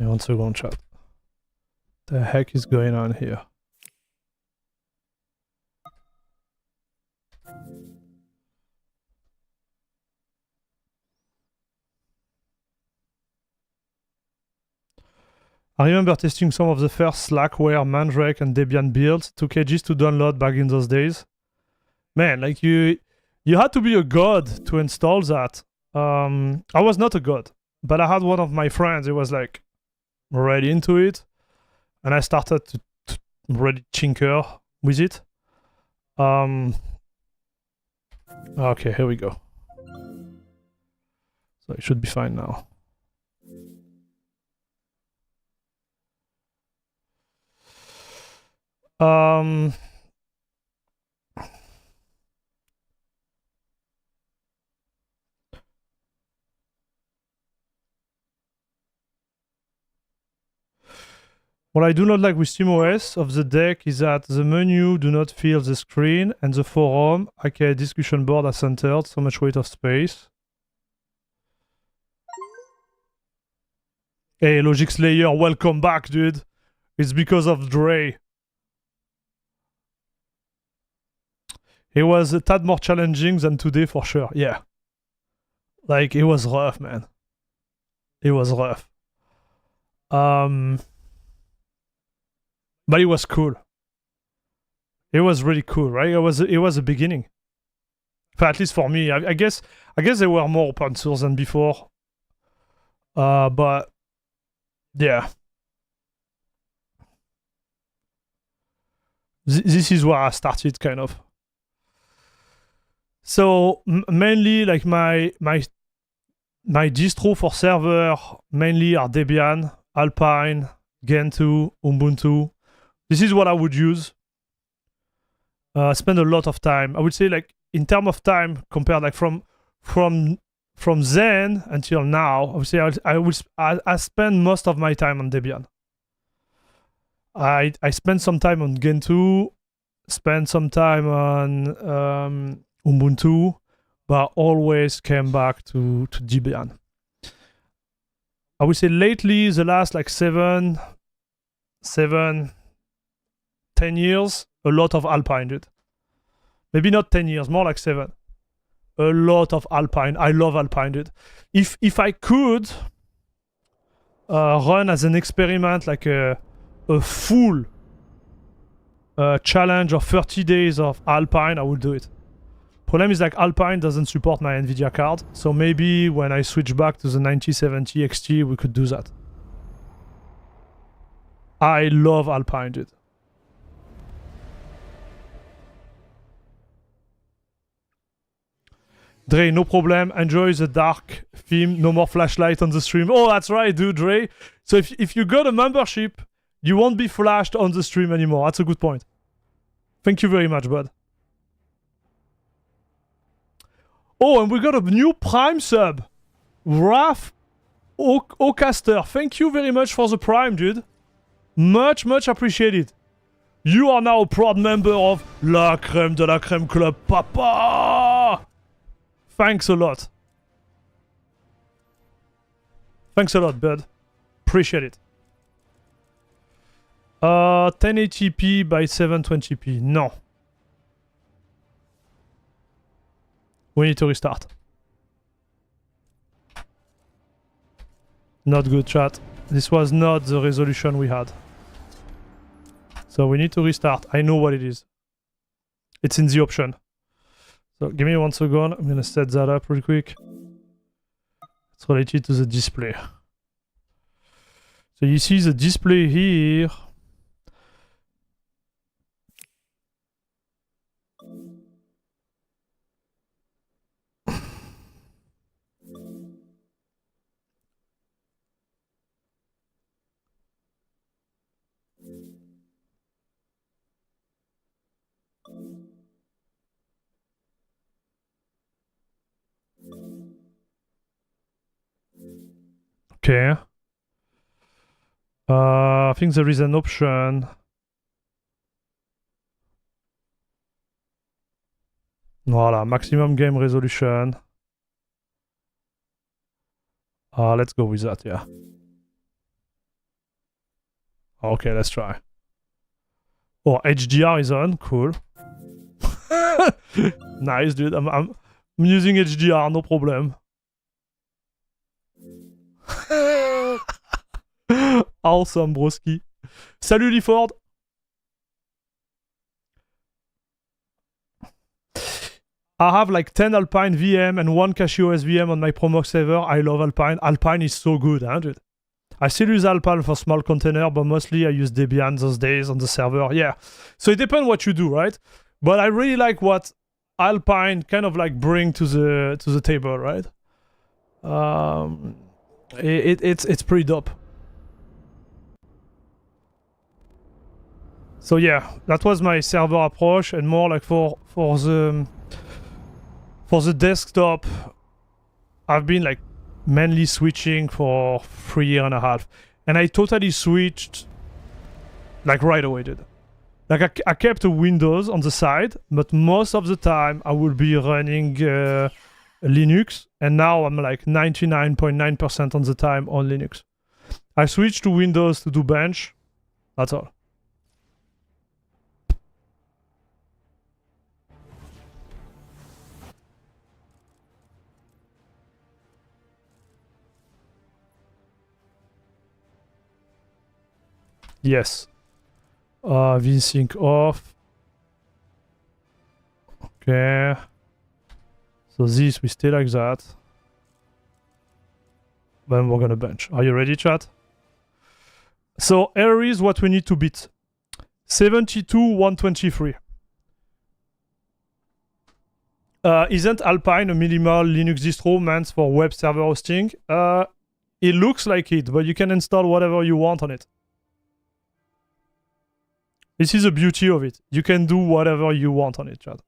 [SPEAKER 1] I want to go on chat. The heck is going on here? I remember testing some of the first Slackware, Mandrake, and Debian builds. Took ages to download back in those days. Man, like you had to be a god to install that. I was not a god, but I had one of my friends who was like really into it, and I started to really tinker with it. Okay, here we go. So it should be fine now. What I do not like with SteamOS of the deck is that the menu do not fill the screen and the forum, aka discussion board, are centered, so much weight of space. Hey, Logic Slayer, welcome back, dude. It's because of Dre. It was a tad more challenging than today for sure, yeah. Like, it was rough, man. It was rough. But it was cool. It was really cool, right? It was a beginning. But at least for me, I guess they were more open source than before. But yeah. This is where I started, kind of. So mainly, like my distro for server mainly are Debian, Alpine, Gentoo, Ubuntu. This is what I would use. Spend a lot of time. I would say, like, in terms of time compared, like from then until now, I would say I spend most of my time on Debian. I spent some time on Gentoo, spent some time on Ubuntu, but always came back to Debian. I would say lately, the last like 7, 10 years, a lot of Alpine, dude. Maybe not 10 years, more like 7. A lot of Alpine. I love Alpine, dude. If I could run as an experiment like a full challenge of 30 days of Alpine, I would do it. Problem is, like, Alpine doesn't support my NVIDIA card, so maybe when I switch back to the 9070 XT, we could do that. I love Alpine, dude. Dre, no problem. Enjoy the dark theme. No more flashlight on the stream. Oh, that's right, dude, Dre. So if you got a membership, you won't be flashed on the stream anymore. That's a good point. Thank you very much, bud. Oh, and we got a new Prime sub. Raf Ocaster. Thank you very much for the Prime, dude. Much, much appreciated. You are now a proud member of La Crème de la Crème Club, papa! Thanks a lot. Thanks a lot, bud. Appreciate it. 1080p by 720p. No. We need to restart. Not good, chat. This was not the resolution we had. So we need to restart. I know what it is. It's in the option. So give me 1 second. I'm gonna set that up real quick. It's related to the display. So you see the display here. Okay. I think there is an option. Voilà, maximum game resolution. Let's go with that, yeah. Okay, let's try. Oh, HDR is on, cool. Nice, dude. I'm using HDR, no problem. Awesome, broski. Salut, Leaford. I have like 10 Alpine VM and 1 CachyOS VM on my Promox server. I love Alpine. Alpine is so good, huh, dude? I still use Alpine for small container, but mostly I use Debian those days on the server. Yeah. So it depends what you do, right? But I really like what Alpine kind of like bring to the table, right? It's pretty dope. So yeah, that was my server approach, and more like for the desktop, I've been like mainly switching for 3.5 years, and I totally switched like right away, dude. Like I kept a Windows on the side, but most of the time I will be running Linux, and now I'm like 99.9% on the time on Linux. I switched to Windows to do bench. That's all. Yes. VSync off. Okay. So this, we stay like that. Then we're gonna bench. Are you ready, chat? So here is what we need to beat. 72,123. Isn't Alpine a minimal Linux distro meant for web server hosting? It looks like it, but you can install whatever you want on it. This is the beauty of it. You can do whatever you want on it, chat.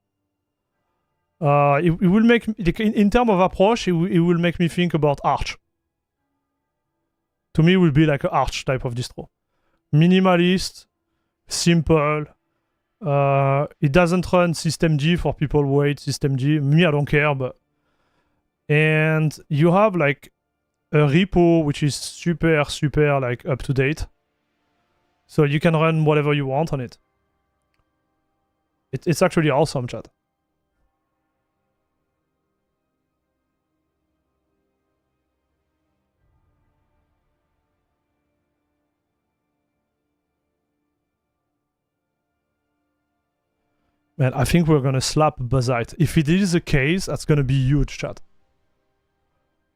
[SPEAKER 1] It will make, in terms of approach, it will make me think about Arch. To me, it will be like an Arch type of distro. Minimalist, simple. It doesn't run systemd for people who hate systemd. Me, I don't care, but... And you have like a repo which is super, super like up to date. So you can run whatever you want on it. It's actually awesome, chat. Man, I think we're gonna slap Bazite. If it is the case, that's gonna be huge, chat.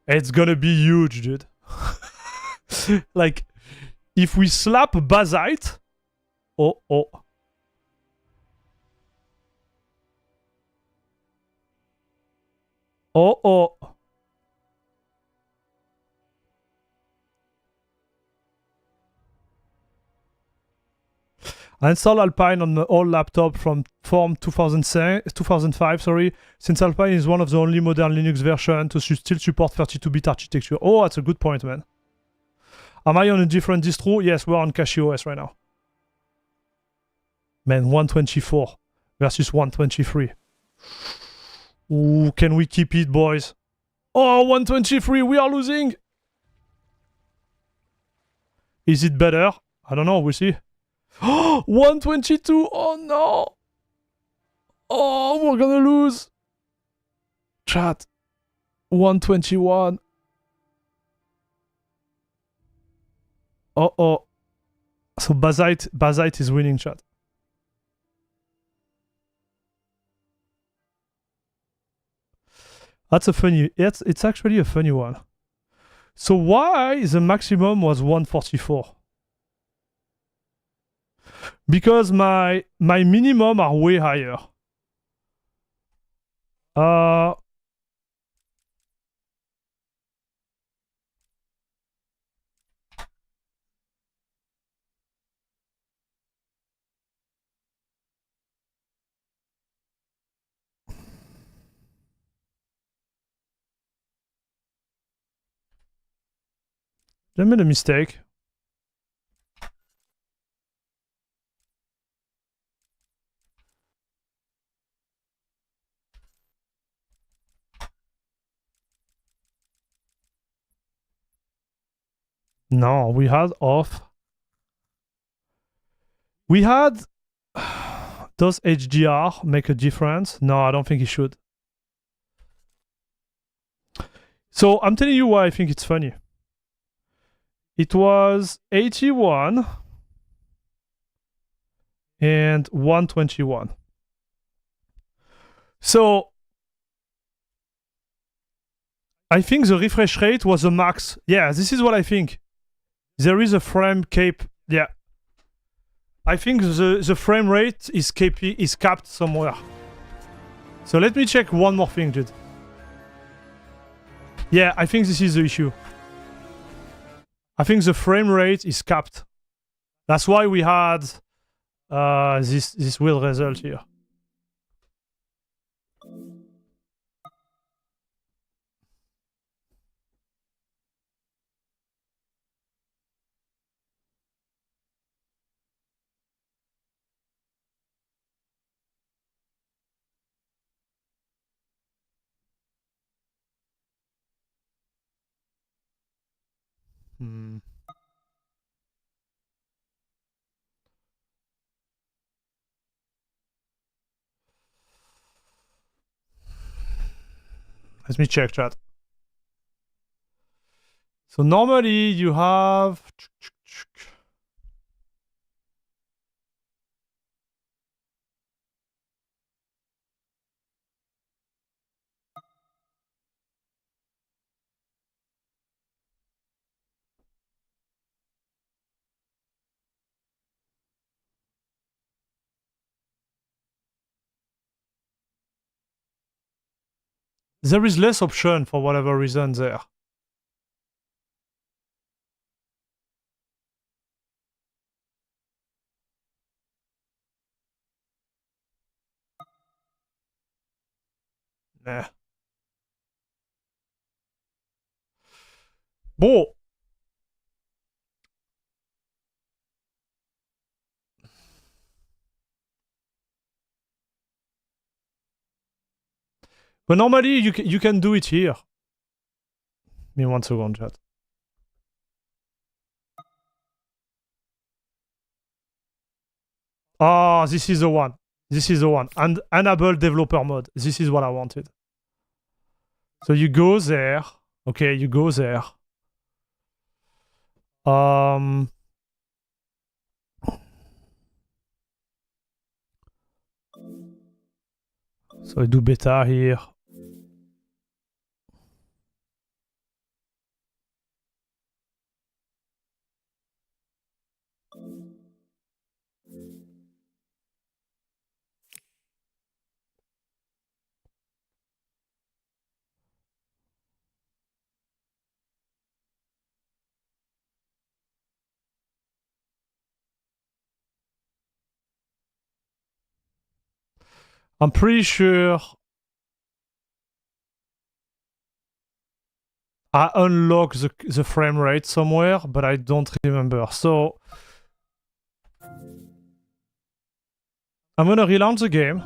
[SPEAKER 1] It's gonna be huge, dude. Like, if we slap Bazite... Oh. I installed Alpine on the old laptop from 2005, sorry, since Alpine is one of the only modern Linux version to still support 32-bit architecture. Oh, that's a good point, man. Am I on a different distro? Yes, we're on CachyOS right now. Man, 124 versus 123. Ooh, can we keep it, boys? Oh, 123, we are losing! Is it better? I don't know, we'll see. 122, oh no! Oh, we're gonna lose! Chat. 121. Oh. So Bazite is winning, chat. That's a funny... It's actually a funny one. So why the maximum was 144? Because my minimum are way higher. I made a mistake. No, we had off. We had... Does HDR make a difference? No, I don't think it should. So I'm telling you why I think it's funny. It was 81 and 121. So I think the refresh rate was the max. Yeah, this is what I think. There is a frame cap. Yeah. I think the frame rate is capped somewhere. So let me check one more thing, dude. Yeah, I think this is the issue. I think the frame rate is capped. That's why we had this weird result here. Let me check, chat. So normally you have... there is less option for whatever reason there. Nah. Bon. But normally you can do it here. Give me 1 second, chat. Oh, this is the one. This is the one. And enable developer mode. This is what I wanted. So you go there. Okay, you go there. So I do beta here. I'm pretty sure I unlock the frame rate somewhere, but I don't remember. So I'm gonna relaunch the game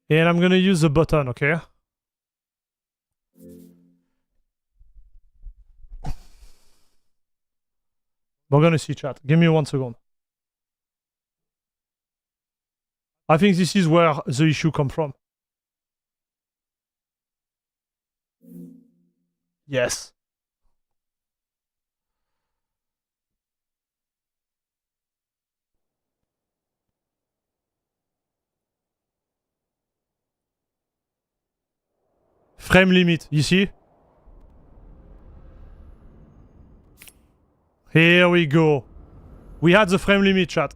[SPEAKER 1] and I'm gonna use the button, okay? We're gonna see, chat. Give me 1 second. I think this is where the issue come from. Yes. Frame limit, you see? Here we go. We had the frame limit, chat.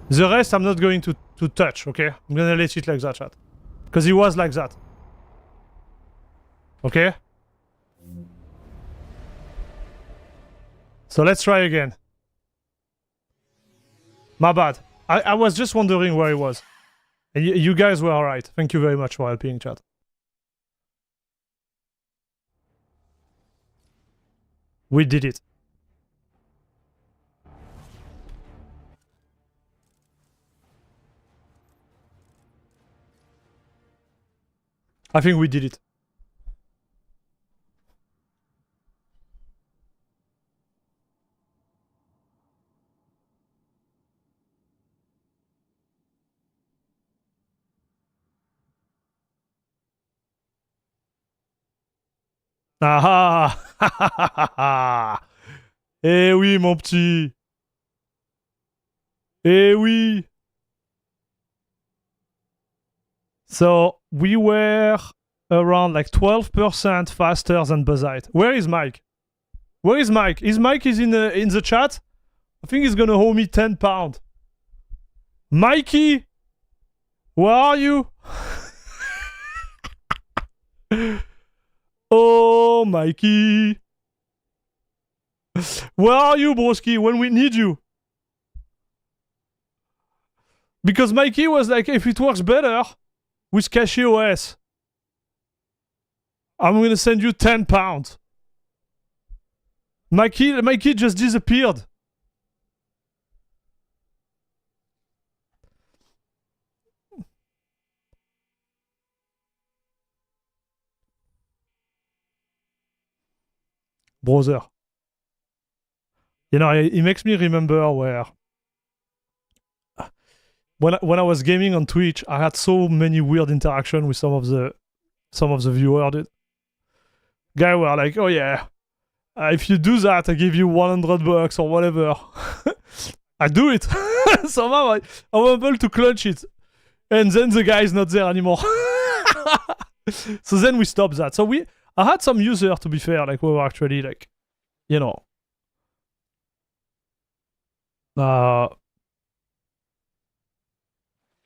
[SPEAKER 1] The rest I'm not going to touch, okay? I'm gonna let it like that, chat. Because it was like that. Okay? So let's try again. My bad. I was just wondering where it was. And you guys were alright. Thank you very much for helping, chat. We did it. I think we did it. Ah ah. Eh oui, mon petit. Eh oui. So we were around like 12% faster than Bazite. Where is Mike? Where is Mike? Is Mike in the chat? I think he's gonna owe me £10. Mikey, where are you? Oh, Mikey. Where are you, broski, when we need you? Because Mikey was like, if it works better with CachyOS, I'm gonna send you £10. Mikey just disappeared. Brother. You know, it makes me remember where when I was gaming on Twitch, I had so many weird interaction with some of the viewers. Dude. Guy were like, "Oh yeah, if you do that, I give you $100 or whatever." I do it. Somehow I'm able to clutch it, and then the guy is not there anymore. So then we stopped that. So I had some user, to be fair, like we were actually like, you know,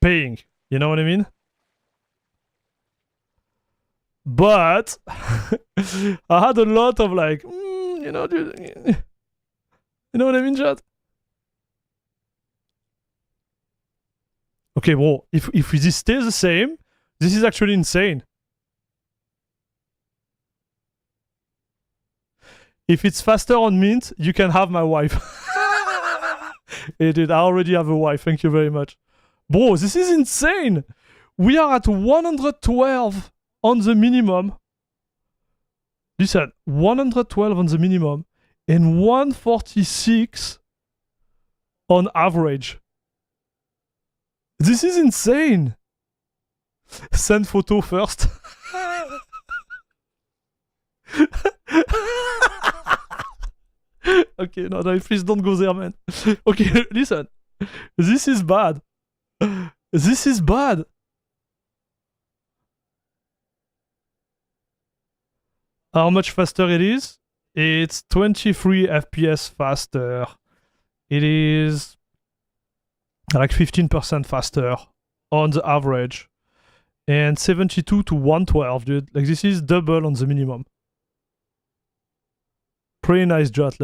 [SPEAKER 1] paying. You know what I mean? But I had a lot of like, you know, dude, you know what I mean, chat? Okay, well, if this stays the same, this is actually insane. If it's faster on Mint, you can have my wife. Hey, dude, I already have a wife. Thank you very much. Bro, this is insane. We are at 112 on the minimum. Listen, 112 on the minimum and 146 on average. This is insane. Send photo first. Okay, no, please don't go there, man. Okay, listen. This is bad. This is bad. How much faster it is? It's 23 FPS faster. It is like 15% faster on the average. And 72 to 112, dude. Like, this is double on the minimum. Pretty nice joke,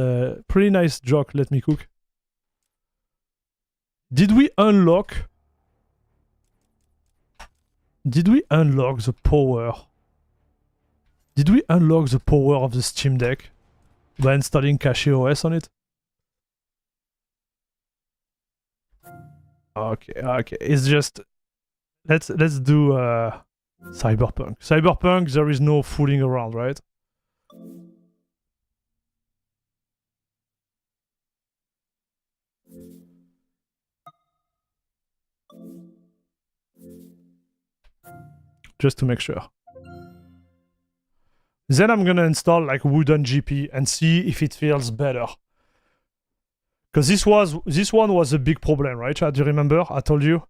[SPEAKER 1] let me cook. Did we unlock the power? Did we unlock the power of the SteamDeck by installing CachyOS on it? Okay. It's just let's do Cyberpunk. Cyberpunk, there is no fooling around, right? Just to make sure. Then I'm gonna install like Wooden GP and see if it feels better. Because this one was a big problem, right, Chad? Do you remember? I told you.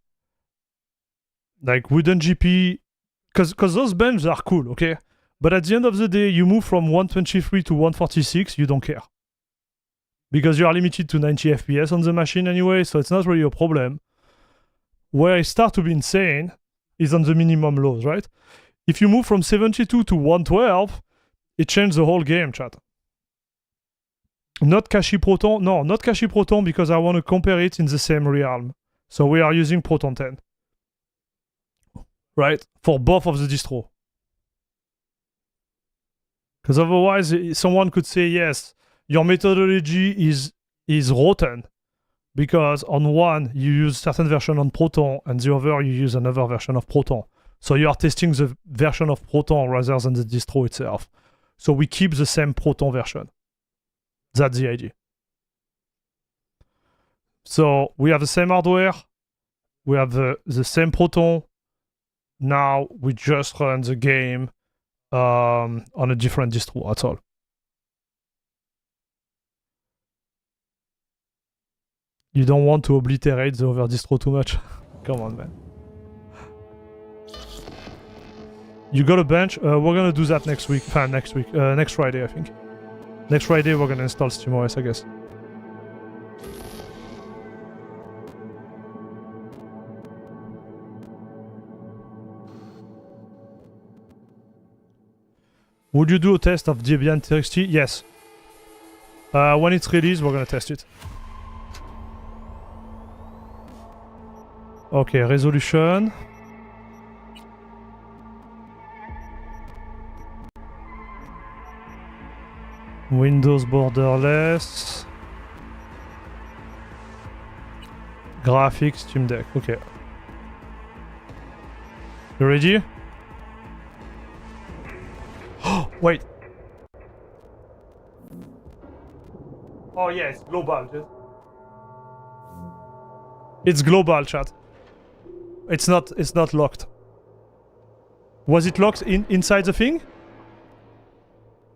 [SPEAKER 1] Like Wooden GP, because those benches are cool, okay? But at the end of the day, you move from 123 to 146, you don't care. Because you are limited to 90 FPS on the machine anyway, so it's not really a problem. Where it starts to be insane is on the minimum lows, right? If you move from 72 to 112, it changed the whole game, chat. Not Cachy Proton, no, not Cachy Proton, because I want to compare it in the same realm. So we are using Proton 10. Right? For both of the distro. Because otherwise, someone could say, yes, your methodology is rotten. Because on one, you use certain version on Proton, and the other, you use another version of Proton. So you are testing the version of Proton rather than the distro itself. So we keep the same Proton version. That's the idea. So we have the same hardware. We have the same Proton. Now we just run the game on a different distro, that's all. You don't want to obliterate the other distro too much. Come on, man. You got a bench? We're gonna do that next week. Next Friday, I think. Next Friday, we're gonna install SteamOS, I guess. Would you do a test of Debian TXT? Yes. When it's released, we're gonna test it. Okay, resolution. Windows borderless. Graphics, SteamDeck. Okay. You ready? Wait. Oh yeah, it's global, dude. It's global, chat. It's not locked. Was it locked inside the thing?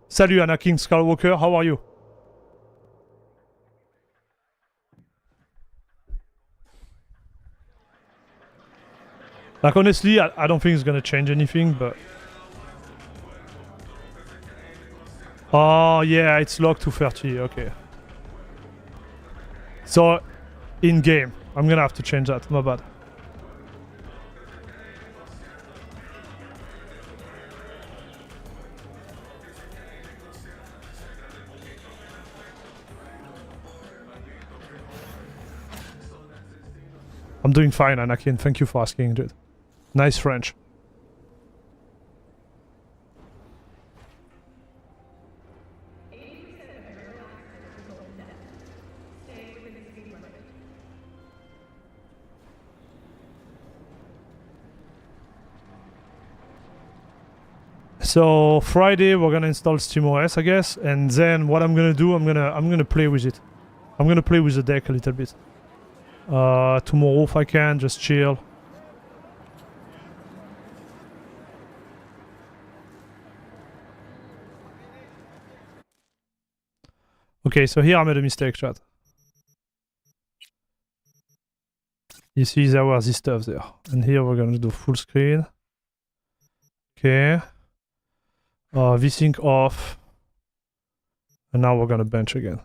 [SPEAKER 1] Salut Anakin Skywalker, how are you? Like honestly, I don't think it's gonna change anything, but... Oh yeah, it's locked to 30, okay. So, in-game, I'm gonna have to change that, my bad. I'm doing fine, Anakin. Thank you for asking, dude. Nice French. So Friday we're gonna install SteamOS, I guess, and then what I'm gonna do, I'm gonna play with it. I'm gonna play with the deck a little bit. Tomorrow if I can, just chill. Okay, so here I made a mistake, chat. You see there was this stuff there. And here we're gonna do full screen. Okay. VSync off. And now we're gonna bench again.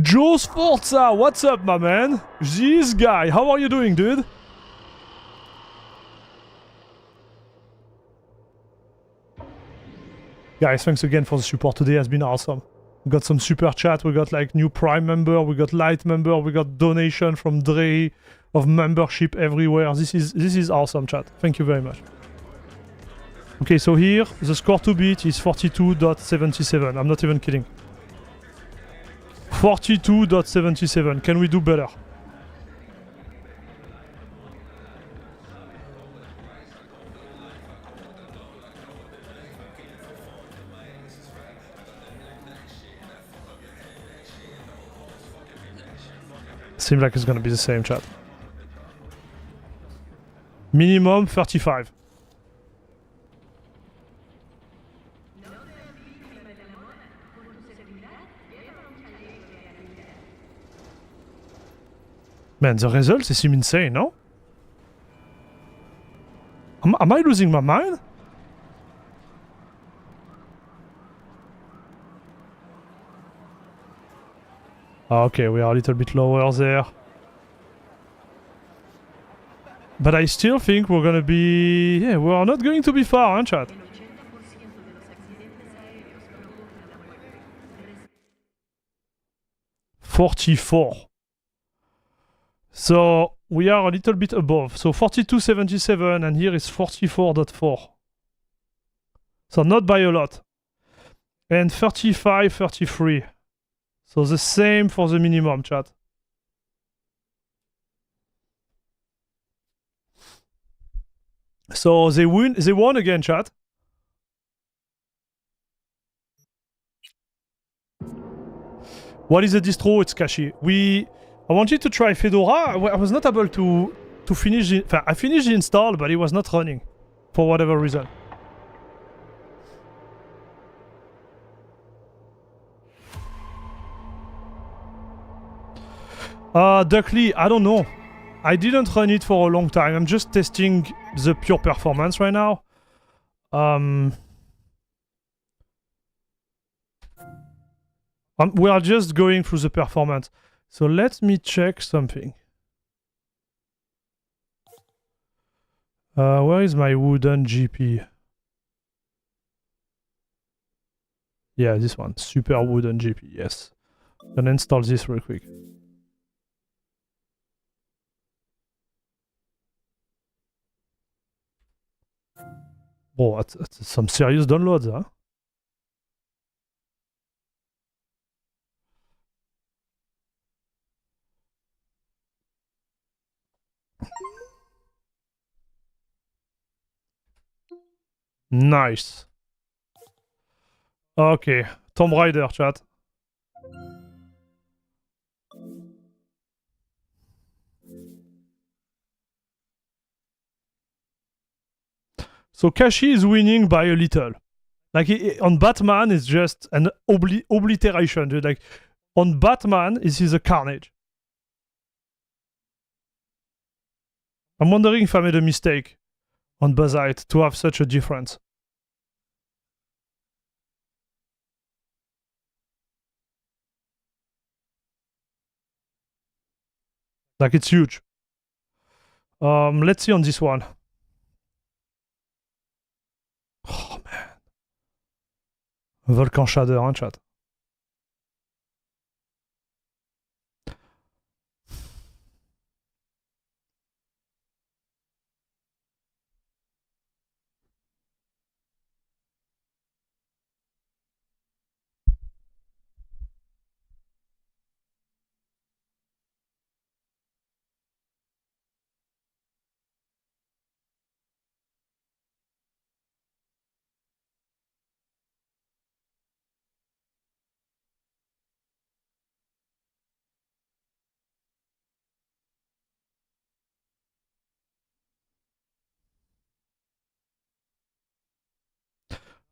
[SPEAKER 1] Joe Sforza, what's up, my man? This guy, how are you doing, dude? Guys, thanks again for the support today, has been awesome. We got some super chat, we got like new Prime member, we got light member, we got donation from Dre of membership everywhere. This is awesome, chat. Thank you very much. Okay, so here the score to beat is 42.77. I'm not even kidding. 42.77. Can we do better? Seems like it's gonna be the same, chat. Minimum 35. Man, the results seem insane, no? Am I losing my mind? Okay, we are a little bit lower there. But I still think we're gonna be... Yeah, we are not going to be far, huh, chat? $44. So we are a little bit above. So 42.77 and here is 44.4. So not by a lot. And 35.33. So the same for the minimum, chat. So they won again, chat. What is the distro? It's Cachy. I wanted to try Fedora. I was not able to finish the... I finished the install, but it was not running. For whatever reason. Duckley, I don't know. I didn't run it for a long time. I'm just testing the pure performance right now. We are just going through the performance. So let me check something. Where is my wooden GP? Yeah, this one. Super wooden GP, yes. I'm gonna install this real quick. Oh, that's some serious downloads, huh? Nice. Okay, Tomb Raider, chat. So Cachy is winning by a little. Like on Batman, it's just an obliteration, dude. Like on Batman, this is a carnage. I'm wondering if I made a mistake on Bazite to have such a difference. Like it's huge. Let's see on this one. Oh man. Volcan Shader, hein, chat.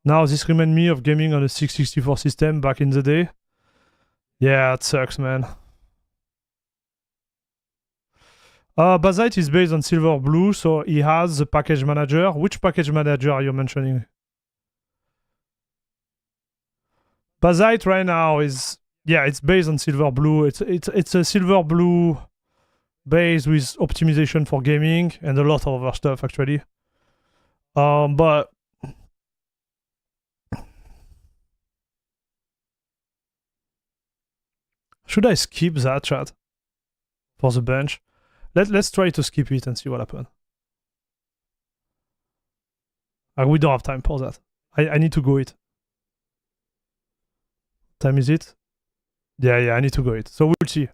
[SPEAKER 1] Now this reminds me of gaming on a 664 system back in the day. Yeah, it sucks, man. Bazite is based on Silverblue, so he has the package manager. Which package manager are you mentioning? Bazite right now is, yeah, it's based on Silverblue. It's a Silverblue base with optimization for gaming and a lot of other stuff actually. But should I skip that, chat, for the bench? Let's try to skip it and see what happens. We don't have time for that. I need to go it. Time is it? Yeah, I need to go it. So we'll see.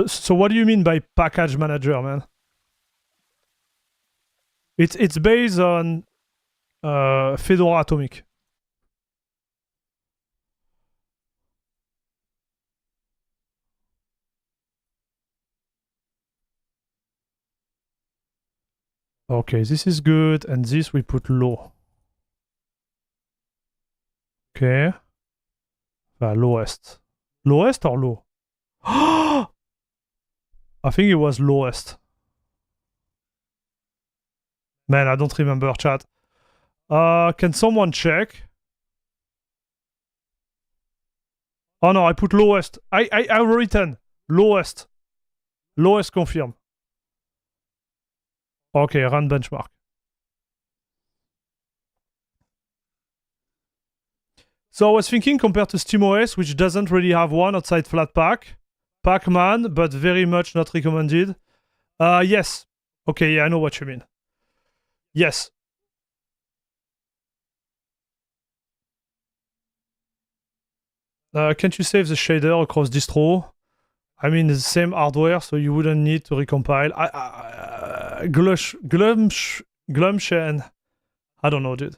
[SPEAKER 1] So what do you mean by package manager, man? It's based on Fedora Atomic. Okay, this is good, and this we put low. Okay. Lowest. Lowest or low? I think it was lowest. Man, I don't remember, chat. Can someone check? Oh no, I put lowest. I've written lowest. Lowest confirm. Okay, run benchmark. So I was thinking compared to SteamOS, which doesn't really have one outside Flatpak, Pacman, but very much not recommended. Yes. Okay, yeah, I know what you mean. Yes. Can't you save the shader across distro? I mean, it's the same hardware, so you wouldn't need to recompile. Glumshen. I don't know, dude.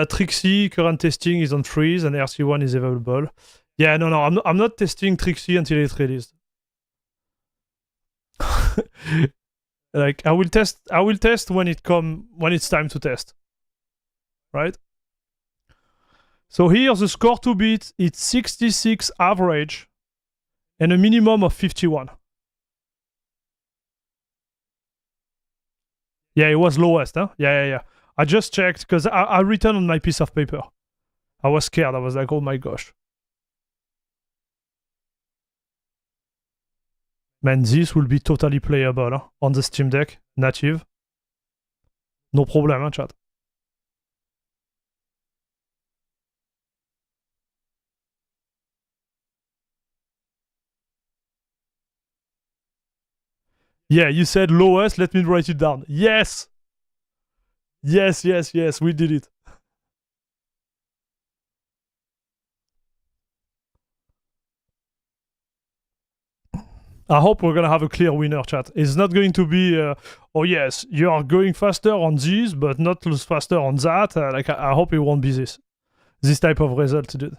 [SPEAKER 1] Trixie current testing is on freeze and RC1 is available. Yeah, no, I'm not testing Trixie until it's released. Like I will test when it's time to test. Right? So here the score to beat, it's 66 average and a minimum of 51. Yeah, it was lowest, huh? Yeah. I just checked because I written on my piece of paper. I was scared. I was like, oh my gosh. Man, this will be totally playable, huh? On the SteamDeck, native. No problem, huh, chat? Yeah, you said lowest. Let me write it down. Yes! Yes, we did it. I hope we're gonna have a clear winner, chat. It's not going to be, oh yes, you are going faster on this, but not faster on that. Like, I hope it won't be this type of result, dude.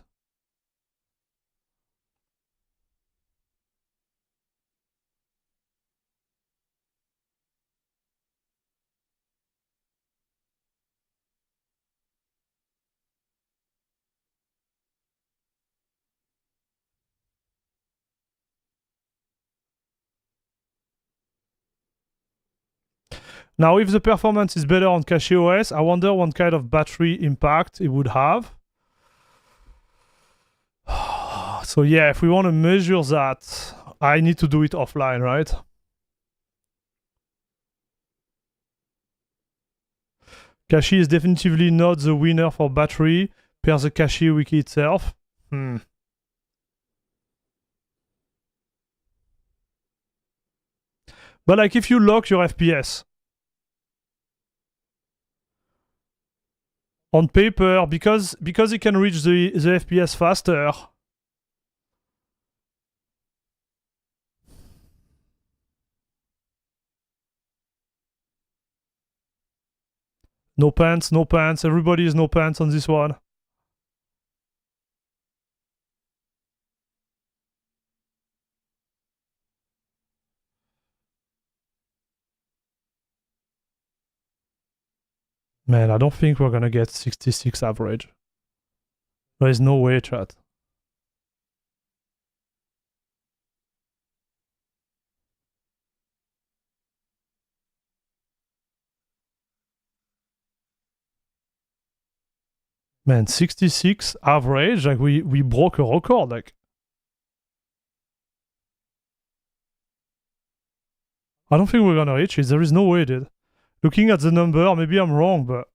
[SPEAKER 1] Now, if the performance is better on CachyOS, I wonder what kind of battery impact it would have. So yeah, if we want to measure that, I need to do it offline, right? Cachy is definitively not the winner for battery per the Cachy wiki itself. But like if you lock your FPS, on paper, because it can reach the FPS faster. No pants, no pants. Everybody is no pants on this one. Man, I don't think we're gonna get 66 average. There is no way, chat. Man, 66 average, like we broke a record, like. I don't think we're gonna reach it. There is no way, dude. Looking at the number, maybe I'm wrong, but...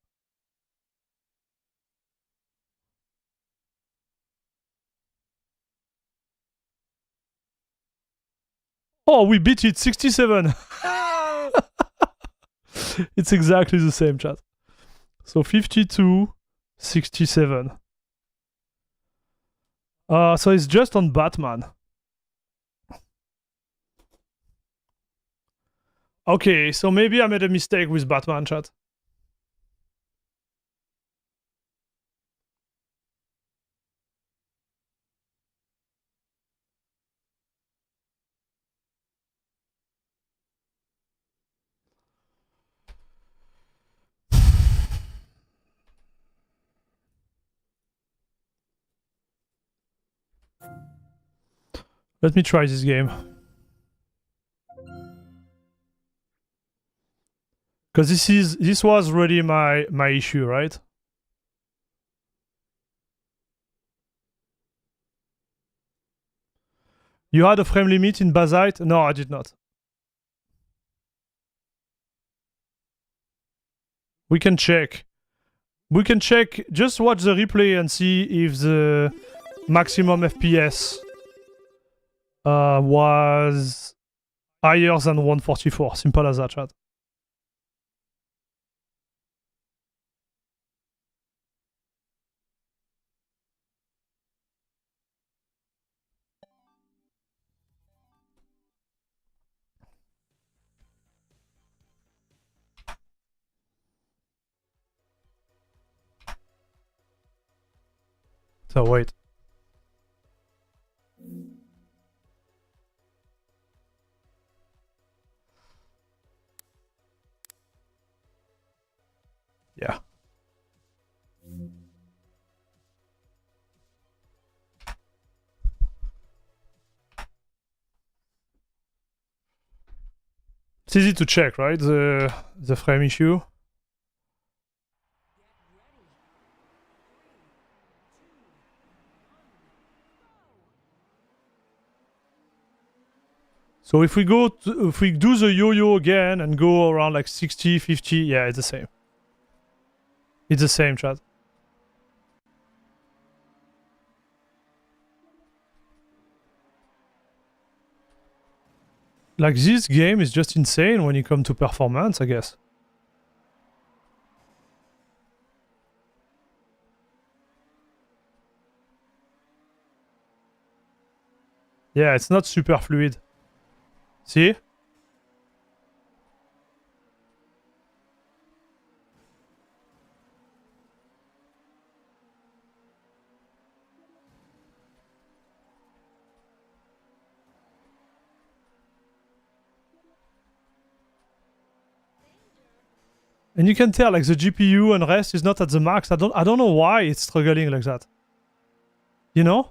[SPEAKER 1] Oh, we beat it, 67! It's exactly the same, chat. So 52, 67. So it's just on Batman. Okay, so maybe I made a mistake with Batman, chat. Let me try this game. Because this was really my issue, right? You had a frame limit in Bazite? No, I did not. We can check. We can check. Just watch the replay and see if the maximum FPS was higher than 144. Simple as that, chat. So wait. Yeah. It's easy to check, right? The frame issue. So if we do the yo-yo again and go around like 60, 50, yeah, it's the same. It's the same, chat. Like, this game is just insane when you come to performance, I guess. Yeah, it's not super fluid. See? And you can tell, like, the GPU and rest is not at the max. I don't know why it's struggling like that. You know?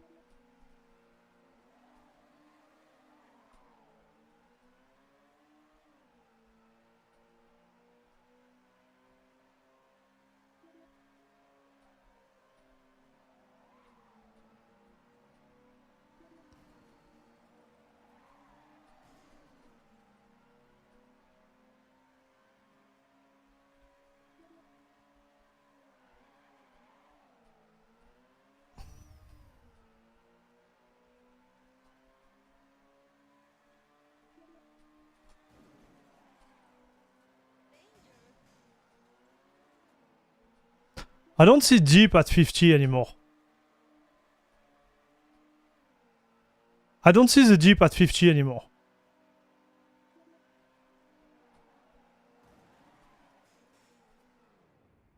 [SPEAKER 1] I don't see deep at 50 anymore. I don't see the deep at 50 anymore.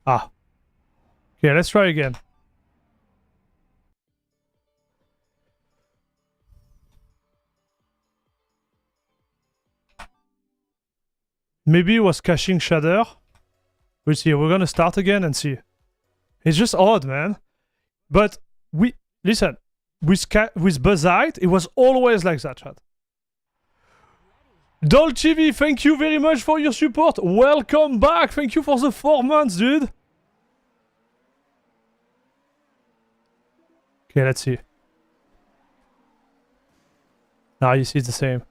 [SPEAKER 1] Ah. Okay, let's try again. Maybe it was caching shader. We'll see. We're gonna start again and see. It's just odd, man. But listen, with Bazite, it was always like that, chat. Dolchivi, thank you very much for your support. Welcome back. Thank you for the 4 months, dude. Okay, let's see. Now you see it's the same.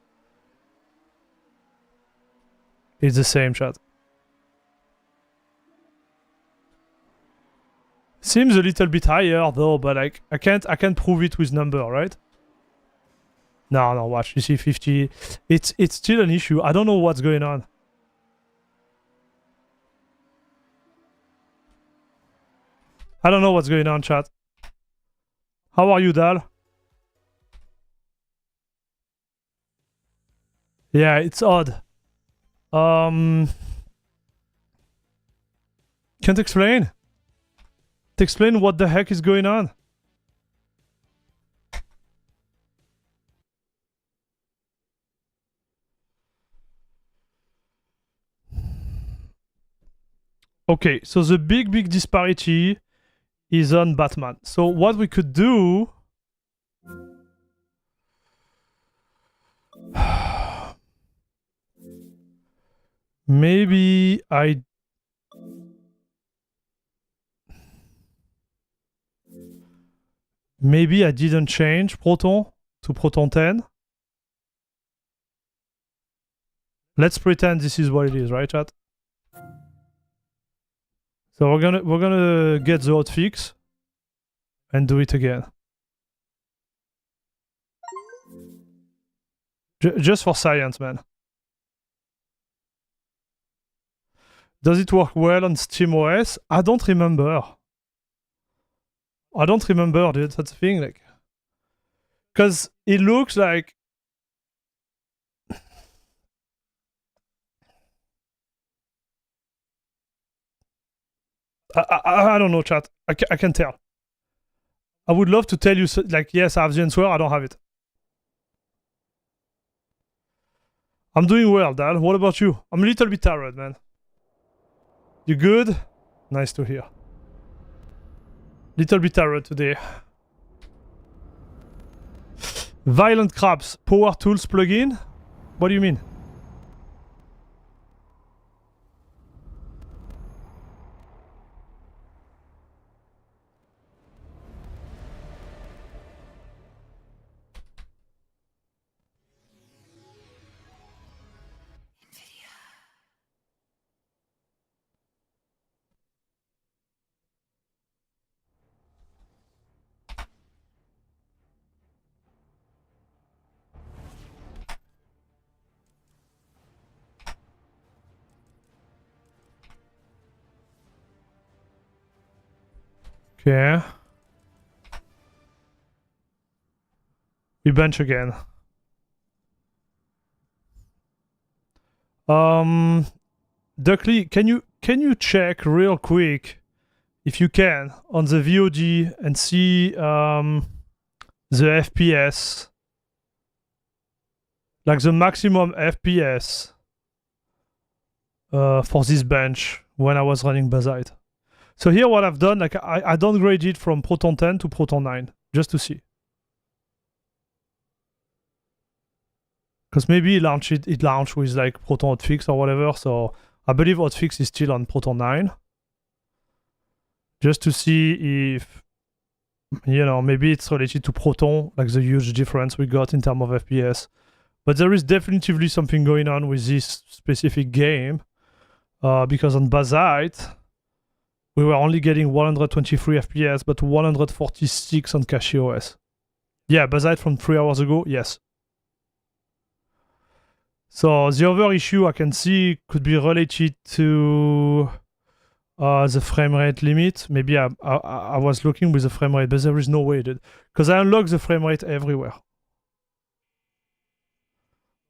[SPEAKER 1] It's the same, chat. Seems a little bit higher though, but like I can't prove it with number, right? No, watch. You see 50. It's still an issue. I don't know what's going on. I don't know what's going on, chat. How are you, Dal? Yeah, it's odd. Can't explain. To explain what the heck is going on. Okay, so the big disparity is on Batman. So what we could do... Maybe I didn't change Proton to Proton 10. Let's pretend this is what it is, right, chat? So we're gonna get the hotfix and do it again. Just for science, man. Does it work well on SteamOS? I don't remember. I don't remember, dude. That's the thing, like, because it looks like I don't know, chat. I can tell. I would love to tell you, like, yes, I have the answer. I don't have it. I'm doing well, Dal. What about you? I'm a little bit tired, man. You good? Nice to hear. Little bit tired today. Violent Crabs, Power Tools plugin? What do you mean? Okay. We bench again. Duckley, can you check real quick, if you can, on the VOD and see the FPS, like the maximum FPS for this bench when I was running Bazite. So here what I've done, like I downgraded it from Proton 10 to Proton 9, just to see. Because maybe it launched with like Proton hotfix or whatever, so I believe hotfix is still on Proton 9. Just to see if, you know, maybe it's related to Proton, like the huge difference we got in terms of FPS. But there is definitively something going on with this specific game, because on Bazite, we were only getting 123 FPS, but 146 on CachyOS. Yeah, Bazite from 3 hours ago, yes. So the other issue I can see could be related to the frame rate limit. Maybe I was looking with the frame rate, but there is no way, dude. Because I unlock the frame rate everywhere.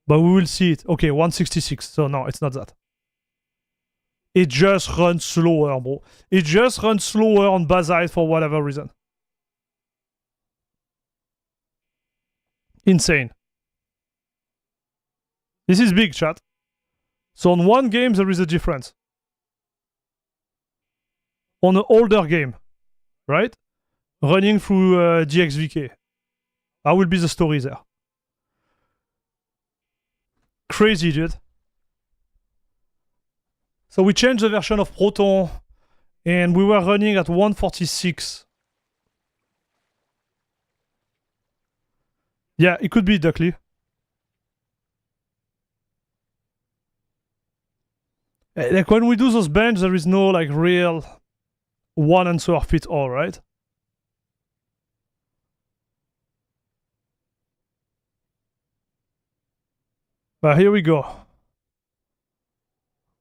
[SPEAKER 1] But we will see it. Okay, 166. So no, it's not that. It just runs slower, bro. It just runs slower on Bazite for whatever reason. Insane. This is big, chat. So on one game, there is a difference. On an older game, right? Running through DXVK. That will be the story there. Crazy, dude. So we changed the version of Proton, and we were running at 146. Yeah, it could be Duckley. Like when we do those bench, there is no like real one answer fit all, right? But here we go.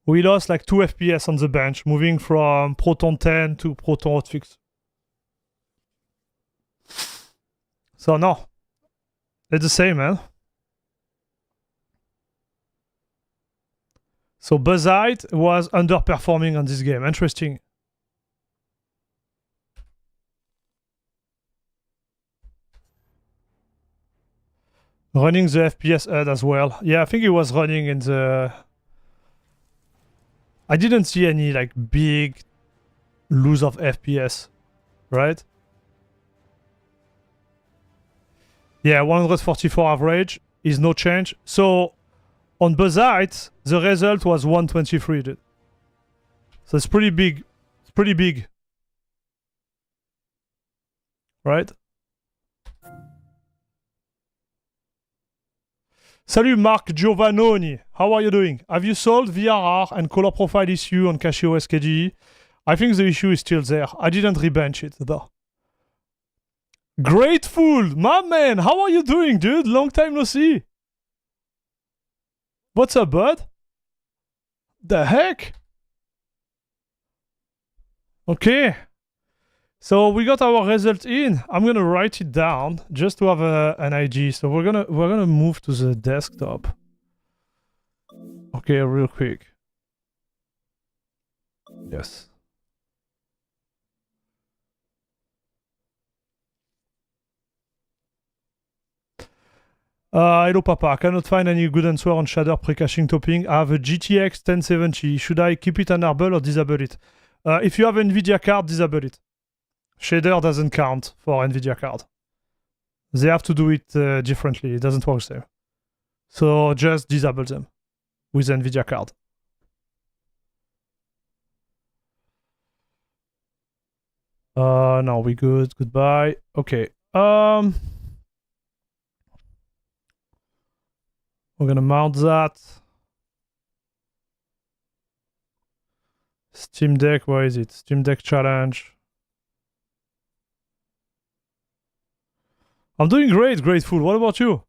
[SPEAKER 1] We lost like 2 FPS on the bench, moving from Proton 10 to Proton hotfix. So no, it's the same, man. So Bazite was underperforming on this game. Interesting. Running the FPS HUD as well. Yeah, I think it was running in the... I didn't see any like big lose of FPS, right? Yeah, 144 average is no change. So on Bazite, the result was 123, dude. So it's pretty big. It's pretty big. Right? Salut Mark Giovannoni. How are you doing? Have you solved VRR and color profile issue on CachyOS KDE? I think the issue is still there. I didn't rebench it though. Grateful! My man! How are you doing, dude? Long time no see. What's up, bud? The heck? Okay. So we got our result in. I'm gonna write it down just to have an idea. So we're gonna move to the desktop. Okay, real quick. Yes. Hello Papa, I cannot find any good answer on shader pre-caching topping. I have a GTX 1070. Should I keep it enable or disable it? If you have NVIDIA card, disable it. Shader doesn't count for NVIDIA card. They have to do it differently. It doesn't work there. So just disable them with NVIDIA card. No, we good. Goodbye. Okay. We're gonna mount that. SteamDeck, where is it? SteamDeck challenge. I'm doing great, Grateful. What about you?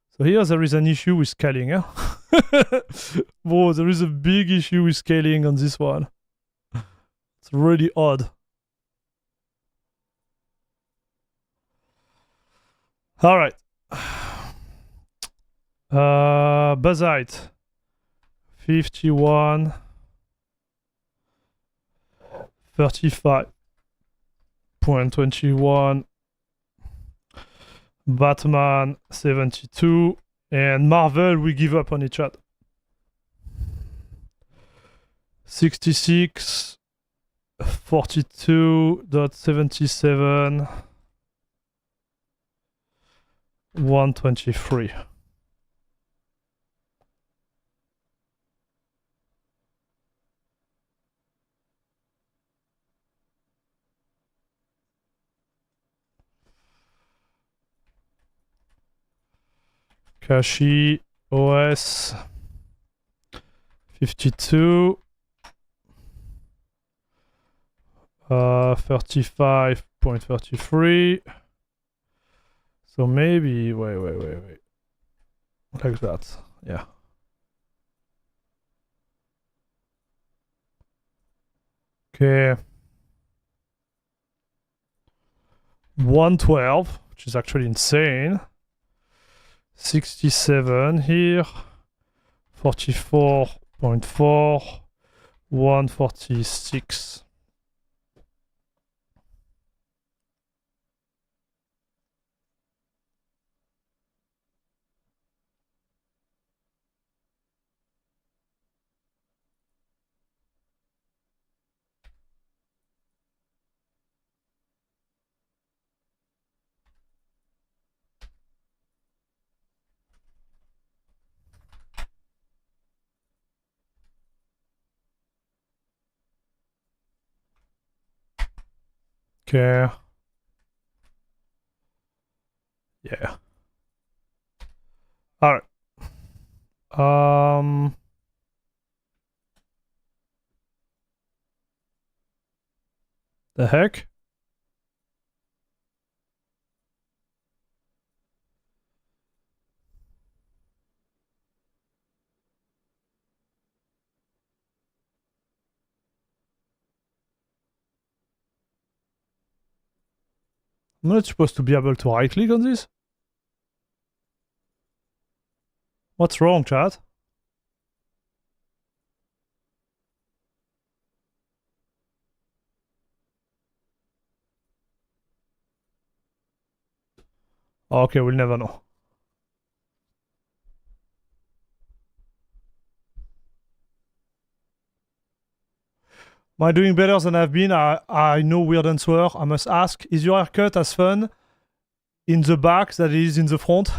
[SPEAKER 1] So here there is an issue with scaling, huh? Whoa, there is a big issue with scaling on this one. It's really odd. All right. Bazite. 51. 35.21. Batman 72 and Marvel we give up on each chat. 66 42.77 123. CachyOS 52 35.33. So maybe wait like that. Yeah. Okay. 112, which is actually insane. 67 here. 44.4. 146. Okay. Yeah. All right. The heck? I'm not supposed to be able to right click on this? What's wrong, chat? Okay, we'll never know. Am I doing better than I've been? I know weird answer. I must ask, is your haircut as fun in the back that it is in the front?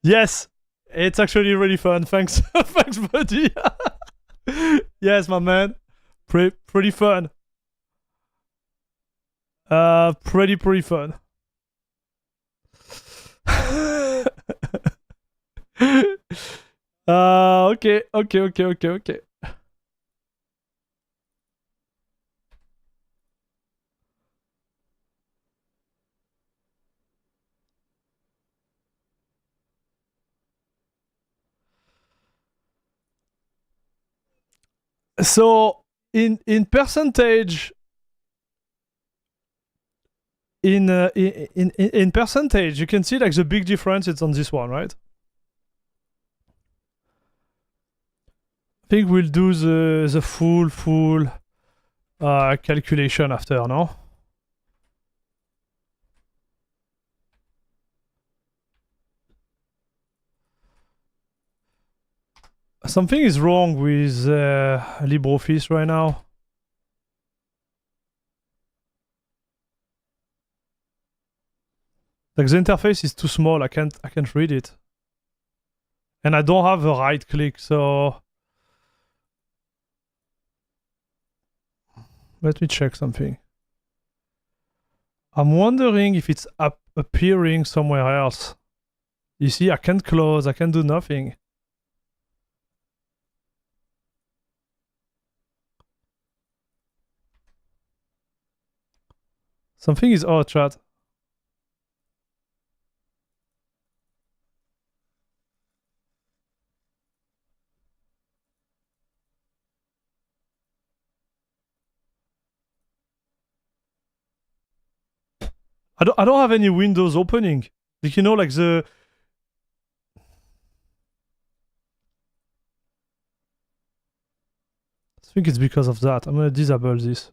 [SPEAKER 1] Yes, it's actually really fun. Thanks, thanks, buddy. Yes, my man. Pretty fun. Pretty fun. Okay. So in percentage, in percentage, you can see like the big difference. It's on this one, right? I think we'll do the full calculation after, no? Something is wrong with LibreOffice right now. Like the interface is too small. I can't read it, and I don't have a right click. So let me check something. I'm wondering if it's appearing somewhere else. You see, I can't close. I can do nothing. Something is odd, chat. I don't have any windows opening. Like, you know, like the... I think it's because of that. I'm gonna disable this.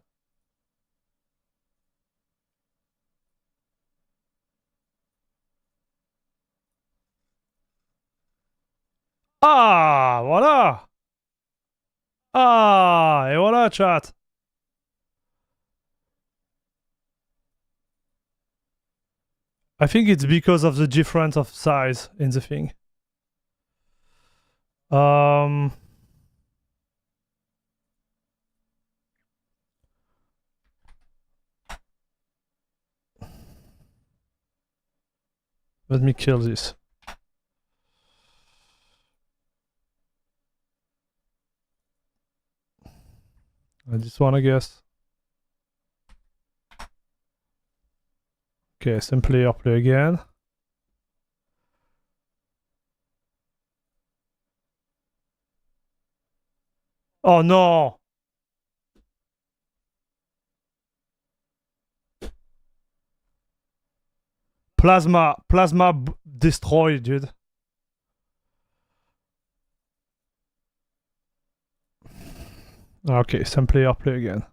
[SPEAKER 1] Ah, voilà. Ah, et voilà, chat. I think it's because of the difference of size in the thing. Let me kill this. This one, I guess. Okay, simply play again. Oh no! Plasma destroyed, dude. Okay, same player, play again.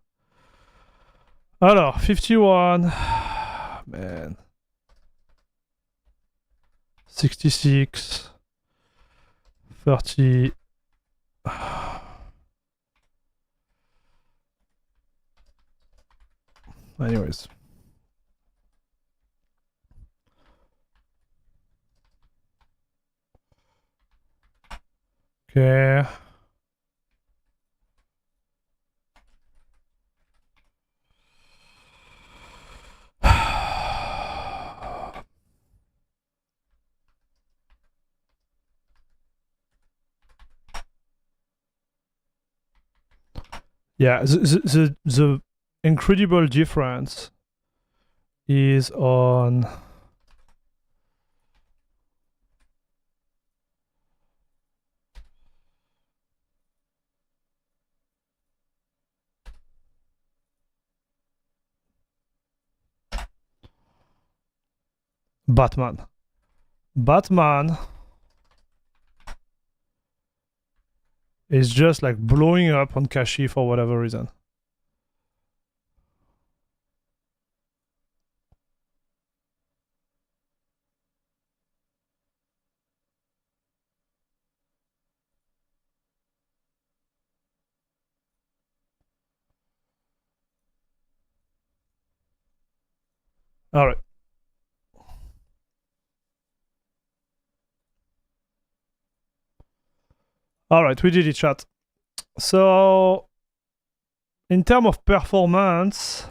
[SPEAKER 1] Alors, 51. Man. 66. 30. Anyways. Okay. Yeah, the incredible difference is on Batman. Batman is just like blowing up on Cachy for whatever reason. All right. All right, we did it, chat. So, in terms of performance,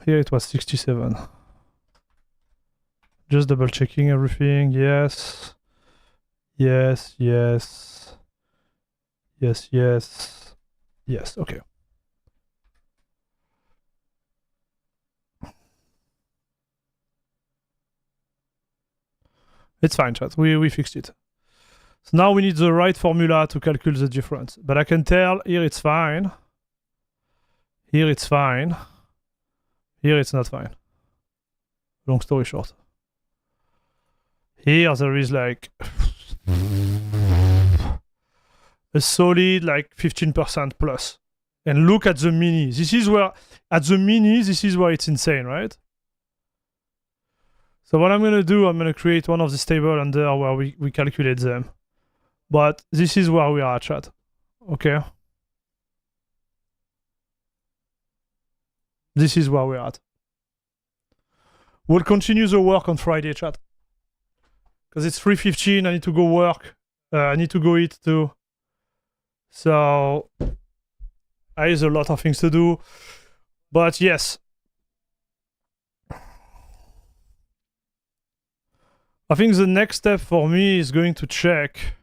[SPEAKER 1] here it was 67. Just double checking everything. Yes. Yes, yes. Yes, yes. Yes, okay. It's fine, chat. We fixed it. So now we need the right formula to calculate the difference. But I can tell here it's fine. Here it's fine. Here it's not fine. Long story short. Here there is like a solid like 15% plus. And look at the mini. This is where, at the mini, this is where it's insane, right? So what I'm going to do, I'm going to create one of this table under where we calculate them. But this is where we are at, chat. Okay? This is where we're at. We'll continue the work on Friday, chat. Because it's 3:15, I need to go work. I need to go eat too. So, I have a lot of things to do. But yes. I think the next step for me is going to check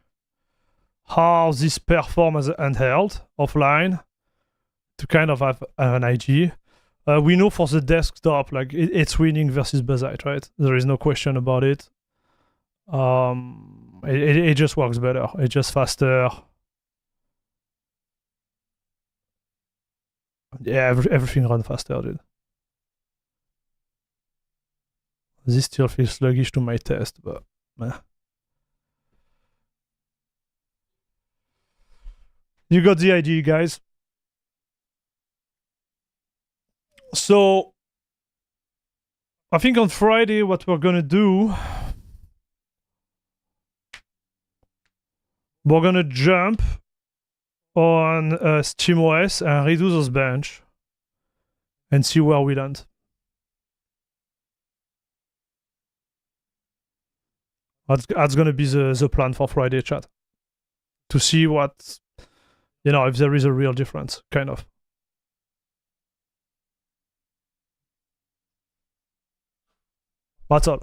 [SPEAKER 1] how this performs as a handheld offline to kind of have an idea. We know for the desktop, like it's winning versus Bazite, right? There is no question about it. It just works better. It's just faster. Yeah, everything runs faster, dude. This still feels sluggish to my test, but meh. You got the idea, guys. So, I think on Friday, what we're gonna do, we're gonna jump on SteamOS and redo those bench and see where we land. That's gonna be the plan for Friday, chat. To see what, you know, if there is a real difference, kind of. That's all.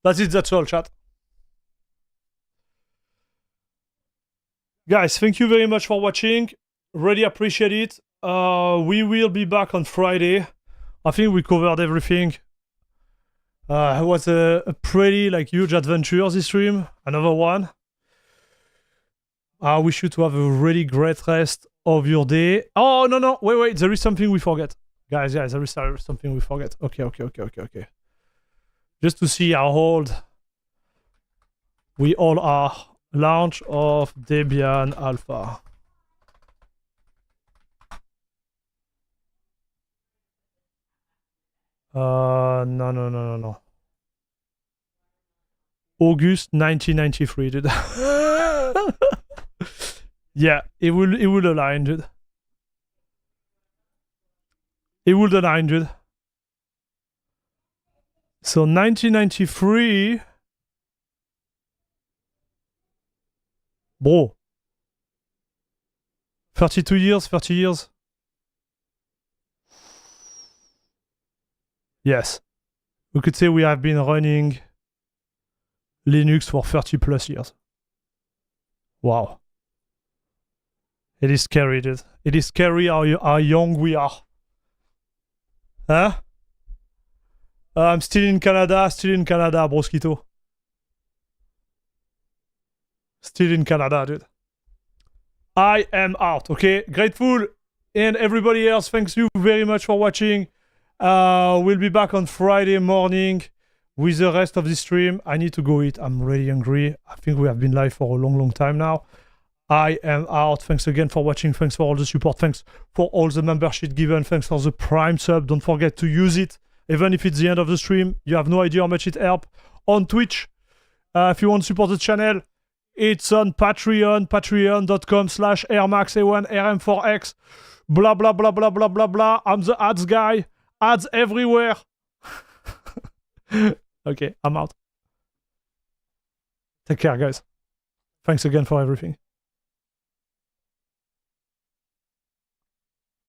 [SPEAKER 1] That's it, that's all, chat. Guys, thank you very much for watching. Really appreciate it. We will be back on Friday. I think we covered everything. It was a pretty like huge adventure this stream. Another one. I wish you to have a really great rest of your day. Oh, no. Wait. There is something we forget. Guys, there is something we forget. Okay. Just to see how old we all are. Launch of Debian Alpha. No. August 1993, dude. Yeah, it will align, dude. It would align, dude. So 1993. Bro. 30 years. Yes. We could say we have been running Linux for 30 plus years. Wow. It is scary, dude. It is scary how young we are. Huh? I'm still in Canada, broskito. Still in Canada, dude. I am out, okay? Grateful and everybody else, thanks you very much for watching. We'll be back on Friday morning with the rest of the stream. I need to go eat. I'm really hungry. I think we have been live for a long time now. I am out. Thanks again for watching. Thanks for all the support. Thanks for all the membership given. Thanks for the Prime sub. Don't forget to use it. Even if it's the end of the stream, you have no idea how much it helps. On Twitch, if you want to support the channel, it's on Patreon, patreon.com/airmax1rm4x. Blah, blah, blah, blah, blah, blah, blah. I'm the ads guy. Ads everywhere. Okay, I'm out. Take care, guys. Thanks again for everything.